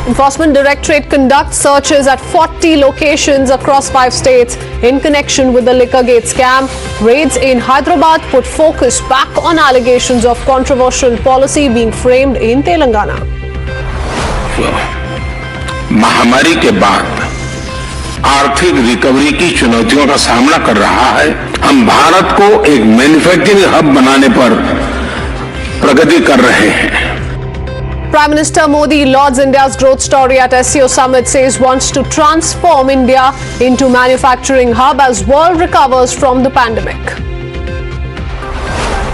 Enforcement Directorate conducts searches at 40 locations across 5 states in connection with the Liquorgate scam. Raids in Hyderabad put focus back on allegations of controversial policy being framed in Telangana. महामारी के बाद आर्थिक recovery की चुनौतियों का सामना कर रहा है। हम भारत को एक मैन्युफैक्चरिंग हब बनाने पर प्रगति कर रहे हैं। Prime Minister Modi lauds India's growth story at SCO Summit, says wants to transform India into manufacturing hub as world recovers from the pandemic.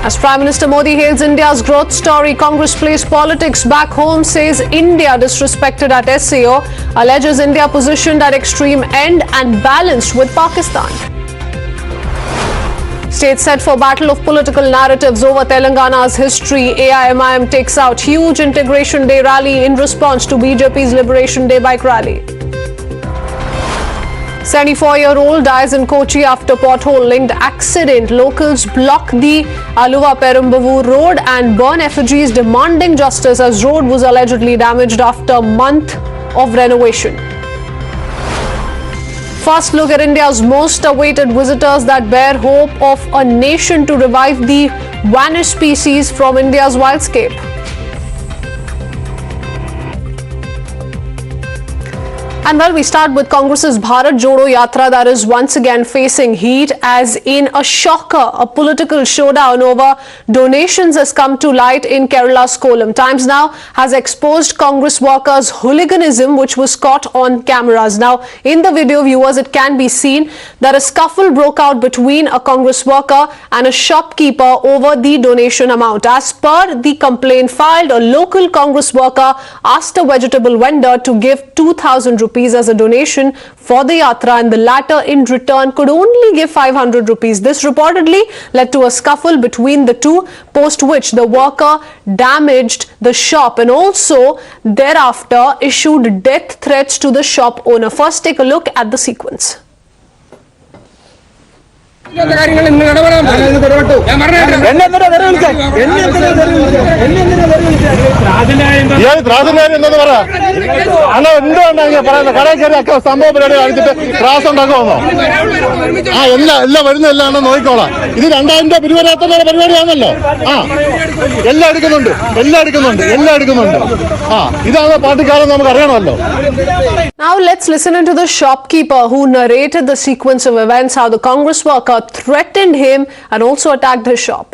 As Prime Minister Modi hails India's growth story, Congress plays politics back home, says India disrespected at SCO, alleges India positioned at extreme end and balanced with Pakistan. States set for battle of political narratives over Telangana's history. AIMIM takes out huge Integration Day rally in response to BJP's Liberation Day bike rally. 74-year-old dies in Kochi after pothole-linked accident. Locals block the Aluva-Perumbavoor road and burn effigies demanding justice as road was allegedly damaged after a month of renovation. First look at India's most awaited visitors that bear hope of a nation to revive the vanished species from India's wildscape. And well, we start with Congress's Bharat Jodo Yatra that is once again facing heat, as in a shocker, a political showdown over donations has come to light in Kerala's Kollam. Times Now has exposed Congress workers' hooliganism, which was caught on cameras. Now, in the video, viewers, it can be seen that a scuffle broke out between a Congress worker and a shopkeeper over the donation amount. As per the complaint filed, a local Congress worker asked a vegetable vendor to give 2,000 rupees as a donation for the yatra, and the latter in return could only give 500 rupees. This reportedly led to a scuffle between the two, post which the worker damaged the shop and also thereafter issued death threats to the shop owner. First, take a look at the sequence. സംഭവം പരിപാടി കാണിച്ചിട്ട് class ഉണ്ടാക്കുമോ? എല്ലാം വരുന്നതെല്ലാം നോക്കിക്കോളാം. ഇത് 2000 രൂപ പിരിവരാത്തുന്ന പരിപാടിയാണല്ലോ. എല്ലാം എടുക്കുന്നുണ്ട്. ഇതാണ് പാർട്ടിക്കാരെന്ന് നമുക്ക് അറിയണമല്ലോ. Now let's listen into the shopkeeper who narrated the sequence of events, how the Congress worker threatened him and also attacked his shop.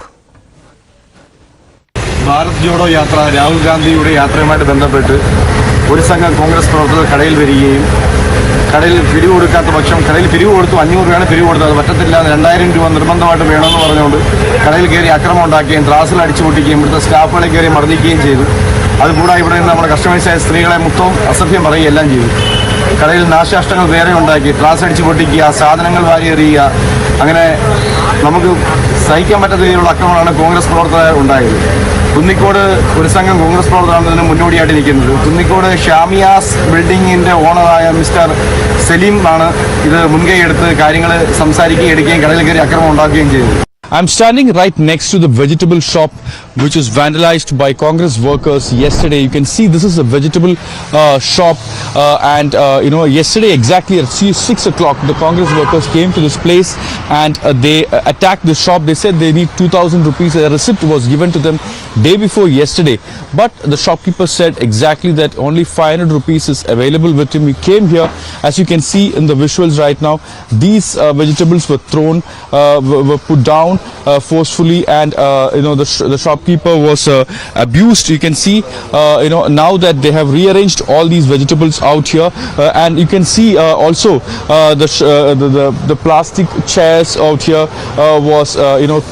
Bharat Jodo യാത്ര, രാഹുൽ ഗാന്ധിയുടെ യാത്രയുമായിട്ട് ബന്ധപ്പെട്ട് ഒരു സംഘം കോൺഗ്രസ് പ്രവർത്തകർ കടയിൽ വരികയും കടയിൽ പിരിവ് കൊടുക്കാത്ത പക്ഷം കടയിൽ പിരിവ് കൊടുത്തു, 500 രൂപയാണ് പിരിവ് കൊടുത്തത്, അത് പറ്റത്തില്ല, 2000 രൂപ നിർബന്ധമായിട്ട് വേണമെന്ന് പറഞ്ഞുകൊണ്ട് കടയിൽ കയറി അക്രമം ഉണ്ടാക്കുകയും ത്രാസിൽ അടിച്ചു പൊട്ടിക്കുകയും ഇവിടുത്തെ സ്റ്റാഫുകളെ കയറി മർദ്ദിക്കുകയും ചെയ്തു. അതുകൂടാതെ ഇവിടെ നിന്ന് നമ്മുടെ കസ്റ്റമേഴ്സായ സ്ത്രീകളെ മൊത്തം അസഭ്യം പറയുകയും എല്ലാം ചെയ്തു. കടയിൽ നാശനഷ്ടങ്ങൾ വേറെ ഉണ്ടാക്കി, ത്രാസ് അടിച്ചു പൊട്ടിക്കുക, സാധനങ്ങൾ വാരിയെറിയുക, അങ്ങനെ നമുക്ക് സഹിക്കാൻ പറ്റാത്ത രീതിയിലുള്ള ആക്രമണമാണ് കോൺഗ്രസ് പ്രവർത്തകർ ഉണ്ടായത്. കുന്നിക്കോട് ഒരു സംഘം കോൺഗ്രസ് പ്രവർത്തകരാണ് മുന്നോടിയായിട്ട് നിൽക്കുന്നത്. കുന്നിക്കോട് ഷാമിയാസ് ബിൽഡിങ്ങിൻ്റെ ഓണറായ മിസ്റ്റർ സലീം ആണ് ഇത് മുൻകൈ എടുത്ത് കാര്യങ്ങൾ സംസാരിക്കുകയും എടുക്കുകയും കടയിൽ കയറി ആക്രമണം ഉണ്ടാക്കുകയും ചെയ്തു. I'm standing right next to the vegetable shop which was vandalized by Congress workers yesterday. You can see this is a vegetable shop and yesterday exactly at 6 o'clock the Congress workers came to this place and they attacked the shop. They said they need 2,000 rupees. A receipt was given to them day before yesterday, but the shopkeeper said exactly that only 500 rupees is available with him. He came here, as you can see in the visuals right now. These vegetables were thrown, were put down forcefully, and the shopkeeper was abused. You can see now that they have rearranged all these vegetables out here, and you can see also the plastic chairs out here was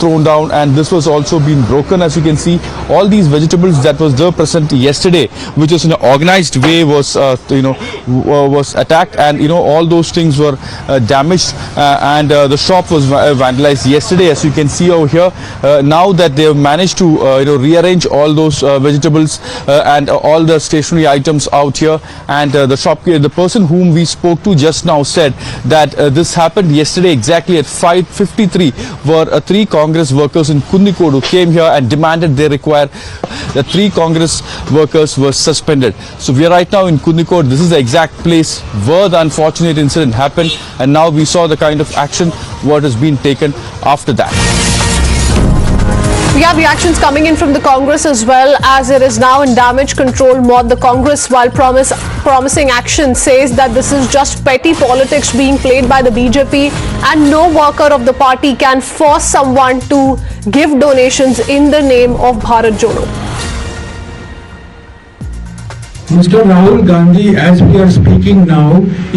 thrown down, and this was also being broken. As you can see, all these vegetables that was there present yesterday, which was in an organized way, was attacked, and all those things were damaged, and the shop was vandalized yesterday, as you can see over here. Now that they have managed to rearrange all those vegetables and all the stationery items out here, and the person whom we spoke to just now said that this happened yesterday exactly at 5:53, where 3 Congress workers in Kundikod who came here and demanded they require the 3 Congress workers were suspended. So we are right now in Kundikod. This is the exact place where the unfortunate incident happened, and now we saw the kind of action what has been taken after that. We have reactions coming in from the Congress as well, as it is now in damage control mode. The Congress, while promising action, says that this is just petty politics being played by the BJP, and no worker of the party can force someone to give donations in the name of Bharat Jodo. Mr. Rahul Gandhi, as we are speaking now,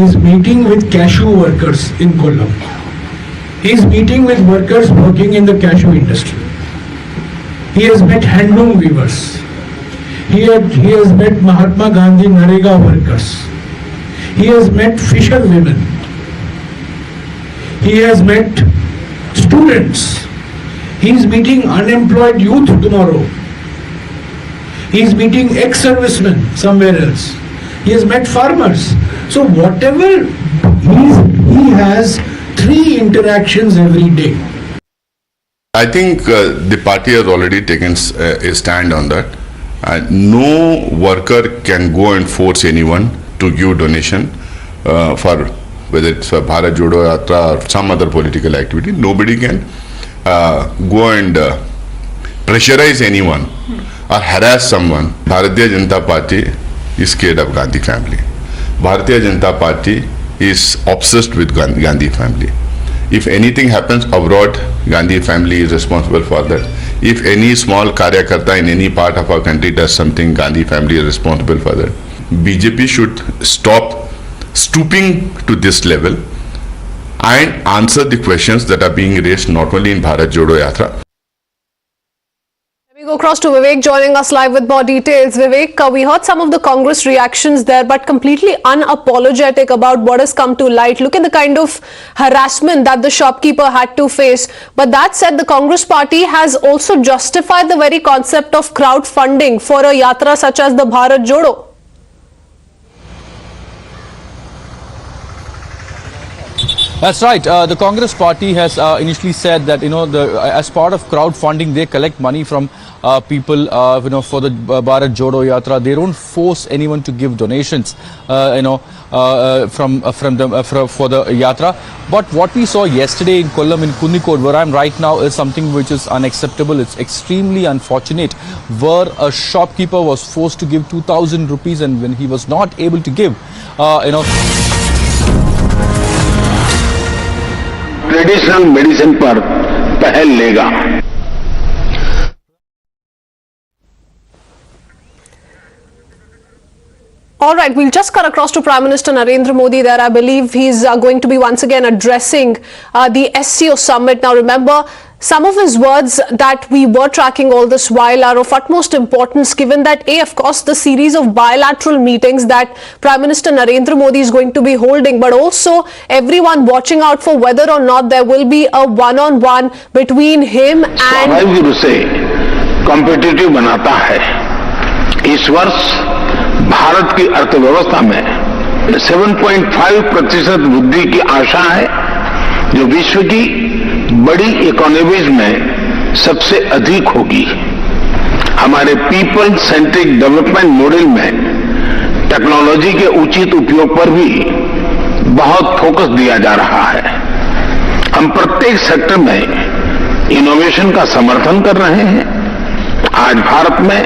is meeting with cashew workers in Kollam. He is meeting with workers working in the cashew industry. He has met handloom weavers. He has met Mahatma Gandhi Narega workers. He has met fisher women. He has met students. He is meeting unemployed youth tomorrow. He is meeting ex-servicemen somewhere else. He has met farmers. So whatever he has 3 interactions every day. I think the party has already taken a stand on that. No worker can go and force anyone to give donation for whether it's a Bharat Jodo Yatra or some other political activity. Nobody can go and pressurize anyone or harass someone. Bharatiya Janata Party is scared of Gandhi family. Bharatiya Janata Party is obsessed with Gandhi family. If anything happens abroad, Gandhi family is responsible for that. If any small karyakarta in any part of our country does something, Gandhi family is responsible for that. BJP should stop stooping to this level and answer the questions that are being raised not only in Bharat Jodo Yatra. We go across to Vivek joining us live with more details. Vivek, we heard some of the Congress reactions there, but completely unapologetic about what has come to light. Look at the kind of harassment that the shopkeeper had to face. But that said, the Congress party has also justified the very concept of crowdfunding for a yatra such as the Bharat Jodo. That's right. The Congress party has initially said that, as part of crowdfunding, they collect money from people, for the Bharat Jodo Yatra. They don't force anyone to give donations, for the yatra. But what we saw yesterday in Kollam, in Kunnikode, where I'm right now, is something which is unacceptable. It's extremely unfortunate, where a shopkeeper was forced to give 2,000 rupees, and when he was not able to give, traditional medicine पर पहल लेगा। All right, we'll just cut across to Prime Minister Narendra Modi there. I believe he's going to be once again addressing the SCO Summit. Now remember, some of his words that we were tracking all this while are of utmost importance, given that of course, the series of bilateral meetings that Prime Minister Narendra Modi is going to be holding, but also everyone watching out for whether or not there will be a one-on-one between him and... स्वाभाविक रूप से competitive बनाता है। इस वर्ष भारत की अर्थव्यवस्था में 7.5% वृद्धि की आशा है, जो विश्व की बड़ी इकोनॉमीज में सबसे अधिक होगी। हमारे पीपल सेंट्रिक डेवलपमेंट मॉडल में टेक्नोलॉजी के उचित उपयोग पर भी बहुत फोकस दिया जा रहा है। हम प्रत्येक सेक्टर में इनोवेशन का समर्थन कर रहे हैं। आज भारत में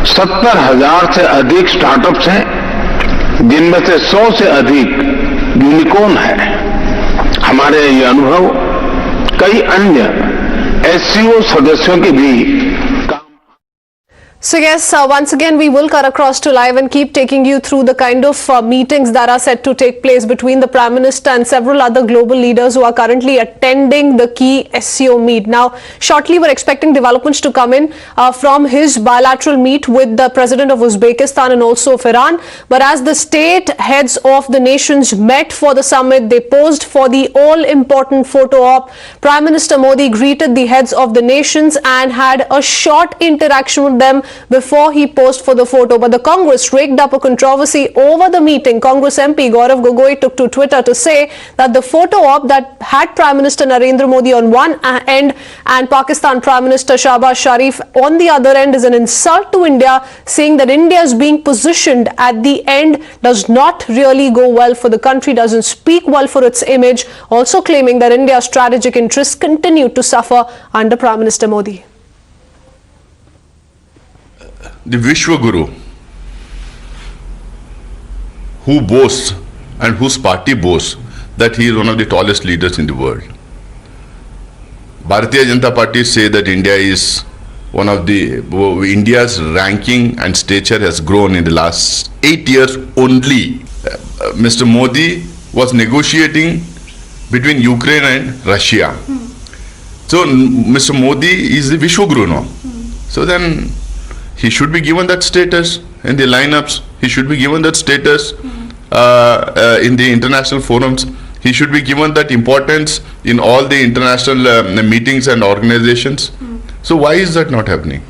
70,000 से अधिक स्टार्टअप्स हैं, जिनमें से 100 से अधिक यूनिकॉर्न है। हमारे ये अनुभव कई अन्य SCO सदस्यों के भी। So yes, once again we will cut across to live and keep taking you through the kind of meetings that are set to take place between the Prime Minister and several other global leaders who are currently attending the key SCO meet. Now, shortly we're expecting developments to come in from his bilateral meet with the President of Uzbekistan and also of Iran. But as the state heads of the nations met for the summit, they posed for the all-important photo op. Prime Minister Modi greeted the heads of the nations and had a short interaction with them before he posed for the photo. But the Congress raked up a controversy over the meeting. Congress MP Gaurav Gogoi took to Twitter to say that the photo op that had Prime Minister Narendra Modi on one end and Pakistan Prime Minister Shehbaz Sharif on the other end is an insult to India, saying that India is being positioned at the end does not really go well for the country, doesn't speak well for its image, also claiming that India's strategic interests continue to suffer under Prime Minister Modi. The Vishwa Guru, who boasts and whose party boasts that he is one of the tallest leaders in the world. Bharatiya Janata Party say that India is one of the, India's ranking and stature has grown in the last 8 years only. Mr. Modi was negotiating between Ukraine and Russia. So Mr. Modi is the Vishwa Guru now. So then he should be given that status in the lineups. He should be given that status in the international forums. He should be given that importance in all the international meetings and organizations. So why is that not happening?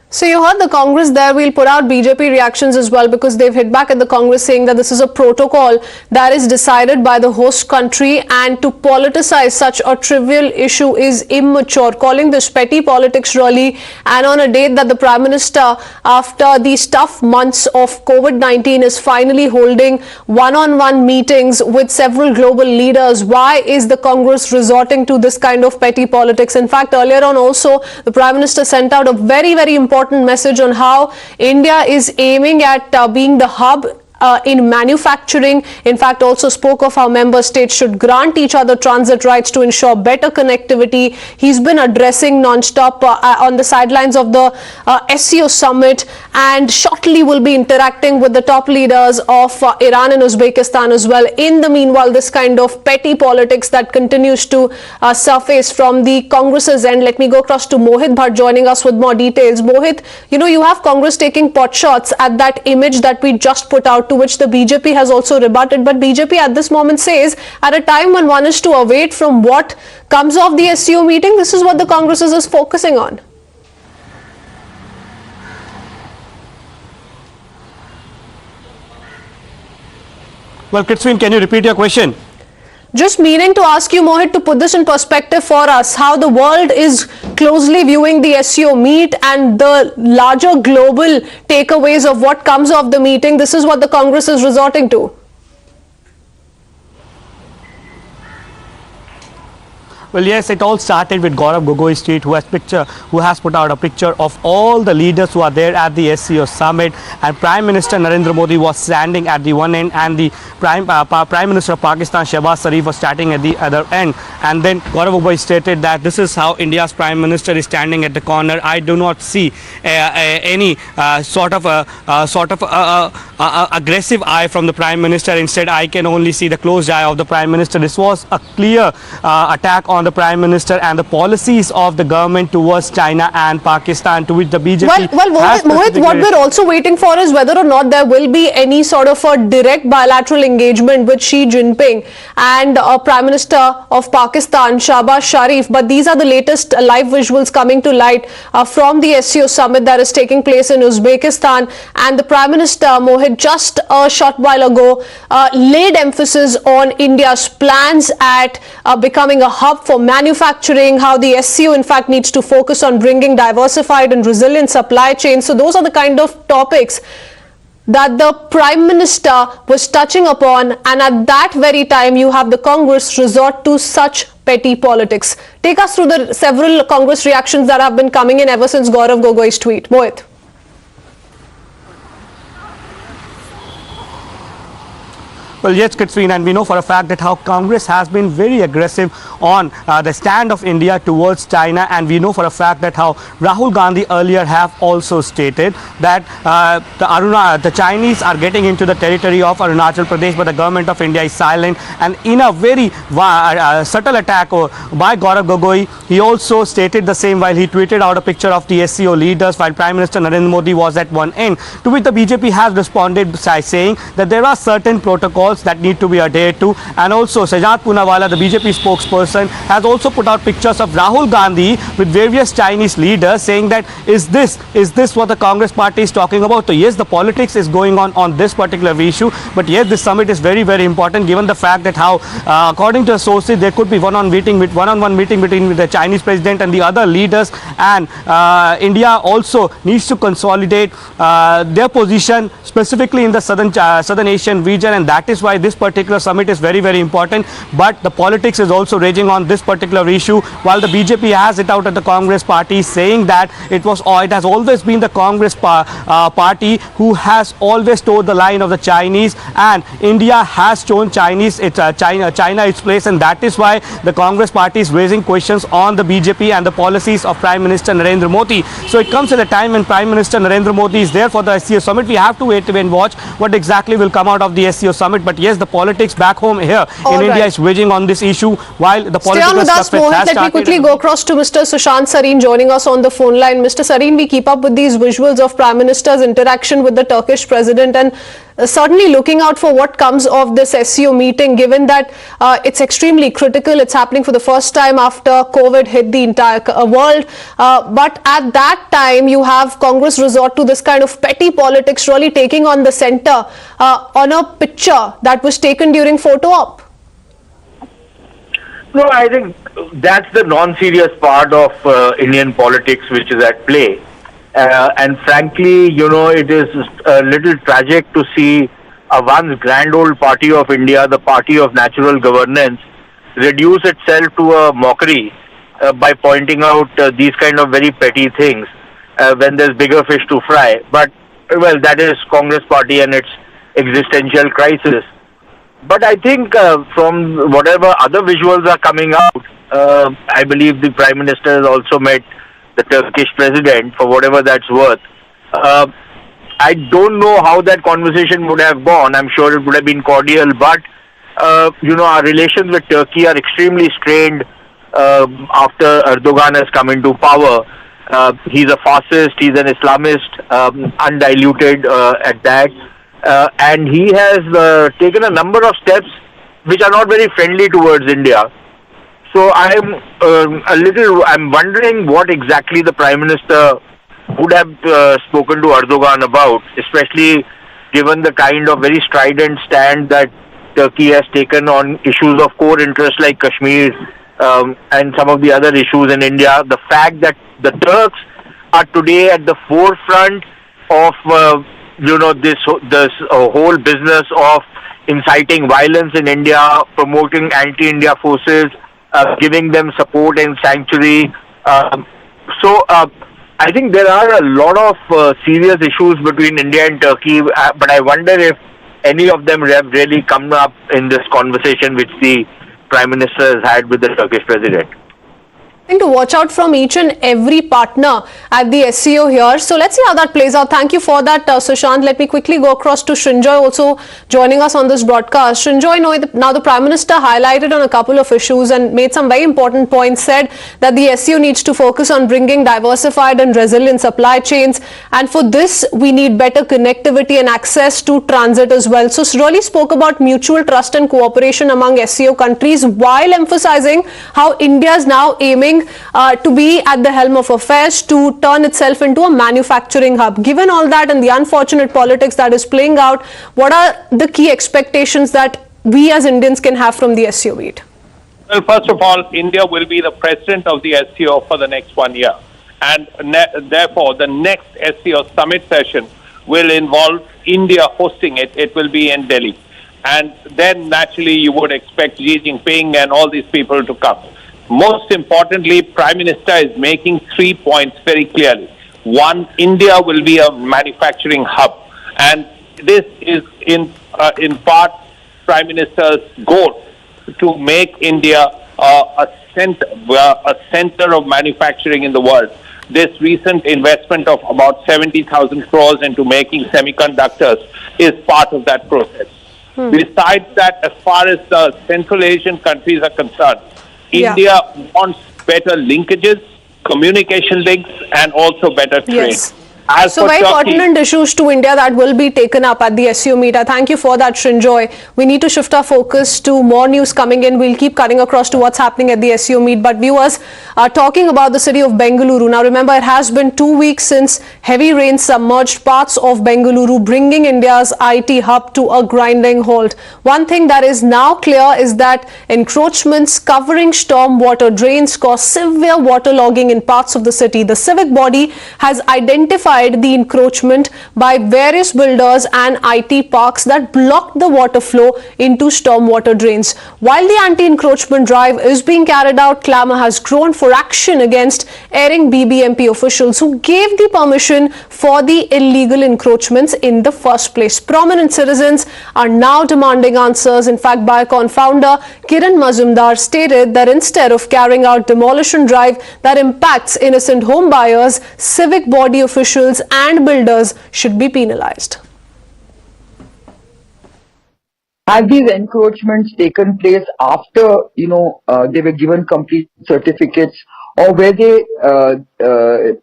So you heard the Congress there. We'll put out BJP reactions as well, because they've hit back at the Congress saying that this is a protocol that is decided by the host country, and to politicize such a trivial issue is immature, calling this petty politics really. And on a date that the Prime Minister, after these tough months of COVID-19, is finally holding one-on-one meetings with several global leaders, why is the Congress resorting to this kind of petty politics? In fact, earlier on also, the Prime Minister sent out a very, very important message on how India is aiming at being the hub in manufacturing. In fact, also spoke of how member states should grant each other transit rights to ensure better connectivity. He's been addressing non-stop on the sidelines of the SCO Summit, and shortly will be interacting with the top leaders of Iran and Uzbekistan as well. In the meanwhile, this kind of petty politics that continues to surface from the Congress's end. Let me go across to Mohit Bhatt joining us with more details. Mohit, you have Congress taking pot shots at that image that we just put out, to which the BJP has also rebutted. But BJP at this moment says, at a time when one is to await from what comes of the SCO meeting, this is what the Congress is focusing on. Well, Kitswin, can you repeat your question? Just meaning to ask you, Mohit, to put this in perspective for us, how the world is closely viewing the SCO meet and the larger global takeaways of what comes of the meeting. This is what the Congress is resorting to. Well, yes, it all started with Gaurav Gogoi's tweet, who has put out a picture of all the leaders who are there at the SCO Summit, and Prime Minister Narendra Modi was standing at the one end, and the Prime Minister of Pakistan, Shehbaz Sharif, was standing at the other end. And then Gaurav Gogoi stated that this is how India's Prime Minister is standing at the corner. I do not see any sort of aggressive eye from the Prime Minister. Instead, I can only see the closed eye of the Prime Minister. This was a clear attack on the Prime Minister and the policies of the government towards China and Pakistan, to which the BJP Mohit, what we're also waiting for is whether or not there will be any sort of a direct bilateral engagement with Xi Jinping and Prime Minister of Pakistan, Shehbaz Sharif. But these are the latest live visuals coming to light from the SCO Summit that is taking place in Uzbekistan. And the Prime Minister, Mohit, just a short while ago laid emphasis on India's plans at becoming a hub for manufacturing, how the SCO in fact needs to focus on bringing diversified and resilient supply chains. So those are the kind of topics that the Prime Minister was touching upon, and at that very time you have the Congress resort to such petty politics. Take us through the several Congress reactions that have been coming in ever since Gaurav Gogoi's tweet. Mohit. Well, yes, Katrina, and we know for a fact that how Congress has been very aggressive on the stand of India towards China, and we know for a fact that how Rahul Gandhi earlier have also stated that the Chinese are getting into the territory of Arunachal Pradesh, but the government of India is silent. And in a very subtle attack by Gaurav Gogoi, he also stated the same while he tweeted out a picture of the SCO leaders while Prime Minister Narendra Modi was at one end, to which the BJP has responded by saying that there are certain protocols that need to be adhered to. And also Sajat Poonawalla, the BJP spokesperson, has also put out pictures of Rahul Gandhi with various Chinese leaders, saying that is this what the Congress party is talking about? So yes, the politics is going on this particular issue, but yes, this summit is very, very important, given the fact that how according to the sources there could be one-on-one meeting between the Chinese president and the other leaders, and India also needs to consolidate their position specifically in the southern Asian region, and that is why this particular summit is very, very important. But the politics is also raging on this particular issue, while the BJP has it out at the Congress party, saying that it has always been the Congress party who has always toed the line of the Chinese, and India has shown China its place, and that is why the Congress party is raising questions on the BJP and the policies of Prime Minister Narendra Modi. So it comes at a time when Prime Minister Narendra Modi is there for the SCO Summit. We have to wait and watch what exactly will come out of the SCO Summit. But yes, the politics back home here in India is waging on this issue, while the political Stay on with us, Mohit. Let me quickly go across to Mr. Sushant Sareen joining us on the phone line. Mr. Sareen, we keep up with these visuals of Prime Minister's interaction with the Turkish president, and certainly looking out for what comes of this SCO meeting, given that it's extremely critical. It's happening for the first time after COVID hit the entire world. But at that time, you have Congress resort to this kind of petty politics, really taking on the center on a picture that was taken during photo op. No, I think that's the non-serious part of Indian politics which is at play. And frankly, it is a little tragic to see a once grand old party of India, the party of natural governance, reduce itself to a mockery by pointing out these kind of very petty things when there's bigger fish to fry. But, well, that is Congress party and its existential crisis. But I think from whatever other visuals are coming out, I believe the Prime Minister has also met the Turkish president, for whatever that's worth. I don't know how that conversation would have gone. I'm sure it would have been cordial, but our relations with Turkey are extremely strained after Erdogan has come into power. He's a fascist, he's an Islamist, undiluted at that. And he has taken a number of steps which are not very friendly towards India. So I'm wondering what exactly the Prime Minister would have spoken to Erdogan about, especially given the kind of very strident stand that Turkey has taken on issues of core interest like Kashmir and some of the other issues in India. The fact that the Turks are today at the forefront of this whole business of inciting violence in India, promoting anti-India forces, giving them support and sanctuary. So I think there are a lot of serious issues between India and Turkey, but I wonder if any of them have really come up in this conversation which the Prime Minister has had with the Turkish President. To watch out from each and every partner at the SCO here. So let's see how that plays out. Thank you for that, Sushant. Let me quickly go across to Srinjoy, also joining us on this broadcast. Srinjoy, now the Prime Minister highlighted on a couple of issues and made some very important points, said that the SCO needs to focus on bringing diversified and resilient supply chains, and for this we need better connectivity and access to transit as well. So really spoke about mutual trust and cooperation among SCO countries, while emphasizing how India is now aiming to be at the helm of affairs, to turn itself into a manufacturing hub. Given all that and the unfortunate politics that is playing out, what are the key expectations that we as Indians can have from the SCO meet? Well, first of all, India will be the president of the SCO for the next 1 year. And therefore, the next SCO Summit session will involve India hosting it. It will be in Delhi. And then naturally you would expect Xi Jinping and all these people to come. Most importantly, Prime Minister is making 3 points very clearly. One, India will be a manufacturing hub, and this is in part Prime Minister's goal to make India a center of manufacturing in the world. This recent investment of about 70,000 crores into making semiconductors is part of that process. Besides that, as far as the Central Asian countries are concerned, India wants better linkages, communication links, and also better trade. Yes. So very pertinent issues to India that will be taken up at the SCO meet. I thank you for that, Srinjoy. We need to shift our focus to more news coming in. We'll keep cutting across to what's happening at the SCO meet. But viewers are talking about the city of Bengaluru. Now remember, it has been 2 weeks since heavy rain submerged parts of Bengaluru, bringing India's IT hub to a grinding halt. One thing that is now clear is that encroachments covering storm water drains cause severe waterlogging in parts of the city. The civic body has identified the encroachment by various builders and IT parks that blocked the water flow into stormwater drains. While the anti-encroachment drive is being carried out, clamour has grown for action against erring BBMP officials who gave the permission for the illegal encroachments in the first place. Prominent citizens are now demanding answers. In fact, Biocon founder Kiran Mazumdar stated that instead of carrying out demolition drive that impacts innocent home buyers, civic body officials and builders should be penalized. Have these encroachments taken place after, they were given complete certificates, or were they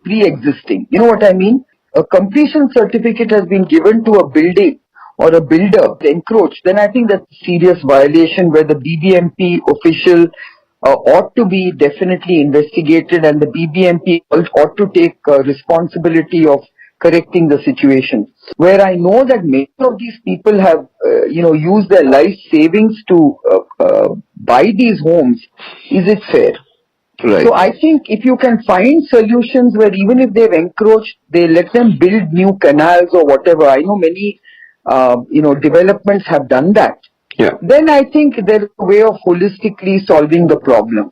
pre-existing? You know what I mean? A completion certificate has been given to a building or a builder encroached, then I think that's a serious violation where the BBMP official ought to be definitely investigated, and the BBMP ought to take responsibility of correcting the situation. Where I know that many of these people have, used their life savings to buy these homes, is it fair? Right. So I think if you can find solutions where even if they've encroached, they let them build new canals or whatever. I know many, developments have done that. Yeah. Then I think there's a way of holistically solving the problem.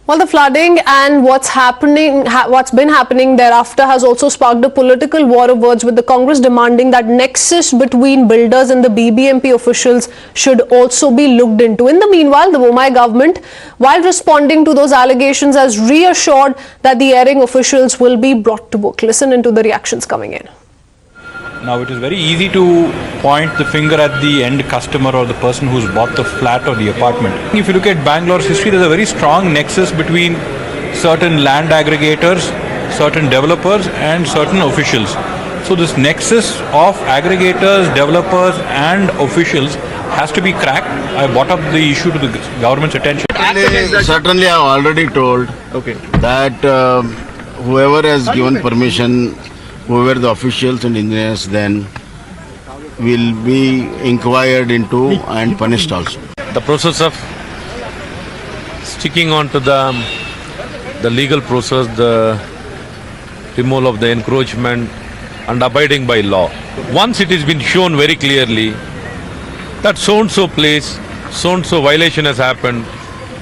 Well, the flooding and what's been happening thereafter has also sparked a political war of words, with the Congress demanding that nexus between builders and the BBMP officials should also be looked into. In the meanwhile, the Mumbai government, while responding to those allegations, has reassured that the erring officials will be brought to book. Listen into the reactions coming in. Now, it is very easy to point the finger at the end customer or the person who's bought the flat or the apartment. If you look at Bangalore's history, there's a very strong nexus between certain land aggregators, certain developers and certain officials. So this nexus of aggregators, developers and officials has to be cracked. I brought up the issue to the government's attention. Certainly I have already told that whoever has given permission, whoever the officials and engineers, then will be inquired into and punished also. The process of sticking on to the legal process, the removal of the encroachment and abiding by law. Once it has been shown very clearly that so-and-so place, so-and-so violation has happened,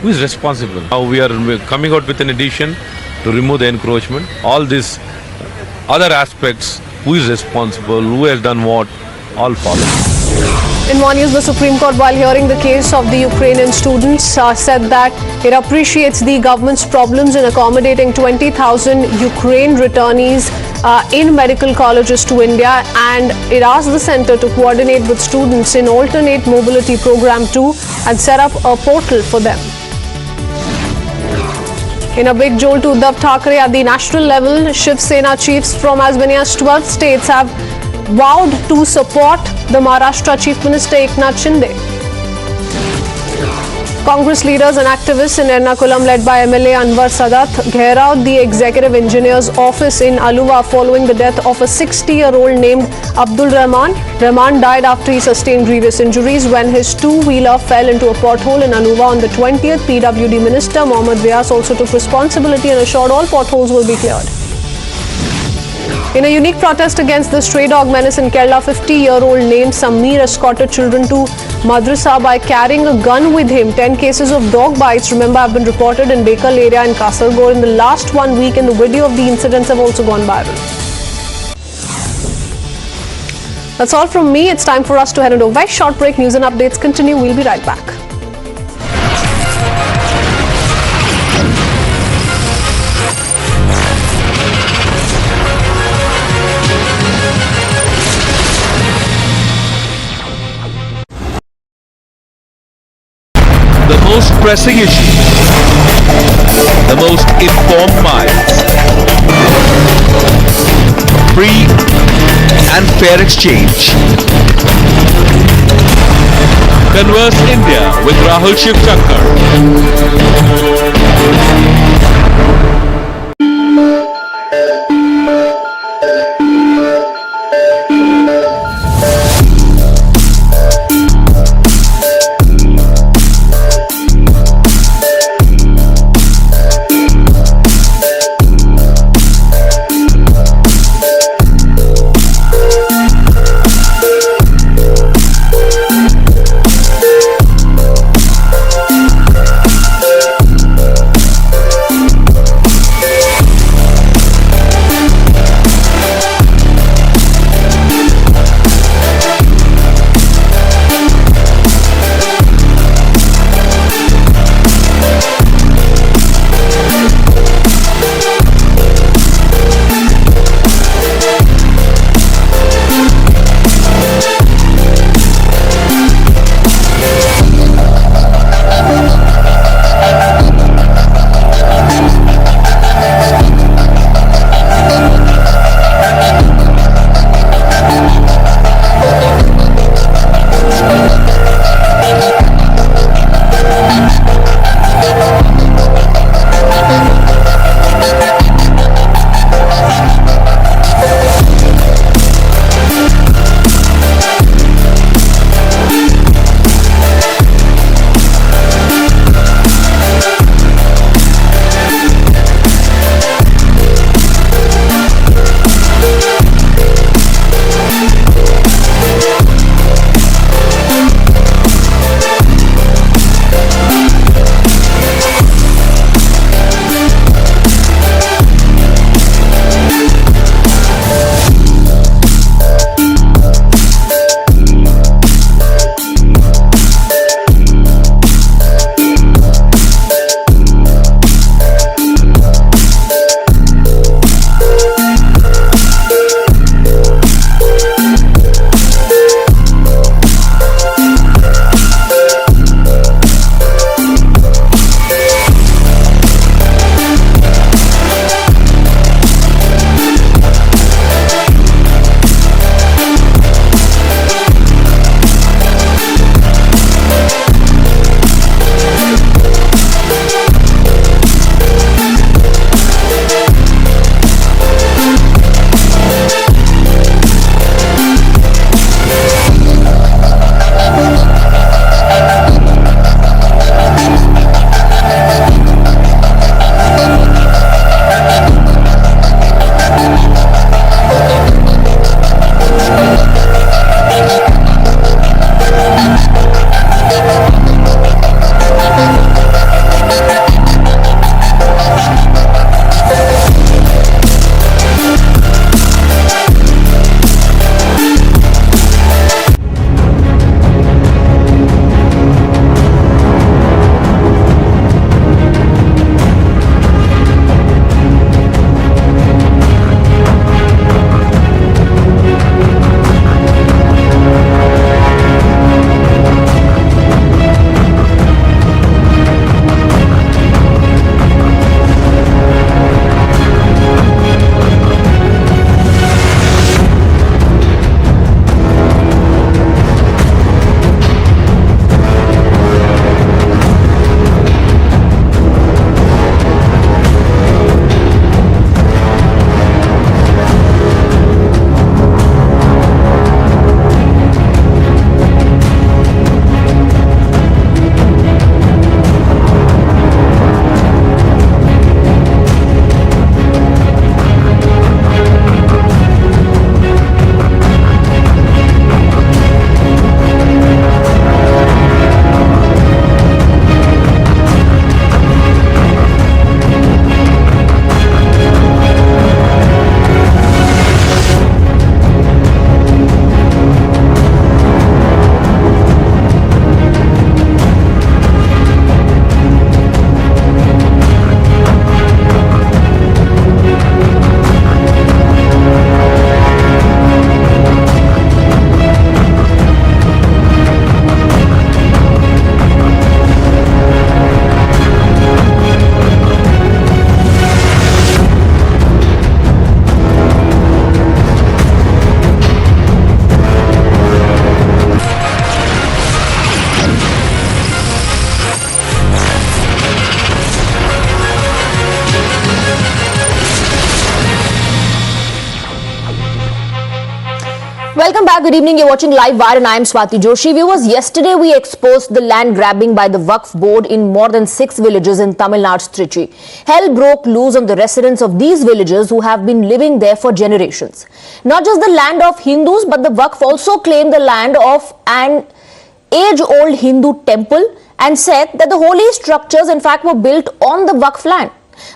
who is responsible? Now we're coming out with an edition to remove the encroachment. All these other aspects, who is responsible, who has done what, all follow. In one news, the Supreme Court, while hearing the case of the Ukrainian students, said that it appreciates the government's problems in accommodating 20,000 Ukraine returnees in medical colleges to India, and it asked the centre to coordinate with students in alternate mobility program too and set up a portal for them. In a big jolt to Uddhav Thackeray at the national level, Shiv Sena chiefs from as many as 12 states have vowed to support the Maharashtra Chief Minister Eknath Shinde. Congress leaders and activists in Ernakulam, led by MLA Anwar Sadat, gherawed the executive engineer's office in Aluva following the death of a 60-year-old named Abdul Rahman. Rahman died after he sustained grievous injuries when his two-wheeler fell into a pothole in Aluva on the 20th. PWD Minister Mohammad Vyas also took responsibility and assured all potholes will be cleared. In a unique protest against the stray dog menace in Kerala, 50-year-old named Sameer escorted children to madrasa by carrying a gun with him. 10 cases of dog bites, remember, have been reported in Bengal area in Kasaragod in the last 1 week, and the video of the incidents have also gone viral. That's all from me. It's time for us to head into a very short break. News and updates continue. We'll be right back. The most pressing issues, the most informed minds, free and fair exchange. Converse India with Rahul Shivshankar. Welcome back. Good evening. You're watching Live Wire and I am Swati Joshi. Viewers, yesterday we exposed the land grabbing by the Waqf board in more than 6 villages in Tamil Nadu's Trichy. Hell broke loose on the residents of these villages who have been living there for generations. Not just the land of Hindus, but the Waqf also claimed the land of an age-old Hindu temple and said that the holy structures in fact were built on the Waqf land.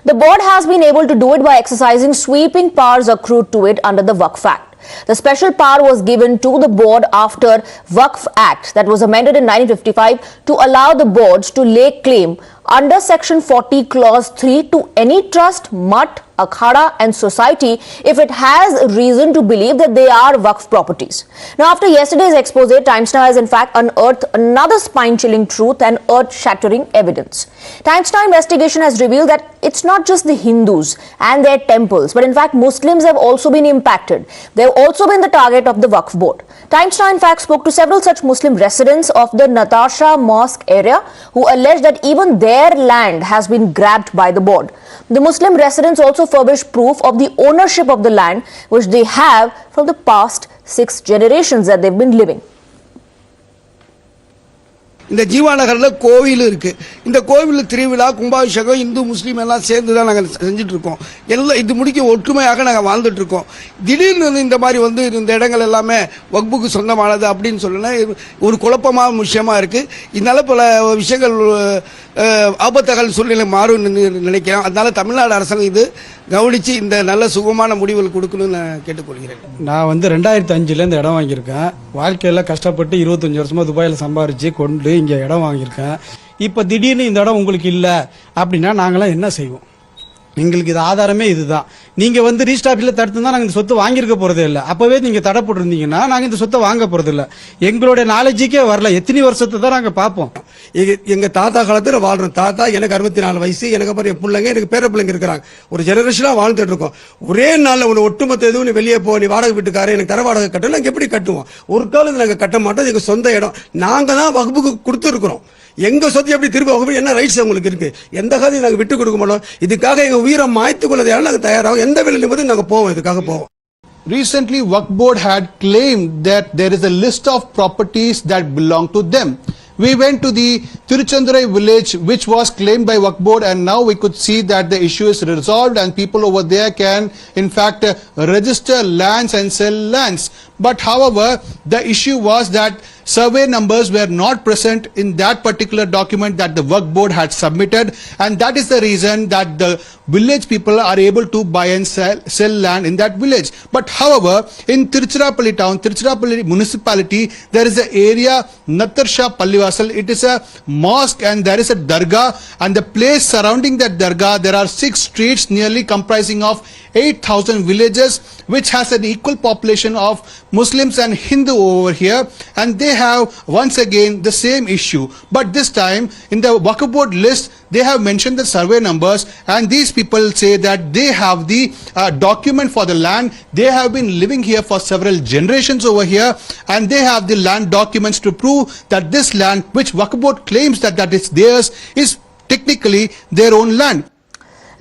The board has been able to do it by exercising sweeping powers accrued to it under the Waqf Act. The special power was given to the board after Waqf Act that was amended in 1955 to allow the boards to lay claim under Section 40 Clause 3 to any trust, mutt, akhada and society if it has reason to believe that they are Waqf properties. Now, after yesterday's expose, Times Now has in fact unearthed another spine-chilling truth and earth-shattering evidence. Times Now investigation has revealed that it's not just the Hindus and their temples, but in fact Muslims have also been impacted. They have also been the target of the Waqf board. Times Now in fact spoke to several such Muslim residents of the Natasha Mosque area who alleged that even their land has been grabbed by the board. The Muslim residents also furnished proof of the ownership of the land which they have from the past 6 generations that they've been living. இந்த ஜீவாநகர்ல கோவில் இருக்கு. இந்த கோவில் திருவிழா கும்பாபிஷேகம் இந்து முஸ்லீம் எல்லாம் சேர்ந்து தான் நாங்கள் செஞ்சுட்டு இருக்கோம். எல்லாம் இது முடிக்க ஒற்றுமையாக நாங்கள் வாழ்ந்துட்டு இருக்கோம். திடீர்னு இந்த மாதிரி வந்து இந்த இடங்கள் எல்லாமே வக்ஃபுக்கு சொந்தமானது அப்படின்னு சொன்னா ஒரு குழப்பமான விஷயமா இருக்கு. இதனால பல விஷயங்கள் ஆபத்தகல் சூழ்நிலை மாறும் நினைக்கிறேன். அதனால தமிழ்நாடு அரசாங்கம் இது கவனிச்சு இந்த நல்ல சுகமான முடிவுகள் கொடுக்கணும்னு நான் கேட்டுக்கொள்கிறேன். நான் வந்து 2005ல இந்த இடம் வாங்கியிருக்கேன். வாழ்க்கையில கஷ்டப்பட்டு 25 வருஷமா துபாயில் சம்பாரிச்சு கொண்டு இங்க இடம் வாங்கியிருக்கேன். இப்ப திடீர்னு இந்த இடம் உங்களுக்கு இல்ல அப்படின்னா நாங்களாம் என்ன செய்வோம்? எங்களுக்கு இது ஆதாரமே இதுதான். நீங்க வந்து ரீஸ்டாபில் தடுத்துதான் நாங்க இந்த சொத்து வாங்கியிருக்க போறதே இல்லை. அப்பவே நீங்க தடை போட்டிருந்தீங்கன்னா நாங்க இந்த சொத்தை வாங்க போறது இல்லை. எங்களுடைய நாலேஜுக்கே வரல. எத்தனை வருஷத்தை தான் நாங்க பார்ப்போம். எங்க தாத்தா காலத்துல வாழ்றோம். தாத்தா எனக்கு 64 வயசு, எனக்கு அப்புறம் என் பிள்ளைங்க, எனக்கு பேர பிள்ளைங்க இருக்கிறாங்க. ஒரு ஜெனரேஷனா வாழ்ந்துட்டு இருக்கோம். ஒரே நாள்ல ஒரு ஒட்டுமொத்த எதுவும் நீ வெளியே போ, நீ வாடகை வீட்டுக்காரன், எனக்கு தர வாடகை கட்டணும், நாங்க எப்படி கட்டுவோம்? ஒரு காலத்துல நாங்க கட்ட மாட்டோம். எங்க சொந்த இடம் நாங்க தான் வக்ஃபுக்கு கொடுத்துருக்கிறோம். எங்க சொத்து எப்படி திரும்ப வகுப்பு என்ன ரைட்ஸ் உங்களுக்கு இருக்கு? எந்த காதையும் நாங்க விட்டு கொடுக்க மாட்டோம். இதுக்காக எங்க உயிரை மாய்த்துக் கொள்ளதையால நாங்க தயாராகும். எந்த வேலையிலும் போது நாங்க போவோம். இதுக்காக போவோம். Recently, Waqf Board had claimed that there is a list of properties that belong to them. We went to the Tiruchendurai village which was claimed by Waqf Board, and now we could see that the issue is resolved and people over there can in fact register lands and sell lands. But however, the issue was that survey numbers were not present in that particular document that the Waqf Board had submitted, and that is the reason that the village people are able to buy and sell land in that village. But however, in Tiruchirappalli town, Tiruchirappalli municipality, there is an area Natarsha Pallivasal. It is a mosque and there is a dargah, and the place surrounding that dargah there are 6 streets nearly comprising of 8,000 villages which has an equal population of Muslims and Hindu over here, and they have once again the same issue. But this time in the Waqf Board list they have mentioned the survey numbers, and these people say that they have the document for the land. They have been living here for several generations over here, and they have the land documents to prove that this land which Waqf Board claims that is theirs is technically their own land.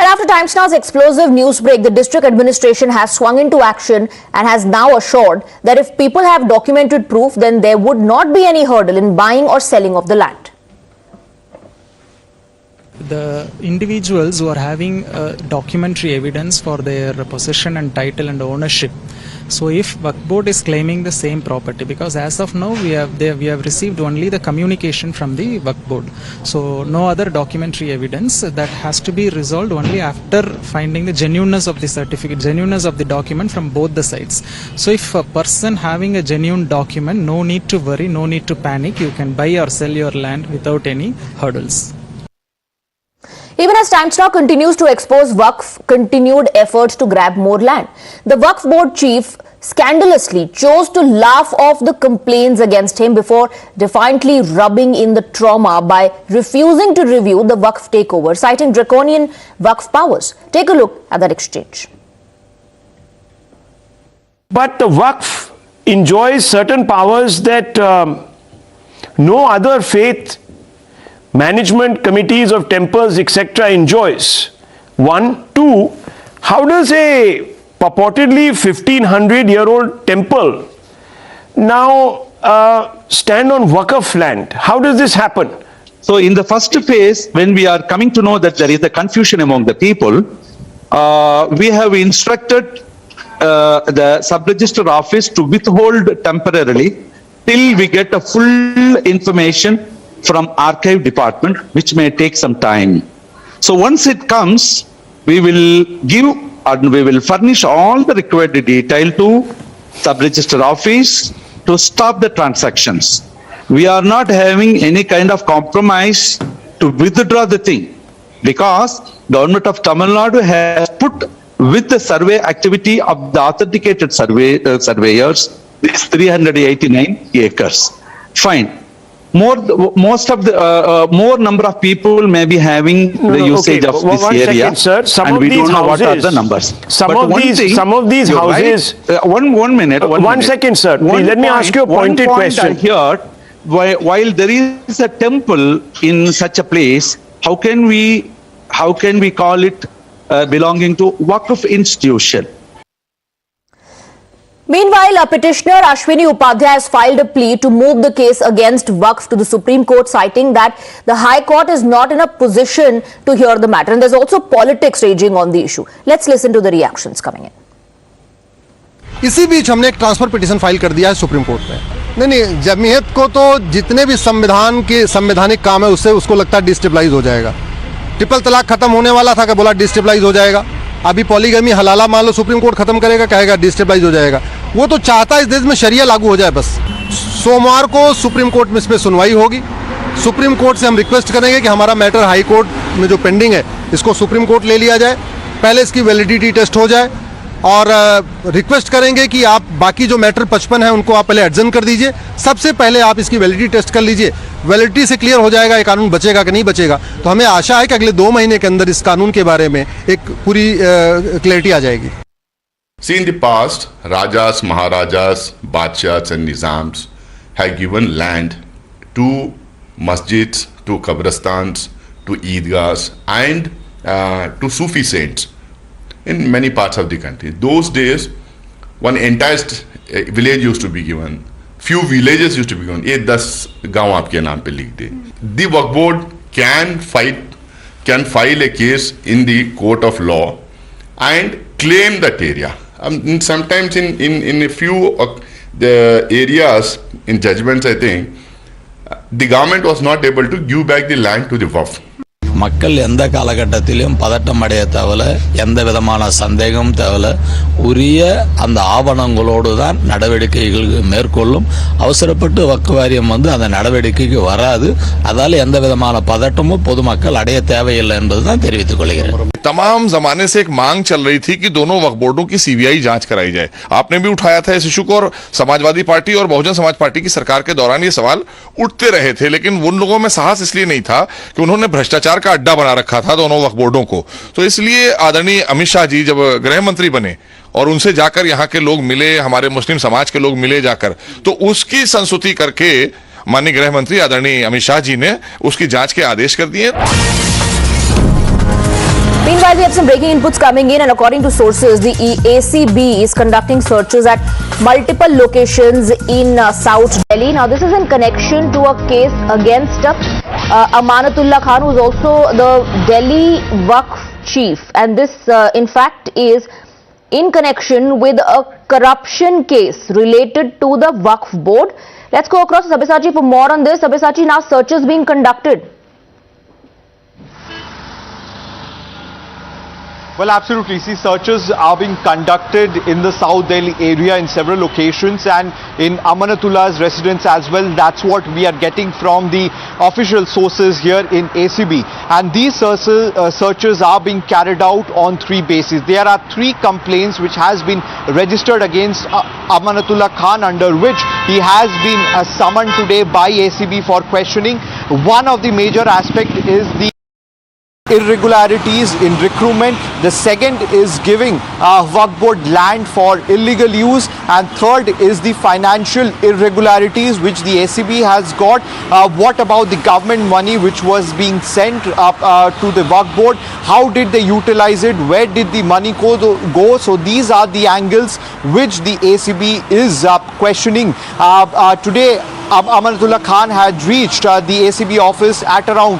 And after Times Now's explosive news break, the district administration has swung into action and has now assured that if people have documented proof, then there would not be any hurdle in buying or selling of the land. The individuals who are having documentary evidence for their possession and title and ownership. So if Waqf Board is claiming the same property, because as of now we have received only the communication from the Waqf Board, so no other documentary evidence. That has to be resolved only after finding the genuineness of the certificate, genuineness of the document from both the sides. So if a person having a genuine document, no need to worry, no need to panic. You can buy or sell your land without any hurdles. Even as Times Now continues to expose Waqf continued efforts to grab more land, the Waqf Board chief scandalously chose to laugh off the complaints against him before defiantly rubbing in the trauma by refusing to review the Waqf takeover, citing draconian Waqf powers. Take a look at that exchange. But the Waqf enjoys certain powers that no other faith management committees of temples etc. enjoys. 1, 2, how does a purportedly 1500-year-old temple now stand on Waqf land? How does this happen? So in the first phase, when we are coming to know that there is a confusion among the people, we have instructed the sub-register office to withhold temporarily till we get a full information from archive department, which may take some time. So once it comes, we will give and we will furnish all the required detail to sub-register office to stop the transactions. We are not having any kind of compromise to withdraw the thing, because government of Tamil Nadu has put with the survey activity of the authenticated surveyors, these 389 acres. Fine. Most of the more number of people may be having the usage of this area, second, sir. and we don't know what are the numbers. Some of these houses. Right? One minute. One second, sir. Please, let me ask you a pointed question. Here, while there is a temple in such a place, how can we call it belonging to Waqf institution? Meanwhile, a petitioner Ashwini Upadhyay has filed a plea to move the case against Waqf to the Supreme Court, citing that the High Court is not in a position to hear the matter. And there's also politics raging on the issue. Let's listen to the reactions coming in. इसी बीच हमने एक transfer petition file कर दिया है supreme court में। नहीं, जमीयत को तो जितने भी संविधान के संवैधानिक काम है उससे उसको लगता है डिस्टेबलाइज हो जाएगा। ट्रिपल तलाक खत्म होने वाला था कि बोला डिस्टेबलाइज हो जाएगा। अभी पॉलीगमी हलाला मान लो सुप्रीम कोर्ट खत्म करेगा, कहेगा डिस्टेबलाइज हो जाएगा। वो तो चाहता है इस देश में शरिया लागू हो जाए बस। सोमवार को सुप्रीम कोर्ट में इस पर सुनवाई होगी। सुप्रीम कोर्ट से हम रिक्वेस्ट करेंगे कि हमारा मैटर हाई कोर्ट में जो पेंडिंग है इसको सुप्रीम कोर्ट ले लिया जाए, पहले इसकी वैलिडिटी टेस्ट हो जाए, और रिक्वेस्ट करेंगे कि आप बाकी जो मैटर 55 है उनको आप पहले एडजन कर दीजिए। सबसे पहले आप इसकी वैलिडिटी टेस्ट कर लीजिए। वैलिडिटी से क्लियर हो जाएगा ये कानून बचेगा कि नहीं बचेगा। तो हमें आशा है कि अगले 2 महीने के अंदर इस कानून के बारे में एक पूरी क्लैरिटी आ जाएगी। See, in the past, Rajas, Maharajas, Badshahs and Nizams have given land to masjids, to qabristans, to Eidgahs and to Sufi saints in many parts of the country. Those days, one entire village used to be given, few villages used to be given. ये 10 गांव आपके नाम पे लिख दे. The Waqf Board can file a case in the court of law and claim that area. Sometimes in a few the areas in judgments, I think the government was not able to give back the land to the Waqf. மக்கள் எந்த காலகட்டத்திலும் பதட்டம் அடைய தேவையில்ல, எந்த விதமான சந்தேகமும் தேவையில்ல. உரிய அந்த ஆவணங்களோடு தான் நடவடிக்கைகள் மேற்கொள்ளும். அவசரப்பட்டு வக்ஃப் வாரியம் அந்த நடவடிக்கைக்கு வராது. அதால எந்த விதமான பதட்டமும் பொதுமக்கள் அடைய தேவையில்லை என்பதுதான் தெரிவித்துக் கொள்கிறேன். तमाम जमाने से एक मांग चल रही थी कि दोनों वक्फ बोर्डों की सीबीआई जांच कराई जाए। आपने भी उठाया था इस इशू को, और समाजवादी पार्टी और बहुजन समाज पार्टी की सरकार के दौरान ये सवाल उठते रहे थे, लेकिन उन लोगों में साहस इसलिए नहीं था कि उन्होंने भ्रष्टाचार का अड्डा बना रखा था दोनों वक्फ बोर्डों को। तो इसलिए आदरणीय अमित शाह जी जब गृह मंत्री बने और उनसे जाकर यहाँ के लोग मिले, हमारे मुस्लिम समाज के लोग मिले जाकर, तो उसकी संस्तुति करके माननीय गृह मंत्री आदरणीय अमित शाह जी ने उसकी जांच के आदेश कर दिए। Meanwhile, we have some breaking inputs coming in, and according to sources, the ACB is conducting searches at multiple locations in South Delhi. Now, this is in connection to a case against Amanatullah Khan, who is also the Delhi Waqf chief, and this, in fact, is in connection with a corruption case related to the Waqf board. Let's go across to Sabyasachi for more on this. Sabyasachi, now searches being conducted. Well, absolutely. See, searches are being conducted in the South Delhi area in several locations and in Amanatullah's residence as well. That's what we are getting from the official sources here in ACB. And these searches are being carried out on 3 bases. There are 3 complaints which has been registered against Amanatullah Khan, under which he has been summoned today by ACB for questioning. One of the major aspects is the irregularities in recruitment. The second is giving Waqf Board land for illegal use, and third is the financial irregularities which the ACB has got. What about the government money which was being sent to the Waqf Board? How did they utilize it? Where did the money go? So these are the angles which the ACB is questioning. Today, Amanatullah Khan had reached the ACB office at around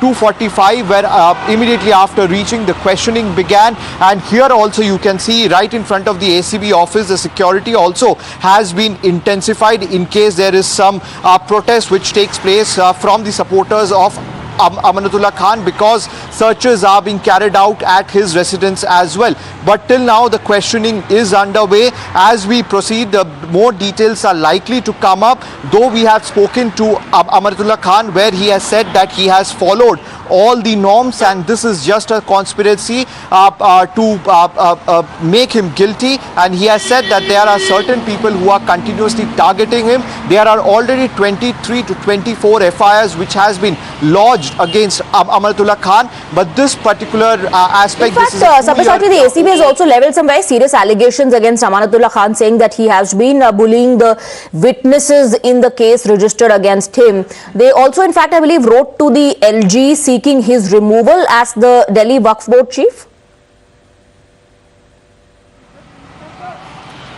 2:45, where immediately after reaching, the questioning began. And here also you can see right in front of the ACB office, the security also has been intensified in case there is some protest which takes place from the supporters of Amanatullah Khan, because searches are being carried out at his residence as well. But till now the questioning is underway. As we proceed, more details are likely to come up, though we have spoken to Amanatullah Khan, where he has said that he has followed all the norms and this is just a conspiracy to make him guilty. And he has said that there are certain people who are continuously targeting him. There are already 23 to 24 FIRs which has been lodged against Amanatullah Khan, but this particular aspect... In fact, Sabyasachi, the ACB has also levelled some very serious allegations against Amanatullah Khan, saying that he has been bullying the witnesses in the case registered against him. They also, in fact, I believe, wrote to the LG seeking his removal as the Delhi Waqf Board chief.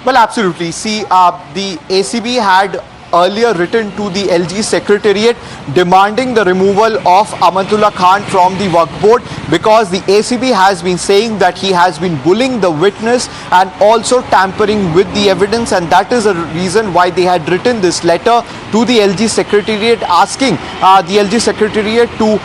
Well, absolutely. See, the ACB had earlier written to the LG Secretariat demanding the removal of Amanatullah Khan from the Waqf Board, because the ACB has been saying that he has been bullying the witness and also tampering with the evidence, and that is the reason why they had written this letter to the LG Secretariat asking the LG Secretariat to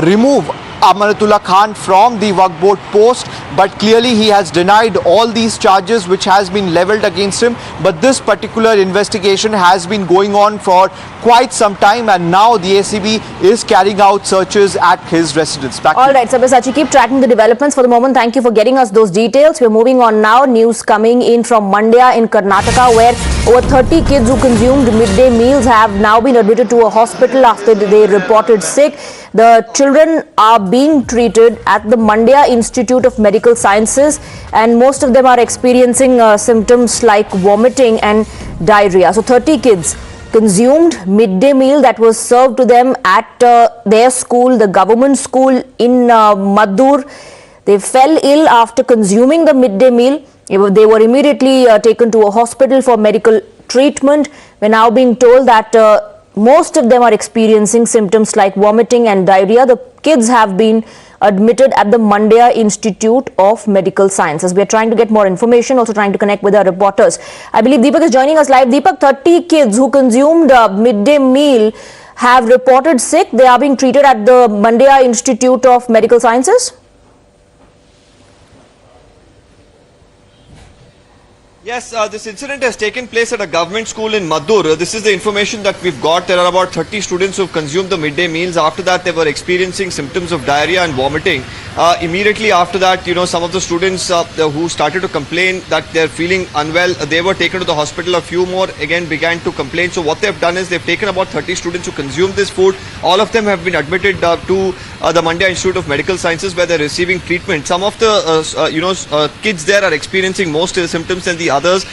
remove Amanatullah Khan from the Waqf Board post. But clearly he has denied all these charges which has been levelled against him. But this particular investigation has been going on for quite some time, and now the ACB is carrying out searches at his residence. All right, Sabyasachi, keep tracking the developments. For the moment, thank you for getting us those details. We're moving on now. News coming in from Mandya in Karnataka, where over 30 kids who consumed midday meals have now been admitted to a hospital after they reported sick. The children are being treated at the Mandya Institute of Medical Sciences, and most of them are experiencing symptoms like vomiting and diarrhea. So 30 kids consumed midday meal that was served to them at their school, the government school in Maddur. They fell ill after consuming the midday meal. They were immediately taken to a hospital for medical treatment. We're now being told that most of them are experiencing symptoms like vomiting and diarrhea. The kids have been admitted at the Mandya Institute of Medical Sciences. We are trying to get more information, also trying to connect with our reporters. I believe Deepak is joining us live. Deepak, 30 kids who consumed midday meal have reported sick. They are being treated at the Mandya Institute of Medical Sciences. Yes, this incident has taken place at a government school in Maddur. This is the information that we've got. There are about 30 students who've consumed the midday meals. After that, they were experiencing symptoms of diarrhea and vomiting. Immediately after that, some of the students who started to complain that they're feeling unwell, they were taken to the hospital. A few more again began to complain. So what they've done is they've taken about 30 students who consumed this food. All of them have been admitted to the Mandya Institute of Medical Sciences, where they're receiving treatment. Some of the kids there are experiencing most of the symptoms than the others.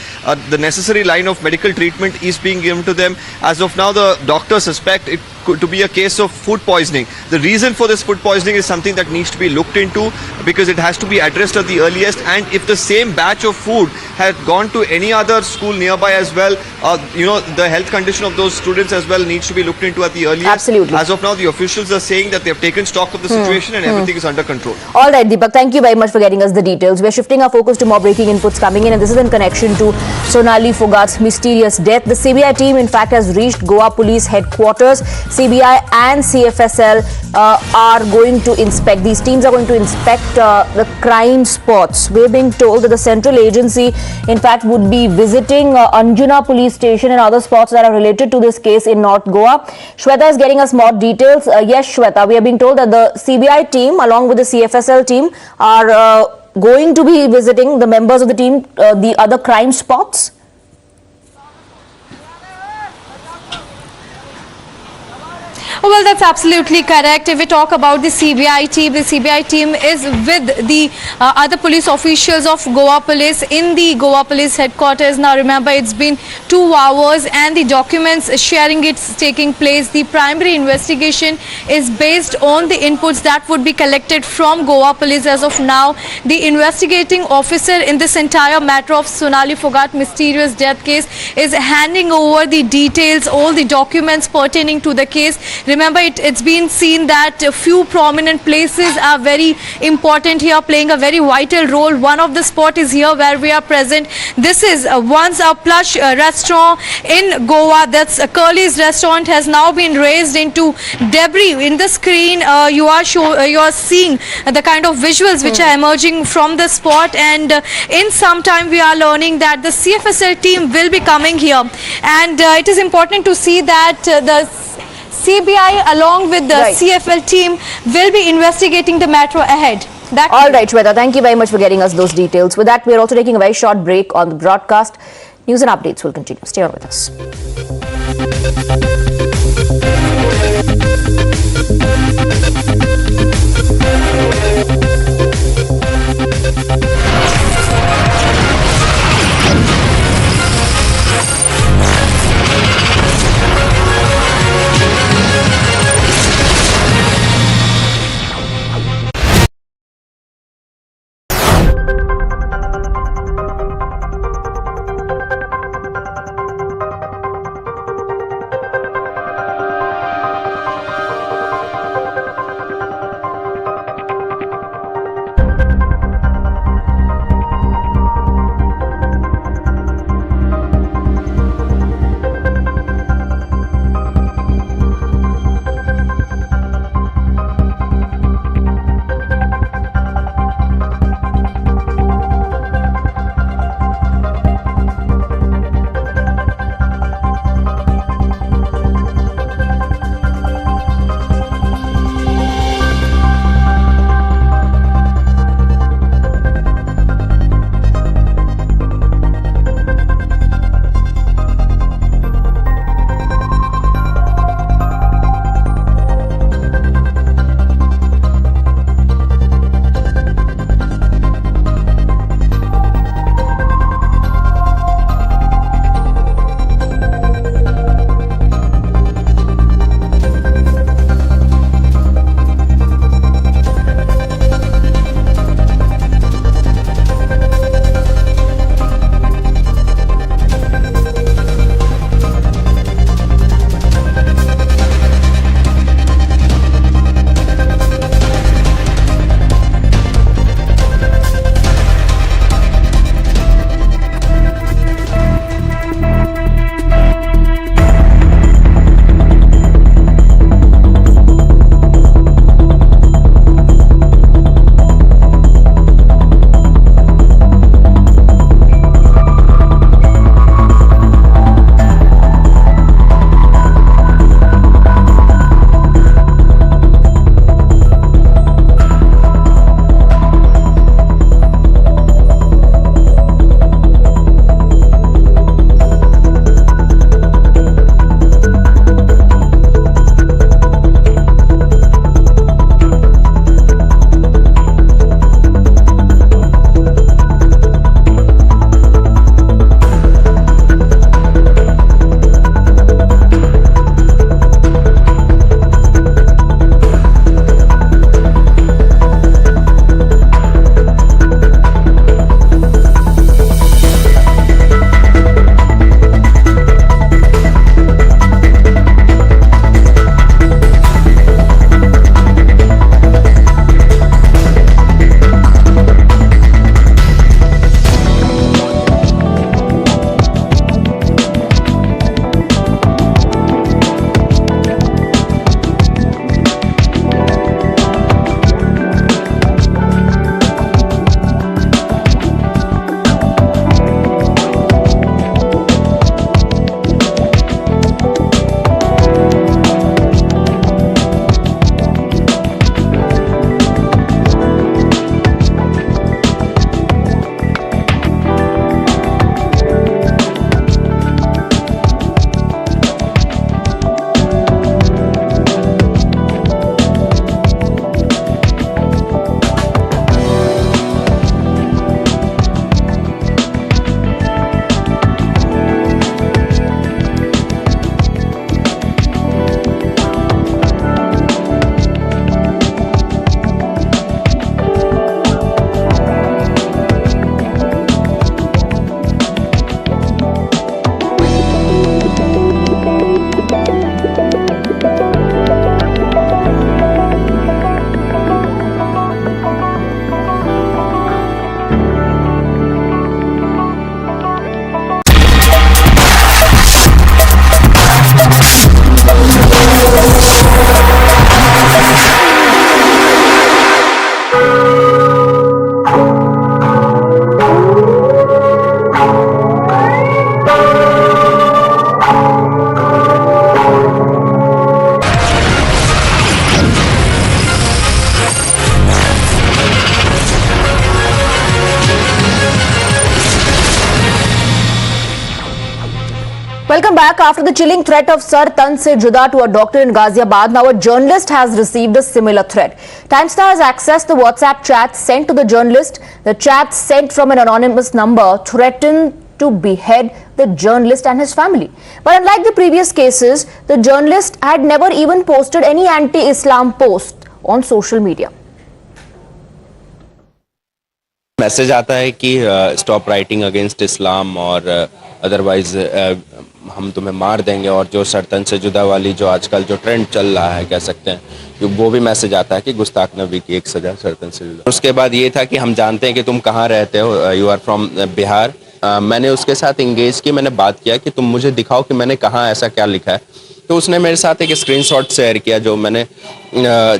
The necessary line of medical treatment is being given to them. As of now, the doctors suspect it to be a case of food poisoning. The reason for this food poisoning is something that needs to be looked into, because it has to be addressed at the earliest. And if the same batch of food had gone to any other school nearby as well, the health condition of those students as well needs to be looked into at the earliest. Absolutely. As of now, the officials are saying that they have taken stock of the situation and everything is under control. All right, Deepak, thank you very much for getting us the details. We're shifting our focus to more breaking inputs coming in, and this is in connection to Sonali Phogat's mysterious death. The CBI team, in fact, has reached Goa Police Headquarters. CBI and CFSL are going to inspect. These teams are going to inspect the crime spots. We're being told that the central agency, in fact, would be visiting Anjuna Police Station and other spots that are related to this case in North Goa. Shweta is getting us more details. Yes, Shweta, we are being told that the CBI team, along with the CFSL team, are going to be visiting the members of the team, the other crime spots. Well, that's absolutely correct. If we talk about the CBI team is with the other police officials of Goa Police in the Goa Police headquarters. Now remember, it's been 2 hours and the documents sharing it's taking place. The primary investigation is based on the inputs that would be collected from Goa Police as of now. The investigating officer in this entire matter of Sonali Phogat mysterious death case is handing over the details, all the documents pertaining to the case. Remember, it's been seen that a few prominent places are very important here, playing a very vital role. One of the spot is here where we are present. This is once a plush restaurant in Goa. That's Curly's restaurant has now been raised into debris. In the screen, you are seeing the kind of visuals which are emerging from the spot, and in some time we are learning that the CFSL team will be coming here, and it is important to see that the CBI along with the CFL team will be investigating the matter ahead. All right, Shweta, thank you very much for getting us those details. With that, we are also taking a very short break on the broadcast. News and updates will continue. Stay on with us. Welcome back. After the chilling threat of Sar Tan Se Juda to a doctor in Ghaziabad, now a journalist has received a similar threat. Times Now has accessed the WhatsApp chat sent to the journalist. The chat sent from an anonymous number threatened to behead the journalist and his family. But unlike the previous cases, the journalist had never even posted any anti-Islam post on social media. Message आता है कि stop writing against इस्लाम और otherwise हम तुम्हें मार देंगे, और जो सरतन से जुदा वाली जो आजकल जो ट्रेंड चल रहा है कह सकते हैं, वो भी मैसेज आता है कि गुस्ताख नबी की एक सजा सरतन से जुदा। उसके बाद ये था कि हम जानते हैं कि तुम कहाँ रहते हो, यू आर फ्रॉम बिहार। मैंने उसके साथ इंगेज की, मैंने बात किया कि तुम मुझे दिखाओ कि मैंने कहाँ ऐसा क्या लिखा है। तो उसने मेरे साथ एक स्क्रीनशॉट शेयर किया जो मैंने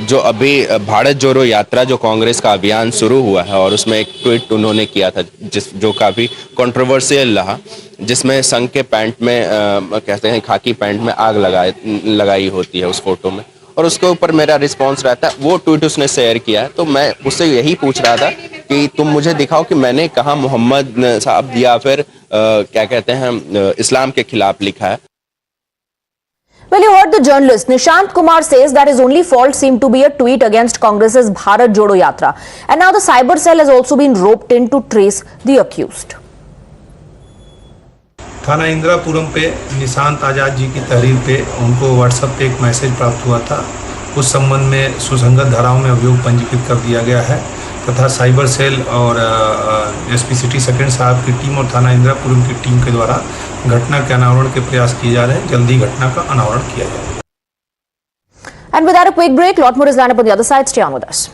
जो अभी भारत जोड़ो यात्रा जो कांग्रेस का अभियान शुरू हुआ है, और उसमें एक ट्वीट उन्होंने किया था जो काफ़ी कंट्रोवर्शियल रहा, जिसमें संघ के पैंट में कहते हैं खाकी पैंट में आग लगाई होती है उस फोटो में, और उसके ऊपर मेरा रिस्पांस रहता है। वो ट्वीट उसने शेयर किया है, तो मैं उससे यही पूछ रहा था कि तुम मुझे दिखाओ कि मैंने कहाँ मोहम्मद साहब या फिर क्या कहते हैं इस्लाम के खिलाफ लिखा है। Well, you heard the journalist. Nishant Kumar says that his only fault seemed to be a tweet against Congress's Bharat Jodo Yatra. And now the cyber cell has also been roped in to trace the accused. थाना इंदिरापुरम पे निशांत आजाद जी की तहरीर पे उनको WhatsApp पे एक message प्राप्त हुआ था। उस संबंध में सुसंगत धाराओं में अभियोग पंजीकृत कर दिया गया है तथा साइबर सेल और एसपी सिटी सेकंड साहब की टीम और थाना इंदिरापुरम की टीम के द्वारा घटना के अनावरण के प्रयास किए जा रहे हैं। जल्दी घटना का अनावरण किया जाएगा। And without a quick break, lot more is lined up on the other side. Stay on with us.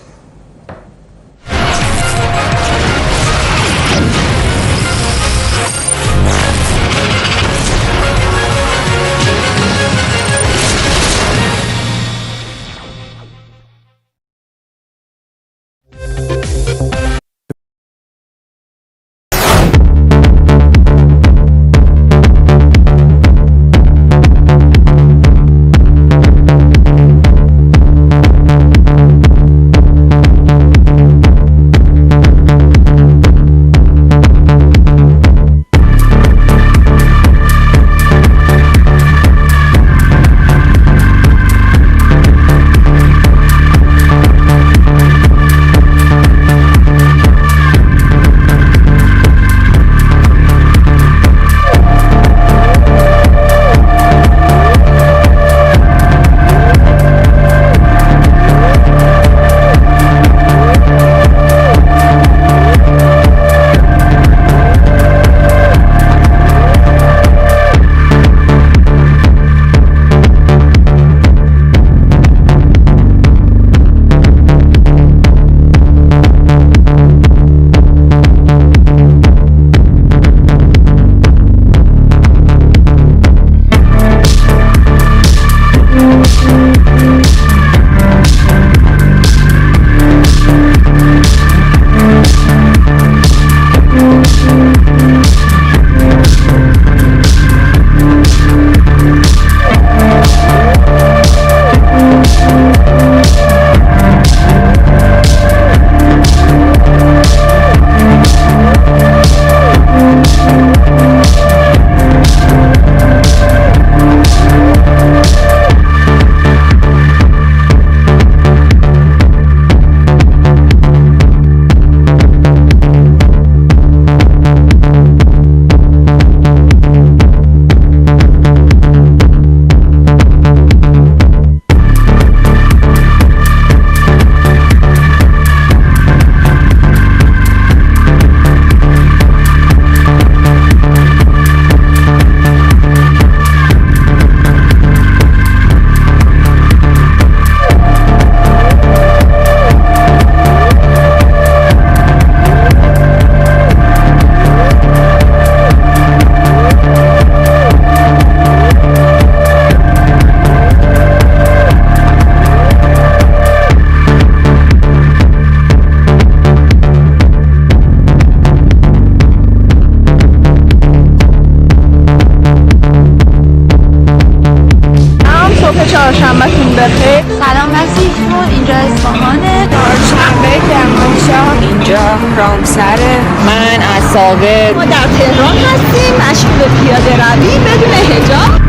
سلام وسیع جون، اینجا اصفهانه. چهارشنبه کرمانشاه. اینجا رامسره. من از ثابت ما در تهران هستیم مشغول پیاده روی بدون حجاب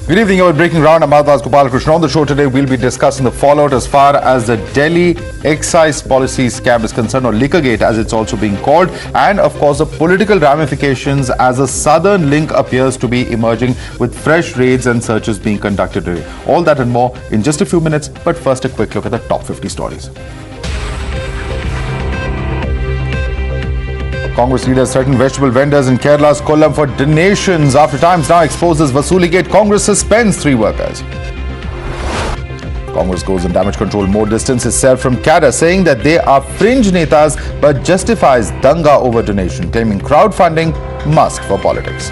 Good evening, you're breaking round. I'm Advas Gopalakrishnan. On the show today, we'll be discussing the fallout as far as the Delhi excise policy scam is concerned, or Liquorgate as it's also being called, and of course the political ramifications as a southern link appears to be emerging with fresh raids and searches being conducted today. All that and more in just a few minutes, but first a quick look at the top 50 stories. Congress leaders threaten vegetable vendors in Kerala's Kollam for donations after Times Now exposes Vasuligate. Congress suspends 3 workers. Congress goes in damage control mode, distances itself from CADA, saying that they are fringe netas but justifies danga over donation, claiming crowdfunding must for politics.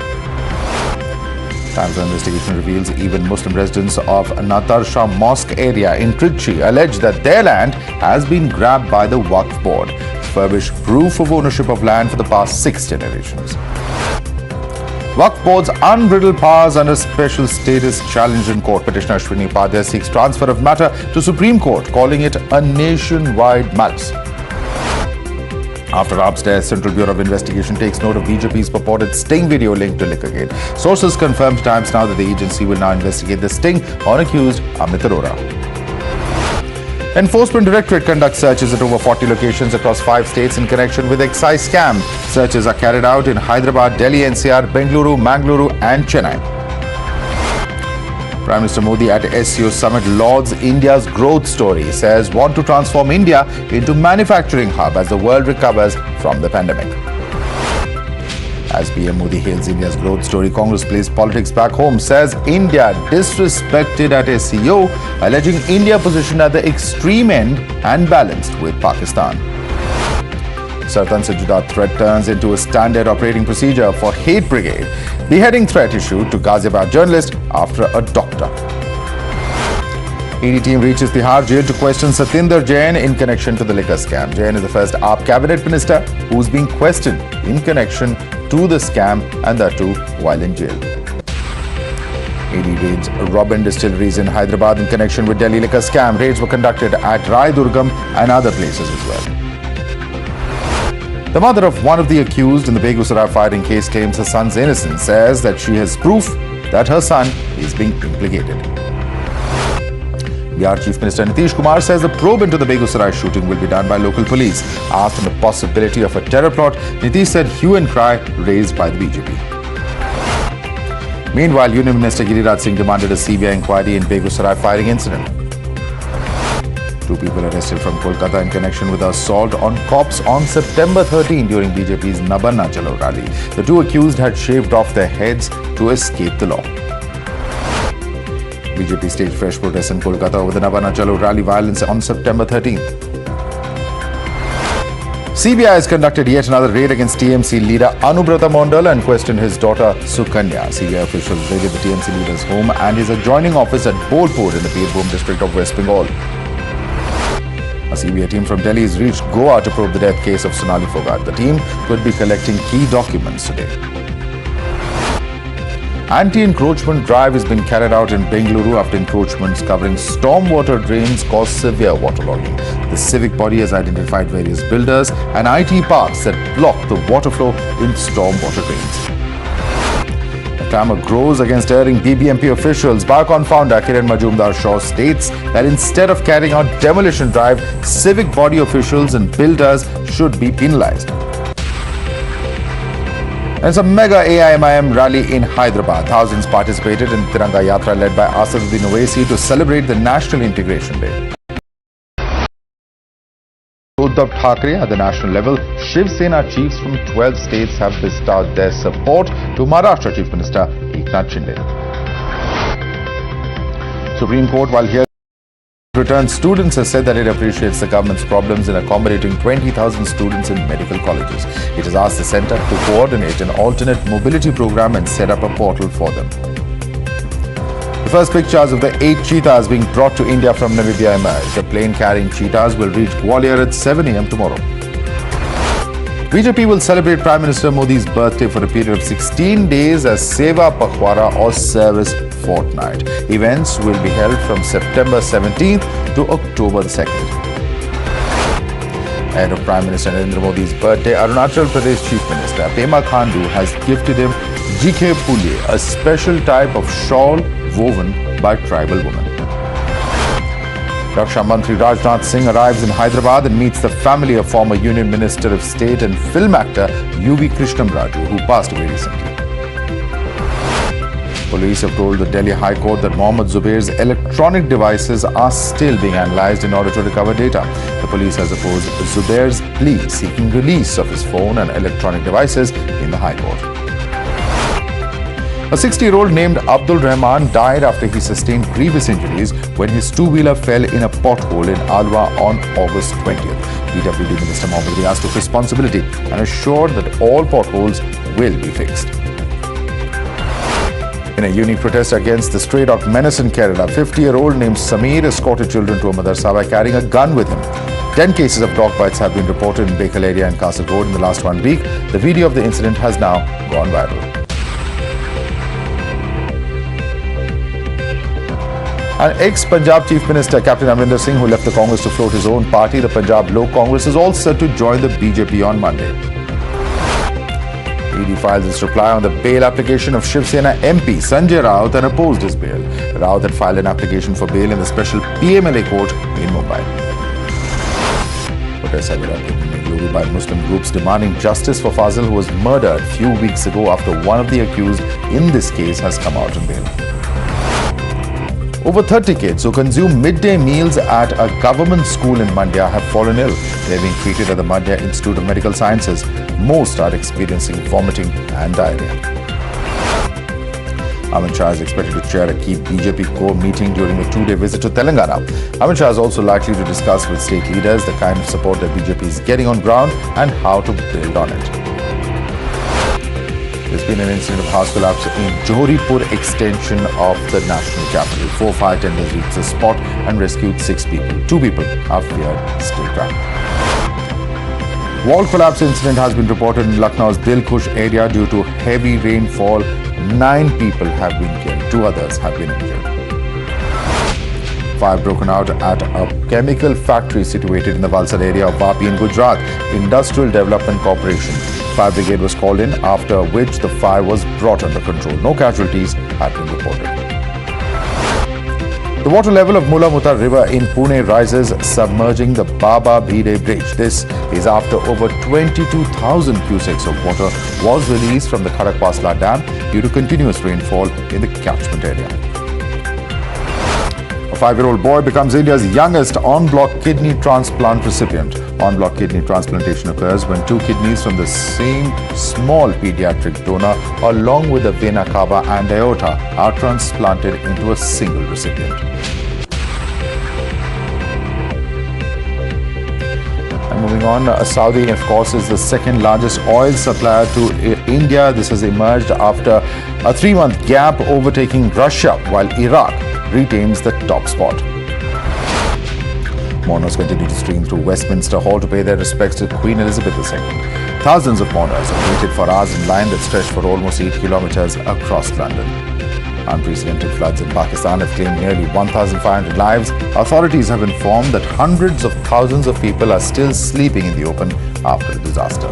Times Now investigation reveals even Muslim residents of Natarsha Mosque area in Trichy allege that their land has been grabbed by the Waqf board. Furbish proof of ownership of land for the past 6 generations. Waqf board's unbridled powers under special status challenged in court. Petitioner Ashwini Upadhyay seeks transfer of matter to Supreme Court, calling it a nationwide malice. After upstairs, Central Bureau of Investigation takes note of BJP's purported sting video linked to Liquorgate. Sources confirmed to Times Now that the agency will now investigate the sting on accused Amit Arora. Enforcement Directorate conducts searches at over 40 locations across 5 states in connection with excise scam. Searches are carried out in Hyderabad, Delhi, NCR, Bengaluru, Mangaluru and Chennai. Prime Minister Modi at SCO Summit lauds India's growth story, says want to transform India into manufacturing hub as the world recovers from the pandemic. As PM Modi hails India's growth story, Congress plays politics back home, says India disrespected at SCO, alleging India positioned at the extreme end and balanced with Pakistan. Sartan Juda threat turns into a standard operating procedure for hate brigade. Beheading threat issued to Ghaziabad journalist after a doctor. ED team reaches Tihar jail to question Satyendar Jain in connection to the liquor scam. Jain is the first AAP cabinet minister who's being questioned in connection to the scam, and that too while in jail. ED raids Robin distilleries in Hyderabad in connection with Delhi liquor scam. Raids were conducted at Rai Durgam and other places as well. The mother of one of the accused in the Begusarai firing case claims her son's innocence, says that she has proof that her son is being implicated. Bihar Chief Minister Nitish Kumar says the probe into the Begusarai shooting will be done by local police. Asked on the possibility of a terror plot, Nitish said hue and cry raised by the BJP. Meanwhile, Union Minister Giriraj Singh demanded a CBI inquiry in Begusarai firing incident. 2 people arrested from Kolkata in connection with assault on cops on September 13 during BJP's Nabanna Chalo rally. The 2 accused had shaved off their heads to escape the law. BJP staged fresh protests in Kolkata over the Nabanna Chalo rally violence on September 13th. CBI has conducted yet another raid against TMC leader Anubrata Mondal and questioned his daughter Sukanya. CBI officials raided the TMC leader's home and his adjoining office at Bolpur in the Birbhum district of West Bengal. A CBI team from Delhi has reached Goa to probe the death case of Sonali Phogat. The team could be collecting key documents today. Anti-encroachment drive has been carried out in Bengaluru after encroachments covering stormwater drains caused severe waterlogging. The civic body has identified various builders and IT parks that block the water flow in stormwater drains. Clamour grows against erring BBMP officials. Biocon founder Kiran Majumdar-Shaw states that instead of carrying out demolition drive, civic body officials and builders should be penalized. And it's a mega AIMIM rally in Hyderabad. Thousands participated in Tiranga Yatra led by Asaduddin Raisi to celebrate the National Integration Day. Uddhav Thackeray at the national level, Shiv Sena chiefs from 12 states have bestowed their support to Maharashtra Chief Minister Eknath Shinde. Supreme Court, while hearing returned students, has said that it appreciates the government's problems in accommodating 20,000 students in medical colleges. It has asked the centre to coordinate an alternate mobility program and set up a portal for them. The first pictures of the 8 cheetahs being brought to India from Namibia emerged. The plane carrying cheetahs will reach Gwalior at 7 a.m. tomorrow. BJP will celebrate Prime Minister Modi's birthday for a period of 16 days as Seva Pakhwara or Service Fortnight. Events will be held from September 17th to October 2nd. Ahead of Prime Minister Narendra Modi's birthday, Arunachal Pradesh Chief Minister Pema Khandu has gifted him Jikhe Pulye, a special type of shawl woven by tribal women. Raksha Mantri Rajnath Singh arrives in Hyderabad and meets the family of former Union Minister of State and film actor U.V. Krishnam Raju, who passed away recently. Police have told the Delhi High Court that Mohammad Zubair's electronic devices are still being analysed in order to recover data. The police has opposed Zubair's plea seeking release of his phone and electronic devices in the High Court. A 60-year-old named Abdul Rahman died after he sustained grievous injuries when his two-wheeler fell in a pothole in Alwa on August 20th. PWD Minister Mohammad Riaz took responsibility and assured that all potholes will be fixed. In a unique protest against the stray dog menace in Kerala, 50-year-old named Sameer escorted children to a madrasa by carrying a gun with him. 10 cases of dog bites have been reported in Bekal area and Kasaragod in the last 1 week. The video of the incident has now gone viral. An ex-Punjab Chief Minister, Captain Amrinder Singh, who left the Congress to float his own party, the Punjab Lok Congress, is all set to join the BJP on Monday. ED files its reply on the bail application of Shiv Sena MP Sanjay Raut and opposed his bail. Raut had filed an application for bail in the special PMLA court in Mumbai. Protests have erupted in Bengaluru by Muslim groups demanding justice for Fazil, who was murdered a few weeks ago after one of the accused in this case has come out on bail. Over 30 kids who consume midday meals at a government school in Mandya have fallen ill. They are being treated at the Mandya Institute of Medical Sciences. Most are experiencing vomiting and diarrhea. Amit Shah is expected to chair a key BJP core meeting during a 2-day visit to Telangana. Amit Shah is also likely to discuss with state leaders the kind of support that BJP is getting on ground and how to build on it. There's been an incident of house collapse in Johoripur extension of the national capital. 4 fire tenders reached the spot and rescued 6 people. 2 people are feared still trapped. Wall collapse incident has been reported in Lucknow's Dilkush area due to heavy rainfall. 9 people have been killed. 2 others have been injured. Fire broken out at a chemical factory situated in the Valsad area of Vapi in Gujarat. Industrial Development Corporation. Fire brigade was called in, after which the fire was brought under control. No casualties have been reported. The water level of Mula Mutar River in Pune rises, submerging the Baba Bhide Bridge. This is after over 22,000 cusecs of water was released from the Kharakpasla Dam due to continuous rainfall in the catchment area. A 5-year-old boy becomes India's youngest en-bloc kidney transplant recipient. En-bloc kidney transplantation occurs when 2 kidneys from the same small pediatric donor, along with the vena cava and aorta, are transplanted into a single recipient. And moving on, Saudi, of course, is the second largest oil supplier to India. This has emerged after a 3-month gap, overtaking Russia, while Iraq retains the top spot. Mourners continue to stream through Westminster Hall to pay their respects to Queen Elizabeth II. Thousands of mourners have waited for hours in line that stretched for almost 8 kilometers across London. Unprecedented floods in Pakistan have claimed nearly 1,500 lives. Authorities have informed that hundreds of thousands of people are still sleeping in the open after the disaster.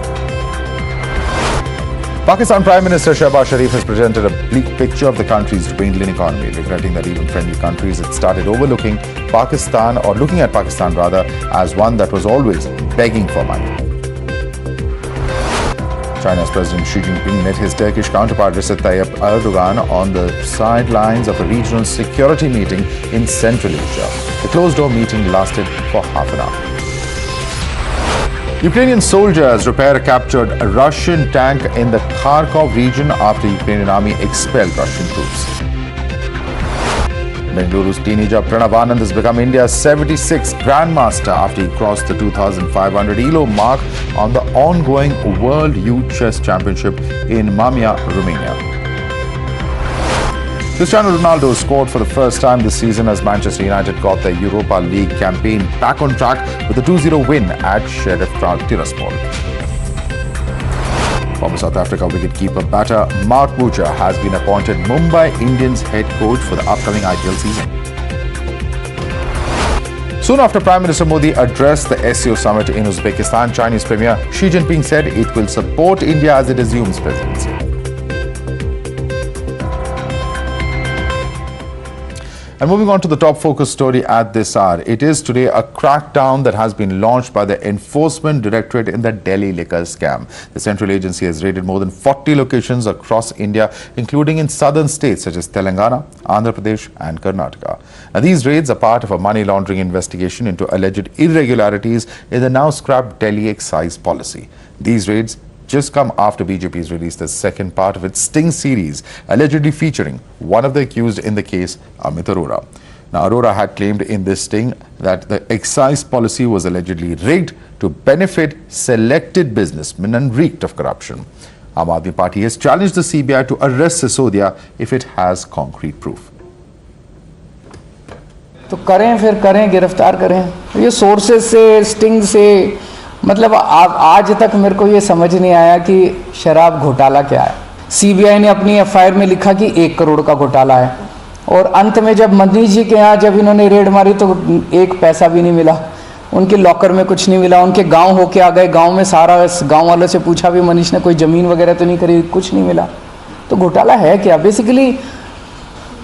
Pakistan Prime Minister Shehbaz Sharif has presented a bleak picture of the country's dwindling economy, regretting that even friendly countries had started overlooking Pakistan, or looking at Pakistan rather, as one that was always begging for money. China's President Xi Jinping met his Turkish counterpart Recep Tayyip Erdogan on the sidelines of a regional security meeting in Central Asia. The closed-door meeting lasted for half an hour. Ukrainian soldiers repair a captured Russian tank in the Kharkov region after Ukrainian army expelled Russian troops. Bengaluru's teenager Pranav Anand has become India's 76th Grandmaster after he crossed the 2,500 ELO mark on the ongoing World Youth Chess Championship in Mamiya, Romania. Cristiano Ronaldo scored for the first time this season as Manchester United got their Europa League campaign back on track with a 2-0 win at Sheriff Tiraspol. Former South Africa wicketkeeper batter Mark Boucher has been appointed Mumbai Indians head coach for the upcoming IPL season. Soon after Prime Minister Modi addressed the SCO Summit in Uzbekistan, Chinese Premier Xi Jinping said it will support India as it assumes presidency. And moving on to the top focus story at this hour. It is today a crackdown that has been launched by the Enforcement Directorate in the Delhi liquor scam. The central agency has raided more than 40 locations across India, including in southern states such as Telangana, Andhra Pradesh and Karnataka. Now, these raids are part of a money laundering investigation into alleged irregularities in the now scrapped Delhi excise policy. These raids just come after BJP has released the second part of its Sting series, allegedly featuring one of the accused in the case, Amit Arora. Now, Arora had claimed in this sting that the excise policy was allegedly rigged to benefit selected businessmen and reeked of corruption. Aam Aadmi Party has challenged the CBI to arrest Sisodia if it has concrete proof. तो करें फिर करें गिरफ्तार करें ये sources से sting से मतलब आज तक मेरे को ये समझ नहीं आया कि शराब घोटाला क्या है। सीबीआई ने अपनी एफआईआर में लिखा कि 1 करोड़ का घोटाला है और अंत में जब मनीष जी के यहाँ जब इन्होंने रेड मारी तो 1 पैसा भी नहीं मिला, उनके लॉकर में कुछ नहीं मिला, उनके गांव होके आ गए, गांव में सारा गांव वालों से पूछा भी मनीष ने कोई ज़मीन वगैरह तो नहीं करी, कुछ नहीं मिला। तो घोटाला है क्या? बेसिकली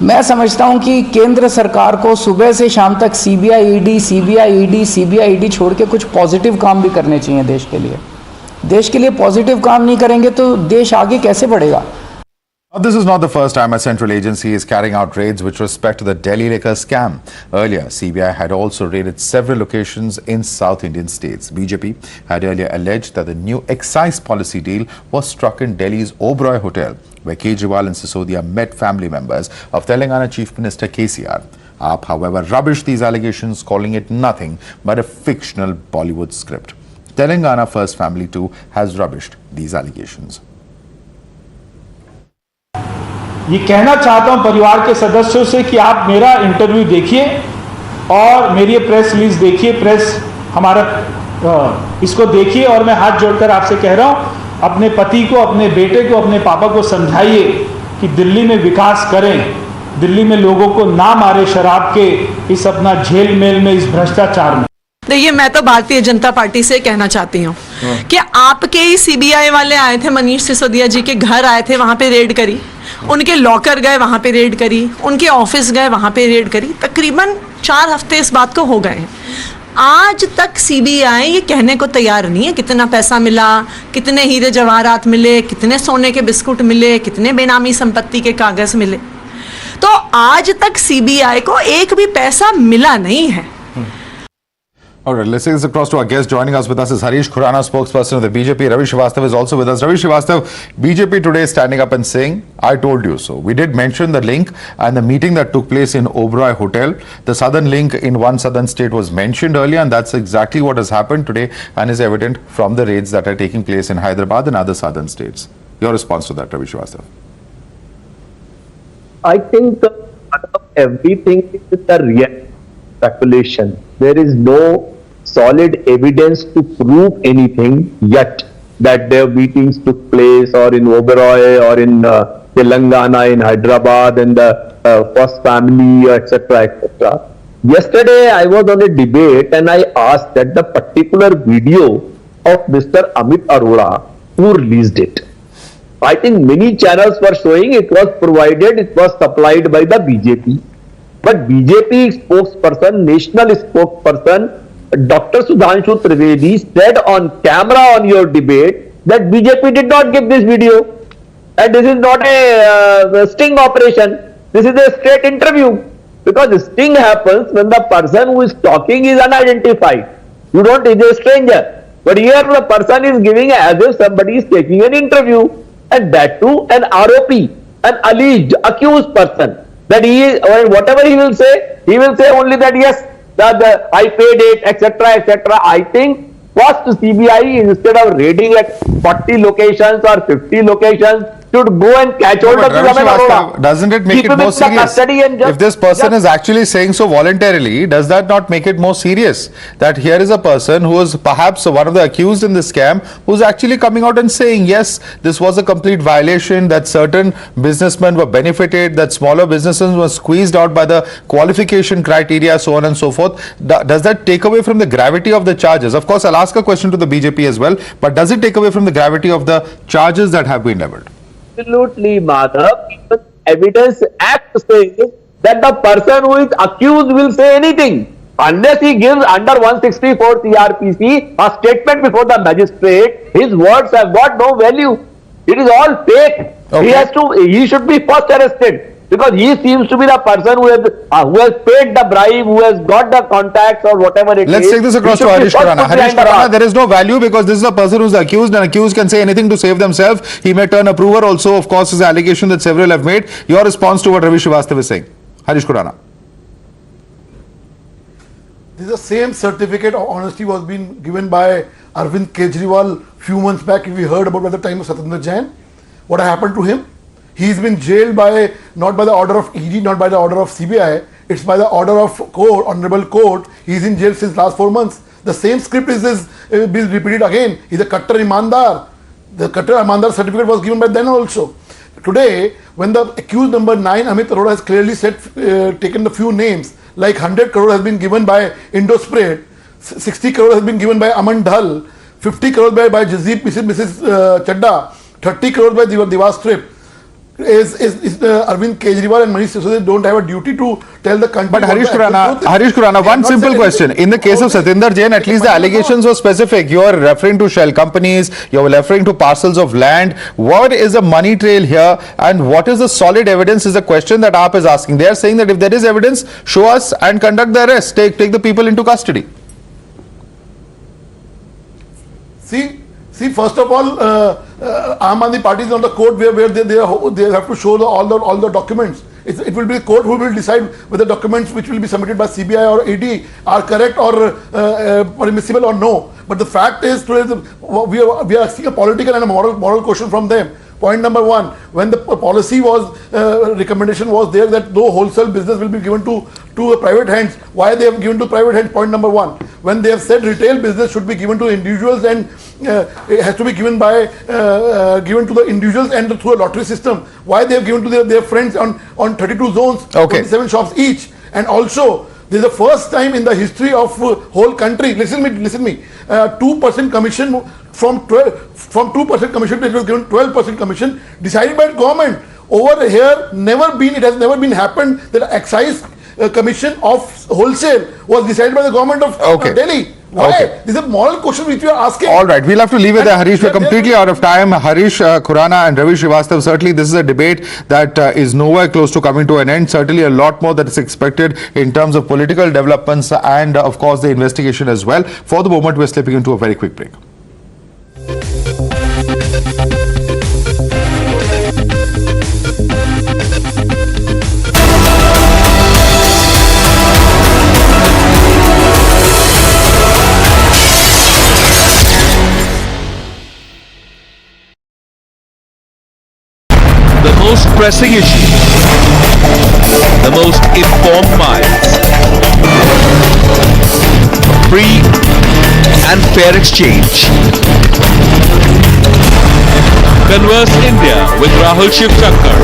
मैं समझता हूं कि केंद्र सरकार को सुबह से शाम तक सीबीआई ईडी छोड़ के कुछ पॉजिटिव काम भी करने चाहिए देश के लिए। देश के लिए पॉजिटिव काम नहीं करेंगे तो देश आगे कैसे बढ़ेगा? This is not the first time a central agency is carrying out raids with respect to the Delhi liquor scam. Earlier, CBI had also raided several locations in South Indian states. BJP had earlier alleged that the new excise policy deal was struck in Delhi's Oberoi Hotel, where Kejriwal and Sisodia met family members of Telangana Chief Minister KCR. AAP, however, rubbished these allegations, calling it nothing but a fictional Bollywood script. Telangana First Family too has rubbished these allegations. ये कहना चाहता हूं परिवार के सदस्यों से कि आप मेरा इंटरव्यू देखिए और मेरी प्रेस रिलीज देखिए, प्रेस हमारा इसको देखिए और मैं हाथ जोड़कर आपसे कह रहा हूं अपने पति को, अपने बेटे को, अपने पापा को समझाइए कि दिल्ली में विकास करें, दिल्ली में लोगों को ना मारे शराब के इस अपना झेल मेल में, इस भ्रष्टाचार में। देखिए मैं तो भारतीय जनता पार्टी से कहना चाहती हूँ कि आपके ही सीबीआई वाले आए थे, मनीष सिसोदिया जी के घर आए थे, वहां पे रेड करी, उनके लॉकर गए वहां पे रेड करी, उनके ऑफिस गए वहां पे रेड करी। तकरीबन 4 हफ्ते इस बात को हो गए हैं। आज तक सीबीआई ये कहने को तैयार नहीं है कितना पैसा मिला, कितने हीरे जवाहरात मिले, कितने सोने के बिस्कुट मिले, कितने बेनामी संपत्ति के कागज मिले। तो आज तक सीबीआई को एक भी पैसा मिला नहीं है। All right, let's take this across to our guest. Joining us with us is Harish Khurana, spokesperson of the BJP. Ravi Srivastava is also with us. Ravi Srivastava, BJP today is standing up and saying, I told you so. We did mention the link and the meeting that took place in Oberoi Hotel. The southern link in one southern state was mentioned earlier, and that's exactly what has happened today and is evident from the raids that are taking place in Hyderabad and other southern states. Your response to that, Ravi Srivastava? I think everything is a real speculation. There is no solid evidence to prove anything yet that their meetings took place or in Oberoi or in Telangana, in Hyderabad, and the first family, etc., etc. Yesterday I was on a debate and I asked that the particular video of Mr. Amit Arora, who released it. I think many channels were showing it was provided, it was supplied by the BJP. But BJP spokesperson, national spokesperson, Dr. Sudhanshu Trivedi said on camera on your debate that BJP did not give this video. And this is not a sting operation. This is a straight interview. Because the sting happens when the person who is talking is unidentified. You don't, is a stranger. But here the person is giving as if somebody is taking an interview. And that too an ROP, an alleged, accused person. That he is, or whatever he will say only that yes, that I paid it, etc., etc. I think first CBI, instead of raiding at 40 locations or 50 locations, should go and catch hold of the Doesn't it make it more serious? If this person is actually saying so voluntarily, does that not make it more serious? That here is a person who is perhaps one of the accused in this scam, who is actually coming out and saying, yes, this was a complete violation, that certain businessmen were benefited, that smaller businesses were squeezed out by the qualification criteria, so on and so forth. Does that take away from the gravity of the charges? Of course, I'll ask a question to the BJP as well, but does it take away from the gravity of the charges that have been leveled? Absolutely, Madhav. Even Evidence Act says that the person who is accused will say anything. Unless he gives under 164 CRPC a statement before the magistrate, his words have got no value. It is all fake. Okay. He should be first arrested. Because he seems to be the person who has paid the bribe, who has got the contacts or whatever it is. Let's take this across to Harish Khurana. Harish Khurana, there is no value because this is a person who is accused, and accused can say anything to save themselves. He may turn approver also, of course, is an allegation that several have made. Your response to what Ravi Srivastava is saying? Harish Khurana. This is the same certificate of honesty was being given by Arvind Kejriwal few months back. If we heard about at the time of Satyendar Jain, what happened to him? He's been jailed by, not by the order of ED, not by the order of CBI, it's by the order of court, honorable court. He's in jail since last 4 months. The same script is being repeated again. He's a Kattar Imandar. The Kattar Imandar certificate was given by them also. Today, when the accused number 9, Amit Arora, has clearly said, taken the few names, like 100 crore has been given by Indospread, 60 crore has been given by Aman Dhal, 50 crore by Jazib, Mrs. Chadda, 30 crore by Divas Strip. Is Arvind Kejriwal and Manish Sisodya don't have a duty to tell the country? But Harish Khurana, one simple question. In the case of Satyendar Jain, at least the allegations were specific. You are referring to shell companies, you are referring to parcels of land. What is the money trail here and what is the solid evidence is the question that AAP is asking. They are saying that if there is evidence, show us and conduct the arrest. Take the people into custody. See, first of all, Aam Aadmi Party is on the court where they have to show all the documents. It will be the court who will decide whether documents which will be submitted by CBI or ED are correct or permissible or no. But the fact is, we are asking a political and a moral question from them. Point number one, when the policy was, recommendation was there that no wholesale business will be given to private hands. Why they have given to private hands? Point number one. When they have said retail business should be given to individuals and it has to be given to the individuals and through a lottery system. Why they have given to their friends on 32 zones, 27 shops each. And also, this is the first time in the history of whole country. Listen me. 2% commission from 2% commission, it was given 12% commission decided by the government. Over here, it has never been happened that excise commission of wholesale was decided by the government of Delhi. Why? Okay. These are moral questions which we are asking. All right, we'll have to leave it there, Harish. We're completely out of time. Harish, Khurana and Ravi Srivastav, certainly this is a debate that is nowhere close to coming to an end. Certainly a lot more that is expected in terms of political developments and, of course, the investigation as well. For the moment, we're slipping into a very quick break. The most pressing issue, the most informed minds, free and fair exchange. Converse India with Rahul Shiv Shankar.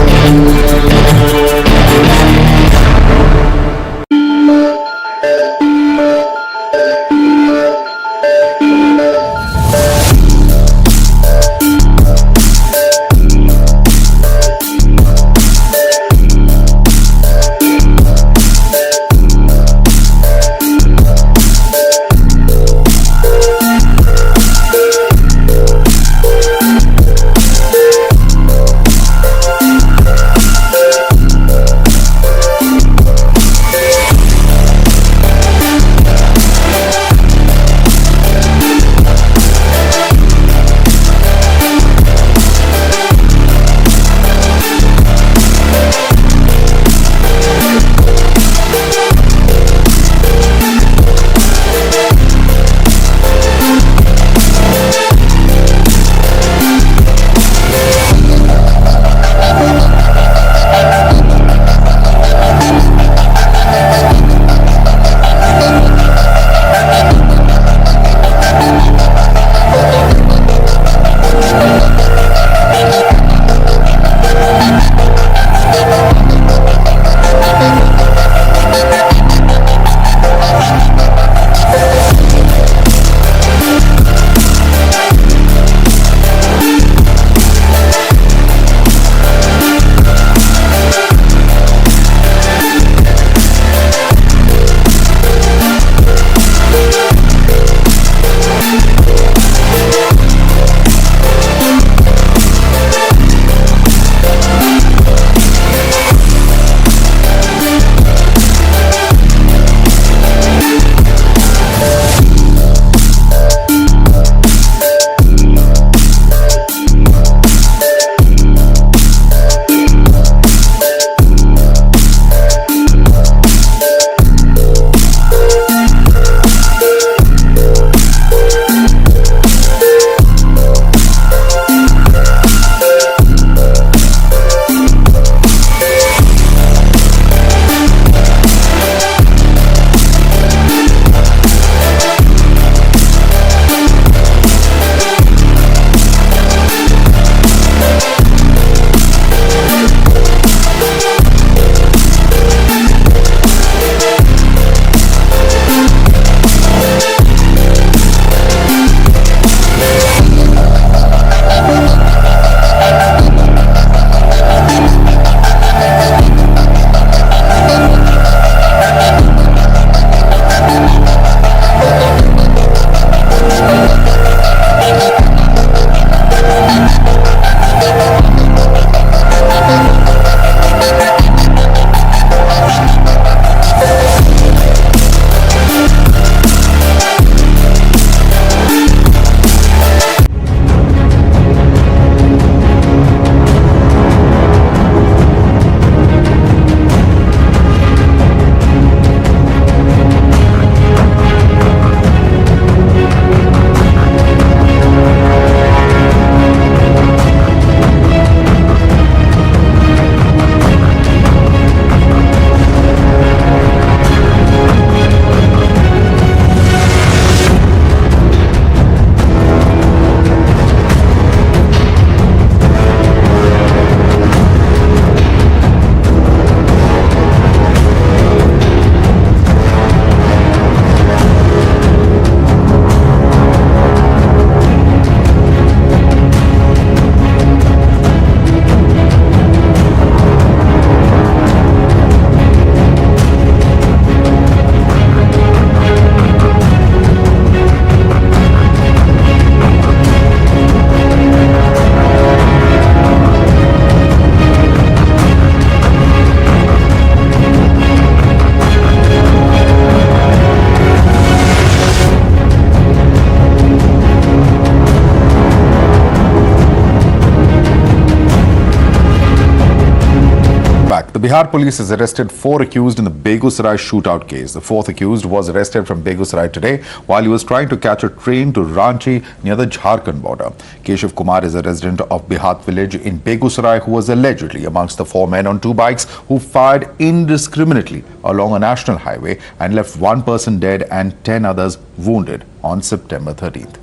The Bihar police has arrested 4 accused in the Begusarai shootout case. The 4th accused was arrested from Begusarai today while he was trying to catch a train to Ranchi near the Jharkhand border. Keshav Kumar is a resident of Bihat village in Begusarai who was allegedly amongst the 4 men on 2 bikes who fired indiscriminately along a national highway and left 1 person dead and 10 others wounded on September 13th.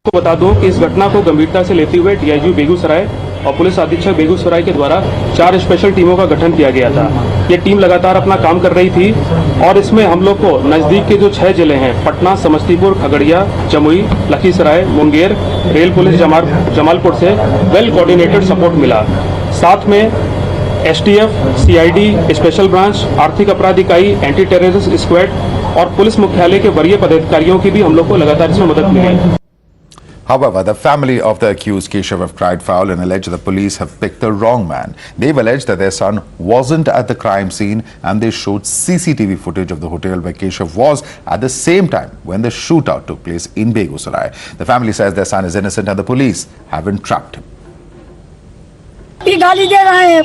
को बता दूं कि इस घटना को गंभीरता से लेते हुए डीआईजी बेगूसराय और पुलिस अधीक्षक बेगूसराय के द्वारा 4 स्पेशल टीमों का गठन किया गया था। ये टीम लगातार अपना काम कर रही थी और इसमें हम लोग को नजदीक के जो 6 जिले हैं पटना, समस्तीपुर, खगड़िया, जमुई, लखीसराय, मुंगेर, रेल पुलिस जमालपुर से वेल कोऑर्डिनेटेड सपोर्ट मिला। साथ में एसटीएफ, सीआईडी, स्पेशल ब्रांच, आर्थिक अपराध इकाई, एंटी टेररिस्ट स्क्वाड और पुलिस मुख्यालय के वरीय पदाधिकारियों की भी हम लोग को लगातार इसमें मदद मिली। However, the family of the accused Keshav have cried foul and alleged the police have picked the wrong man. They've alleged that their son wasn't at the crime scene and they showed CCTV footage of the hotel where Keshav was at the same time when the shootout took place in Begusarai. The family says their son is innocent and the police haven't trapped him. भी गाली दे रहे हैं,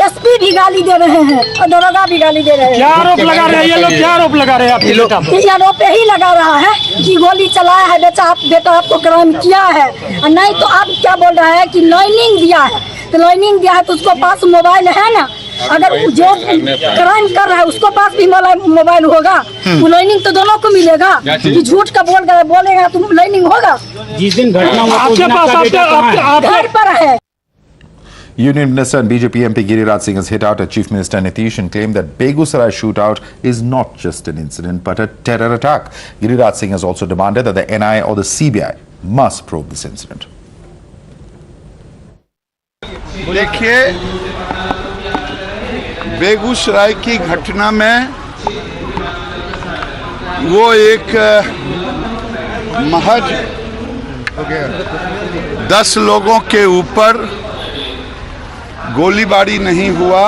SP भी गाली दे रहे हैं और दरोगा भी गाली दे रहे हैं। क्या आरोप लगा रहे हैं ये लोग? क्या आरोप लगा रहे हैं आपके बेटा पर? ये आरोप यही लगा रहा है कि गोली चलाया है बेटा आपको क्राइम किया है और नहीं तो आप क्या बोल रहा है कि लाइनिंग दिया है। तो लाइनिंग दिया है तो उसको पास मोबाइल है ना, अगर जो क्राइम कर रहा है उसको पास भी मोबाइल होगा, वो लाइनिंग तो दोनों को मिलेगा। कि झूठ का बोलेगा तो लाइनिंग होगा। जिस दिन घटना आपके पास घर पर है। Union Minister and BJP MP Giriraj Singh has hit out at Chief Minister Nitish and claimed that Begusarai shootout is not just an incident but a terror attack. Giriraj Singh has also demanded that the NIA or the CBI must probe this incident. देखिए, बेगूसराय की घटना में वो एक महज 10 लोगों के ऊपर गोलीबारी नहीं हुआ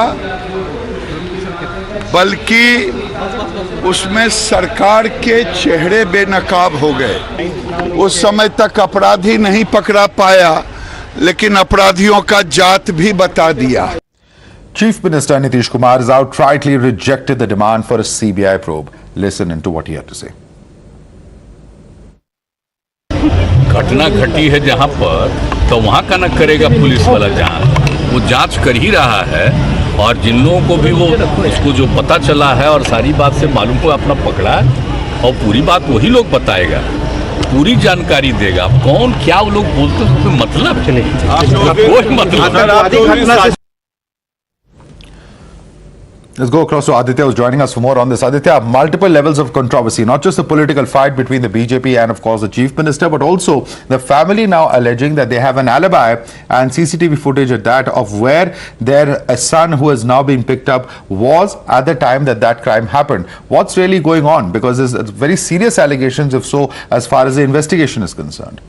बल्कि उसमें सरकार के चेहरे बेनकाब हो गए। उस समय तक अपराधी नहीं पकड़ा पाया लेकिन अपराधियों का जात भी बता दिया। Chief Minister Nitish Kumar has outrightly rejected the demand for a CBI probe. Listen into what he had to say. घटना घटी है जहां पर तो वहां का न करेगा पुलिस वाला जांच, वो जांच कर ही रहा है और जिन लोगों को भी वो उसको जो पता चला है और सारी बात से मालूम को अपना पकड़ा और पूरी बात वही लोग बताएगा, पूरी जानकारी देगा। कौन क्या वो लोग बोलते हैं कोई मतलब कोई मतलब। Let's go across to Aditya, who's joining us for more on this. Aditya, multiple levels of controversy, not just the political fight between the BJP and, of course, the Chief Minister, but also the family now alleging that they have an alibi and CCTV footage at that of where their son, who has now been picked up, was at the time that crime happened. What's really going on? Because there's very serious allegations, if so, as far as the investigation is concerned.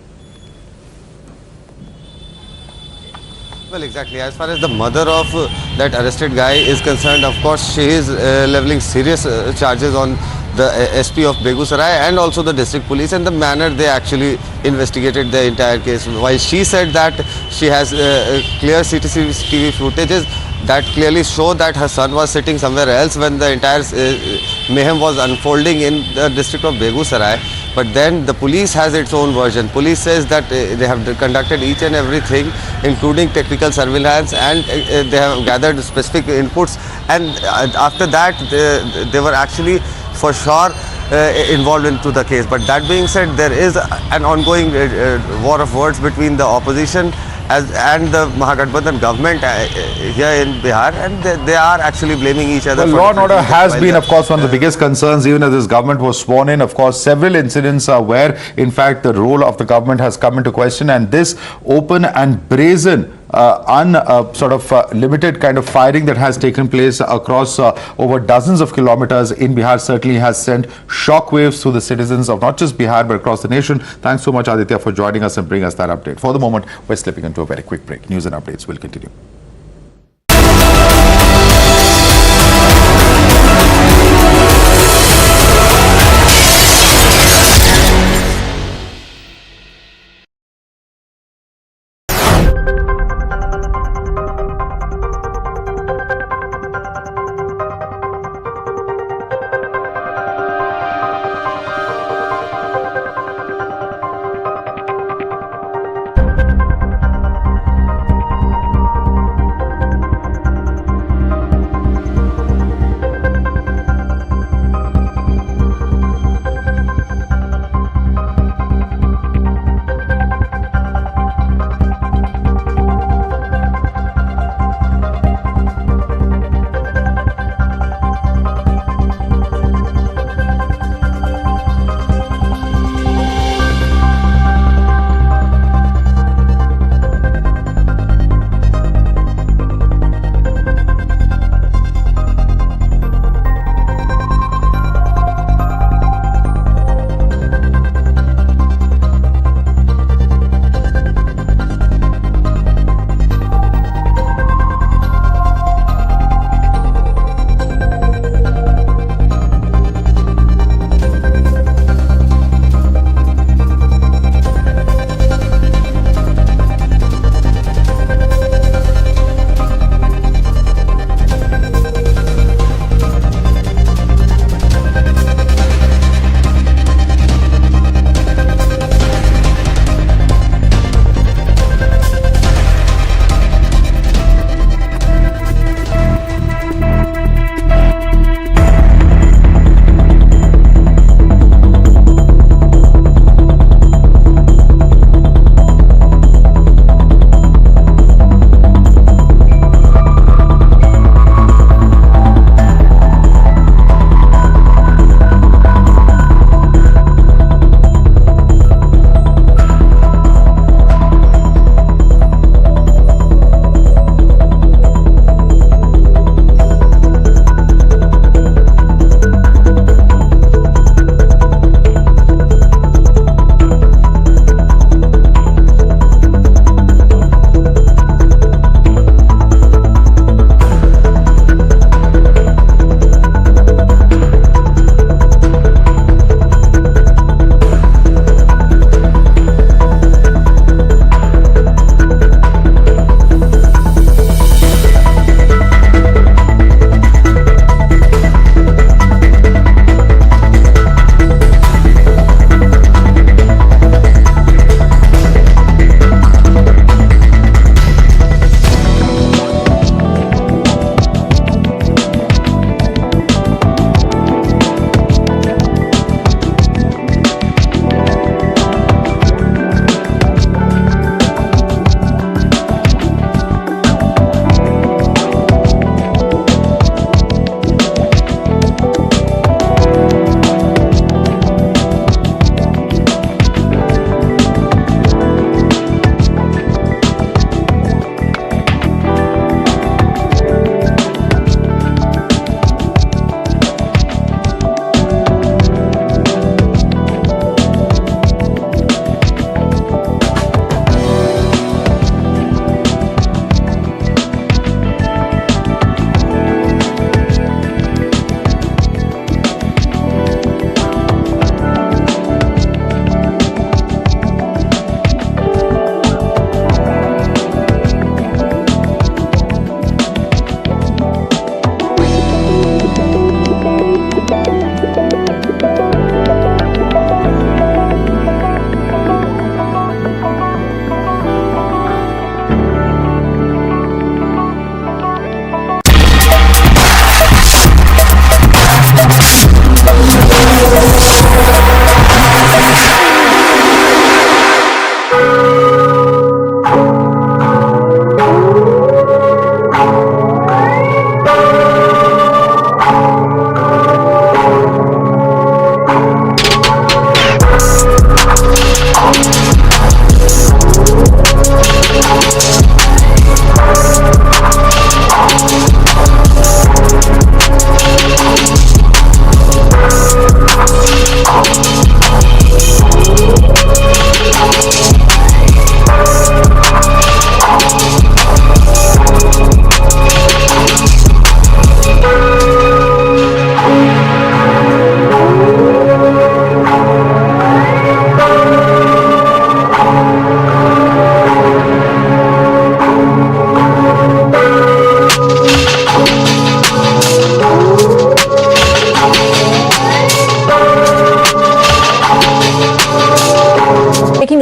Well, exactly. As far as the mother of that arrested guy is concerned, of course, she is levelling serious charges on the SP of Begusarai and also the district police and the manner they actually investigated the entire case. While she said that she has clear CCTV footages that clearly show that her son was sitting somewhere else when the entire mayhem was unfolding in the district of Begusarai. But then the police has its own version. Police says that they have conducted each and everything, including technical surveillance, and they have gathered specific inputs. And after that, they were actually for sure involved into the case. But that being said, there is an ongoing war of words between the opposition and the Mahagathbandhan government here in Bihar, and they are actually blaming each other. Well, law and order has been, of course, one of the biggest concerns even as this government was sworn in. Of course, several incidents are where, in fact, the role of the government has come into question, and this open and brazen limited kind of firing that has taken place across over dozens of kilometers in Bihar certainly has sent shockwaves through the citizens of not just Bihar but across the nation. Thanks so much, Aditya, for joining us and bringing us that update. For the moment, we're slipping into a very quick break. News and updates will continue.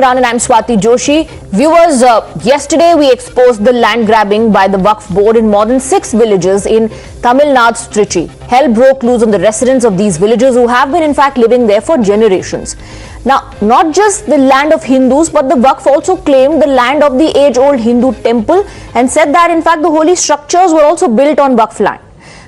Imran and I'm Swati Joshi. Viewers, yesterday we exposed the land grabbing by the Waqf board in more than 6 villages in Tamil Nadu's Trichy. Hell broke loose on the residents of these villages who have been in fact living there for generations. Now, not just the land of Hindus, but the Waqf also claimed the land of the age-old Hindu temple and said that in fact the holy structures were also built on Waqf land.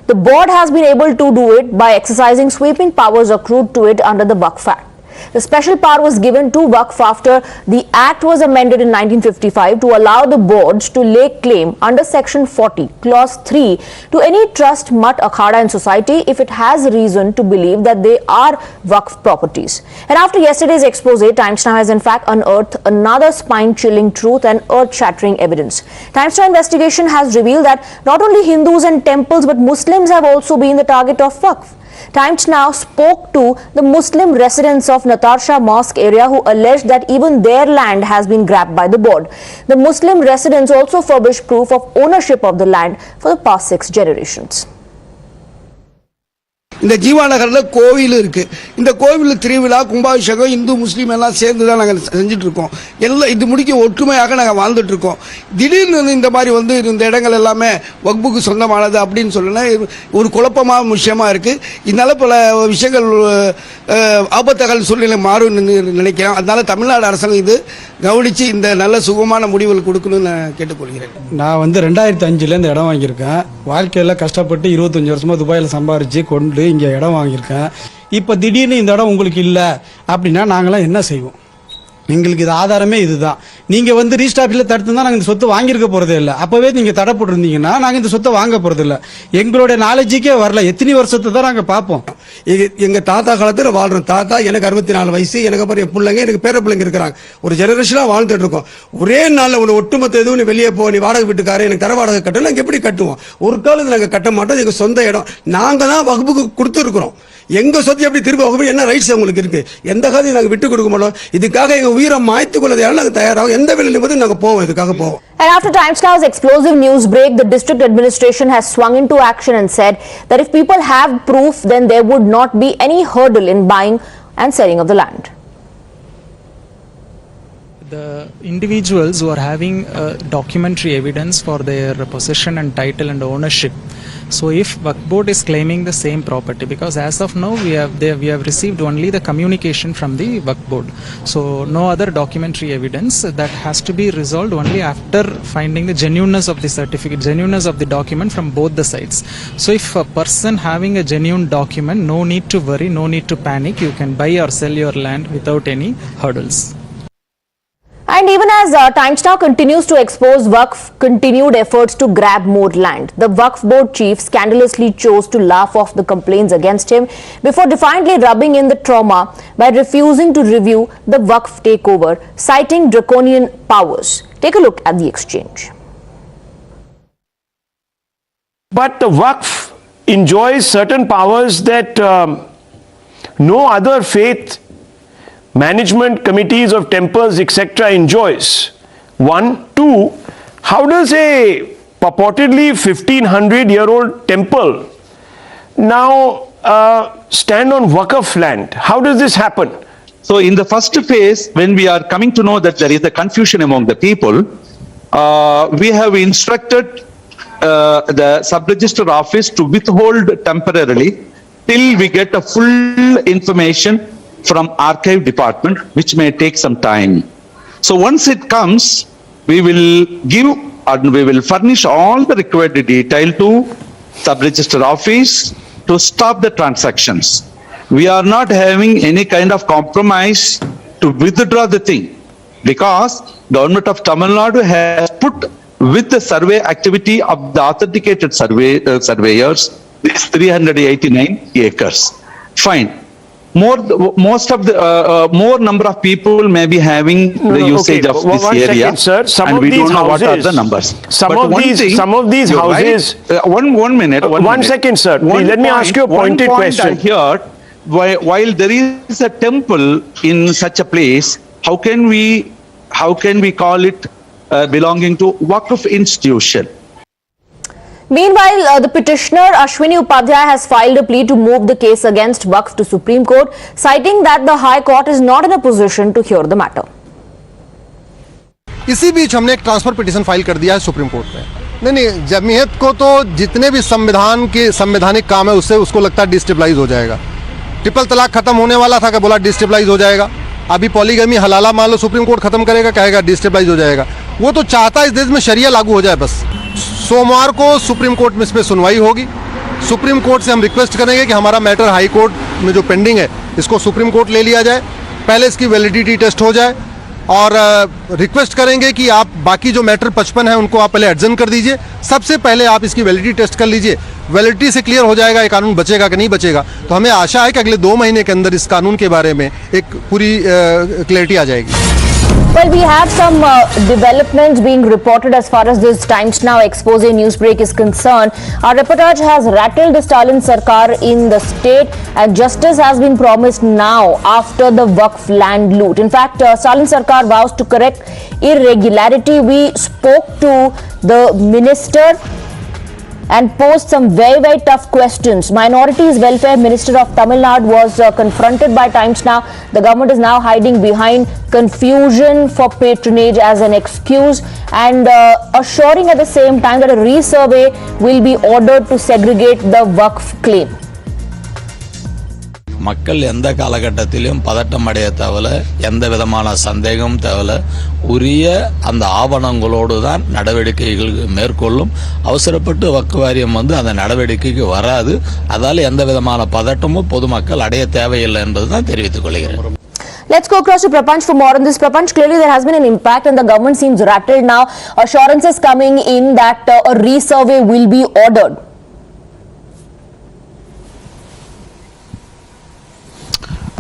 The board has been able to do it by exercising sweeping powers accrued to it under the Waqf Act. The special power was given to Waqf after the Act was amended in 1955 to allow the boards to lay claim under Section 40, Clause 3 to any trust, mutt, akhada in society if it has reason to believe that they are Waqf properties. And after yesterday's expose, Times Now has in fact unearthed another spine-chilling truth and earth-shattering evidence. Times Now investigation has revealed that not only Hindus and temples but Muslims have also been the target of Waqf. Times Now spoke to the Muslim residents of Natarsha Mosque area who alleged that even their land has been grabbed by the board. The Muslim residents also furnished proof of ownership of the land for the past 6 generations. இந்த ஜீவாநகர்ல கோவில் இருக்கு. இந்த கோவில்ல திருவிழா கும்பாபிஷேகம் இந்து முஸ்லீம் எல்லாம் சேர்ந்து தான் நாங்க செஞ்சிட்டு இருக்கோம். எல்லாம் இது முடிக்க ஒற்றுமையாக நாங்க வாழ்ந்துட்டு இருக்கோம். திடீர்னு இந்த மாதிரி வந்து இந்த இடங்கள் எல்லாமே வக்ஃபுக்கு சொந்தமானது அப்படினு சொல்லனா ஒரு குழப்பமான விஷயமா இருக்கு. இதனால பல விஷயங்கள் ஆபத்தான சூழ்நிலை மாறும் நினைக்கிறேன். அதனால தமிழ்நாடு அரசாங்கம் இது கவனிச்சு இந்த நல்ல சுகமான முடிவுகள் கொடுக்கணும்னு நான் கேட்டுக்கொள்கிறேன். நான் வந்து 2005ல இந்த இடம் வாங்கியிருக்கேன். வாழ்க்கையில கஷ்டப்பட்டு 25 வருஷமா துபாயில சம்பாரிச்சு கொண்டு இங்க இடம் வாங்கியிருக்கேன். இப்ப திடீர்னு இந்த இடம் உங்களுக்கு இல்ல அப்படின்னா நாங்களாம் என்ன செய்வோம்? எங்களுக்கு இது ஆதாரமே இதுதான். நீங்க வந்து ரீஸ்டாபில தடுத்துனா நாங்க இந்த சொத்து வாங்கியிருக்க போறதே இல்லை. அப்பவே நீங்க தடை போட்டிருந்தீங்கன்னா நாங்க இந்த சொத்தை வாங்க போறது இல்லை. எங்களுடைய நாலேஜுக்கே வரல. எத்தனை வருஷத்தை தான் நாங்க பார்ப்போம். எங்க தாத்தா காலத்துல வாழ்றோம். தாத்தா எனக்கு 64 வயசு, எனக்கு அப்புறம் என் பிள்ளைங்க, எனக்கு பேர பிள்ளைங்க இருக்கிறாங்க. ஒரு ஜெனரேஷனா வாழ்ந்துட்டு இருக்கோம். ஒரே நாள்ல ஒரு ஒட்டுமொத்த எதுவும் நீ வெளியே போ, நீ வாடகை வீட்டுக்காரன், எனக்கு தர வாடகை கட்டணும், நாங்க எப்படி கட்டுவோம்? ஒரு காலத்துல நாங்க கட்ட மாட்டோம். எங்க சொந்த இடம் நாங்க தான் வகுப்புக்கு கொடுத்துருக்கிறோம். எங்க சொத்து எப்படி திரும்ப வகுப்பு என்ன ரைட்ஸ் உங்களுக்கு இருக்கு? எந்த காலையும் நாங்க விட்டு கொடுக்க மாட்டோம். இதுக்காக எங்க உயிரை மாய்த்து கொள்ளதையால நாங்க தயாராகும். எந்த வேலையிலும் போது நாங்க போவோம். இதுக்காக போவோம். And after Times Now's explosive news break, the district administration has swung into action and said that if people have proof, then there would not be any hurdle in buying and selling of the land. The individuals who are having documentary evidence for their possession and title and ownership. So if Waqf board is claiming the same property, because as of now we have received only the communication from the Waqf board. So no other documentary evidence. That has to be resolved only after finding the genuineness of the certificate, genuineness of the document from both the sides. So if a person having a genuine document, no need to worry, no need to panic. You can buy or sell your land without any hurdles. And even as Times Now continues to expose Waqf continued efforts to grab more land, the Waqf board chief scandalously chose to laugh off the complaints against him before defiantly rubbing in the trauma by refusing to review the Waqf takeover, citing draconian powers. Take a look at the exchange. But the Waqf enjoys certain powers that no other faith management committees of temples etc. enjoys. 1, 2, how does a purportedly 1500-year-old temple now stand on Waqf land? How does this happen? So in the first phase, when we are coming to know that there is a confusion among the people, we have instructed the sub-register office to withhold temporarily till we get a full information from archive department, which may take some time. So once it comes, we will give and we will furnish all the required detail to sub-register office to stop the transactions. We are not having any kind of compromise to withdraw the thing, because government of Tamil Nadu has put with the survey activity of the authenticated surveyors, this 389 acres. Fine. Most of the more number of people may be having the usage of this area, second, sir. Some and of we these don't know houses, what are the numbers. Some of these houses. Right, one minute. One second, sir. Please, let me ask you a pointed question. I heard, while there is a temple in such a place, how can we call it belonging to Waqf institution? Meanwhile, the petitioner Ashwini Upadhyay has filed a plea to move the case against Waqf to Supreme Court, citing that the High Court is not in a position to hear the matter. इसी बीच हमने एक transfer petition file कर दिया है supreme court में। नहीं, जमीयत को तो जितने भी संविधान के संवैधानिक काम है उससे उसको लगता है डिस्टेबलाइज हो जाएगा। ट्रिपल तलाक खत्म होने वाला था कि बोला डिस्टेबलाइज हो जाएगा। अभी पॉलीगमी हलाला मान लो सुप्रीम कोर्ट खत्म करेगा, कहेगा डिस्टेबलाइज हो जाएगा। वो तो चाहता है इस देश में शरिया लागू हो जाए बस। सोमवार को सुप्रीम कोर्ट में इस पर सुनवाई होगी। सुप्रीम कोर्ट से हम रिक्वेस्ट करेंगे कि हमारा मैटर हाई कोर्ट में जो पेंडिंग है इसको सुप्रीम कोर्ट ले लिया जाए, पहले इसकी वैलिडिटी टेस्ट हो जाए, और रिक्वेस्ट करेंगे कि आप बाकी जो मैटर 55 है उनको आप पहले एडजन कर दीजिए। सबसे पहले आप इसकी वैलिडिटी टेस्ट कर लीजिए। वैलिडिटी से क्लियर हो जाएगा ये कानून बचेगा कि नहीं बचेगा। तो हमें आशा है कि अगले 2 महीने के अंदर इस कानून के बारे में एक पूरी क्लैरिटी आ जाएगी। Well, we have some developments being reported as far as this Times Now expose newsbreak is concerned. Our reportage has rattled the Stalin Sarkar in the state, and justice has been promised now after the Waqf land loot. In fact, Stalin Sarkar vows to correct irregularity. We spoke to the minister and posed some very tough questions. Minorities Welfare Minister of Tamil Nadu was confronted by Times Now. The government is now hiding behind confusion for patronage as an excuse, and assuring at the same time that a resurvey will be ordered to segregate the Waqf claim. மக்கள் எந்த காலகட்டத்திலும் பதட்டம் அடைய தேவையில்ல, எந்த விதமான சந்தேகமும் தேவையில்ல. உரிய அந்த ஆவணங்களோடு தான் நடவடிக்கைகள் மேற்கொள்ளும். அவசரப்பட்டு வக்ஃப் வாரியம் அந்த நடவடிக்கைக்கு வராது. அதால எந்த விதமான பதட்டமும் பொதுமக்கள் அடைய தேவையில்லை என்பதுதான் தெரிவித்துக் கொள்கிறேன். Let's go across to Prapanch for more on this. Prapanch, clearly there has been an impact and the government seems rattled now. Assurances coming in that a resurvey will be ordered.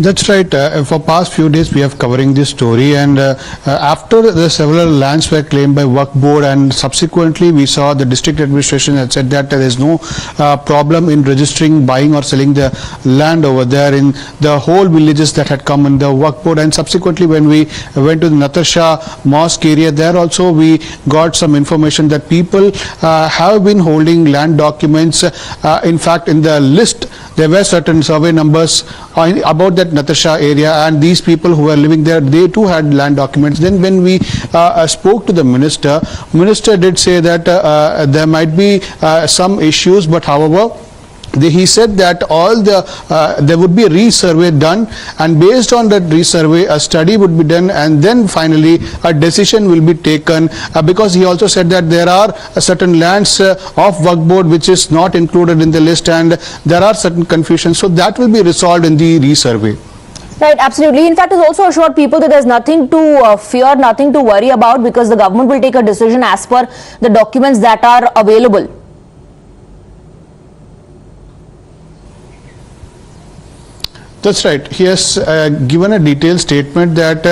That's right. For past few days we have covering this story, and after the several lands were claimed by Waqf board, and subsequently we saw the district administration had said that there is no problem in registering, buying or selling the land over there in the whole villages that had come in the Waqf board. And subsequently when we went to the Natasha mosque area, there also we got some information that people have been holding land documents. In fact, in the list there were certain survey numbers about that Natasha area, and these people who were living there, they too had land documents. Then when we spoke to the minister did say that there might be some issues, but however he said that all there would be a resurvey done, and based on that resurvey a study would be done, and then finally a decision will be taken, because he also said that there are certain lands of Waqf board which is not included in the list, and there are certain confusions, so that will be resolved in the resurvey. Right, absolutely. In fact, it's also assured people that there's nothing to fear, nothing to worry about, because the government will take a decision as per the documents that are available. That's right. He has given a detailed statement that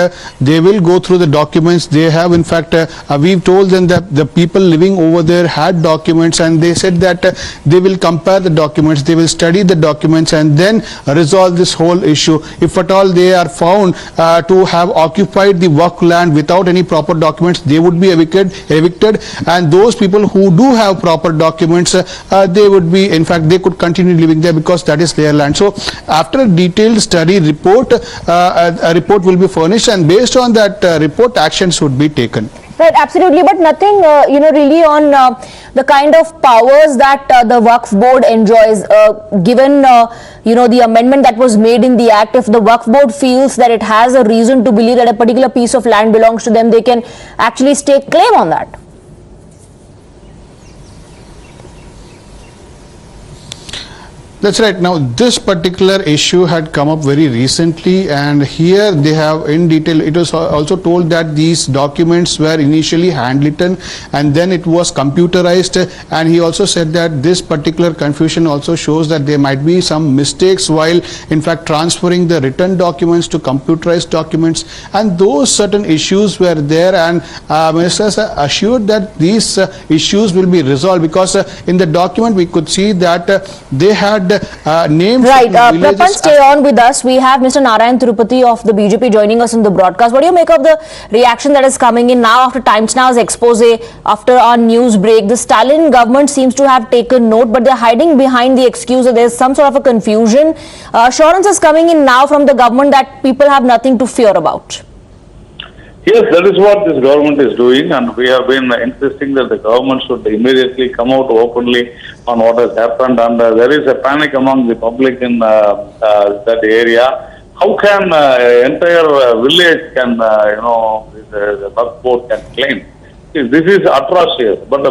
they will go through the documents. They have, in fact, we've told them that the people living over there had documents, and they said that they will compare the documents, they will study the documents, and then resolve this whole issue. If at all they are found to have occupied the Waqf land without any proper documents, they would be evicted, and those people who do have proper documents, they would be, in fact, they could continue living there because that is their land. So after a detailed study report, a report will be furnished, and based on that report actions would be taken. Right, absolutely, but nothing really on the kind of powers that the Waqf board enjoys, given the amendment that was made in the act. If the Waqf board feels that it has a reason to believe that a particular piece of land belongs to them, they can actually stake claim on that. That's right. Now, this particular issue had come up very recently, and here they have in detail, it was also told that these documents were initially handwritten and then it was computerized, and he also said that this particular confusion also shows that there might be some mistakes while in fact transferring the written documents to computerized documents, and those certain issues were there, and ministers assured that these issues will be resolved, because in the document we could see that they had names. Right, Prapan, stay on with us. We have Mr. Narayan Tirupati of the BJP joining us in the broadcast. What do you make of the reaction that is coming in now after Times Now's expose, after our news break? The Stalin government seems to have taken note, but they're hiding behind the excuse that there's some sort of a confusion. Assurance is coming in now from the government that people have nothing to fear about. Yes, that is what this government is doing, and we have been insisting that the government should immediately come out openly on what has happened. And there is a panic among the public in that area. How can entire village can, the Waqf board can claim? This is atrocious. But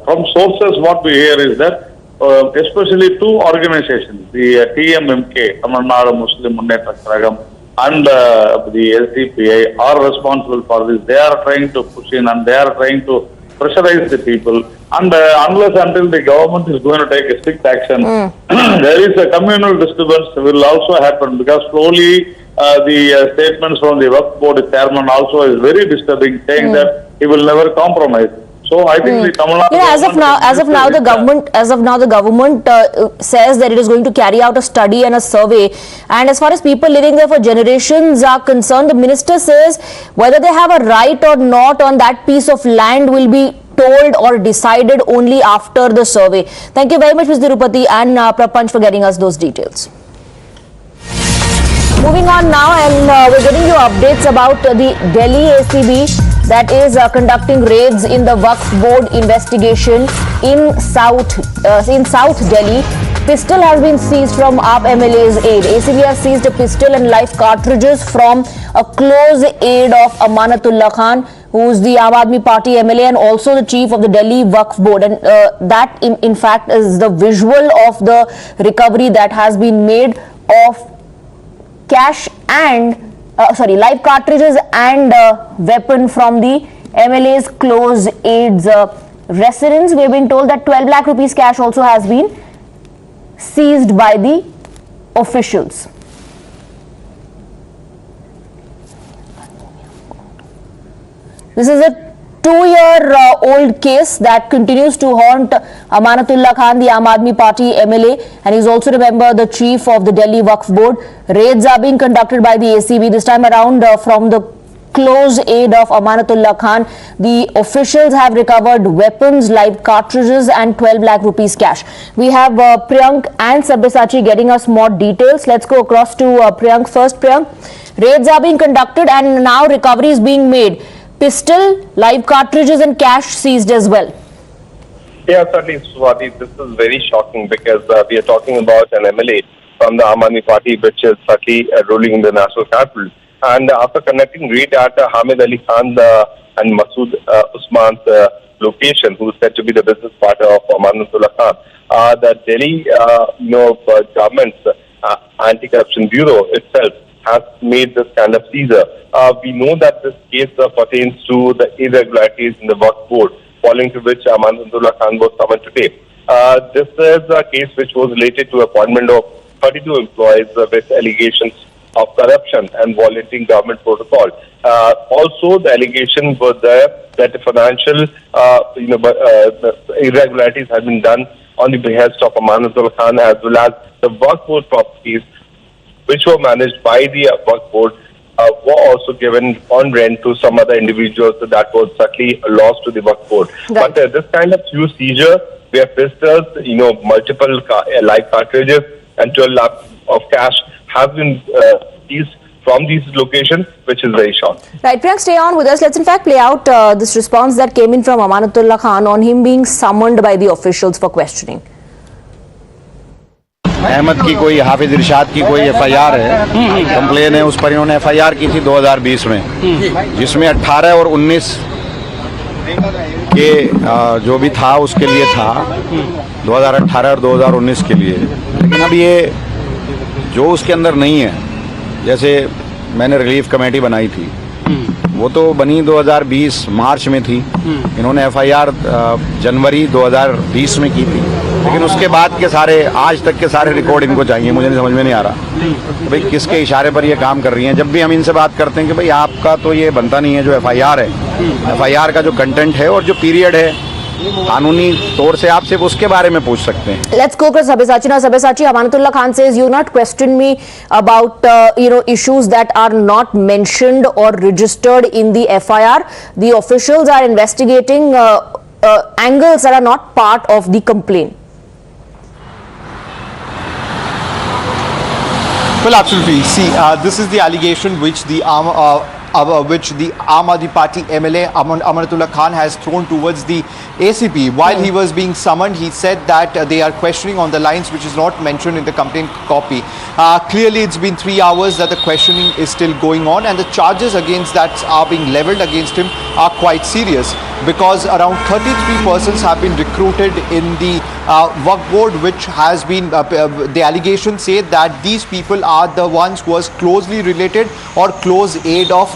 from sources, what we hear is that especially two organizations, the TMMK, Tamil Nadu Muslim Munnetra Kazhagam, and the LCPI are responsible for this. They are trying to push in and they are trying to pressurize the people. And unless until the government is going to take a strict action, there is a communal disturbance will also happen, because slowly the statements from the Waqf board chairman also is very disturbing, saying that he will never compromise. So I think the Tamil Nadu as of now, the government says that it is going to carry out a study and a survey. And as far as people living there for generations are concerned, the minister says whether they have a right or not on that piece of land will be told or decided only after the survey. Thank you very much, Mr. Tirupati and Prapanch, for getting us those details. Moving on now, and we're getting you updates about the Delhi ACB that is conducting raids in the Waqf board investigation in South Delhi. Pistol has been seized from AAP MLA's aide. ACB has seized a pistol and live cartridges from a close aide of Amanatullah Khan, who is the Aam Aadmi Party MLA and also the chief of the Delhi Waqf board. And that in fact is the visual of the recovery that has been made of cash and live cartridges and weapon from the MLA's close aide's residence. We have been told that 12 lakh rupees cash also has been seized by the officials. This is a 2-year-old case that continues to haunt Amanatullah Khan, the Aam Aadmi Party MLA, and he's also, remember, the chief of the Delhi Waqf board. Raids are being conducted by the ACB this time around from the close aide of Amanatullah Khan. The officials have recovered weapons, live cartridges and 12 lakh rupees cash. We have Priyank and Sabyasachi getting us more details. Let's go across to Priyank first. Priyank, raids are being conducted and now recovery is being made. Pistol, live cartridges and cash seized as well. Yeah, certainly, Swati, this is very shocking because we are talking about an MLA from the Aam Aadmi Party, which is certainly ruling in the national capital. And after conducting raid at Hamid Ali Khan and Masood Usman's location, who is said to be the business partner of Amanatullah Khan, the Delhi government's anti-corruption bureau itself has made this kind of seizure. We know that this case pertains to the irregularities in the Waqf board, following to which Amanatullah Khan was summoned today. This is a case which was related to appointment of 32 employees with allegations of corruption and violating government protocol. Also, the allegation was there that the financial irregularities have been done on the behest of Amanatullah Khan, as well as the Waqf board properties which were managed by the Waqf board were also given on rent to some other individuals, so that was certainly a loss to the Waqf board. Right. But this kind of huge seizure, where pistols, multiple live cartridges and 12 lakhs of cash have been seized from these locations, which is very shocking. Right, Priyank, stay on with us. Let's in fact play out this response that came in from Amanatullah Khan on him being summoned by the officials for questioning. Ahmad की कोई हाफिज इरशाद की कोई FIR है, complain है, उस पर इन्होंने FIR की थी 2020 में, जिसमें 18 और 19 के जो भी था उसके लिए था, 2018 और 2019 के लिए। लेकिन अब ये जो उसके अंदर नहीं है, जैसे मैंने रिलीफ कमेटी बनाई थी, वो तो बनी 2020 मार्च में थी, इन्होंने एफआईआर जनवरी 2020 में की थी, लेकिन उसके बाद के सारे आज तक के सारे रिकॉर्ड इनको चाहिए। मुझे समझ में नहीं आ रहा भाई किसके इशारे पर ये काम कर रही हैं। जब भी हम इनसे बात करते हैं कि भाई आपका तो ये बनता नहीं है, जो एफआईआर है, एफआईआर का जो कंटेंट है और जो पीरियड है कानूनी तौर से आप सिर्फ उसके बारे में पूछ सकते हैं। Let's go to Sabyasachi now. Sabyasachi, Amanatullah Khan says you not question me about issues that are not mentioned or registered in the FIR. The officials are investigating angles that are not part of the complaint. Well, absolutely. See, this is the allegation which the which the Aam Aadmi Party MLA Amanatullah Khan has thrown towards the ACP. While he was being summoned, he said that they are questioning on the lines which is not mentioned in the complaint copy. Clearly, it's been 3 hours that the questioning is still going on, and the charges against that are being leveled against him are quite serious, because around 33 persons have been recruited in the Waqf board, which has been, the allegations say that these people are the ones who was closely related or close aid of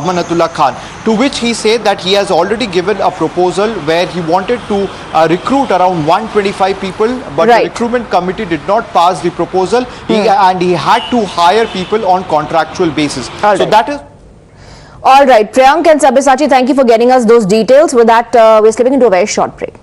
Amanatullah Khan, to which he said that he has already given a proposal where he wanted to recruit around 125 people, but the recruitment committee did not pass the proposal, and he had to hire people on contractual basis. So that is... All right, Priyank and Sabyasachi, thank you for getting us those details. With that, we're slipping into a very short break.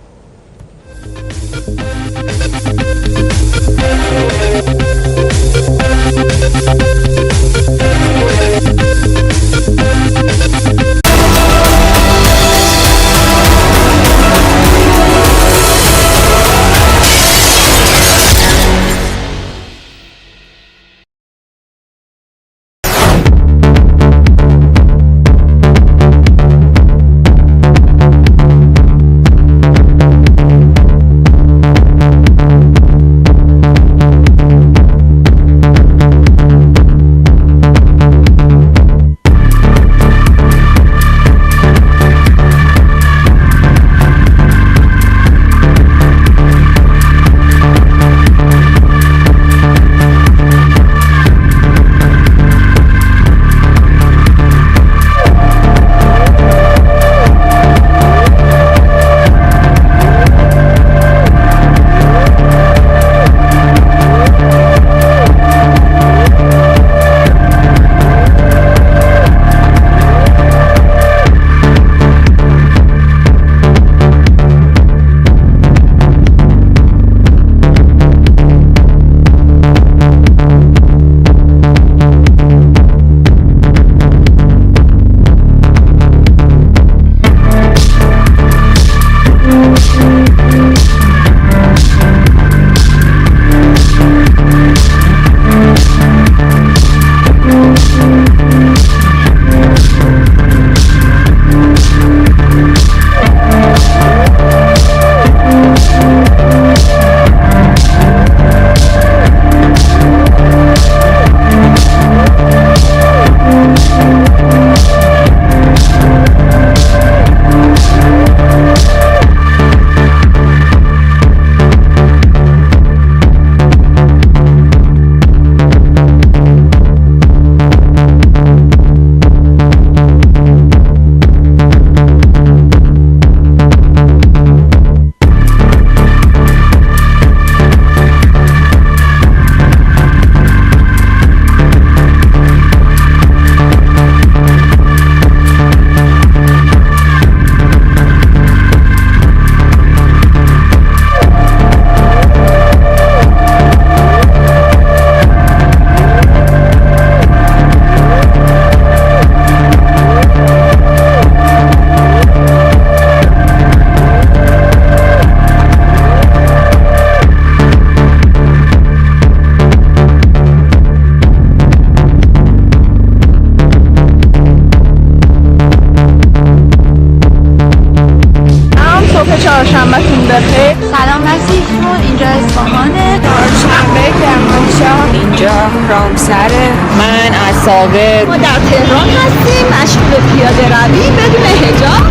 سلام مسیح اینجا اصفهانه چهارشنبه کرمانشاه اینجا رامسره من از ساغر ما در تهران هستیم مشغول پیاده روی بدون حجاب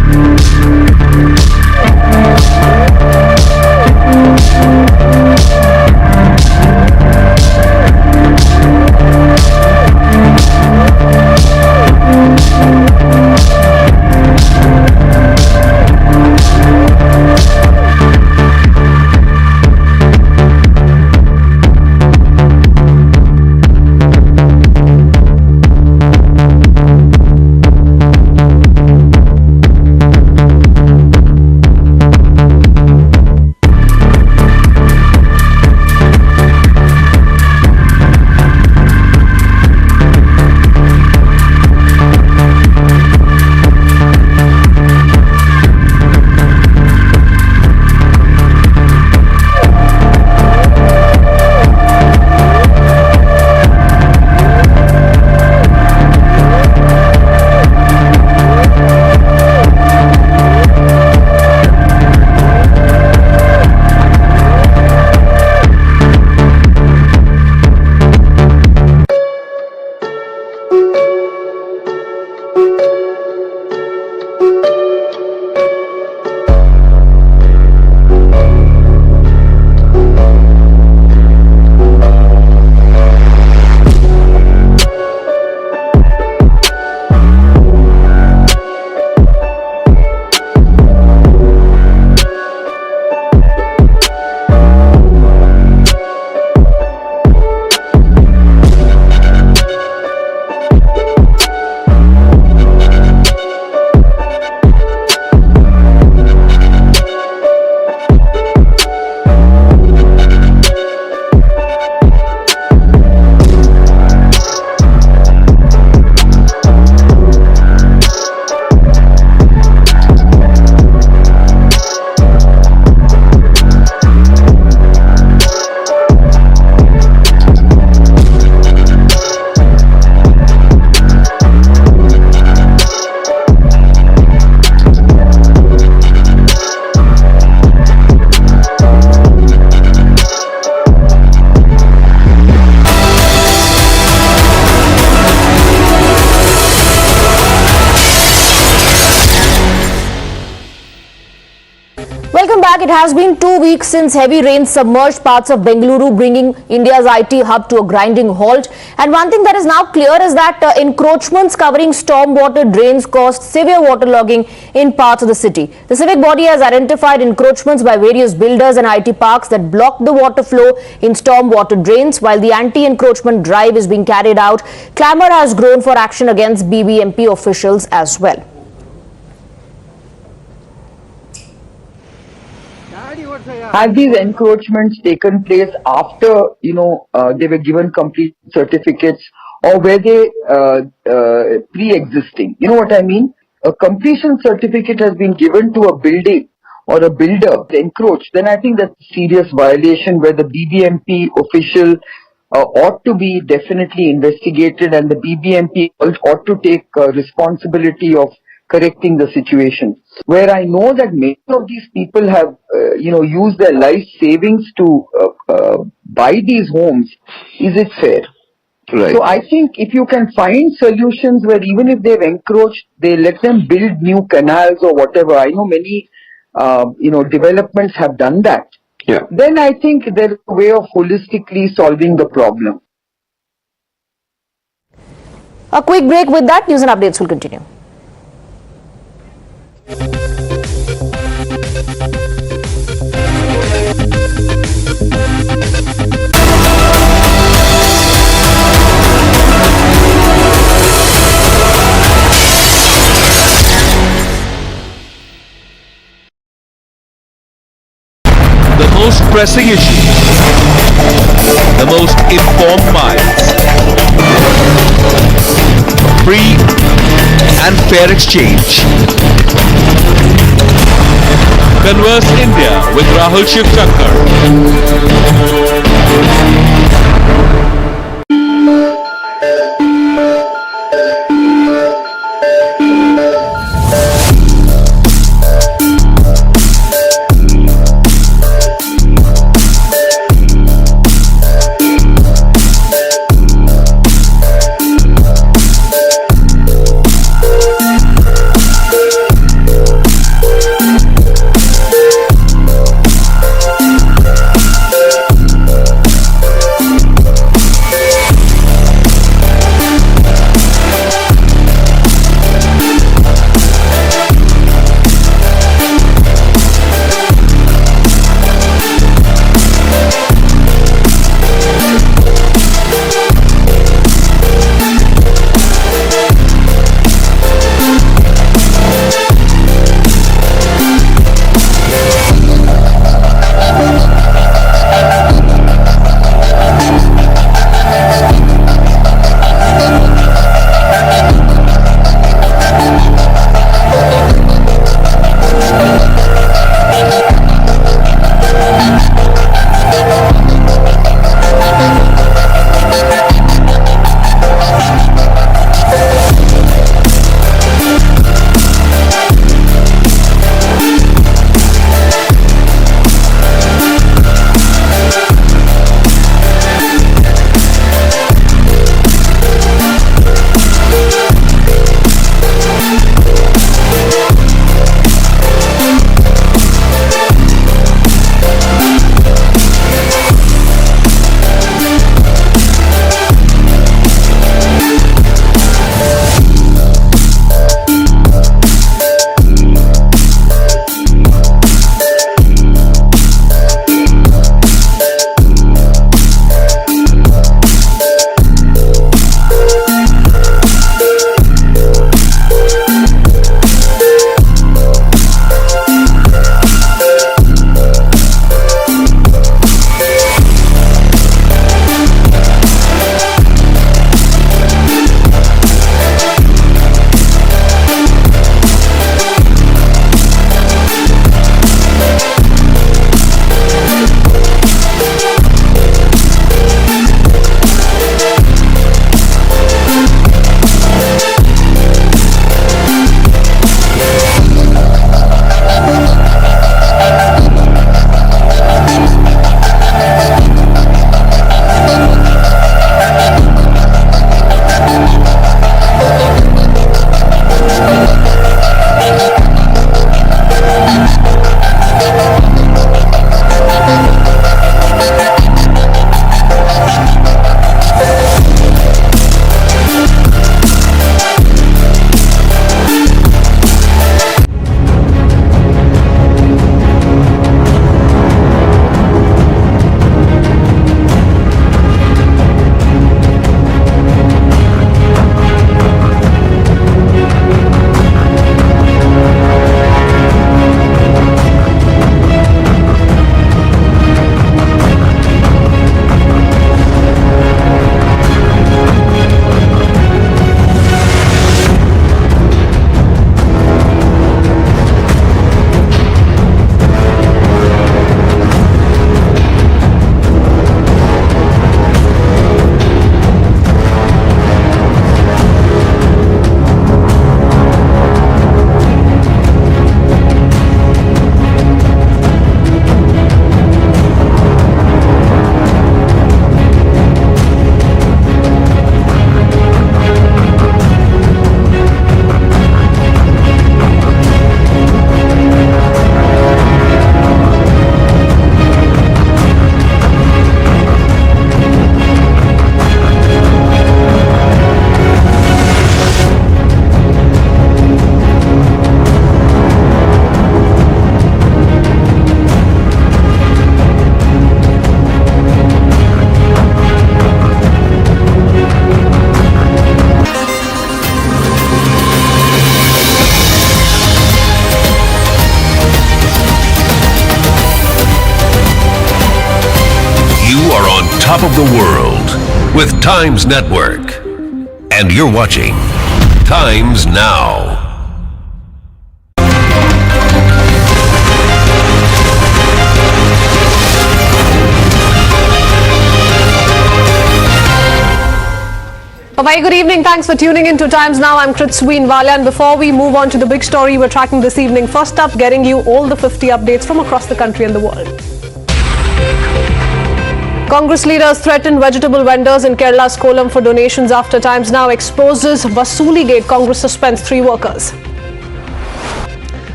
back. It has been 2 weeks since heavy rain submerged parts of Bengaluru, bringing India's IT hub to a grinding halt. And one thing that is now clear is that encroachments covering stormwater drains caused severe waterlogging in parts of the city. The civic body has identified encroachments by various builders and IT parks that blocked the water flow in stormwater drains. While the anti-encroachment drive is being carried out, clamour has grown for action against BBMP officials as well. Have these encroachments taken place after, they were given complete certificates, or were they pre-existing? You know what I mean? A completion certificate has been given to a building or a builder encroached, then I think that's a serious violation where the BBMP official ought to be definitely investigated, and the BBMP ought to take responsibility of correcting the situation. Where I know that many of these people have, used their life savings to buy these homes, is it fair? Right. So I think if you can find solutions where even if they've encroached, they let them build new canals or whatever. I know many, developments have done that. Yeah. Then I think there's a way of holistically solving the problem. A quick break. With that, news and updates will continue. The most pressing issues, the most informed minds, free and fair exchange. Converse India with Rahul Shivshankar. with Times Network. And you're watching Times Now. A very good evening. Thanks for tuning in to Times Now. I'm Kritsween Walia, and before we move on to the big story we're tracking this evening, first up, getting you all the 50 updates from across the country and the world. Congress leaders threaten vegetable vendors in Kerala's Kollam for donations after Times Now exposes Vasuli Gate. Congress suspends 3 workers.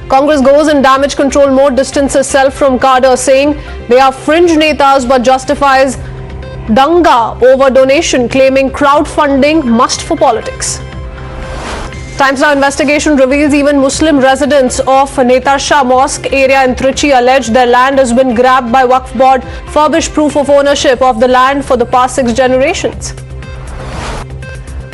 Congress goes in damage control mode, distances self from cadre, saying they are fringe netas but justifies danga over donation, claiming crowdfunding must for politics. Times Now investigation reveals even Muslim residents of Netarsha Mosque area in Trichy allege their land has been grabbed by Waqf board, furbish proof of ownership of the land for the past 6 generations.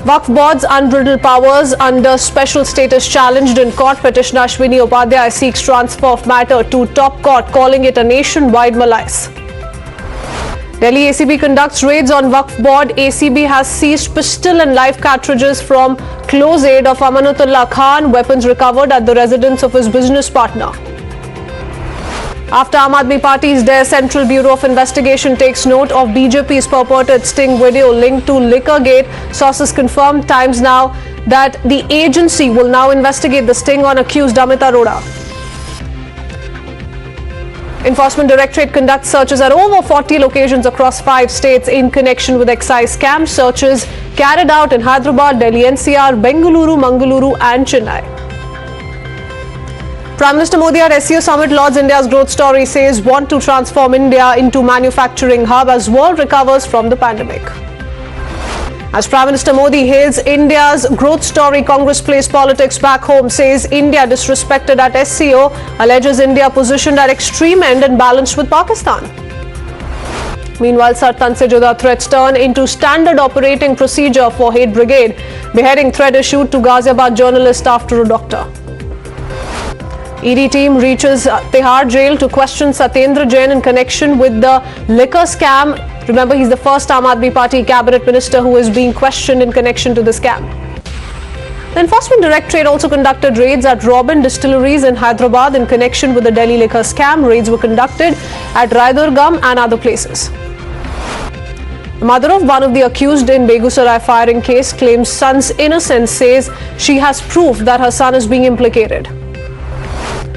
Waqf board's unbridled powers under special status challenged in court. Petitioner Ashwini Upadhyay seeks transfer of matter to top court, calling it a nationwide malaise. Delhi ACB conducts raids on Waqf board. ACB has seized pistol and live cartridges from close aide of Amanatullah Khan. Weapons recovered at the residence of his business partner. After Aam Aadmi Party's dare, Central Bureau of Investigation takes note of BJP's purported sting video linked to Liquorgate. Sources confirm Times Now that the agency will now investigate the sting on accused Amit Arora. Enforcement Directorate conducts searches at over 40 locations across 5 states in connection with excise scams. Searches carried out in Hyderabad, Delhi NCR, Bengaluru, Mangaluru and Chennai. Prime Minister Modi at SCO Summit lauds India's growth story, says want to transform India into manufacturing hub as world recovers from the pandemic. As Prime Minister Modi hails India's growth story, Congress plays politics back home, says India disrespected at SCO, alleges India positioned at extreme end and balanced with Pakistan. Meanwhile, Sartan se juda threats turn into standard operating procedure for hate brigade. Beheading threat issued to Ghaziabad journalist after a doctor. ED team reaches Tihar jail to question Satyendar Jain in connection with the liquor scam. Remember, he's the first Aam Aadmi Party cabinet minister who is being questioned in connection to the scam. The Enforcement Directorate also conducted raids at Robin distilleries in Hyderabad in connection with the Delhi liquor scam. Raids were conducted at Raidurgam and other places. The mother of one of the accused in Begusarai firing case claims son's innocence, says she has proof that her son is being implicated.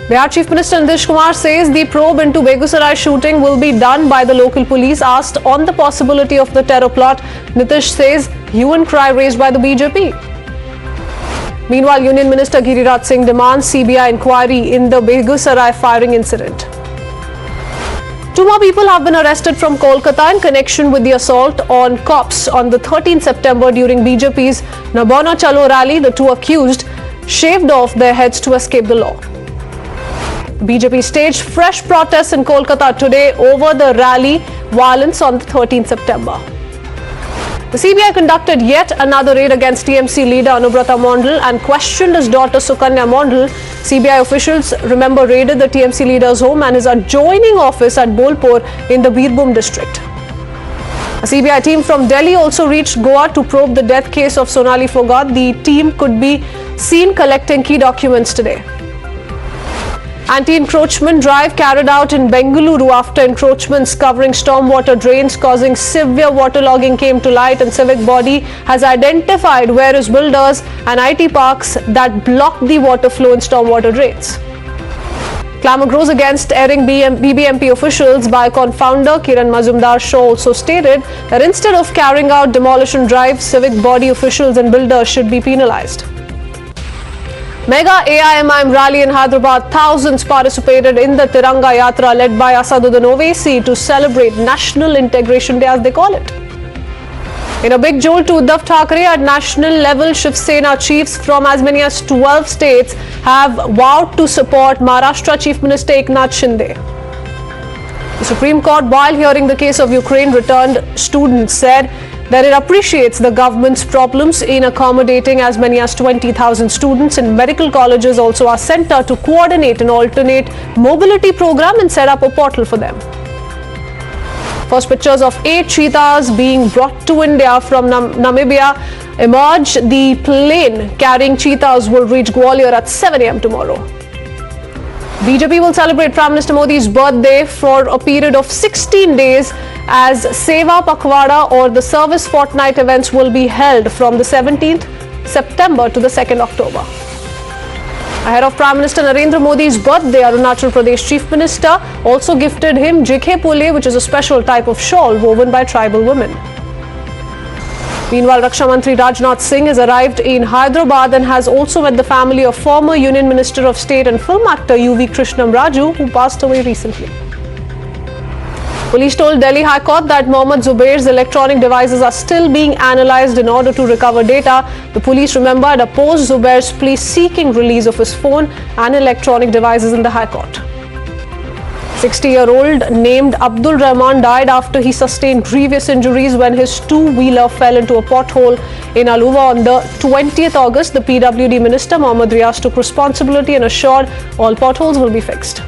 Bihar Chief Minister Nitish Kumar says the probe into Begusarai shooting will be done by the local police. Asked on the possibility of the terror plot, Nitish says hue and cry raised by the BJP. Meanwhile, Union Minister Giriraj Singh demands CBI inquiry in the Begusarai firing incident. 2 more people have been arrested from Kolkata in connection with the assault on cops on the 13th September during BJP's Nabona Chalo rally. The 2 accused shaved off their heads to escape the law. BJP staged fresh protests in Kolkata today over the rally violence on the 13th September. The CBI conducted yet another raid against TMC leader Anubrata Mondal and questioned his daughter Sukanya Mondal. CBI officials, remember, raided the TMC leader's home and his adjoining office at Bolpur in the Birbhum district. A CBI team from Delhi also reached Goa to probe the death case of Sonali Phogat. The team could be seen collecting key documents today. Anti-encroachment drive carried out in Bengaluru after encroachments covering stormwater drains causing severe waterlogging came to light, and civic body has identified various builders and IT parks that block the water flow in stormwater drains. Clamour grows against erring BBMP officials by confounder Kiran Mazumdar Shaw also stated that instead of carrying out demolition drives, civic body officials and builders should be penalized. Mega AIMIM rally in Hyderabad. Thousands participated in the Tiranga Yatra led by Asaduddin Owaisi to celebrate National Integration Day, as they call it. In a big jolt to Uddhav Thackeray at national level, Shiv Sena chiefs from as many as 12 states have vowed to support Maharashtra Chief Minister Eknath Shinde. The Supreme Court, while hearing the case of Ukraine returned students, said that it appreciates the government's problems in accommodating as many as 20,000 students, and medical colleges also are sent out to coordinate an alternate mobility program and set up a portal for them. First pictures of 8 cheetahs being brought to India from Namibia emerge. The plane carrying cheetahs will reach Gwalior at 7 a.m. tomorrow. BJP will celebrate Prime Minister Modi's birthday for a period of 16 days as Seva Pakhwada or the Service Fortnight events will be held from the 17th September to the 2nd October. Ahead of Prime Minister Narendra Modi's birthday, Arunachal Pradesh Chief Minister also gifted him Jikhe Pule, which is a special type of shawl woven by tribal women. Meanwhile, Raksha Mantri Rajnath Singh has arrived in Hyderabad and has also met the family of former Union Minister of State and film actor UV Krishnam Raju, who passed away recently. Police told Delhi High Court that Mohammad Zubair's electronic devices are still being analysed in order to recover data. The police, remember, had opposed Zubair's plea seeking release of his phone and electronic devices in the High Court. 60-year-old named Abdul Rahman died after he sustained grievous injuries when his two-wheeler fell into a pothole in Aluva on the 20th August. The PWD Minister Mohammad Riaz took responsibility and assured all potholes will be fixed.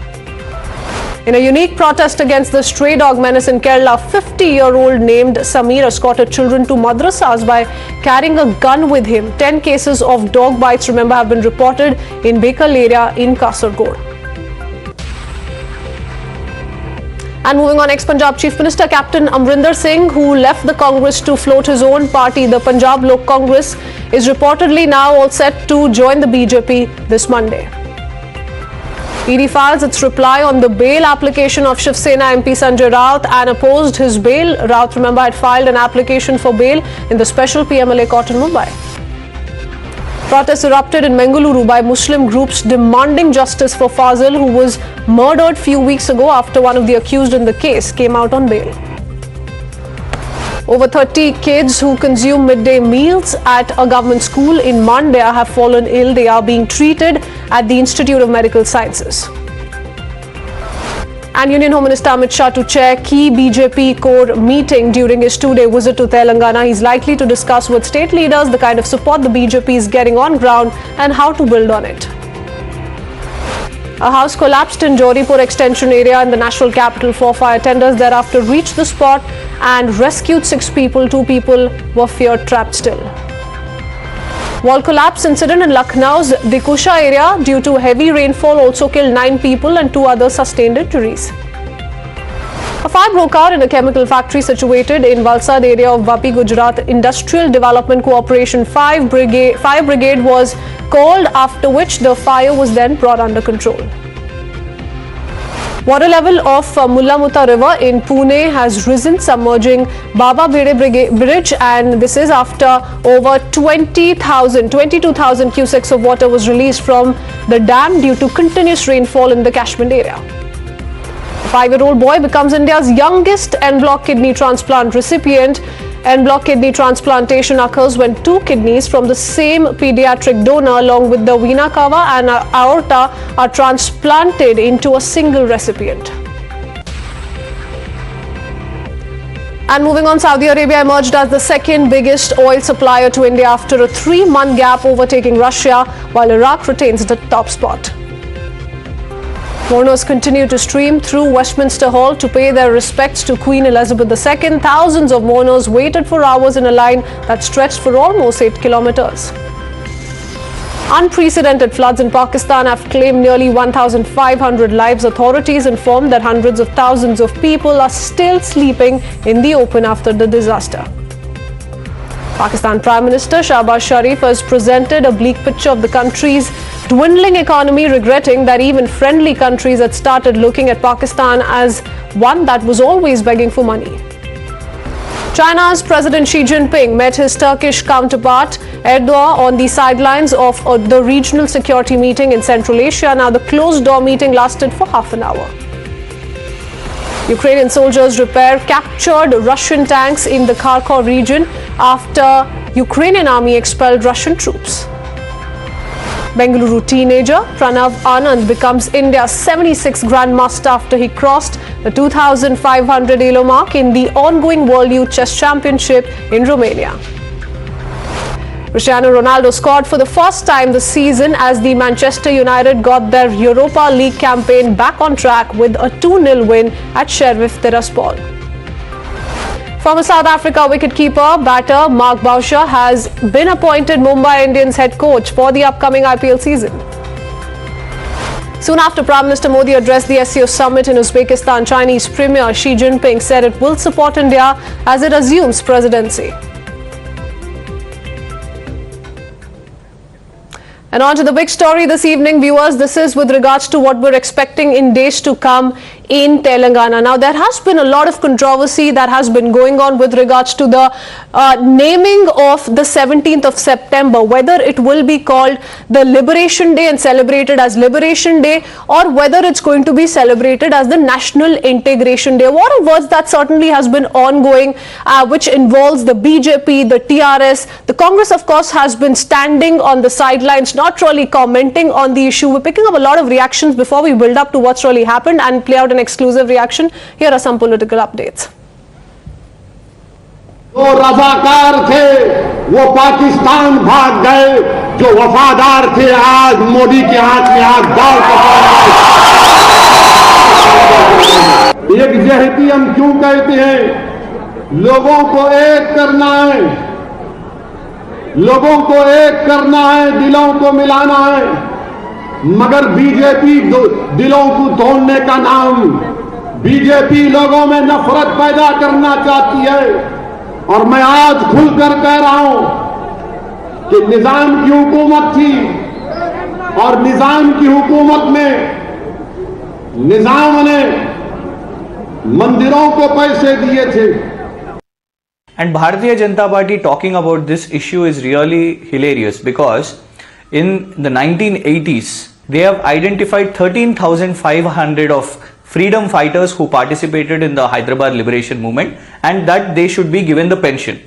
In a unique protest against the stray dog menace in Kerala, 50-year-old named Samir escorted children to madrasas by carrying a gun with him. 10 cases of dog bites, remember, have been reported in Bekal area in Kasargod. And moving on, ex-Punjab Chief Minister Captain Amrinder Singh, who left the Congress to float his own party, the Punjab Lok Congress, is reportedly now all set to join the BJP this Monday. ED files its reply on the bail application of Shiv Sena MP Sanjay Raut and opposed his bail. Raut, remember, had filed an application for bail in the special PMLA court in Mumbai. Protests erupted in Bengaluru by Muslim groups demanding justice for Fazil, who was murdered few weeks ago after one of the accused in the case came out on bail. Over 30 kids who consume midday meals at a government school in Mandya have fallen ill. They are being treated at the Institute of Medical Sciences. And Union Home Minister Amit Shah to chair key BJP core meeting during his 2-day visit to Telangana. He's likely to discuss with state leaders the kind of support the BJP is getting on ground and how to build on it. A house collapsed in Jodhpur extension area in the national capital. 4 fire tenders thereafter reached the spot and rescued 6 people. 2 people were feared trapped still. Wall collapse incident in Lucknow's Begusarai area due to heavy rainfall also killed 9 people and 2 others sustained injuries. A fire broke out in a chemical factory situated in Valsad area of Vapi, Gujarat. Industrial Development Corporation Fire Brigade was called, after which the fire was then brought under control. Water level of Mulla Mutta River in Pune has risen, submerging Baba Bede Bridge, and this is after over 22,000 cusecs of water was released from the dam due to continuous rainfall in the catchment area. A 5-year-old boy becomes India's youngest en bloc kidney transplant recipient. En bloc kidney transplantation occurs when 2 kidneys from the same pediatric donor along with the vena cava and aorta are transplanted into a single recipient. And moving on, Saudi Arabia emerged as the second biggest oil supplier to India after a 3-month gap, overtaking Russia, while Iraq retains the top spot. Mourners continue to stream through Westminster Hall to pay their respects to Queen Elizabeth II. Thousands of mourners waited for hours in a line that stretched for almost 8 kilometers. Unprecedented floods in Pakistan have claimed nearly 1,500 lives. Authorities informed that hundreds of thousands of people are still sleeping in the open after the disaster. Pakistan Prime Minister Shehbaz Sharif has presented a bleak picture of the country's dwindling economy, regretting that even friendly countries had started looking at Pakistan as one that was always begging for money. China's President Xi Jinping met his Turkish counterpart Erdogan on the sidelines of the regional security meeting in Central Asia. Now, the closed-door meeting lasted for half an hour. Ukrainian soldiers repair captured Russian tanks in the Kharkov region after Ukrainian army expelled Russian troops. Bengaluru teenager Pranav Anand becomes India's 76th Grandmaster after he crossed the 2,500 elo mark in the ongoing World Youth Chess Championship in Romania. Cristiano Ronaldo scored for the first time this season as the Manchester United got their Europa League campaign back on track with a 2-0 win at Sheriff Tiraspol. Former South Africa wicketkeeper batter Mark Bauscher has been appointed Mumbai Indians head coach for the upcoming IPL season. Soon after Prime Minister Modi addressed the SCO Summit in Uzbekistan, Chinese Premier Xi Jinping said it will support India as it assumes presidency. And on to the big story this evening, viewers. This is with regards to what we're expecting in days to come in Telangana. Now, there has been a lot of controversy that has been going on with regards to the naming of the 17th of September, whether it will be called the Liberation Day and celebrated as Liberation Day, or whether it's going to be celebrated as the National Integration Day. A lot of words that certainly has been ongoing, which involves the BJP, the TRS. The Congress, of course, has been standing on the sidelines, not really commenting on the issue. We're picking up a lot of reactions before we build up to what's really happened and play out an exclusive reaction. Here are some political updates. जो रजाकार थे वो पाकिस्तान भाग गए, जो वफादार थे आज मोदी के हाथ में हाथ डाल कर एक जहती हम क्यों कहते हैं? लोगों को एक करना है, लोगों को एक करना है, दिलों को मिलाना है। मगर बीजेपी दिलों को तोड़ने का नाम, बीजेपी लोगों में नफरत पैदा करना चाहती है। और मैं आज खुलकर कह रहा हूं कि निजाम की हुकूमत थी और निजाम की हुकूमत में निजाम ने मंदिरों को पैसे दिए थे। And Bharatiya Janata Party talking about this issue is really hilarious, because in the 1980s they have identified 13,500 of freedom fighters who participated in the Hyderabad Liberation movement, and that they should be given the pension.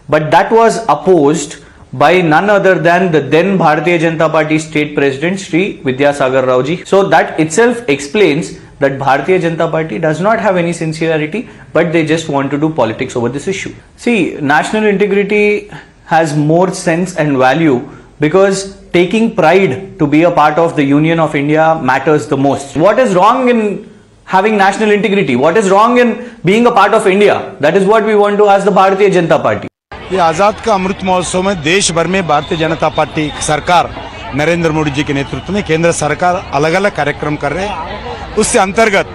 But that was opposed by none other than the then Bharatiya Janata Party state president Shri Vidyasagar Rao ji. So that itself explains that Bharatiya Janata Party does not have any sincerity, but they just want to do politics over this issue. See, national integrity has more sense and value because taking pride to be a part of the Union of India matters the most. What is wrong in having national integrity? What is wrong in being a part of India? That is what we want to ask the Bharatiya Janata Party. ये आज़ाद का अमृत महोत्सव में देश भर में Bharatiya Janata party सरकार नरेंद्र मोदी जी के नेतृत्व में केंद्र सरकार अलग अलग कार्यक्रम कर रहे हैं। उससे अंतर्गत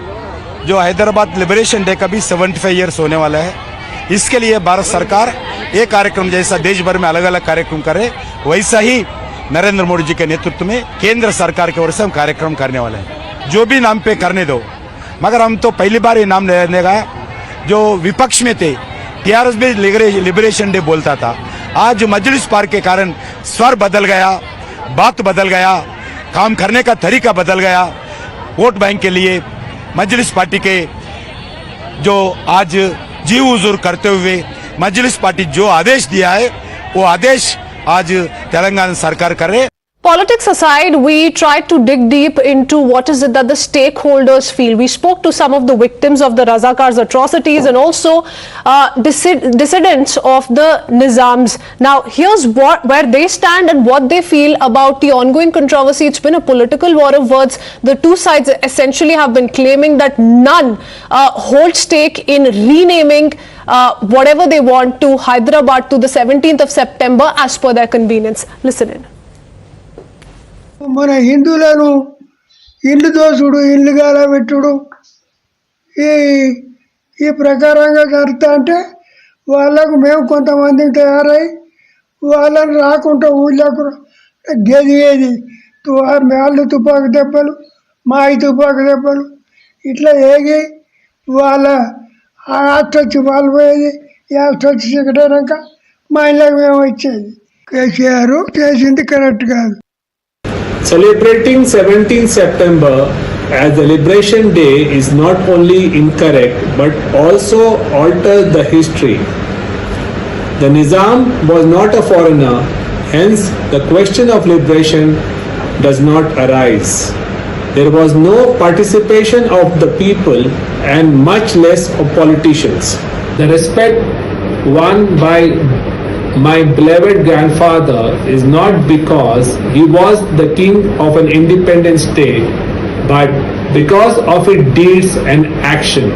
जो हैदराबाद लिबरेशन डे का भी 75 ईयर्स होने वाला है, इसके लिए भारत सरकार एक कार्यक्रम जैसा देश भर में अलग अलग कार्यक्रम करे, वैसा ही नरेंद्र मोदी जी के नेतृत्व में केंद्र सरकार की ओर से हम कार्यक्रम करने वाले हैं। जो भी नाम पे करने दो, मगर हम तो पहली बार ये नाम लेने का जो विपक्ष में थे, टीआरएस भी लिबरेशन डे बोलता था। आज मजलिस पार के कारण स्वर बदल गया, बात बदल गया, काम करने का तरीका बदल गया। वोट बैंक के लिए मजलिस पार्टी के जो आज जी हुजूर करते हुए मजलिस पार्टी जो आदेश दिया है, वो आदेश आज तेलंगाना सरकार कर रहे हैं। Politics aside, we tried to dig deep into what is it that the stakeholders feel. We spoke to some of the victims of the Razakars atrocities and also dissidents of the Nizams. Now, here's where they stand and what they feel about the ongoing controversy. It's been a political war of words. The two sides essentially have been claiming that none hold stake in renaming whatever they want to Hyderabad to the 17th of September as per their convenience. Listen in. మన హిందువులను ఇల్లు దోసుడు, ఇల్లు గాలబెట్టుడు ఈ ప్రకారంగా జరుగుతా అంటే వాళ్ళకు మేము కొంతమంది తయారై వాళ్ళని రాకుండా ఊళ్ళకు గెదిగేది. వాళ్ళు తుపాకు దెబ్బలు, మాయి తుపాకు దెబ్బలు ఇట్లా ఏగి వాళ్ళ ఆస్టొచ్చి వాళ్ళు పోయేది, ఆస్టొచ్చి చికటనాక మా ఇళ్ళకి మేము వచ్చేది. కేసీఆర్ చేసింది కరెక్ట్ కాదు. Celebrating 17th September as the Liberation Day is not only incorrect but also alters the history. The Nizam was not a foreigner, hence the question of liberation does not arise. There was no participation of the people and much less of politicians. The respect won by my beloved grandfather is not because he was the king of an independent state, but because of his deeds and action.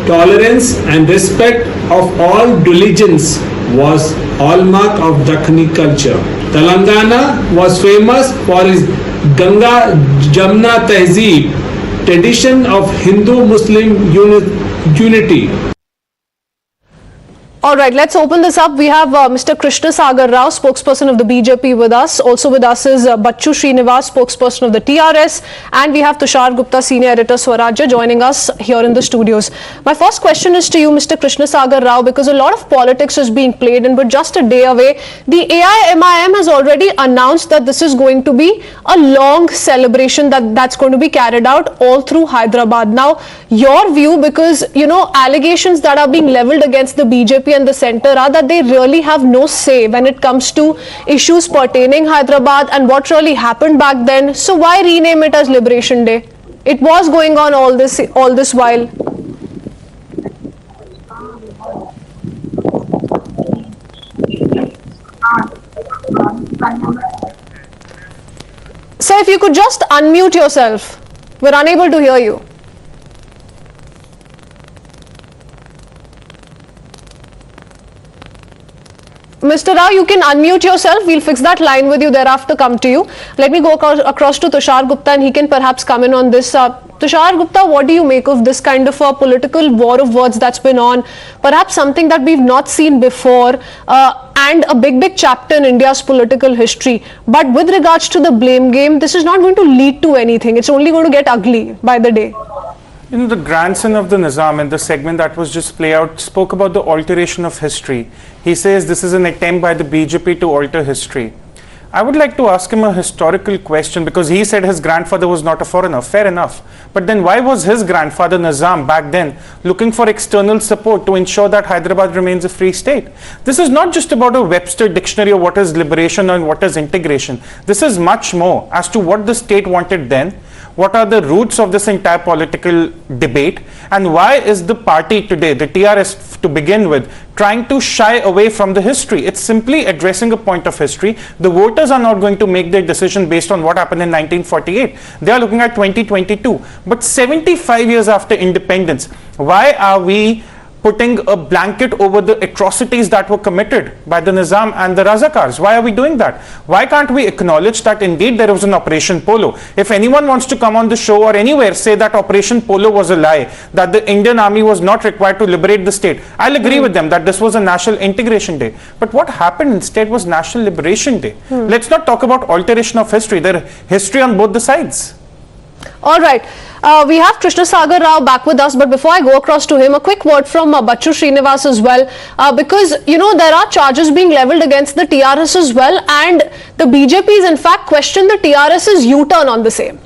tolerance and respect of all religions was hallmark of Dakhini culture. Telangana was famous for its Ganga Jamna Tehzeeb, tradition of Hindu-Muslim unity. All right, let's open this up. We have Mr. Krishna Sagar Rao, spokesperson of the BJP with us. Also with us is Bachchu Srinivas, spokesperson of the TRS. And we have Tushar Gupta, senior editor, Swarajya, joining us here in the studios. My first question is to you, Mr. Krishna Sagar Rao, because a lot of politics is being played in, but just a day away, the AIMIM has already announced that this is going to be a long celebration that's going to be carried out all through Hyderabad. Now, your view, because, you know, allegations that are being leveled against the BJP and the centre are that they really have no say when it comes to issues pertaining Hyderabad and what really happened back then. So why rename it as Liberation Day? It was going on all this while. So if you could just unmute yourself. We're unable to hear you. Mr. Rao, you can unmute yourself. We'll fix that line with you, thereafter come to you. Let me go across to Tushar Gupta and he can perhaps come in on this. Tushar Gupta, what do you make of this kind of a political war of words that's been on? Perhaps something that we've not seen before and a big chapter in India's political history. But with regards to the blame game, this is not going to lead to anything. It's only going to get ugly by the day. You know, the grandson of the Nizam in the segment that was just played out spoke about the alteration of history. He says this is an attempt by the BJP to alter history. I would like to ask him a historical question because he said his grandfather was not a foreigner. Fair enough. But then why was his grandfather Nizam back then looking for external support to ensure that Hyderabad remains a free state? This is not just about a Webster dictionary of what is liberation and what is integration. This is much more as to what the state wanted then. What are the roots of this entire political debate, and why is the party today, the TRS to begin with, trying to shy away from the history? It's simply addressing a point of history. The voters are not going to make their decision based on what happened in 1948. They are looking at 2022. But 75 years after independence, why are we putting a blanket over the atrocities that were committed by the Nizam and the Razakars? Why are we doing that? Why can't we acknowledge that indeed there was an Operation Polo? If anyone wants to come on the show or anywhere say that Operation Polo was a lie, that the Indian army was not required to liberate the state, I'll agree with them that this was a National Integration Day. But what happened instead was National Liberation Day. Let's not talk about alteration of history. There is history on both the sides. All right. We have Krishna Sagar Rao back with us, but before I go across to him, a quick word from Bachchu Srinivas as well, because, you know, there are charges being leveled against the TRS as well, and the BJP is in fact questioned the TRS's U-turn on the same.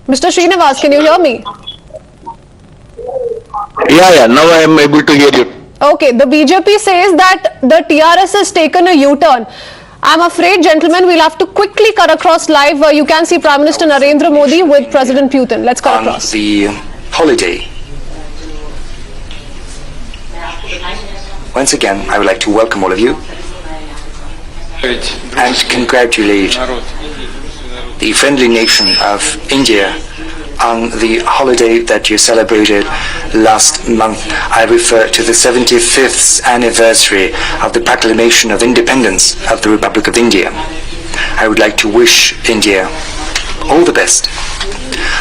Mr. Srinivas, can you hear me? Yeah, now I am able to hear you. Okay, the BJP says that the TRS has taken a U-turn. I'm afraid, gentlemen, we'll have to quickly cut across live. You can see Prime Minister Narendra Modi with President Putin. Let's cut across. On the holiday, once again, I would like to welcome all of you and congratulate the friendly nation of India on the holiday that you celebrated last month. I refer to the 75th anniversary of the proclamation of independence of the Republic of India. I would like to wish India all the best.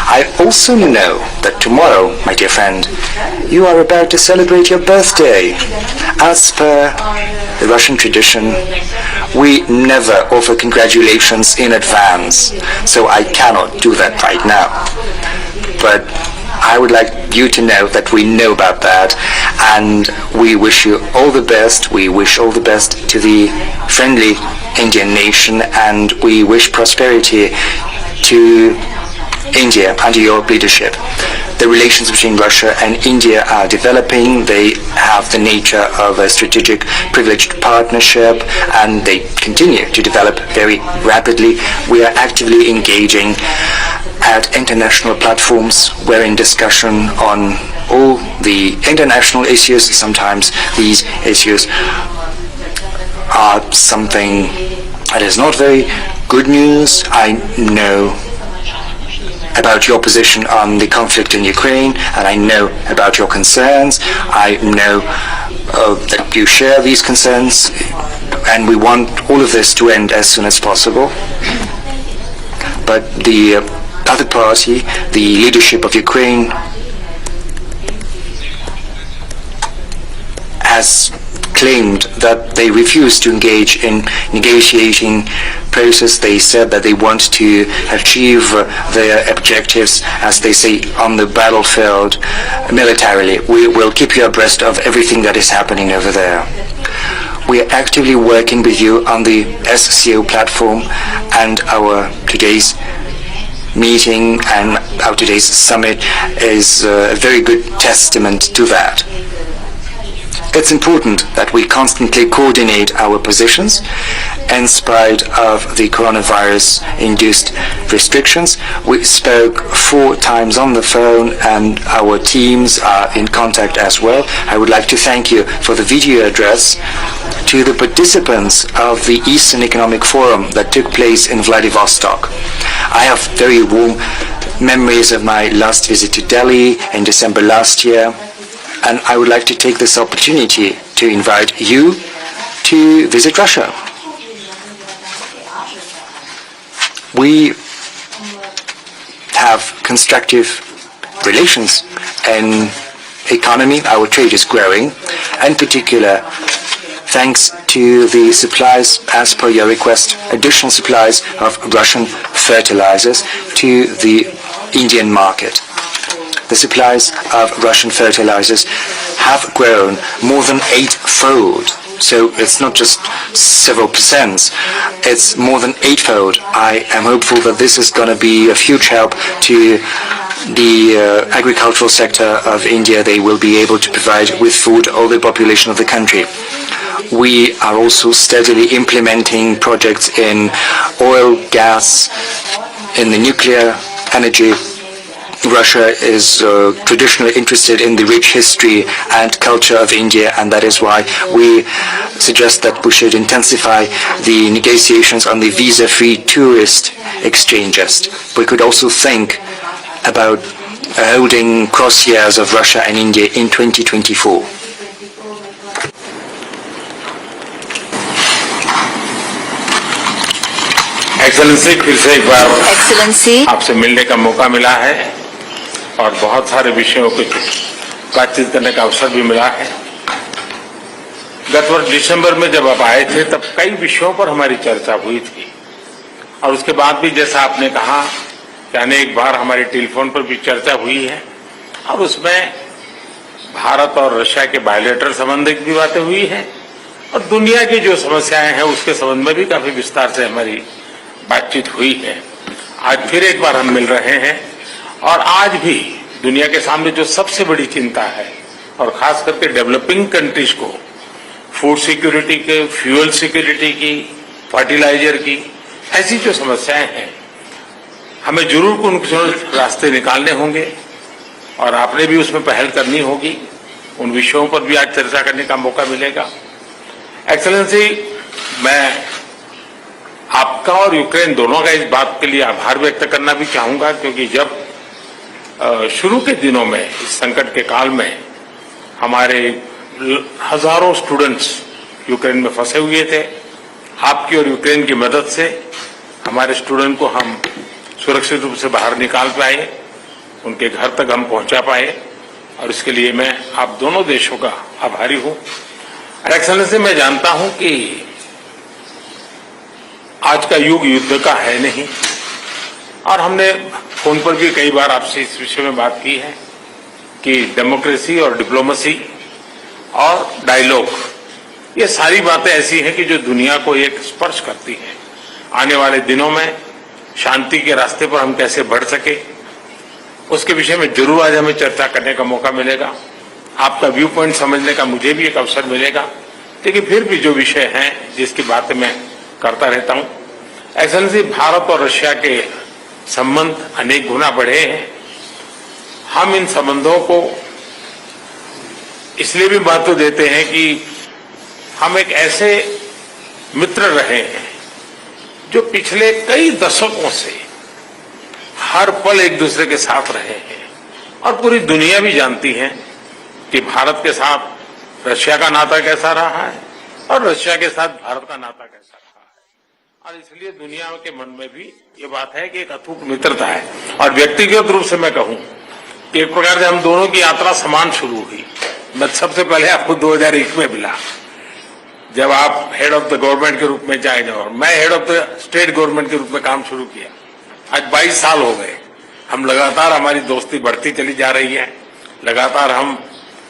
I also know that tomorrow, my dear friend, you are about to celebrate your birthday. As per the Russian tradition, we never offer congratulations in advance, so I cannot do that right now. But I would like you to know that we know about that, and we wish you all the best. We wish all the best to the friendly Indian nation, and we wish prosperity to India under your leadership. The relations between Russia and India are developing. They have the nature of a strategic privileged partnership, and they continue to develop very rapidly. We are actively engaging at international platforms. We're in discussion on all the international issues. Sometimes these issues are something that is not very good news. I know about your position on the conflict in Ukraine, and I know about your concerns. I know that you share these concerns, and we want all of this to end as soon as possible. But the other party, the leadership of Ukraine, has claimed that they refuse to engage in negotiating process. They said that they want to achieve their objectives, as they say, on the battlefield militarily. We will keep you abreast of everything that is happening over there. We are actively working with you on the SCO platform, and our today's meeting and our today's summit is a very good testament to that. It's important that we constantly coordinate our positions in spite of the coronavirus-induced restrictions. We spoke 4 times on the phone, and our teams are in contact as well. I would like to thank you for the video address to the participants of the Eastern Economic Forum that took place in Vladivostok. I have very warm memories of my last visit to Delhi in December last year. And I would like to take this opportunity to invite you to visit Russia. We have constructive relations in economy. Our trade is growing, in particular thanks to the supplies, as per your request, additional supplies of Russian fertilizers to the Indian market. The supplies of Russian fertilizers have grown more than 8-fold. So it's not just several percent, it's more than 8-fold. I am hopeful that this is going to be a huge help to the agricultural sector of India. They will be able to provide with food all the population of the country. We are also steadily implementing projects in oil, gas, in the nuclear energy. Russia is traditionally interested in the rich history and culture of India, and that is why we suggest that we should intensify the negotiations on the visa-free tourist exchanges. We could also think about holding cross years of Russia and India in 2024. Excellency, फिर से एक बार excellency आपसे मिलने का मौका मिला है और बहुत सारे विषयों को बातचीत करने का अवसर भी मिला है। गत वर्ष दिसंबर में जब आप आए थे तब कई विषयों पर हमारी चर्चा हुई थी, और उसके बाद भी जैसा आपने कहा कि अनेक बार हमारी टेलीफोन पर भी चर्चा हुई है, और उसमें भारत और रशिया के बायलैटरल संबंध की भी बातें हुई है, और दुनिया की जो समस्याएं हैं उसके संबंध में भी काफी विस्तार से हमारी बातचीत हुई है। आज फिर एक बार हम मिल रहे हैं, और आज भी दुनिया के सामने जो सबसे बड़ी चिंता है, और खास करके डेवलपिंग कंट्रीज को फूड सिक्योरिटी के, फ्यूल सिक्योरिटी की, फर्टिलाइजर की, ऐसी जो समस्याएं हैं, हमें जरूर उनके रास्ते निकालने होंगे, और आपने भी उसमें पहल करनी होगी। उन विषयों पर भी आज चर्चा करने का मौका मिलेगा। एक्सेलेंसी, मैं आपका और यूक्रेन दोनों का इस बात के लिए आभार व्यक्त करना भी चाहूंगा, क्योंकि जब शुरू के दिनों में इस संकट के काल में हमारे हजारों स्टूडेंट्स यूक्रेन में फंसे हुए थे, आपकी और यूक्रेन की मदद से हमारे स्टूडेंट को हम सुरक्षित रूप से बाहर निकाल पाए, उनके घर तक हम पहुंचा पाए, और इसके लिए मैं आप दोनों देशों का आभारी हूं। एक्सेलेंसी, मैं जानता हूं कि आज का युग युद्ध का है नहीं, और हमने फोन पर भी कई बार आपसे इस विषय में बात की है कि डेमोक्रेसी और डिप्लोमेसी और डायलॉग, ये सारी बातें ऐसी हैं कि जो दुनिया को एक स्पर्श करती हैं। आने वाले दिनों में शांति के रास्ते पर हम कैसे बढ़ सके, उसके विषय में जरूर आज हमें चर्चा करने का मौका मिलेगा। आपका व्यू पॉइंट समझने का मुझे भी एक अवसर मिलेगा, लेकिन फिर भी जो विषय हैं जिसकी बातें मैं करता रहता हूं। एक्सेलेंसी, भारत और रशिया के संबंध अनेक गुना बढ़े हैं। हम इन संबंधों को इसलिए भी महत्व देते हैं कि हम एक ऐसे मित्र रहे हैं, जो पिछले कई दशकों से हर पल एक दूसरे के साथ रहे हैं, और पूरी दुनिया भी जानती है कि भारत के साथ रशिया का नाता कैसा रहा है और रशिया के साथ भारत का नाता कैसा रहा है। और इसलिए दुनिया के मन में भी ये बात है कि एक अटूट मित्रता है। और व्यक्तिगत रूप से मैं कहूं कि एक प्रकार से हम दोनों की यात्रा समान शुरू हुई। मैं सबसे पहले आपको 2001 में मिला, जब आप हेड ऑफ द गवर्नमेंट के रूप में जाए, और मैं head of the state government के रूप में काम शुरू किया। आज 22 साल हो गए। हम लगातार, हमारी दोस्ती बढ़ती चली जा रही है। लगातार हम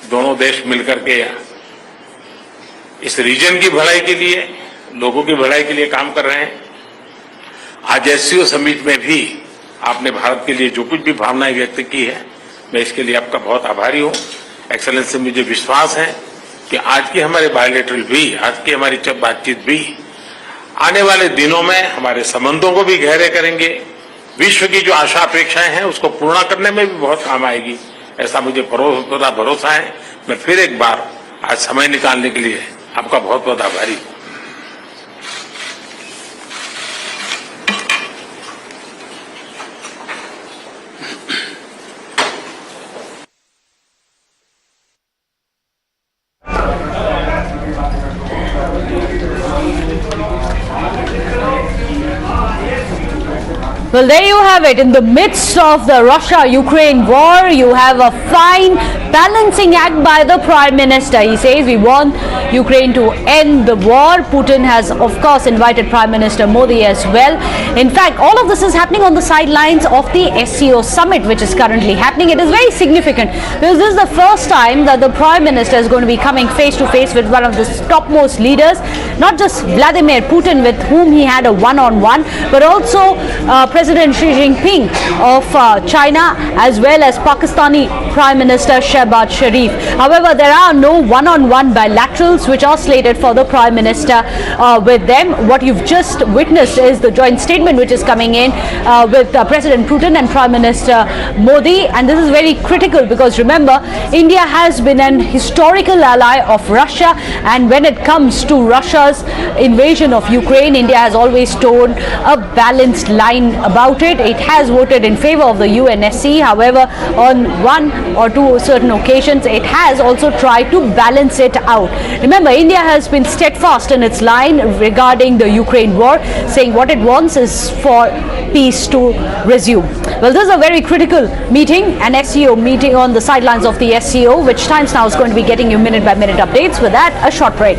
दोनों देश मिलकर के इस रीजन की भलाई के लिए, लोगों की भलाई के लिए काम कर रहे हैं। आज SCO समिट में भी आपने भारत के लिए जो कुछ भी भावनाएं व्यक्त की है, मैं इसके लिए आपका बहुत आभारी हूं। एक्सेलेंसी, मुझे विश्वास है कि आज की हमारे बायलैटरल भी, आज की हमारी बातचीत भी आने वाले दिनों में हमारे संबंधों को भी गहरे करेंगे। विश्व की जो आशा अपेक्षाएं हैं उसको पूर्ण करने में भी बहुत काम आएगी, ऐसा मुझे पूरा भरोसा है। मैं फिर एक बार आज समय निकालने के लिए आपका बहुत बहुत आभारी हूं। Well, there you have it. In the midst of the Russia-Ukraine war, you have a fine balancing act by the Prime Minister. He says we want Ukraine to end the war. Putin has, of course, invited Prime Minister Modi as well. In fact, all of this is happening on the sidelines of the SCO Summit, which is currently happening. It is very significant because this is the first time that the Prime Minister is going to be coming face to face with one of the topmost leaders, not just Vladimir Putin, with whom he had a one-on-one, but also President Xi Jinping of China, as well as Pakistani Prime Minister Shehbaz Sharif. However, there are no one-on-one bilaterals which are slated for the Prime Minister with them. What you've just witnessed is the joint statement which is coming in with President Putin and Prime Minister Modi, and this is very critical because remember, India has been an historical ally of Russia, and when it comes to Russia's invasion of Ukraine, India has always torn a balanced line about it. It has voted in favor of the UNSC. However, on one or two certain occasions, it has also tried to balance it out. Remember, India has been steadfast in its line regarding the Ukraine war, saying what it wants is for peace to resume. Well, this is a very critical meeting, an SCO meeting on the sidelines of the SCO, which Times Now is going to be getting you minute-by-minute updates. With that, a short break.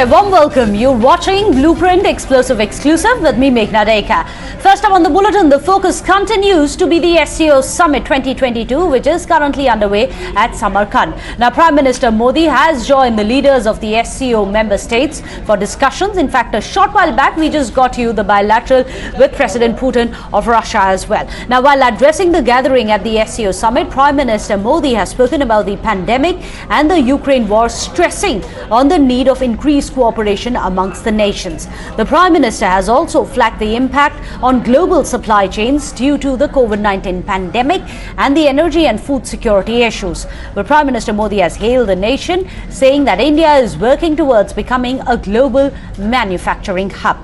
Namaste, warm welcome. You're watching Blueprint Explosive Exclusive with me, Meghna Deka. First up on the bulletin, the focus continues to be the SCO Summit 2022, which is currently underway at Samarkand. Now, Prime Minister Modi has joined the leaders of the SCO member states for discussions. In fact, a short while back, we just got you the bilateral with President Putin of Russia as well. Now, while addressing the gathering at the SCO Summit, Prime Minister Modi has spoken about the pandemic and the Ukraine war, stressing on the need of increased cooperation amongst the nations. The Prime Minister has also flagged the impact on global supply chains due to the COVID-19 pandemic and the energy and food security issues. But Prime Minister Modi has hailed the nation, saying that India is working towards becoming a global manufacturing hub.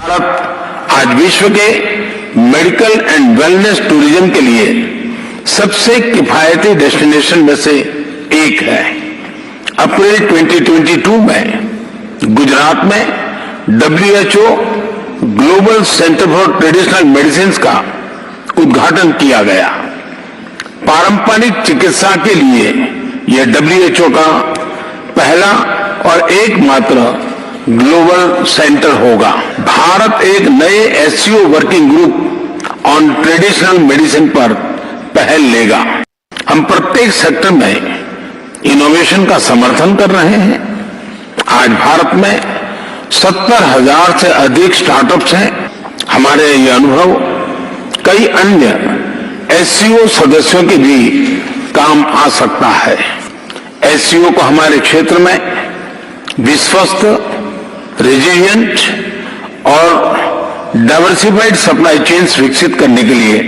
Bharat आज विश्व के medical and wellness tourism के लिए सबसे किफायती destination में से एक है। अप्रैल 2022 में गुजरात में WHO global centre for traditional medicine का उद्घाटन किया गया। पारंपरिक चिकित्सा के लिए यह WHO का पहला और एकमात्र ग्लोबल सेंटर होगा। भारत एक नए SCO working group on traditional medicine पर पहल लेगा। हम प्रत्येक सेक्टर में इनोवेशन का समर्थन कर रहे हैं। आज भारत में 70,000 से अधिक स्टार्टअप्स हैं। हमारे ये अनुभव कई अन्य SCO सदस्यों के भी काम आ सकता है। SCO को हमारे क्षेत्र में विश्वस्त, रेजिलिएंट और डाइवर्सिफाइड सप्लाई चेन्स विकसित करने के लिए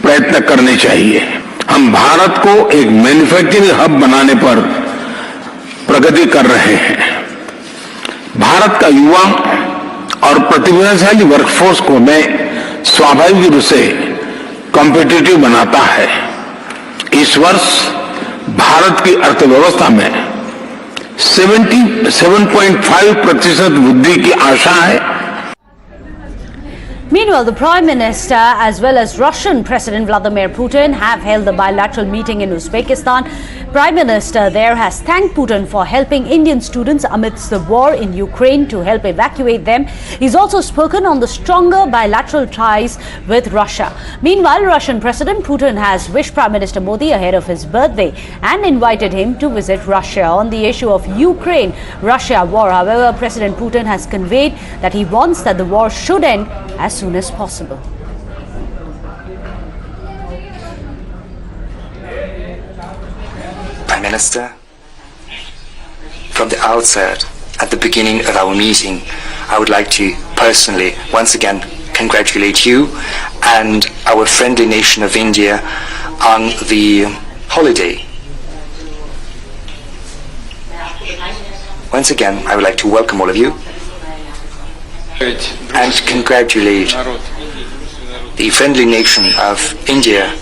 प्रयत्न करने चाहिए। हम भारत को एक मैन्युफैक्चरिंग हब बनाने पर प्रगति कर रहे हैं। भारत का युवा और प्रतिभाशाली वर्कफोर्स को मैं स्वाभाविक रूप से कॉम्पिटिटिव बनाता है। इस वर्ष भारत की अर्थव्यवस्था में 7.5% वृद्धि की आशा है। Meanwhile, the Prime Minister as well as Russian President Vladimir Putin have held a bilateral meeting in Uzbekistan. Prime Minister there has thanked Putin for helping Indian students amidst the war in Ukraine to help evacuate them. He's also spoken on the stronger bilateral ties with Russia. Meanwhile, Russian President Putin has wished Prime Minister Modi ahead of his birthday and invited him to visit Russia. On the issue of Ukraine-Russia war, however, President Putin has conveyed that he wants that the war should end as soon as possible. Prime Minister, from the outset, at the beginning of our meeting, I would like to personally once again congratulate you and our friendly nation of India on the holiday. Once again, I would like to welcome all of you and congratulate the friendly nation of India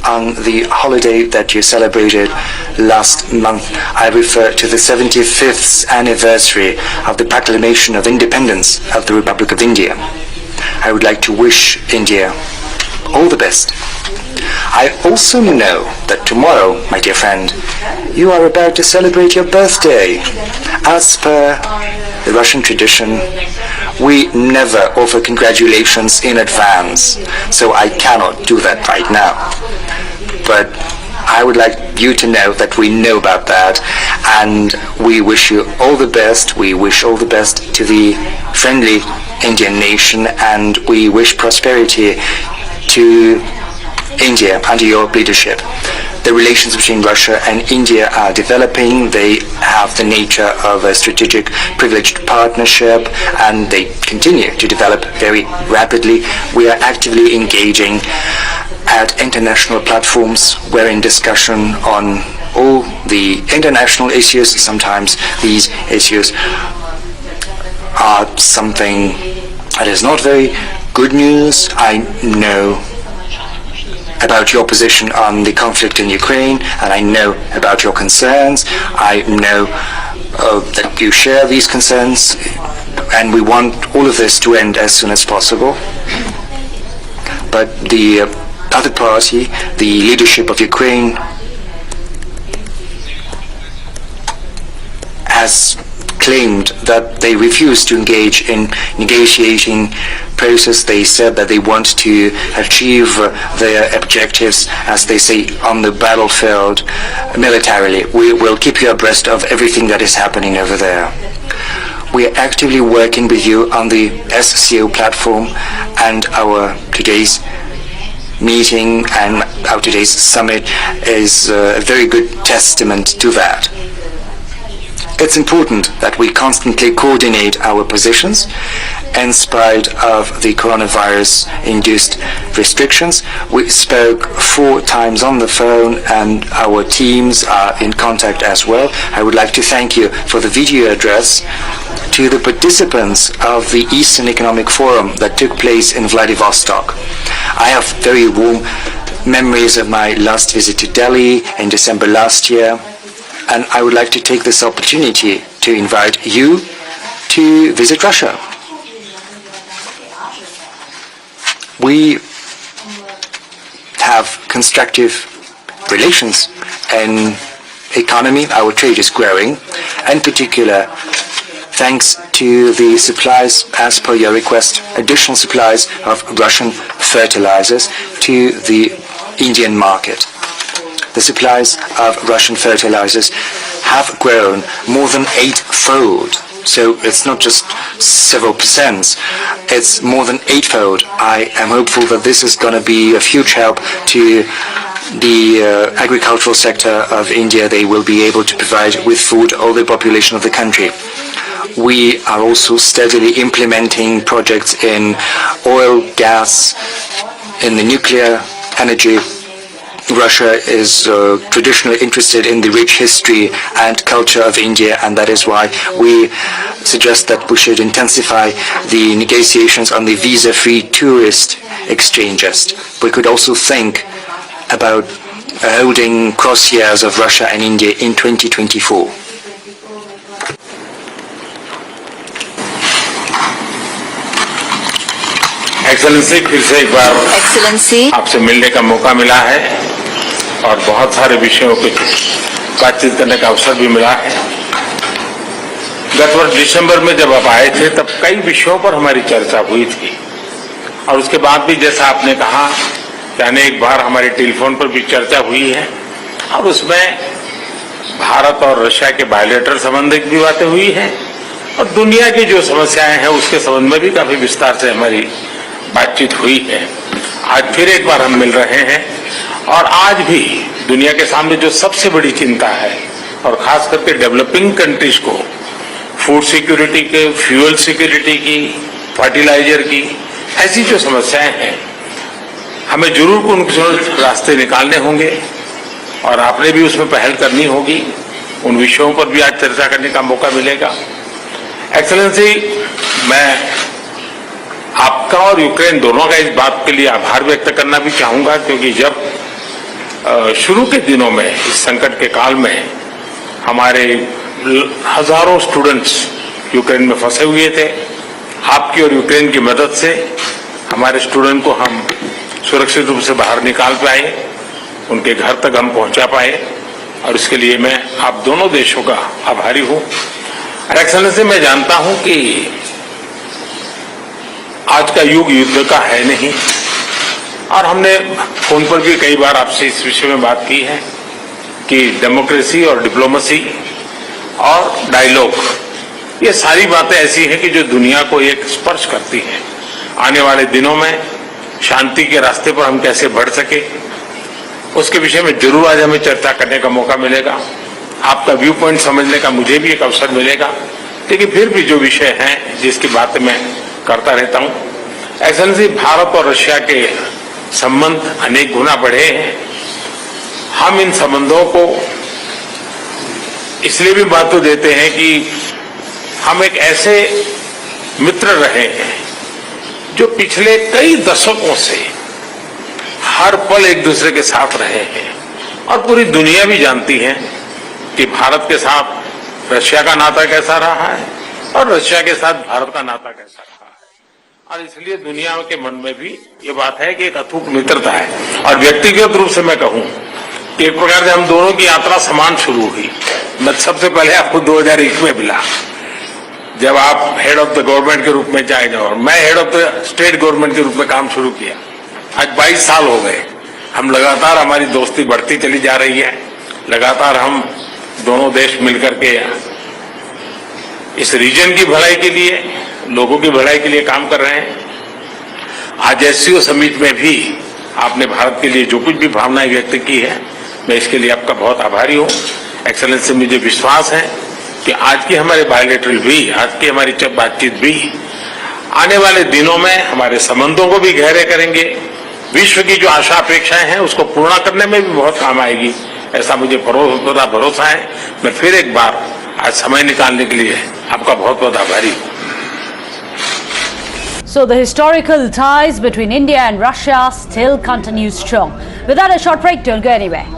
on the holiday that you celebrated last month. I refer to the 75th anniversary of the proclamation of independence of the Republic of India. I would like to wish India all the best. I also know that tomorrow, my dear friend, you are about to celebrate your birthday. As per the Russian tradition, we never offer congratulations in advance, so I cannot do that right now. But I would like you to know that we know about that, and we wish you all the best. We wish all the best to the friendly Indian nation, and we wish prosperity to India under your leadership. The relations between Russia and India are developing. They have the nature of a strategic privileged partnership, and they continue to develop very rapidly. We are actively engaging at international platforms. We're in discussion on all the international issues. Sometimes these issues are something that is not very good news. I know about your position on the conflict in Ukraine, and I know about your concerns. I know that you share these concerns, and we want all of this to end as soon as possible. But the other party, the leadership of Ukraine, has claimed that they refuse to engage in negotiating process. They said that they want to achieve their objectives, as they say, on the battlefield militarily. We will keep you abreast of everything that is happening over there. We are actively working with you on the SCO platform, and our today's meeting and our today's summit is a very good testament to that. It's important that we constantly coordinate our positions in spite of the coronavirus-induced restrictions. We spoke 4 times on the phone, and our teams are in contact as well. I would like to thank you for the video address to the participants of the Eastern Economic Forum that took place in Vladivostok. I have very warm memories of my last visit to Delhi in December last year, and I would like to take this opportunity to invite you to visit Russia. We have constructive relations in economy. Our trade is growing, in particular thanks to the supplies, as per your request, additional supplies of Russian fertilizers to the Indian market. The supplies of Russian fertilizers have grown more than 8-fold. So it's not just several percents, it's more than 8-fold. I am hopeful that this is going to be a huge help to the agricultural sector of India. They will be able to provide with food all the population of the country. We are also steadily implementing projects in oil, gas, in the nuclear energy. Russia is traditionally interested in the rich history and culture of India, and that is why we suggest that we should intensify the negotiations on the visa-free tourist exchanges. We could also think about holding cross years of Russia and India in 2024. Excellency, फिर से एक बार आपसे मिलने का मौका मिला है और बहुत सारे विषयों पे बातचीत करने का अवसर भी मिला है। गत वर्ष दिसंबर में जब आप आए थे तब कई विषयों पर हमारी चर्चा हुई थी, और उसके बाद भी जैसा आपने कहा कि अनेक बार हमारी टेलीफोन पर भी चर्चा हुई है, और उसमें भारत और रशिया के बायलैटरल संबंध की भी बातें हुई हैं, और दुनिया की जो समस्याएं हैं उसके संबंध में भी काफी विस्तार से हमारी बातचीत हुई है। आज फिर एक बार हम मिल रहे हैं, और आज भी दुनिया के सामने जो सबसे बड़ी चिंता है, और खास करके डेवलपिंग कंट्रीज को फूड सिक्योरिटी के, फ्यूल सिक्योरिटी की, फर्टिलाइजर की, ऐसी जो समस्याएं हैं, हमें जरूर उनके रास्ते निकालने होंगे, और आपने भी उसमें पहल करनी होगी। उन विषयों पर भी आज चर्चा करने का मौका मिलेगा। एक्सेलेंसी, मैं आपका और यूक्रेन दोनों का इस बात के लिए आभार व्यक्त करना भी चाहूंगा, क्योंकि जब शुरू के दिनों में इस संकट के काल में हमारे हजारों स्टूडेंट्स यूक्रेन में फंसे हुए थे, आपकी और यूक्रेन की मदद से हमारे स्टूडेंट को हम सुरक्षित रूप से बाहर निकाल पाए, उनके घर तक हम पहुंचा पाए, और इसके लिए मैं आप दोनों देशों का आभारी हूं। एक्सेलेंसी, मैं जानता हूं कि आज का युग युद्ध का है नहीं, और हमने फोन पर भी कई बार आपसे इस विषय में बात की है कि डेमोक्रेसी और डिप्लोमेसी और डायलॉग, ये सारी बातें ऐसी हैं कि जो दुनिया को एक स्पर्श करती हैं। आने वाले दिनों में शांति के रास्ते पर हम कैसे बढ़ सके, उसके विषय में जरूर आज हमें चर्चा करने का मौका मिलेगा। आपका व्यू पॉइंट समझने का मुझे भी एक अवसर मिलेगा, लेकिन फिर भी जो विषय हैं जिसकी बात मैं करता रहता हूं। एक्सेलेंसी, भारत और रशिया के संबंध अनेक गुना बढ़े हैं। हम इन संबंधों को इसलिए भी महत्व देते हैं कि हम एक ऐसे मित्र रहे हैं जो पिछले कई दशकों से हर पल एक दूसरे के साथ रहे हैं, और पूरी दुनिया भी जानती है कि भारत के साथ रशिया का नाता कैसा रहा है और रशिया के साथ भारत का नाता कैसा रहा है, और इसलिए दुनिया के मन में भी ये बात है कि एक अथूट मित्रता है। और व्यक्तिगत रूप से मैं कहूं कि एक प्रकार से हम दोनों की यात्रा समान शुरू हुई। मैं सबसे पहले आपको 2001 में मिला, जब आप हेड ऑफ द गवर्नमेंट के रूप में जाए और मैं head of the state government के रूप में काम शुरू किया। आज 22 साल हो गए। हम लगातार, हमारी दोस्ती बढ़ती चली जा रही है। लगातार हम दोनों देश मिलकर के इस रीजन की भलाई के लिए, लोगों की भलाई के लिए काम कर रहे हैं। आज SCO समिट में भी आपने भारत के लिए जो कुछ भी भावनाएं व्यक्त की है, मैं इसके लिए आपका बहुत आभारी हूं। एक्सेलेंसी, मुझे विश्वास है कि आज की हमारे बायलैटरल भी, आज की हमारी बातचीत भी आने वाले दिनों में हमारे संबंधों को भी गहरे करेंगे। विश्व की जो आशा अपेक्षाएं हैं उसको पूर्ण करने में भी बहुत काम आएगी, ऐसा मुझे पूरा भरोसा है। मैं फिर एक बार आज समय निकालने के लिए आपका बहुत बहुत आभारी हूं। So the historical ties between India and Russia still continue strong. Without a short break, don't go anywhere.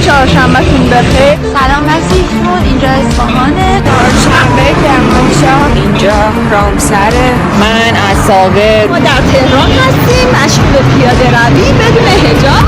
چهارشنبهتون بخیر. سلام مسیحتون، اینجا اصفهانه. چهارشنبه کرمانشاه، اینجا رامسره. من از ساقط. ما در تهران هستیم، مشغول پیاده روی بدون حجاب.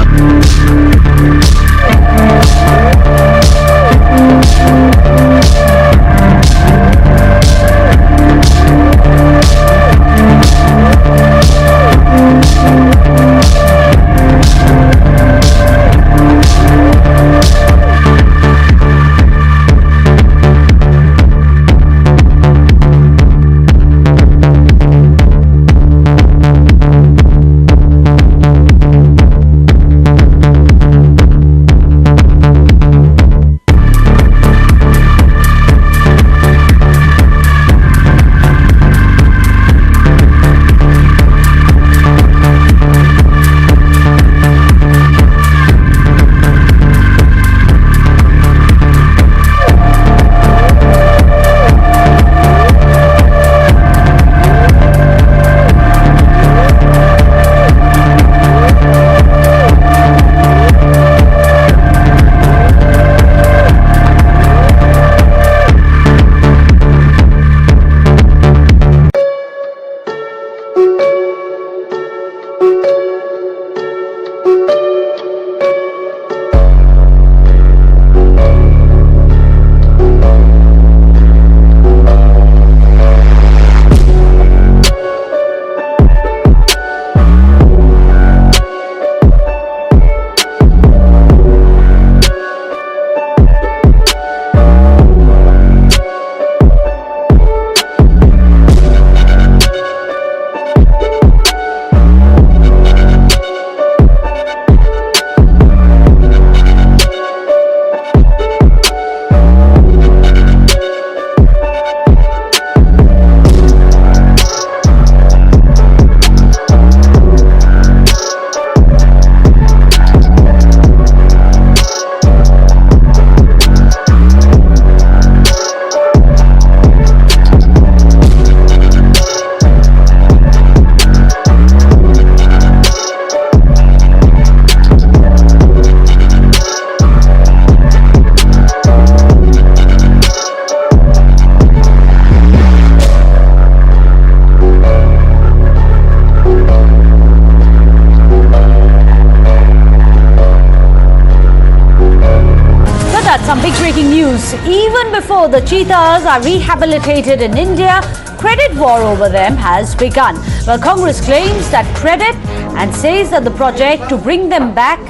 Some big breaking news. Even before the cheetahs are rehabilitated in India, credit war over them has begun. Well, Congress claims that credit and says that the project to bring them back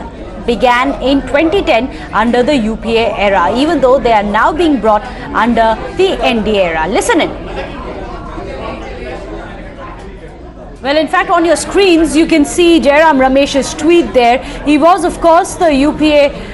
began in 2010 under the UPA era, even though they are now being brought under the NDA era. Listen in. Well, in fact, on your screens, you can see Jairam Ramesh's tweet there. He was, of course, the UPA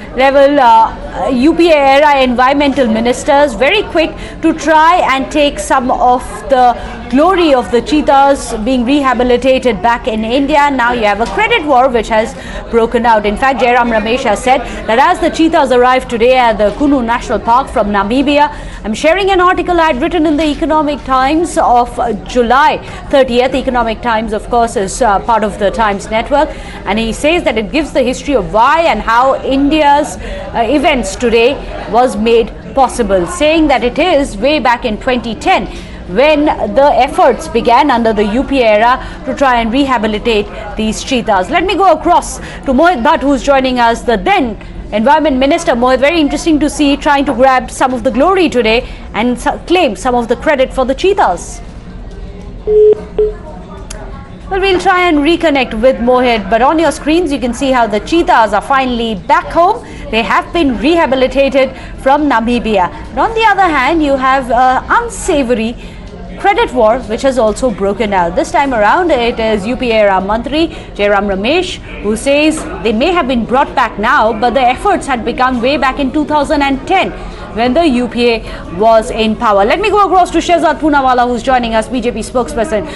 era environmental ministers, very quick to try and take some of the glory of the cheetahs being rehabilitated back in India. Now you have a credit war which has broken out. In fact, Jairam Ramesh has said that as the cheetahs arrived today at the Kunu National Park from Namibia, I'm sharing an article I had written in the Economic Times of July 30th. Economic Times, of course, is part of the Times network, and he says that it gives the history of why and how India's events today was made possible, saying that it is way back in 2010 when the efforts began under the UPA era to try and rehabilitate these cheetahs. Let me go across to Mohit Bhatt, who's joining us, the then Environment Minister. Mohit, very interesting to see trying to grab some of the glory today and claim some of the credit for the cheetahs. Well, we'll try and reconnect with Mohit, but on your screens you can see how the cheetahs are finally back home. They have been rehabilitated from Namibia. But on the other hand, you have unsavory credit war which has also broken out. This time around it is UPA era Mantri Jairam Ramesh who says they may have been brought back now, but the efforts had begun way back in 2010 when the UPA was in power. Let me go across to Shehzad Poonawala, who's joining us, BJP spokesperson.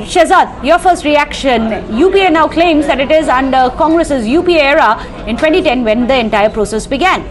Shehzad, your first reaction. UPA now claims that it is under Congress's UPA era in 2010 when the entire process began.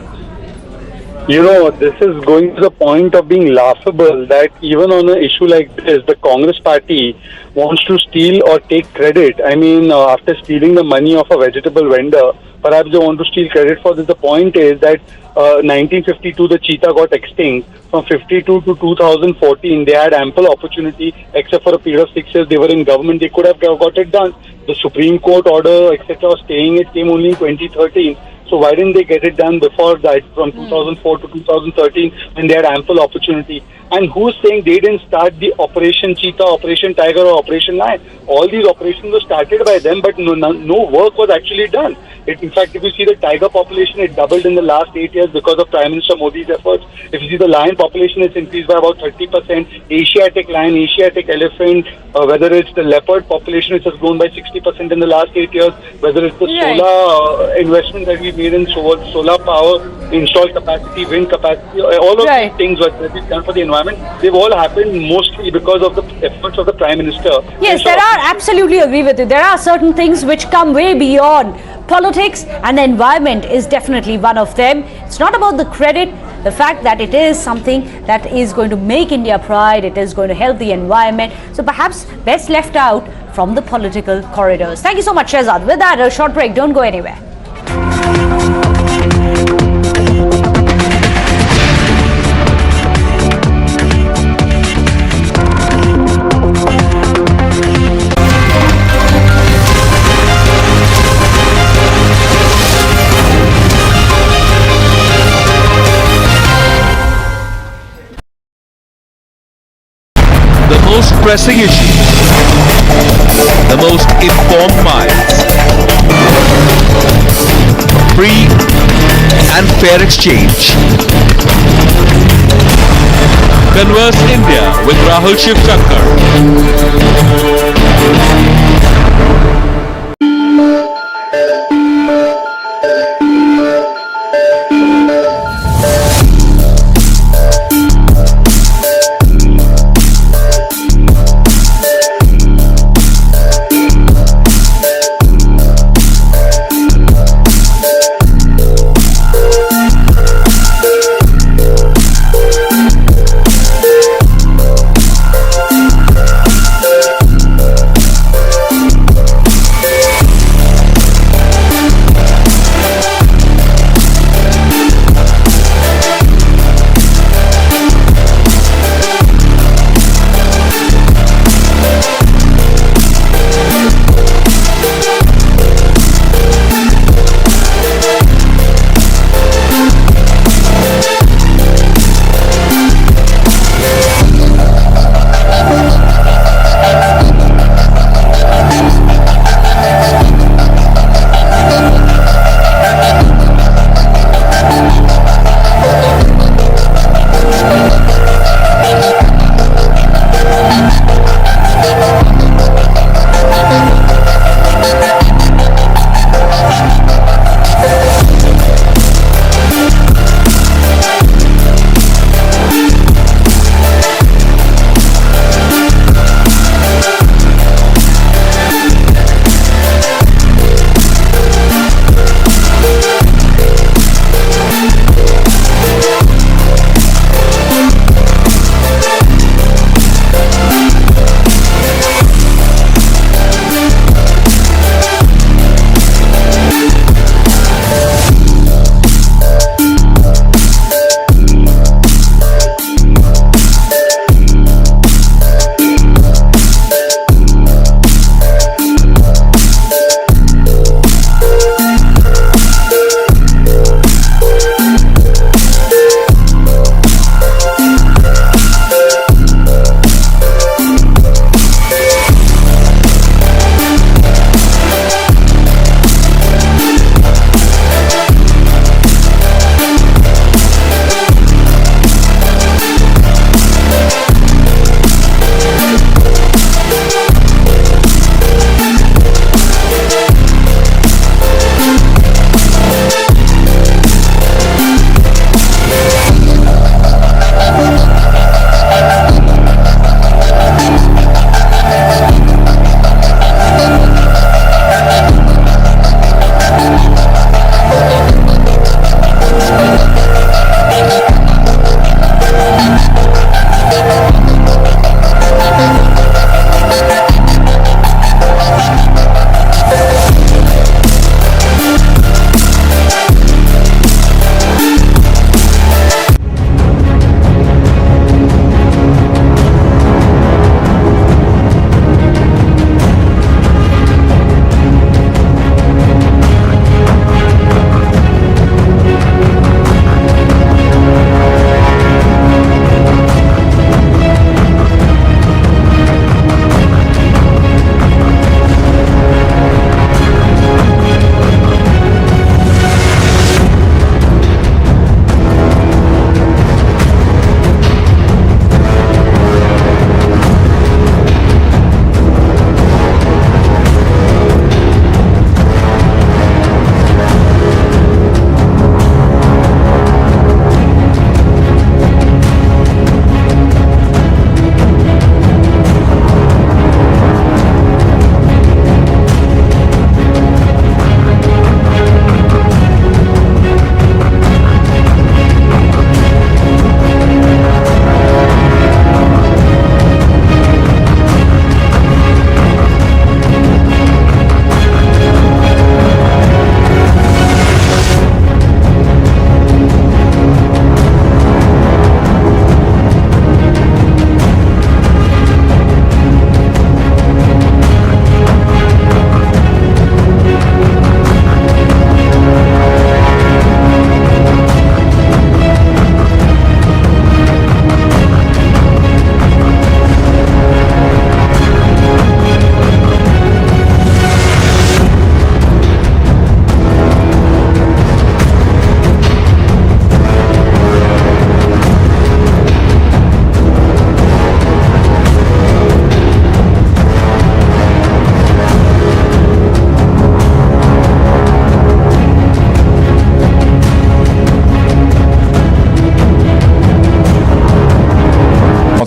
You know, this is going to the point of being laughable that even on an issue like this, the Congress party wants to steal or take credit. I mean, after stealing the money of a vegetable vendor, perhaps they want to steal credit for this. The point is that 1952, the cheetah got extinct. From 52 to 2014, they had ample opportunity, except for a period of 6 years they were in government. They could have got it done. The Supreme Court order, etc., staying it came only in 2013. So why didn't they get it done before that, from 2004 to 2013, when they had ample opportunity? And who's saying they didn't start the Operation Cheetah, Operation Tiger or Operation Lion? All these operations were started by them, but no work was actually done. In fact, if you see the tiger population, it doubled in the last 8 years because of Prime Minister Modi's efforts. If you see the lion population, it's increased by about 30%. Asiatic lion, Asiatic elephant, whether it's the leopard population, which has grown by 60% in the last 8 years, whether it's the solar investment that we made in solar power, installed capacity, wind capacity, all of these things that we've done for the environment, they've all happened mostly because of the efforts of the Prime Minister. Yes, there are, absolutely agree with you. There are certain things which come way beyond politics, and the environment is definitely one of them. It's not about the credit, the fact that it is something that is going to make India pride, it is going to help the environment. So perhaps best left out from the political corridors. Thank you so much, Shehzad. With that, a short break. Don't go anywhere. The most pressing issues, the most informed minds, free and fair exchange. Converse India with Rahul Shiv Shankar.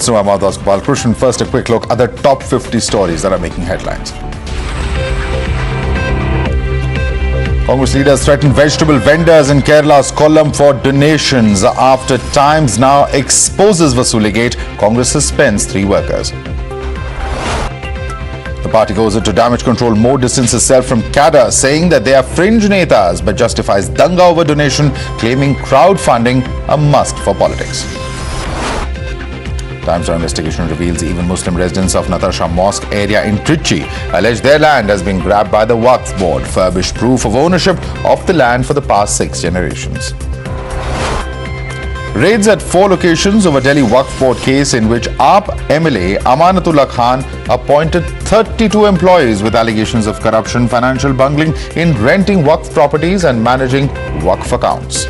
to Amadas Gopalkrishnan. First, a quick look at the top 50 stories that are making headlines. Congress leaders threaten vegetable vendors in Kerala's Kollam for donations. After Times now exposes Vasuli Gate, Congress suspends 3 workers. The party goes into damage control mode, distances itself from cadre, saying that they are fringe netas, but justifies danga over donation, claiming crowdfunding a must for politics. Times Now investigation reveals even Muslim residents of Natasha Mosque area in Trichy allege their land has been grabbed by the Waqf board, furbished proof of ownership of the land for the past 6 generations. Raids at 4 locations over Delhi Waqf board case in which AAP MLA Amanatullah Khan appointed 32 employees with allegations of corruption, financial bungling in renting Waqf properties and managing Waqf accounts.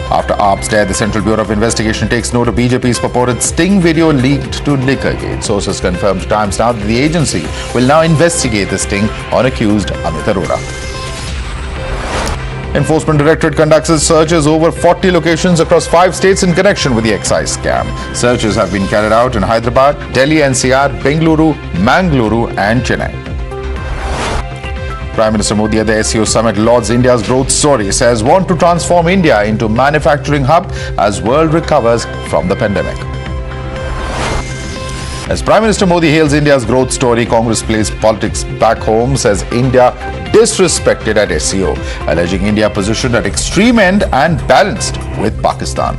After AAP's death, the Central Bureau of Investigation takes note of BJP's purported sting video leaked to Liquorgate. Sources confirmed to Times Now that the agency will now investigate the sting on accused Amit Arora. Enforcement Directorate conducts searches over 40 locations across 5 states in connection with the excise scam. Searches have been carried out in Hyderabad, Delhi NCR, Bengaluru, Mangaluru and Chennai. Prime Minister Modi at the SCO Summit lauds India's growth story, says want to transform India into manufacturing hub as world recovers from the pandemic. As Prime Minister Modi hails India's growth story, Congress plays politics back home, says India disrespected at SCO, alleging India positioned at extreme end and balanced with Pakistan.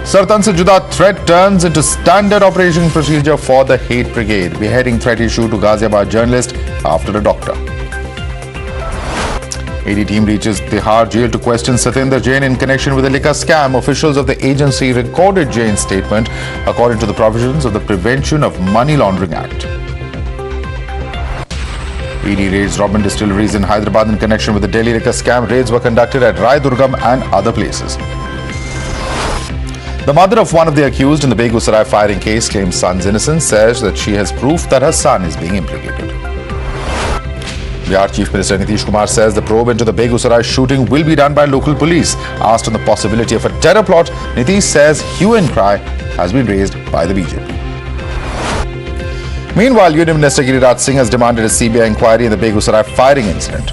Sartan se juda threat turns into standard operation procedure for the hate brigade. Beheading threat issue to Ghaziabad journalist after a doctor. AD team reaches Tihar jail to question Satyendar Jain in connection with the liquor scam. Officials of the agency recorded Jain's statement according to the provisions of the Prevention of Money Laundering Act. ED raids Robin distilleries in Hyderabad in connection with the Delhi liquor scam. Raids were conducted at Rai Durgam and other places. The mother of one of the accused in the Begusarai firing case claims son's innocence, says that she has proof that her son is being implicated. Bihar Chief Minister Nitish Kumar says the probe into the Begusarai shooting will be done by local police. Asked on the possibility of a terror plot, Nitish says hue and cry has been raised by the BJP. Meanwhile, Union Minister Giriraj Singh has demanded a CBI inquiry in the Begusarai firing incident.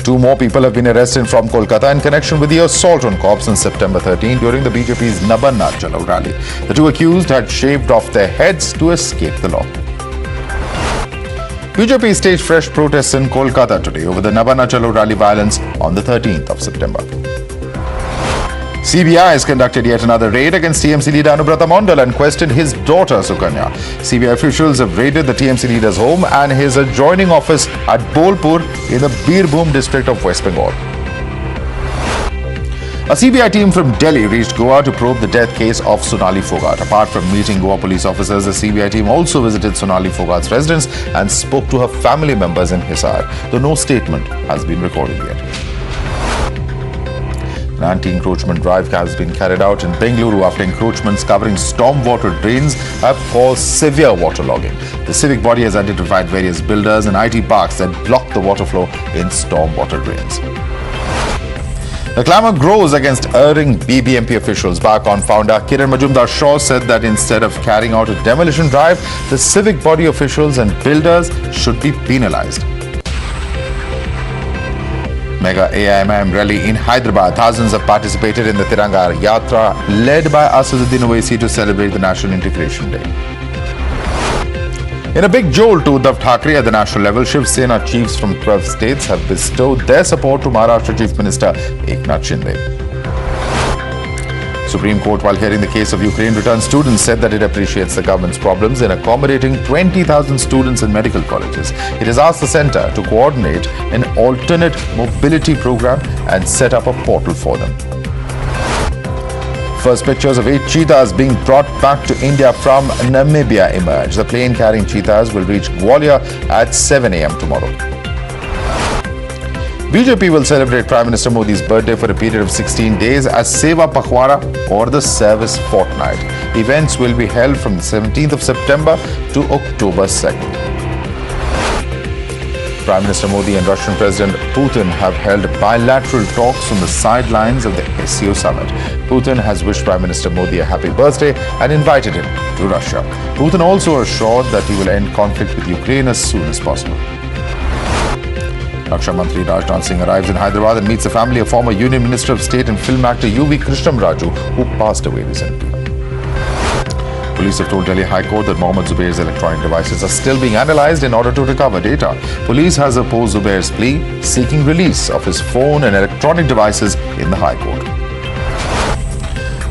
2 more people have been arrested from Kolkata in connection with the assault on cops on September 13 during the BJP's Nabanna Chalo rally. The 2 accused had shaved off their heads to escape the law. BJP staged fresh protests in Kolkata today over the Nabanna Chalo rally violence on the 13th of September. CBI has conducted yet another raid against TMC leader Anubrata Mondal and questioned his daughter Sukanya. CBI officials have raided the TMC leader's home and his adjoining office at Bolpur in the Birbhum district of West Bengal. A CBI team from Delhi reached Goa to probe the death case of Sonali Phogat. Apart from meeting Goa police officers, the CBI team also visited Sonali Phogat's residence and spoke to her family members in Hisar, though no statement has been recorded yet. An anti-encroachment drive has been carried out in Bengaluru after encroachments covering stormwater drains have caused severe waterlogging. The civic body has identified various builders and IT parks that block the water flow in stormwater drains. The clamour grows against erring BBMP officials. Barcon founder Kiran Majumdar-Shaw said that instead of carrying out a demolition drive, the civic body officials and builders should be penalised. Mega AIMM rally in Hyderabad. Thousands have participated in the Tiranga Yatra led by Asaduddin Owaisi to celebrate the National Integration Day. In a big jolt to Uddhav Thackeray at the national level, Shiv Sena chiefs from 12 states have bestowed their support to Maharashtra Chief Minister Eknath Shinde. Supreme Court, while hearing the case of Ukraine returned students, said that it appreciates the government's problems in accommodating 20,000 students in medical colleges. It has asked the centre to coordinate an alternate mobility program and set up a portal for them. First pictures of 8 cheetahs being brought back to India from Namibia emerged. The plane carrying cheetahs will reach Gwalior at 7 a.m. tomorrow. BJP will celebrate Prime Minister Modi's birthday for a period of 16 days as Seva Pakhwara or the Service Fortnight. Events will be held from the 17th of September to October 2nd. Prime Minister Modi and Russian President Putin have held bilateral talks on the sidelines of the SCO Summit. Putin has wished Prime Minister Modi a happy birthday and invited him to Russia. Putin also assured that he will end conflict with Ukraine as soon as possible. Raksha Mantri Rajnath Singh arrives in Hyderabad and meets the family of former Union Minister of State and film actor U.V. Krishnamraju, who passed away recently. Police have told Delhi High Court that Mohammad Zubair's electronic devices are still being analysed in order to recover data. Police has opposed Zubair's plea, seeking release of his phone and electronic devices in the High Court.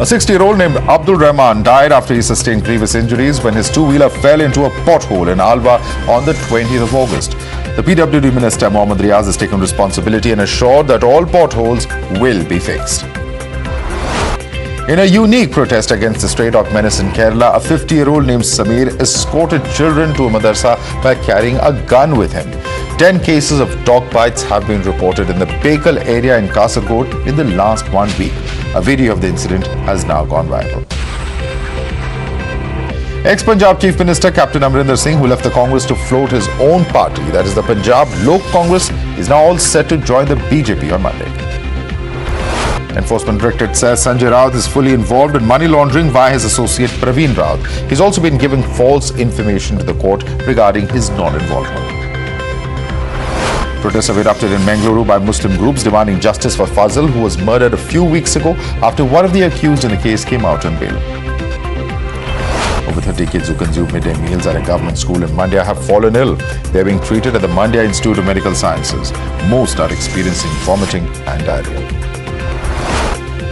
A 60-year-old named Abdul Rahman died after he sustained grievous injuries when his two-wheeler fell into a pothole in Alva on the 20th of August. The PWD Minister Mohammad Riaz has taken responsibility and assured that all potholes will be fixed. In a unique protest against the stray dog menace in Kerala, a 50-year-old named Samir escorted children to a madrasa by carrying a gun with him. 10 cases of dog bites have been reported in the Bengal area in Kasaragod in the last 1 week. A video of the incident has now gone viral. Ex-Punjab Chief Minister Captain Amarinder Singh, who left the Congress to float his own party, that is the Punjab Lok Congress, is now all set to join the BJP on Monday. Enforcement Directorate says Sanjay Raut is fully involved in money laundering via his associate Praveen Raut. He's also been giving false information to the court regarding his non-involvement. Protests have erupted in Bengaluru by Muslim groups demanding justice for Fazal, who was murdered a few weeks ago after one of the accused in the case came out on bail. Over 30 kids who consume midday meals at a government school in Mandya have fallen ill. They are being treated at the Mandya Institute of Medical Sciences. Most are experiencing vomiting and diarrhea.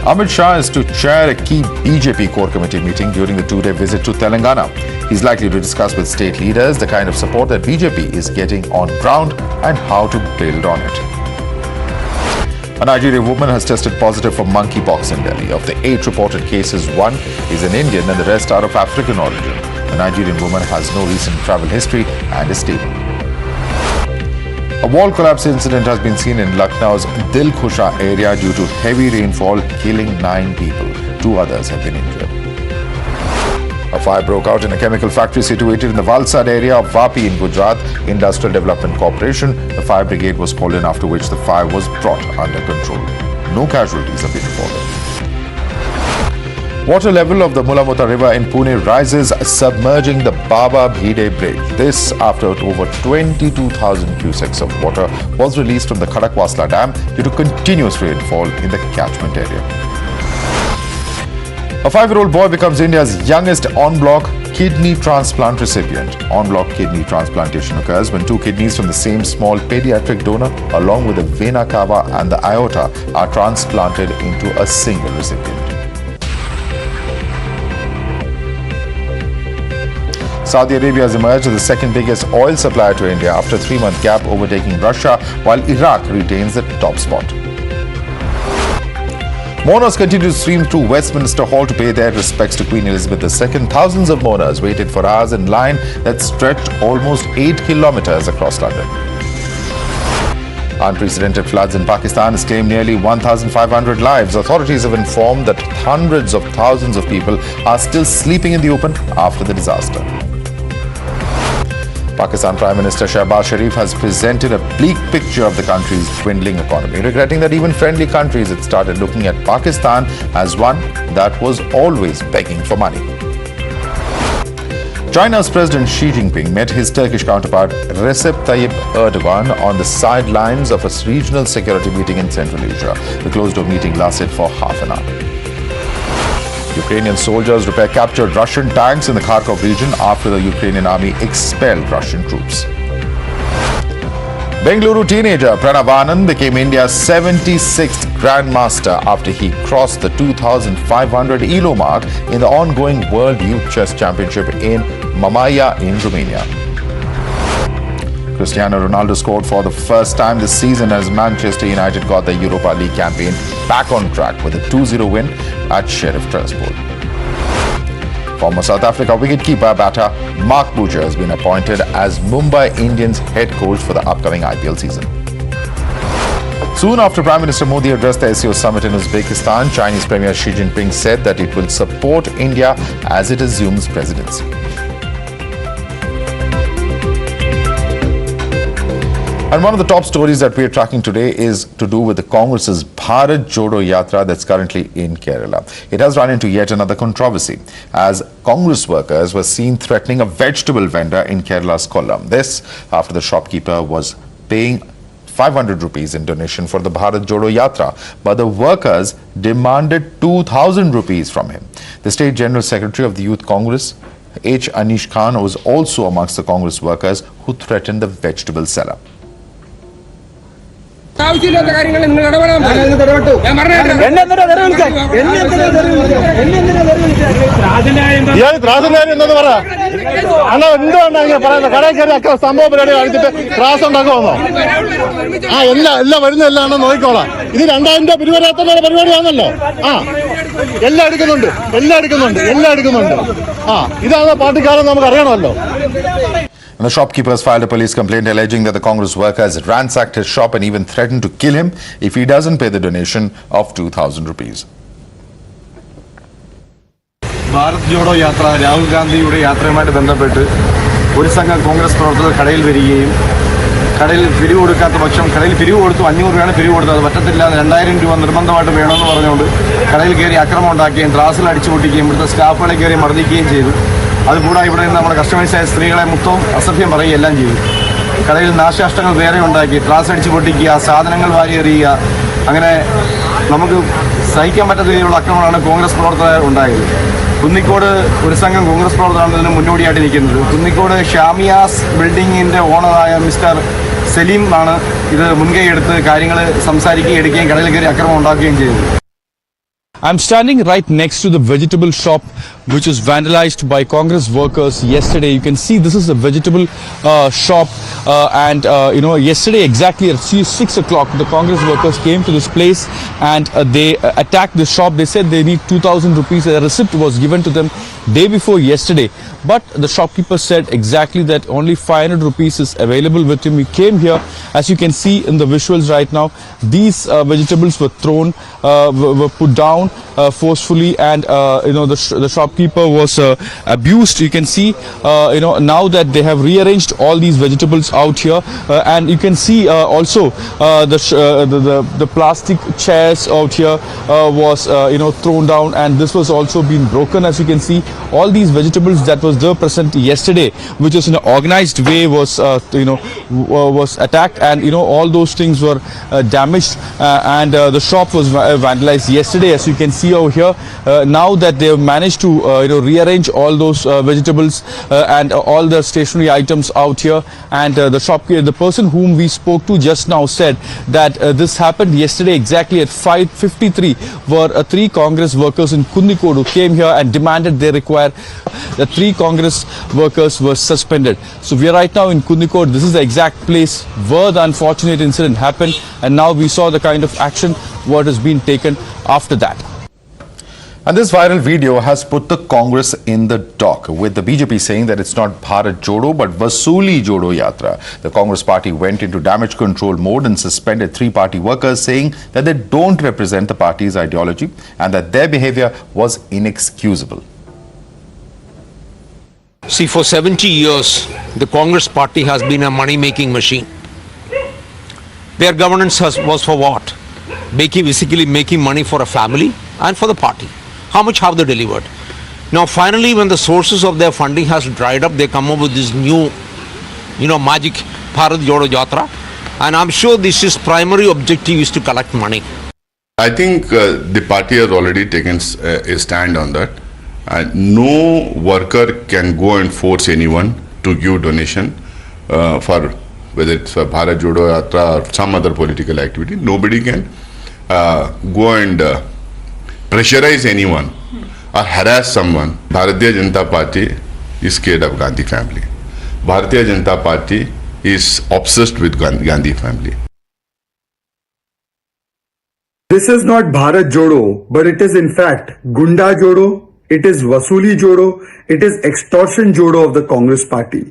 Amit Shah is to chair a key BJP core committee meeting during the two-day visit to Telangana. He's likely to discuss with state leaders the kind of support that BJP is getting on ground and how to build on it. A Nigerian woman has tested positive for monkeypox in Delhi. Of the 8 reported cases, 1 is an Indian and the rest are of African origin. The Nigerian woman has no recent travel history and is stable. A wall collapse incident has been seen in Lucknow's Dil Khusha area due to heavy rainfall, killing 9 people. 2 others have been injured. A fire broke out in a chemical factory situated in the Valsad area of Vapi in Gujarat Industrial Development Corporation. The fire brigade was called in, after which the fire was brought under control. No casualties have been reported. Water level of the Mulamota River in Pune rises, submerging the Baba Bhide Bridge. This after over 22,000 cusecs of water was released from the Khadakwasla Dam due to continuous rainfall in the catchment area. A 5-year-old boy becomes India's youngest en-bloc kidney transplant recipient. En-bloc kidney transplantation occurs when 2 kidneys from the same small pediatric donor, along with the vena cava and the aorta, are transplanted into a single recipient. Saudi Arabia has emerged as the second biggest oil supplier to India after a 3-month gap, overtaking Russia, while Iraq retains the top spot. Mourners continue to stream through Westminster Hall to pay their respects to Queen Elizabeth II. Thousands of mourners waited for hours in line that stretched almost 8 kilometers across London. Unprecedented floods in Pakistan has claimed nearly 1,500 lives. Authorities have informed that hundreds of thousands of people are still sleeping in the open after the disaster. Pakistan Prime Minister Shehbaz Sharif has presented a bleak picture of the country's dwindling economy, regretting that even friendly countries had started looking at Pakistan as one that was always begging for money. China's President Xi Jinping met his Turkish counterpart Recep Tayyip Erdogan on the sidelines of a regional security meeting in Central Asia. The closed-door meeting lasted for half an hour. Ukrainian soldiers repair captured Russian tanks in the Kharkov region after the Ukrainian army expelled Russian troops. Bengaluru teenager Pranav Anand became India's 76th Grandmaster after he crossed the 2,500 ELO mark in the ongoing World Youth Chess Championship in Mamaia in Romania. Cristiano Ronaldo scored for the first time this season as Manchester United got the Europa League campaign back on track with a 2-0 win at Sheriff Tiraspol. Former South Africa wicketkeeper batter Mark Boucher has been appointed as Mumbai Indians head coach for the upcoming IPL season. Soon after Prime Minister Modi addressed the SCO Summit in Uzbekistan, Chinese Premier Xi Jinping said that it will support India as it assumes presidency. And one of the top stories that we are tracking today is to do with the Congress's Bharat Jodo Yatra that's currently in Kerala. It has run into yet another controversy as Congress workers were seen threatening a vegetable vendor in Kerala's Kollam. This after the shopkeeper was paying 500 rupees in donation for the Bharat Jodo Yatra, but the workers demanded 2,000 rupees from him. The State General Secretary of the Youth Congress, H. Anish Khan, was also amongst the Congress workers who threatened the vegetable seller. ആവശ്യമില്ലാത്ത കാര്യങ്ങൾ നിങ്ങൾ ഇടപെടാൻ ഞാൻ സംഭവ പരിപാടി കാണിച്ചിട്ട് ത്രാസ് ഉണ്ടാക്കുമെന്നോ? എല്ലാം വരുന്ന എല്ലാം നോക്കിക്കോളാം. ഇത് 2000 രൂപ പിരിവരാത്തുള്ള പരിപാടിയാണല്ലോ. എല്ലാം എടുക്കുന്നുണ്ട്. ഇതാണ് പാർട്ടിക്കാരെന്ന് നമുക്ക് അറിയണമല്ലോ. And the shopkeepers filed a police complaint alleging that the Congress workers ransacked his shop and even threatened to kill him if he doesn't pay the donation of 2,000 rupees. Bharat Jodo യാത്ര രാഹുൽ ഗാന്ധിയുടെ യാത്രയുമായിട്ട് ബന്ധപ്പെട്ട് ഒരു സംഘം കോൺഗ്രസ് പ്രവർത്തകർ കടയിൽ വരികയും കടയിൽ പിരിവ് കൊടുക്കാത്ത പക്ഷം കടയിൽ പിരിവ് കൊടുത്തു 500 രൂപയാണ് പിരിവ് കൊടുത്തത്. അത് പറ്റത്തില്ല, 2000 രൂപ നിർബന്ധമായിട്ട് വേണമെന്ന് പറഞ്ഞുകൊണ്ട് കടയിൽ കയറി അക്രമം ഉണ്ടാക്കുകയും ത്രാസിൽ അടിച്ചു പൊട്ടിക്കുകയും ഇവിടുത്തെ സ്റ്റാഫുകളെ കയറി മർദ്ദിക്കുകയും ചെയ്തു. അതുകൂടാതെ ഇവിടെ നിന്ന് നമ്മുടെ കസ്റ്റമേഴ്സായ സ്ത്രീകളെ മൊത്തം അസഭ്യം പറയുക എല്ലാം ചെയ്തു. കടയിൽ നാശനഷ്ടങ്ങൾ വേറെ ഉണ്ടാക്കി, ത്രാസ് അടിച്ചു പൊട്ടിക്കുക, സാധനങ്ങൾ വാരി എറിയുക, അങ്ങനെ നമുക്ക് സഹിക്കാൻ പറ്റാത്ത രീതിയിലുള്ള ആക്രമണമാണ് കോൺഗ്രസ് പ്രവർത്തകർ ഉണ്ടായത്. കുന്നിക്കോട് ഒരു സംഘം കോൺഗ്രസ് പ്രവർത്തകരാണ് ഇതിന് മുന്നോടിയായിട്ട് നിൽക്കുന്നത്. കുന്നിക്കോട് ഷാമിയാസ് ബിൽഡിങ്ങിൻ്റെ ഓണറായ മിസ്റ്റർ സലീം ആണ് ഇത് മുൻകൈ എടുത്ത് കാര്യങ്ങൾ സംസാരിക്കുകയും എടുക്കുകയും കടയിൽ കയറി ആക്രമണം ഉണ്ടാക്കുകയും ചെയ്തത്. I'm standing right next to the vegetable shop which was vandalized by Congress workers yesterday. You can see this is a vegetable shop and yesterday exactly at 6 o'clock the Congress workers came to this place and they attacked the shop. They said they need 2,000 rupees. A receipt was given to them day before yesterday, but the shopkeeper said exactly that only 500 rupees is available with him. He came here, as you can see in the visuals right now. These vegetables were thrown, were put down forcefully, and the shopkeeper was abused. You can see now that they have rearranged all these vegetables out here, and you can see also the plastic chairs out here was thrown down, and this was also being broken. As you can see, all these vegetables that was there present yesterday, which was in an organized way, was attacked, and all those things were damaged, and the shop was vandalized yesterday. As you can see over here, now that they have managed to rearrange all those vegetables and all the stationery items out here, and the person whom we spoke to just now said that this happened yesterday exactly at 5:53, where 3 Congress workers in Kunnikod who came here and demanded they require the 3 Congress workers were suspended. So we are right now in Kunnikod. This is the exact place where the unfortunate incident happened, and now we saw the kind of action what has been taken after that. And this viral video has put the Congress in the dock, with the BJP saying that it's not Bharat Jodo but Vasuli Jodo Yatra. The Congress party went into damage control mode and suspended 3 party workers, saying that they don't represent the party's ideology and that their behavior was inexcusable. See, for 70 years, the Congress party has been a money-making machine. Their governance was for what? Basically making money for a family and for the party. How much have they delivered? Now, finally, when the sources of their funding has dried up, they come up with this new, magic Bharat Jodo Yatra. And I'm sure this is primary objective is to collect money. I think the party has already taken a stand on that. No worker can go and force anyone to give donation for whether it's a Bharat Jodo Yatra or some other political activity. Nobody can go and pressurize anyone or harass someone. Bharatiya Janata Party is scared of Gandhi family. Bharatiya Janata Party is obsessed with Gandhi family. This is not Bharat Jodo, but it is in fact Gunda Jodo, it is Vasuli Jodo, it is extortion Jodo of the Congress party.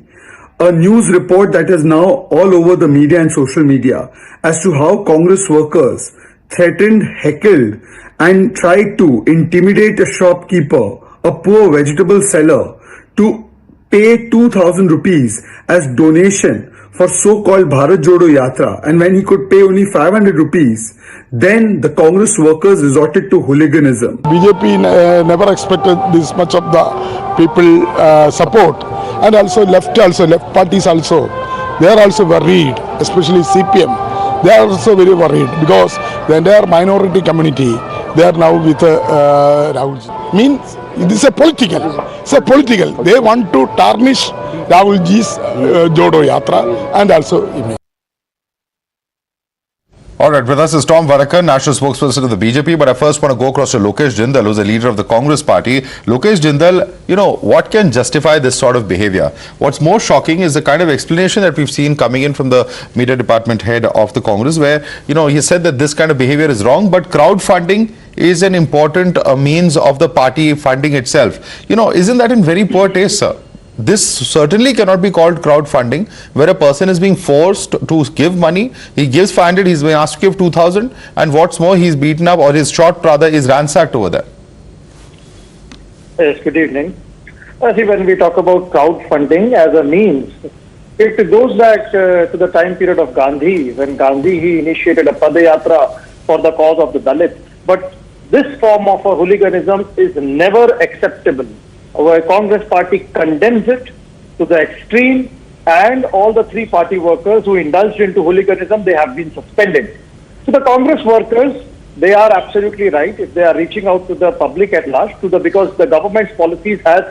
A news report that is now all over the media and social media as to how Congress workers threatened, heckled, and tried to intimidate a shopkeeper, a poor vegetable seller, to pay 2,000 rupees as donation for so-called Bharat Jodo Yatra, and when he could pay only 500 rupees, then the Congress workers resorted to hooliganism. BJP never expected this much of the people support, and also left parties also, they are also worried, especially CPM. They are also very worried because the entire minority community, they are now with Rahul. Means this is a political. It's a political. They want to tarnish Rahulji's Jodo Yatra and also image. All right, with us is Tom Vadakar, national spokesperson of the BJP. But I first want to go across to Lokesh Jindal, who's a leader of the Congress party. Lokesh Jindal, what can justify this sort of behavior? What's more shocking is the kind of explanation that we've seen coming in from the media department head of the Congress, where, he said that this kind of behavior is wrong, but crowdfunding is an important means of the party funding itself. Isn't that in very poor taste, sir? This certainly cannot be called crowdfunding, where a person is being forced to give money. He gives 500, he's being asked to give 2,000, and what's more, he's beaten up, or his short brother is ransacked over there. Yes, good evening. See, when we talk about crowdfunding as a means, it goes back to the time period of Gandhi, when he initiated a Padayatra for the cause of the Dalit. But this form of a hooliganism is never acceptable. Our Congress party condemns it to the extreme, and all the three party workers who indulged into hooliganism, they have been suspended. So the Congress workers, they are absolutely right if they are reaching out to the public at large, because the government's policies has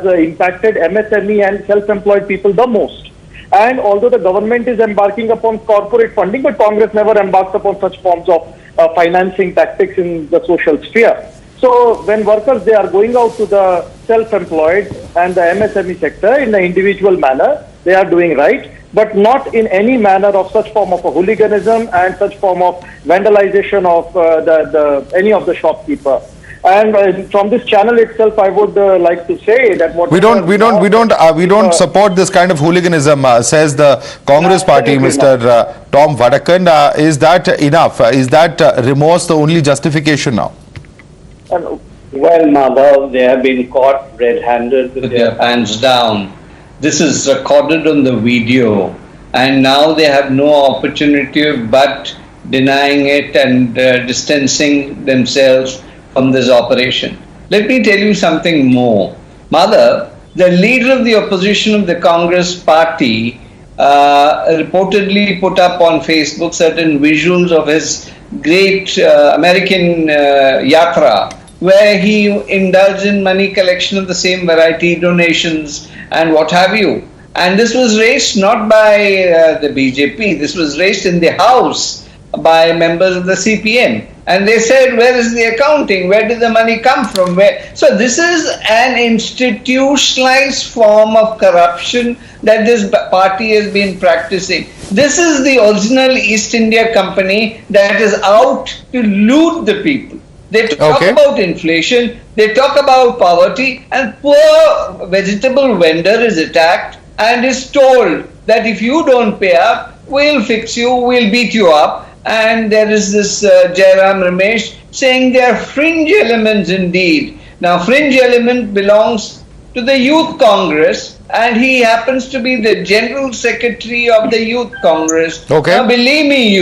impacted MSME and self-employed people the most. And although the government is embarking upon corporate funding, but Congress never embarks upon such forms of financing tactics in the social sphere. So when workers, they are going out to the self-employed and the MSME sector in an individual manner, they are doing right, but not in any manner of such form of a hooliganism and such form of vandalization of any of the shopkeeper. And from this channel itself, I would like to say that what we don't support this kind of hooliganism, says the Congress party, Mr. Tom Vadakar. Is that enough? Is that remorse the only justification now? Well, Madhav, they have been caught red-handed with their pants down. This is recorded on the video, and now they have no opportunity but denying it and distancing themselves from this operation. Let me tell you something more. Madhav, the leader of the opposition of the Congress party reportedly put up on Facebook certain visuals of his great American yatra, where he indulged in money collection of the same variety, donations and what have you. And this was raised not by the BJP, this was raised in the House by members of the CPM. And they said, where is the accounting? Where did the money come from? So this is an institutionalized form of corruption that this party has been practicing. This is the original East India Company that is out to loot the people. They talk about inflation, they talk about poverty, and poor vegetable vendor is attacked and is told that if you don't pay up, we'll fix you, we'll beat you up. And there is this Jairam Ramesh saying they are fringe elements indeed. Now, fringe element belongs to the Youth Congress, and he happens to be the General Secretary of the Youth Congress. Now, believe me,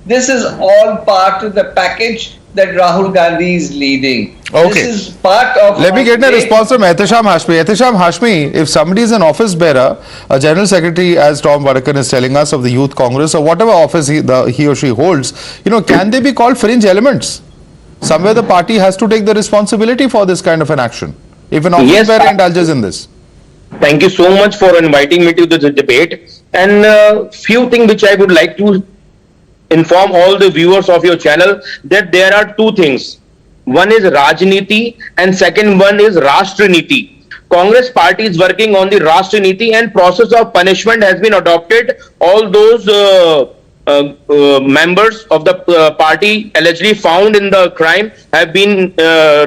this is all part of the package that Rahul Gandhi is leading. This is part of... Let me get a response from Ehtisham Hashmi. Ehtisham Hashmi, if somebody is an office bearer, a General Secretary, as Tom Vadakar is telling us, of the Youth Congress, or whatever office he or she holds, can they be called fringe elements? Somewhere the party has to take the responsibility for this kind of an action, if an office bearer indulges in this. Thank you so much for inviting me to this debate. And few things which I would like to inform all the viewers of your channel, that there are two things. One is Rajniti and second one is Rashtra-niti. Congress party is working on the Rashtra-niti, and process of punishment has been adopted. All those members of the party allegedly found in the crime have been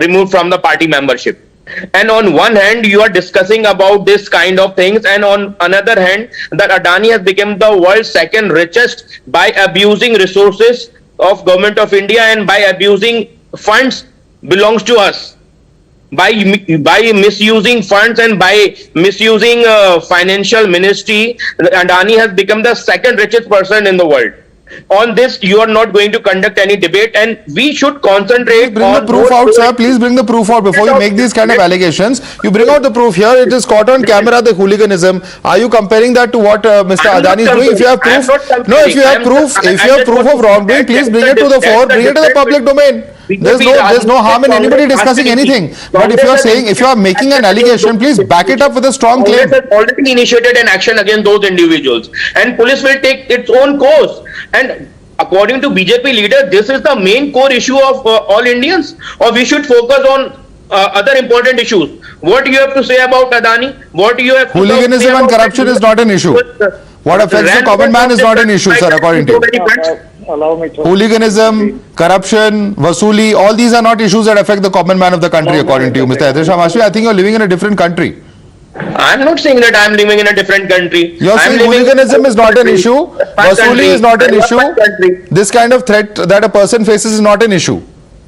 removed from the party membership. And on one hand, you are discussing about this kind of things, and on another hand, that Adani has become the world's second richest by abusing resources of government of India and by abusing funds belongs to us. by misusing funds and by misusing financial ministry. Adani has become the second richest person in the world. On this, you are not going to conduct any debate, and we should concentrate. Bring the proof out, sir. Please bring the proof out before you make these kind of allegations. You bring out the proof here. It is caught on camera, the hooliganism. Are you comparing that to what Mr. Adani is doing? If you have proof, no. If you have proof of wrongdoing, please bring it to the fore. Bring it to the public domain. There's no harm in anybody discussing anything. But if you are saying, if you are making an allegation, please back it up with a strong claim. Congress has already initiated an action against those individuals, and police will take its own course. And according to BJP leader, this is the main core issue of all Indians, or we should focus on other important issues. What do you have to say about Adani? What do you have to say hooliganism and corruption is not an issue. What affects the common man is not an issue, sir, according to you. Allow me to. Hooliganism, corruption, vasuli, all these are not issues that affect the common man of the country, according to you, Mr. Ebrahim. I think you're living in a different country. I'm not saying that I'm living in a different country. You're saying hooliganism is not an issue, vasuli is not an issue, this kind of threat that a person faces is not an issue.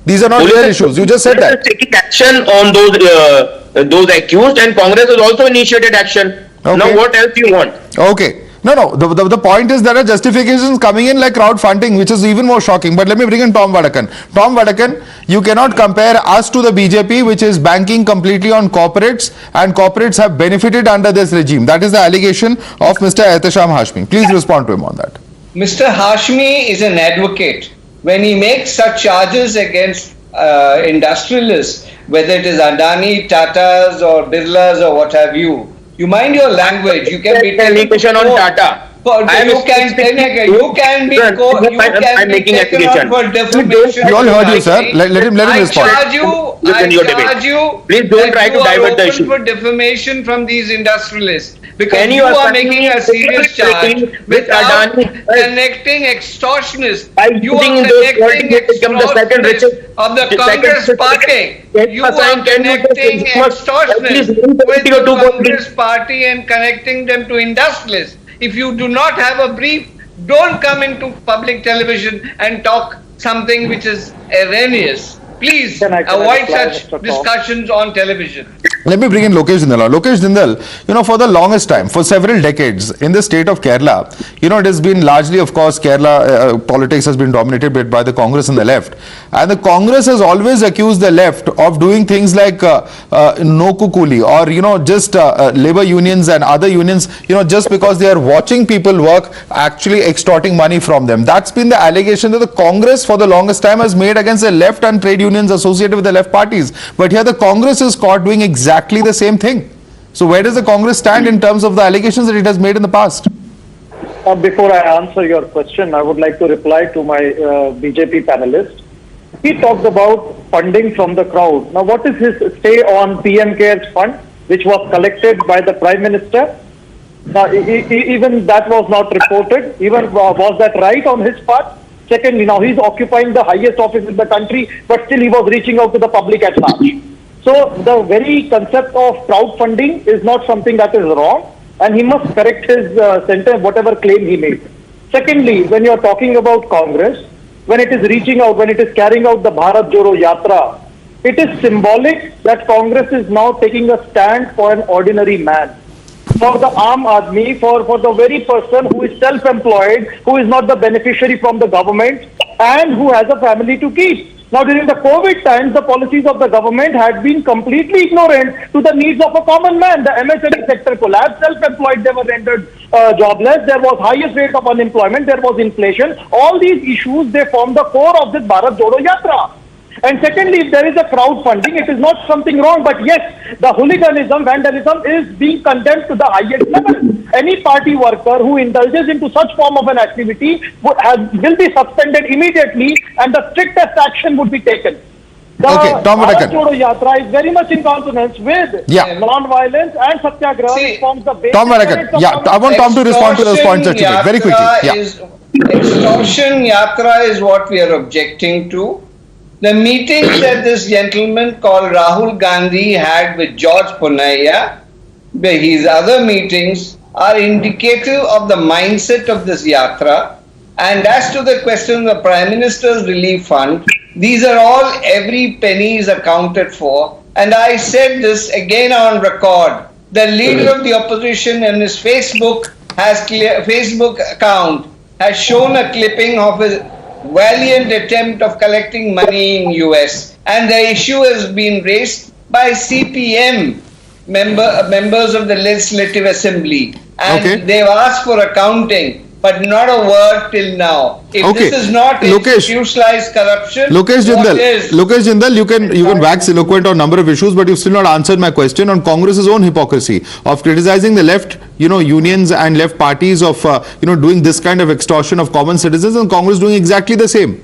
These are not real issues. You just said that. Taking action on those accused, and Congress has also initiated action. Okay. Now what else do you want? Okay. No. The point is there are justifications coming in like crowdfunding, which is even more shocking. But let me bring in Tom Vadakan. Tom Vadakan, you cannot compare us to the BJP, which is banking completely on corporates, and corporates have benefited under this regime. That is the allegation of Mr. Ehtesham Hashmi. Please respond to him on that. Mr. Hashmi is an advocate. When he makes such charges against industrialists, whether it is Adani, Tatas or Birlas or what have you, you mind your language. You can be allegation on Tata. You can be taken out for defamation. We all heard you, sir. Let him respond. I charge you. Please don't try to divert the issue. For defamation from these industrialists, because you are making a serious charge without connecting extortionists. You are connecting extortionists of the Congress party. You are connecting extortionists with the Congress party and connecting them to industrialists. If you do not have a brief, don't come into public television and talk something which is erroneous. Please avoid such discussions on television. Let me bring in Lokesh Jindal. Lokesh Jindal, for the longest time, for several decades, in the state of Kerala, it has been largely, of course, Kerala politics has been dominated by the Congress and the left. And the Congress has always accused the left of doing things like no kukuli, or, just labor unions and other unions, just because they are watching people work, actually extorting money from them. That's been the allegation that the Congress for the longest time has made against the left and trade unions associated with the left parties. But here the Congress is caught doing exactly the same thing. So where does the Congress stand in terms of the allegations that it has made in the past? Before I answer your question, I would like to reply to my BJP panelist. He talked about funding from the crowd. Now, what is his stay on PM CARES fund, which was collected by the Prime Minister? Now, even that was not reported. Even was that right on his part? Secondly, now he's occupying the highest office in the country, but still he was reaching out to the public at large. So the very concept of crowdfunding is not something that is wrong, and he must correct his sentence, whatever claim he made. Secondly, when you are talking about Congress, when it is reaching out, when it is carrying out the Bharat Jodo Yatra, it is symbolic that Congress is now taking a stand for an ordinary man, for the Aam Aadmi, for the very person who is self-employed, who is not the beneficiary from the government, and who has a family to keep. Now, during the COVID times, the policies of the government had been completely ignorant to the needs of a common man. The MSME sector collapsed, self-employed, they were rendered jobless, there was highest rate of unemployment, there was inflation. All these issues, they form the core of this Bharat Jodo Yatra. And secondly, if there is a crowdfunding, it is not something wrong, but yes, the hooliganism, vandalism is being condemned to the highest level. Any party worker who indulges into such form of an activity will be suspended immediately, and the strictest action would be taken. The Bharat Jodo Yatra is very much in consonance with non-violence and satyagraha. It forms the basis. Tom Vadakan, I want Tom to respond to those points that you made very quickly. Extortion Yatra is what we are objecting to. The meetings that this gentleman called Rahul Gandhi had with George Ponaiya, his other meetings, are indicative of the mindset of this yatra. And as to the question of the Prime Minister's Relief Fund, these are all, every penny is accounted for. and I said this again on record, the leader of the opposition in his Facebook account has shown a clipping of a valiant attempt of collecting money in US, and the issue has been raised by CPM members of the Legislative Assembly, and they've asked for accounting, but not a word till now. If this is not institutionalized corruption, Lokesh Jindal, you can wax eloquent on number of issues, but you've still not answered my question on Congress's own hypocrisy of criticizing the left, unions and left parties of, doing this kind of extortion of common citizens, and Congress doing exactly the same.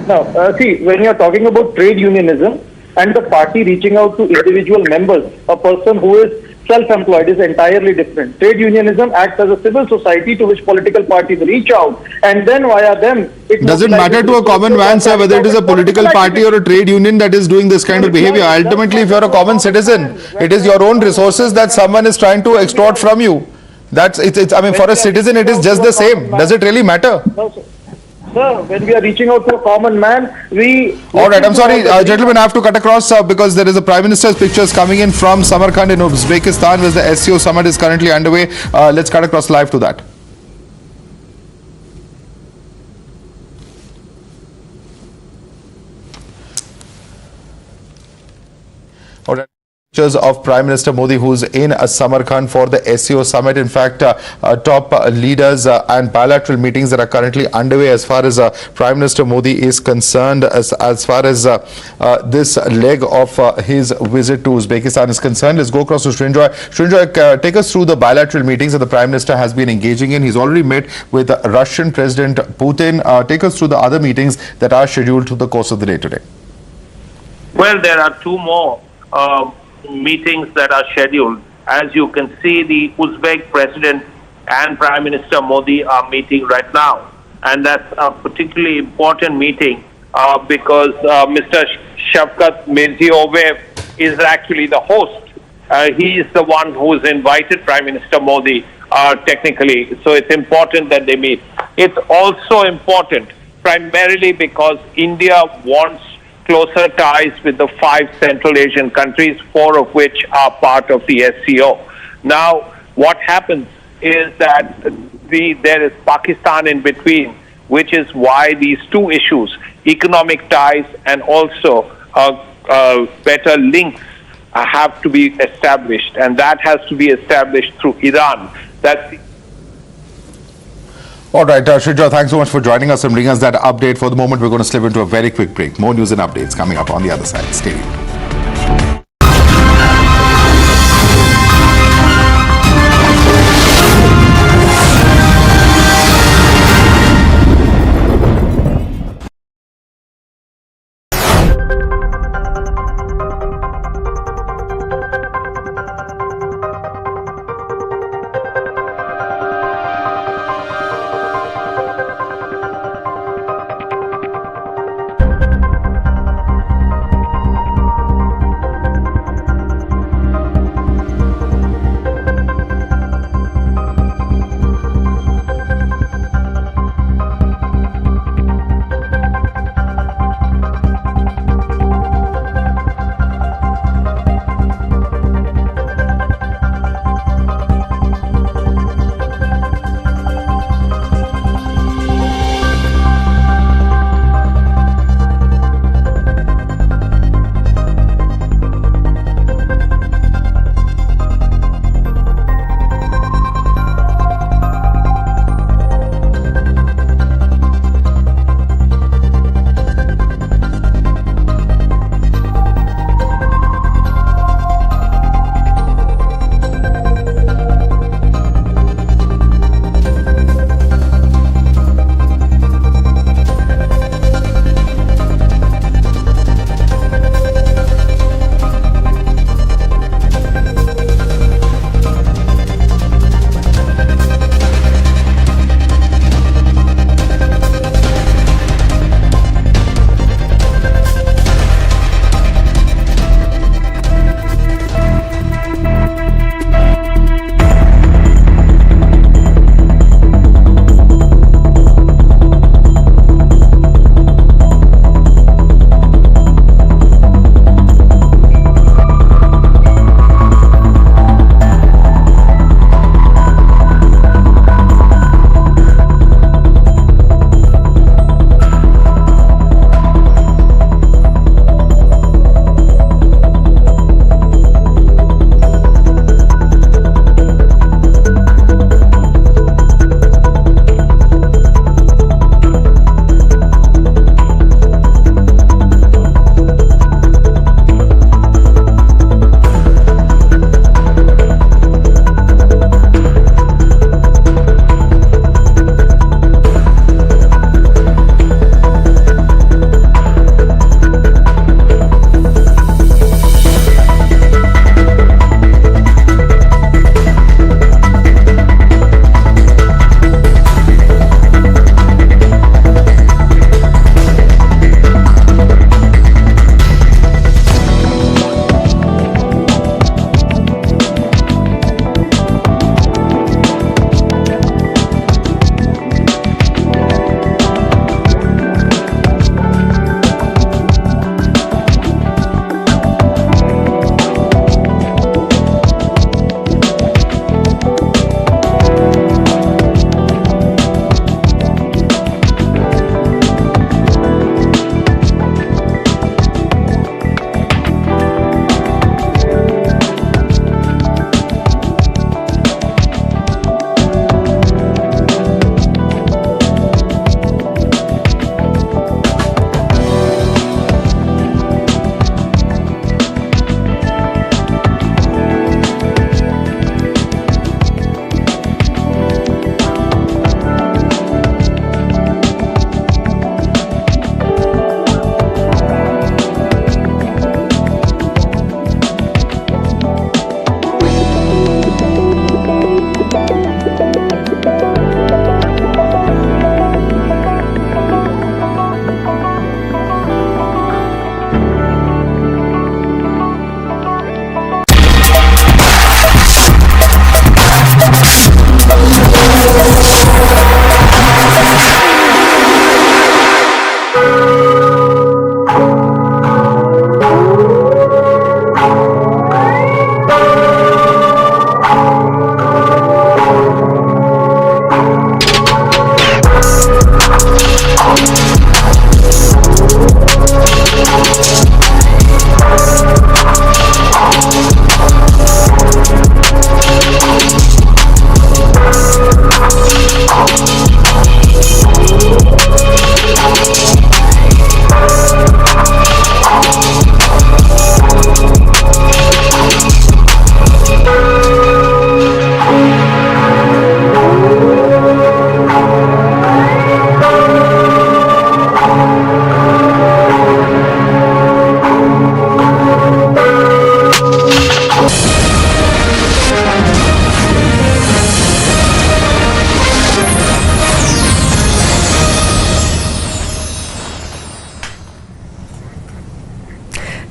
Now, see, when you're talking about trade unionism and the party reaching out to individual members, a person who is self-employed is entirely different. Trade unionism acts as a civil society to which political parties reach out, and then via them... Does it matter to a common man, sir, whether it is a political party or a trade union that is doing this kind of behavior? Ultimately, if you're a common citizen, it is your own resources that someone is trying to extort from you. I mean, for a citizen, it is just the same. Does it really matter? No, sir. Sir, when we are reaching out to a common man, All right, I'm sorry, gentlemen, I have to cut across because there is a Prime Minister's pictures coming in from Samarkand in Uzbekistan, where the SCO Summit is currently underway. Let's cut across live to that. All right. Pictures of Prime Minister Modi, who's in Samarkand for the SCO Summit. In fact, top leaders and bilateral meetings that are currently underway as far as Prime Minister Modi is concerned, as far as this leg of his visit to Uzbekistan is concerned. Let's go across to Srinjoy. Srinjoy, take us through the bilateral meetings that the Prime Minister has been engaging in. He's already met with Russian President Putin. Take us through the other meetings that are scheduled through the course of the day today. Well, there are two more meetings that are scheduled. As you can see, the Uzbek President and Prime Minister Modi are meeting right now. And that's a particularly important meeting because Mr. Shavkat Mirziyoyev is actually the host. He is the one who has invited Prime Minister Modi technically. So it's important that they meet. It's also important primarily because India wants closer ties with the 5 Central Asian countries, 4 of which are part of the SCO. Now, what happens is that there is Pakistan in between, which is why these two issues, economic ties and also better links, have to be established, and that has to be established through Iran. That's All right, Srinjoy, thanks so much for joining us and bringing us that update. For the moment, we're going to slip into a very quick break. More news and updates coming up on the other side. Stay tuned.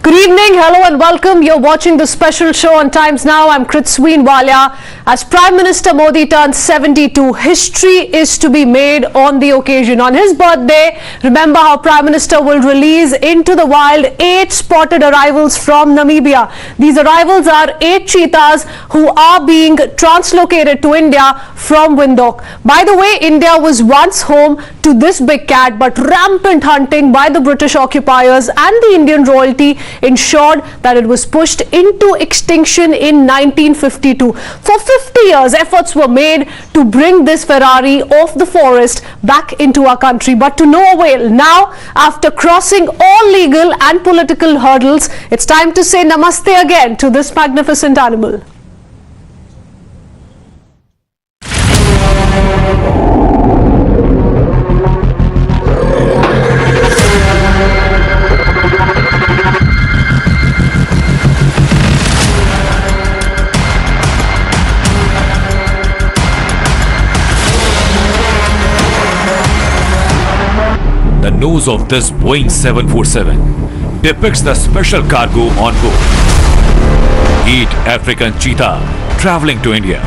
Good evening, hello and welcome. You're watching the special show on Times Now. I'm Kritsween Walia. As Prime Minister Modi turns 72, history is to be made on the occasion. On his birthday, remember how Prime Minister will release into the wild 8 spotted arrivals from Namibia. These arrivals are 8 cheetahs who are being translocated to India from Windhoek. By the way, India was once home to this big cat, but rampant hunting by the British occupiers and the Indian royalty ensured that it was pushed into extinction in 1952. For 50 years, efforts were made to bring this Ferrari off the forest back into our country, but to no avail. Now, after crossing all legal and political hurdles, it's time to say namaste again to this magnificent animal. The nose of this Boeing 747 depicts the special cargo on board. 8 African cheetah traveling to India.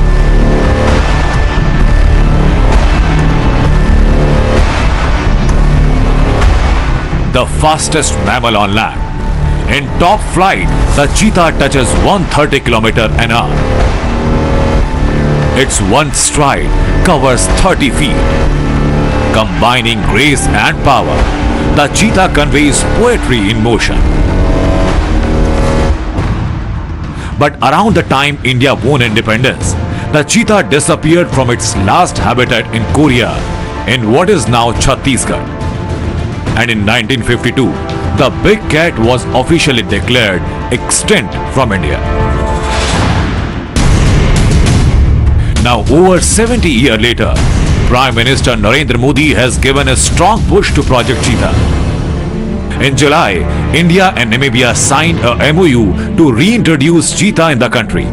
The fastest mammal on land. In top flight, the cheetah touches 130 km/h. Its one stride covers 30 feet. Combining grace and power, the cheetah conveys poetry in motion. But around the time India won independence, the cheetah disappeared from its last habitat in Korea, in what is now Chhattisgarh. And in 1952, the big cat was officially declared extinct from India. Now, over 70 years later, Prime Minister Narendra Modi has given a strong push to Project Cheetah. In July, India and Namibia signed a MOU to reintroduce cheetah in the country.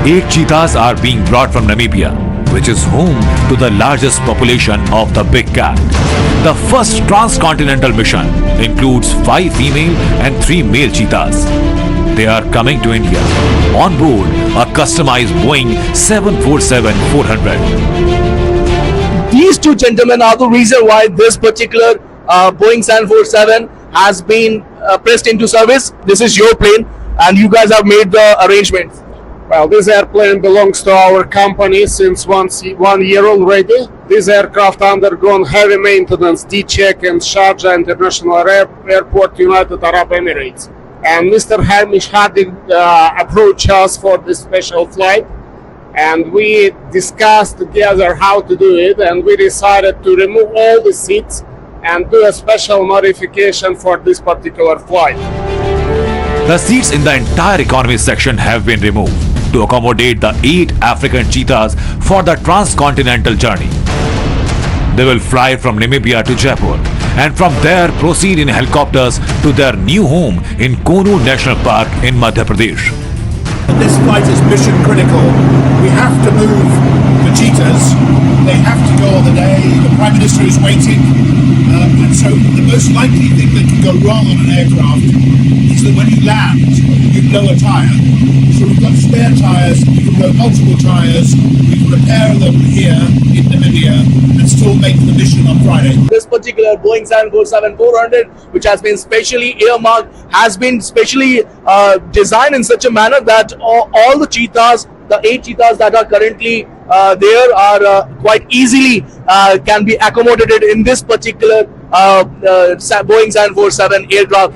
8 cheetahs are being brought from Namibia, which is home to the largest population of the big cat. The first transcontinental mission includes 5 female and 3 male cheetahs. They are coming to India on board a customized Boeing 747-400. These 2 gentlemen are the reason why this particular Boeing 747 has been pressed into service. This is your plane and you guys have made the arrangements. Well, this airplane belongs to our company since 1 year already. This aircraft undergone heavy maintenance, D-check in Sharjah International Airport, United Arab Emirates. And Mr. Hamish had approached us for this special flight. And we discussed together how to do it, and we decided to remove all the seats and do a special modification for this particular flight. The seats in the entire economy section have been removed to accommodate the 8 African cheetahs for the transcontinental journey. They will fly from Namibia to Jaipur and from there proceed in helicopters to their new home in Konu National Park in Madhya Pradesh. This flight is mission critical. We have to move the cheetahs. They have to go on the day. The Prime Minister is waiting. And so the most likely thing that can go wrong on an aircraft is that when you land, you blow a tyre. So we've got spare tyres. We can blow multiple tyres. We can repair them here in Namibia and still make the mission on Friday. This particular Boeing 747-400, which has been specially earmarked, has been specially designed in such a manner that all the cheetahs, the 8 cheetahs that are currently there are quite easily can be accommodated in this particular Boeing 747 aircraft.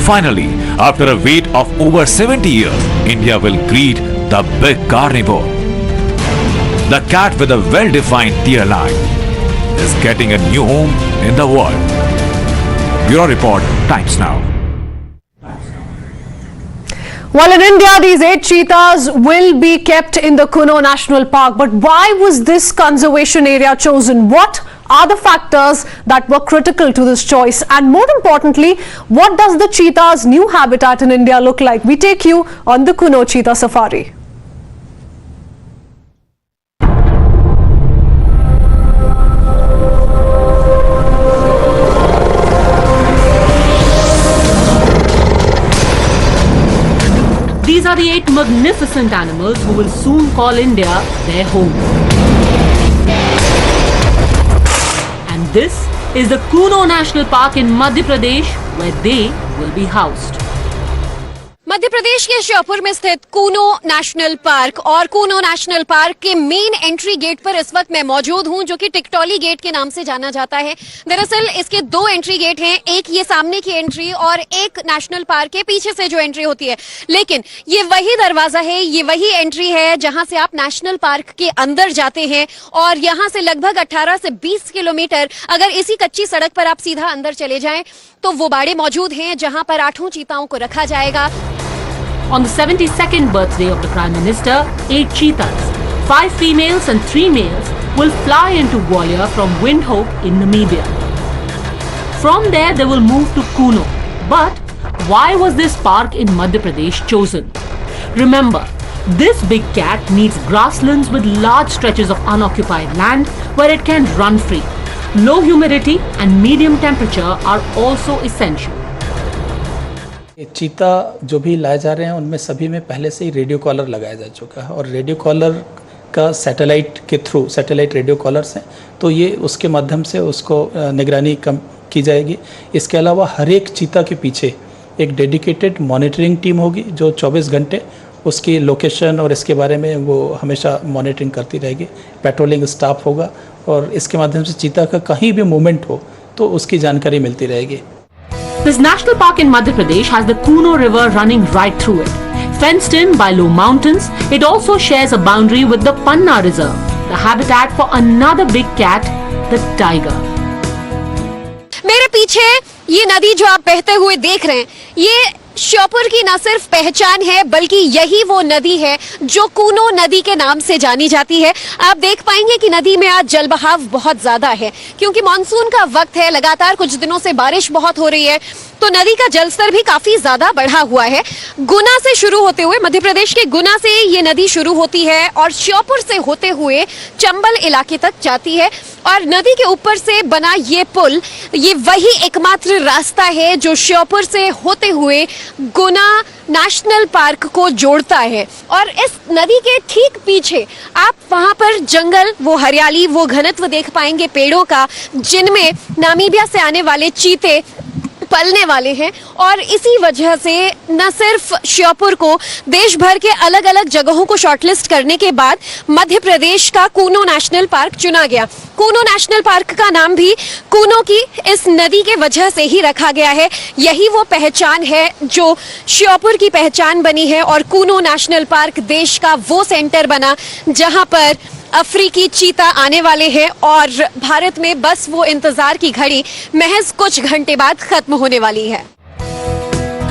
Finally, after a wait of over 70 years, India will greet the big carnivore. The cat with a well-defined tear line is getting a new home in the world. Bureau Report, Times Now. Well, in India, these 8 cheetahs will be kept in the Kuno National Park. But why was this conservation area chosen? What are the factors that were critical to this choice? And more importantly, what does the cheetah's new habitat in India look like? We take you on the Kuno Cheetah Safari. are the 8 magnificent animals who will soon call India their home. And this is the Kuno National Park in Madhya Pradesh, where they will be housed. Madhya Pradesh के श्योपुर में स्थित Kuno national park और Kuno national park के main entry gate पर इस वक्त मैं मौजूद हूं, जो कि टिकटॉली गेट के नाम से जाना जाता है। दरअसल इसके 2 एंट्री गेट हैं, एक ये सामने की एंट्री और एक नेशनल पार्क के पीछे से जो एंट्री होती है। लेकिन ये वही दरवाजा है, ये वही एंट्री है जहां से आप नेशनल पार्क के अंदर जाते हैं और यहां से लगभग 18 से 20 किलोमीटर अगर इसी कच्ची सड़क पर आप सीधा अंदर चले जाएं तो वो बाड़े मौजूद हैं जहां पर 8 चीताओं को रखा जाएगा। On the 72nd birthday of the Prime Minister, 8 cheetahs, 5 females and 3 males, will fly into Gwalior from Windhoek in Namibia. From there, they will move to Kuno. But why was this park in Madhya Pradesh chosen? Remember, this big cat needs grasslands with large stretches of unoccupied land where it can run free. Low humidity and medium temperature are also essential. चीता जो भी लाए जा रहे हैं उनमें सभी में पहले से ही रेडियो कॉलर लगाया जा चुका है और रेडियो कॉलर का सैटेलाइट के थ्रू, सैटेलाइट रेडियो कॉलर्स हैं, तो ये उसके माध्यम से उसको निगरानी कम की जाएगी। इसके अलावा हर एक चीता के पीछे एक डेडिकेटेड मॉनिटरिंग टीम होगी जो 24 घंटे उसकी लोकेशन और इसके बारे में वो हमेशा मॉनिटरिंग करती रहेगी। पेट्रोलिंग स्टाफ होगा और इसके माध्यम से चीता का कहीं भी मूवमेंट हो तो उसकी जानकारी मिलती रहेगी। This national park in Madhya Pradesh has the Kuno River running right through it. Fenced in by low mountains, it also shares a boundary with the Panna Reserve, the habitat for another big cat, the tiger. मेरे पीछे ये नदी जो आप बहते हुए देख रहे हैं, ये श्योपुर की न सिर्फ पहचान है बल्कि यही वो नदी है जो कूनो नदी के नाम से जानी जाती है। आप देख पाएंगे कि नदी में आज जलबहाव बहुत ज्यादा है क्योंकि मानसून का वक्त है, लगातार कुछ दिनों से बारिश बहुत हो रही है, तो नदी का जलस्तर भी काफी ज्यादा बढ़ा हुआ है। गुना से शुरू होते हुए, मध्य प्रदेश के गुना से ये नदी शुरू होती है और श्योपुर से होते हुए चंबल इलाके तक जाती है और नदी के ऊपर से बना ये पुल, ये वही एकमात्र रास्ता है जो श्योपुर से होते हुए गुना नेशनल पार्क को जोड़ता है। और इस नदी के ठीक पीछे आप वहां पर जंगल, वो हरियाली, वो घनत्व देख पाएंगे पेड़ों का, जिनमें नामीबिया से आने वाले चीते पलने वाले हैं। और इसी वजह से न सिर्फ श्योपुर को देश भर के अलग अलग जगहों को शॉर्टलिस्ट करने के बाद मध्य प्रदेश का कूनो नेशनल पार्क चुना गया। कूनो नेशनल पार्क का नाम भी कूनो की इस नदी के वजह से ही रखा गया है। यही वो पहचान है जो श्योपुर की पहचान बनी है और कूनो नेशनल पार्क देश का वो सेंटर बना जहां पर अफ्रीकी चीता आने वाले हैं और भारत में बस वो इंतजार की घड़ी महज कुछ घंटे बाद खत्म होने वाली है।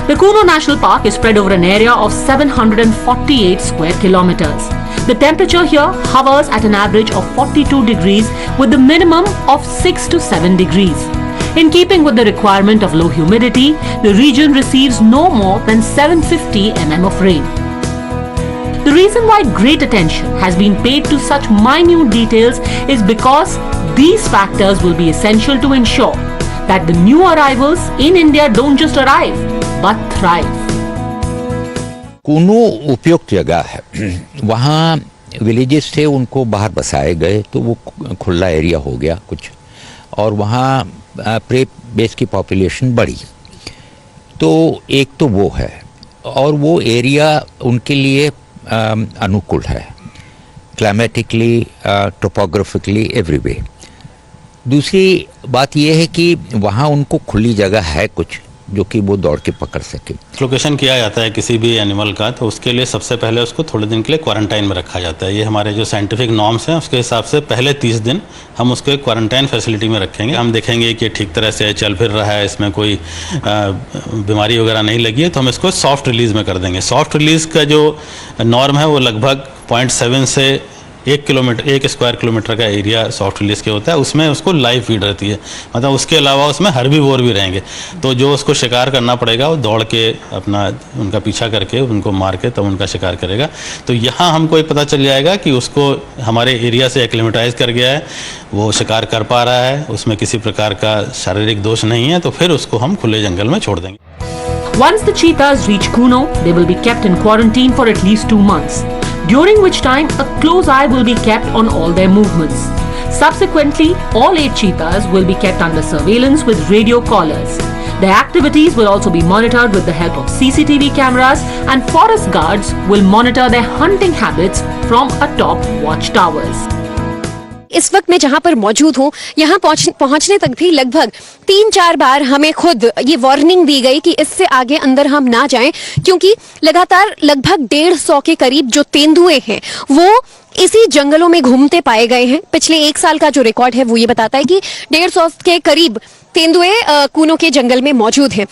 The Kuno National Park is spread over an area of 748 square kilometers. The temperature here hovers at an average of 42 degrees with a minimum of 6 to 7 degrees. In keeping with the requirement of low humidity, the region receives no more than 750 mm of rain. The reason why great attention has been paid to such minute details is because these factors will be essential to ensure that the new arrivals in India don't just arrive but thrive. Kuno उपयुक्त जगह है, वहाँ villages थे उनको बाहर बसाए गए तो वो खुला एरिया हो गया कुछ, और वहाँ प्रे बेस की पॉपुलेशन बढ़ी, तो एक तो वो है और वो एरिया उनके लिए अनुकूल है, क्लाइमेटिकली, टोपोग्राफिकली, एवरी वे। दूसरी बात यह है कि वहाँ उनको खुली जगह है कुछ जो कि वो दौड़ के पकड़ सके। लोकेशन किया जाता है किसी भी एनिमल का तो उसके लिए सबसे पहले उसको थोड़े दिन के लिए क्वारंटाइन में रखा जाता है। ये हमारे जो साइंटिफिक नॉर्म्स हैं उसके हिसाब से पहले 30 दिन हम उसको क्वारंटाइन फैसिलिटी में रखेंगे। हम देखेंगे कि ठीक तरह से चल फिर रहा है, इसमें कोई बीमारी वगैरह नहीं लगी है, तो हम इसको सॉफ्ट रिलीज़ में कर देंगे। सॉफ्ट रिलीज़ का जो नॉर्म है वो लगभग 0.7 से 1 स्क्वायर किलोमीटर का एरिया सॉफ्ट रिलीज के होता है, उसमें उसको लाइव फीड रहती है, मतलब उसके अलावा उसमें हर्बीवोर भी रहेंगे, तो जो उसको शिकार करना पड़ेगा वो दौड़ के अपना उनका पीछा करके उनको मार के तब उनका शिकार करेगा। तो यहाँ हमको ये पता चल जाएगा कि उसको हमारे एरिया से एक्लिमेटाइज कर गया है, वो शिकार कर पा रहा है, उसमें किसी प्रकार का शारीरिक दोष नहीं है, तो फिर उसको हम खुले जंगल में छोड़ देंगे। Once the cheetahs reach Kuno, they will be kept in quarantine for at least 2 months, during which time a close eye will be kept on all their movements. Subsequently, all 8 cheetahs will be kept under surveillance with radio collars. Their activities will also be monitored with the help of CCTV cameras, and forest guards will monitor their hunting habits from atop watchtowers. इस वक्त मैं जहां पर मौजूद हूं, यहां पहुंचने तक भी लगभग 3-4 बार हमें खुद ये वार्निंग दी गई कि इससे आगे अंदर हम ना जाएं, क्योंकि लगातार लगभग 150 के करीब जो तेंदुए हैं वो इसी जंगलों में घूमते पाए गए हैं। पिछले 1 साल का जो रिकॉर्ड है वो ये बताता है कि 150 के करीब तेंदुए कूनो के जंगल में मौजूद हैं।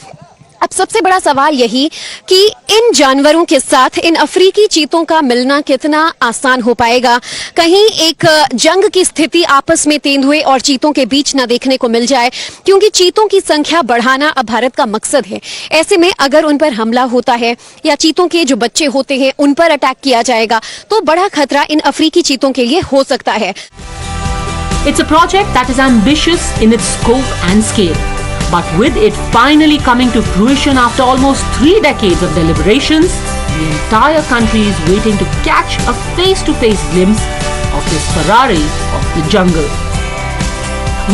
अब सबसे बड़ा सवाल यही कि इन जानवरों के साथ इन अफ्रीकी चीतों का मिलना कितना आसान हो पाएगा। कहीं एक जंग की स्थिति आपस में तेंदुए और चीतों के बीच ना देखने को मिल जाए, क्योंकि चीतों की संख्या बढ़ाना अब भारत का मकसद है। ऐसे में अगर उन पर हमला होता है या चीतों के जो बच्चे होते हैं उन पर अटैक किया जाएगा तो बड़ा खतरा इन अफ्रीकी चीतों के लिए हो सकता है। It's a project that is ambitious in its scope and scale. But with it finally coming to fruition after almost 3 decades of deliberations, the entire country is waiting to catch a face-to-face glimpse of this Ferrari of the jungle.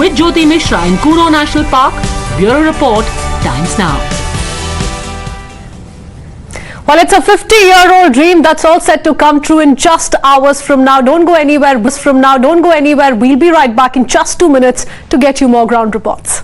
With Jyoti Mishra in Kuno National Park, Bureau Report, Times Now. Well, it's a 50-year-old dream that's all set to come true in just hours from now. Don't go anywhere. We'll be right back in just 2 minutes to get you more ground reports.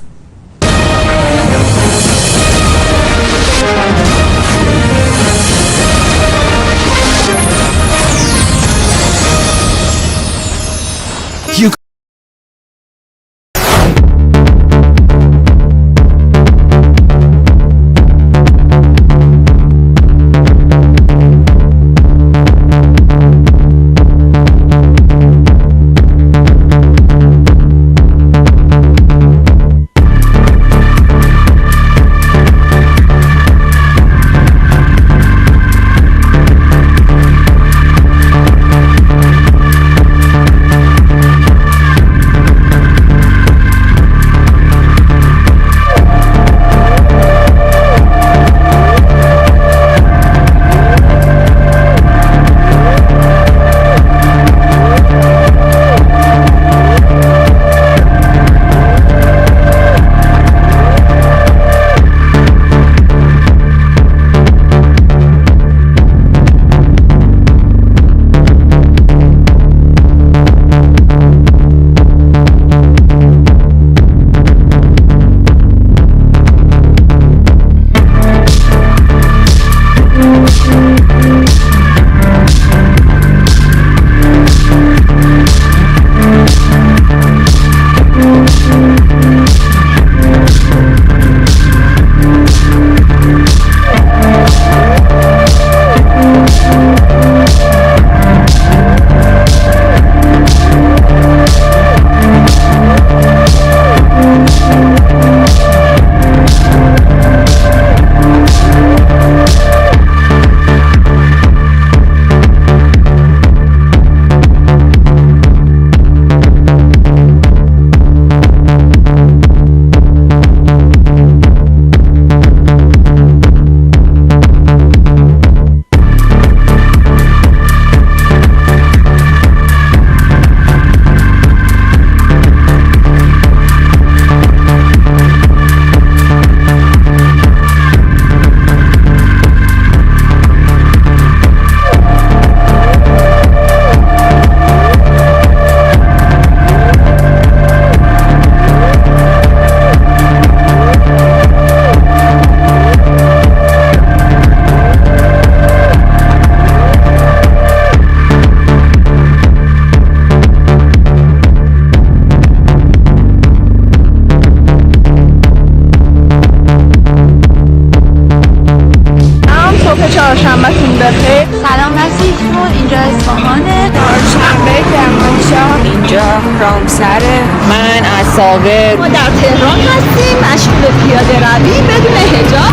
سلام نصیف جون، اینجا اصفهانه. چهارشنبه کرمانشاه، اینجا رامسره. من از ساغر. ما در تهران هستیم، مشغول پیاده روی بدون حجاب.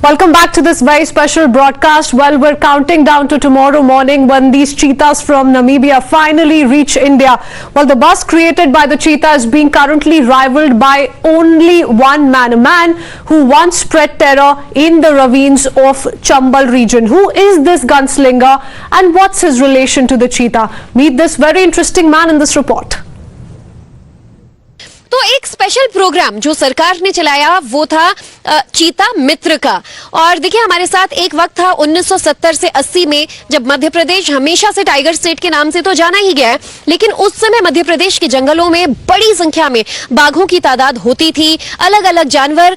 Welcome back to this very special broadcast. Well, we're counting down to tomorrow morning when these cheetahs from Namibia finally reach India. Well, the buzz created by the cheetah is being currently rivaled by only one man, a man who once spread terror in the ravines of Chambal region. Who is this gunslinger and what's his relation to the cheetah? Meet this very interesting man in this report. तो एक special programme जो सरकार ने चलाया वो था चीता मित्र का। और देखिए, हमारे साथ एक वक्त था 1970 से 80 में, जब मध्य प्रदेश हमेशा से टाइगर स्टेट के नाम से तो जाना ही गया है, लेकिन उस समय मध्य प्रदेश के जंगलों में बड़ी संख्या में बाघों की तादाद होती थी। अलग अलग जानवर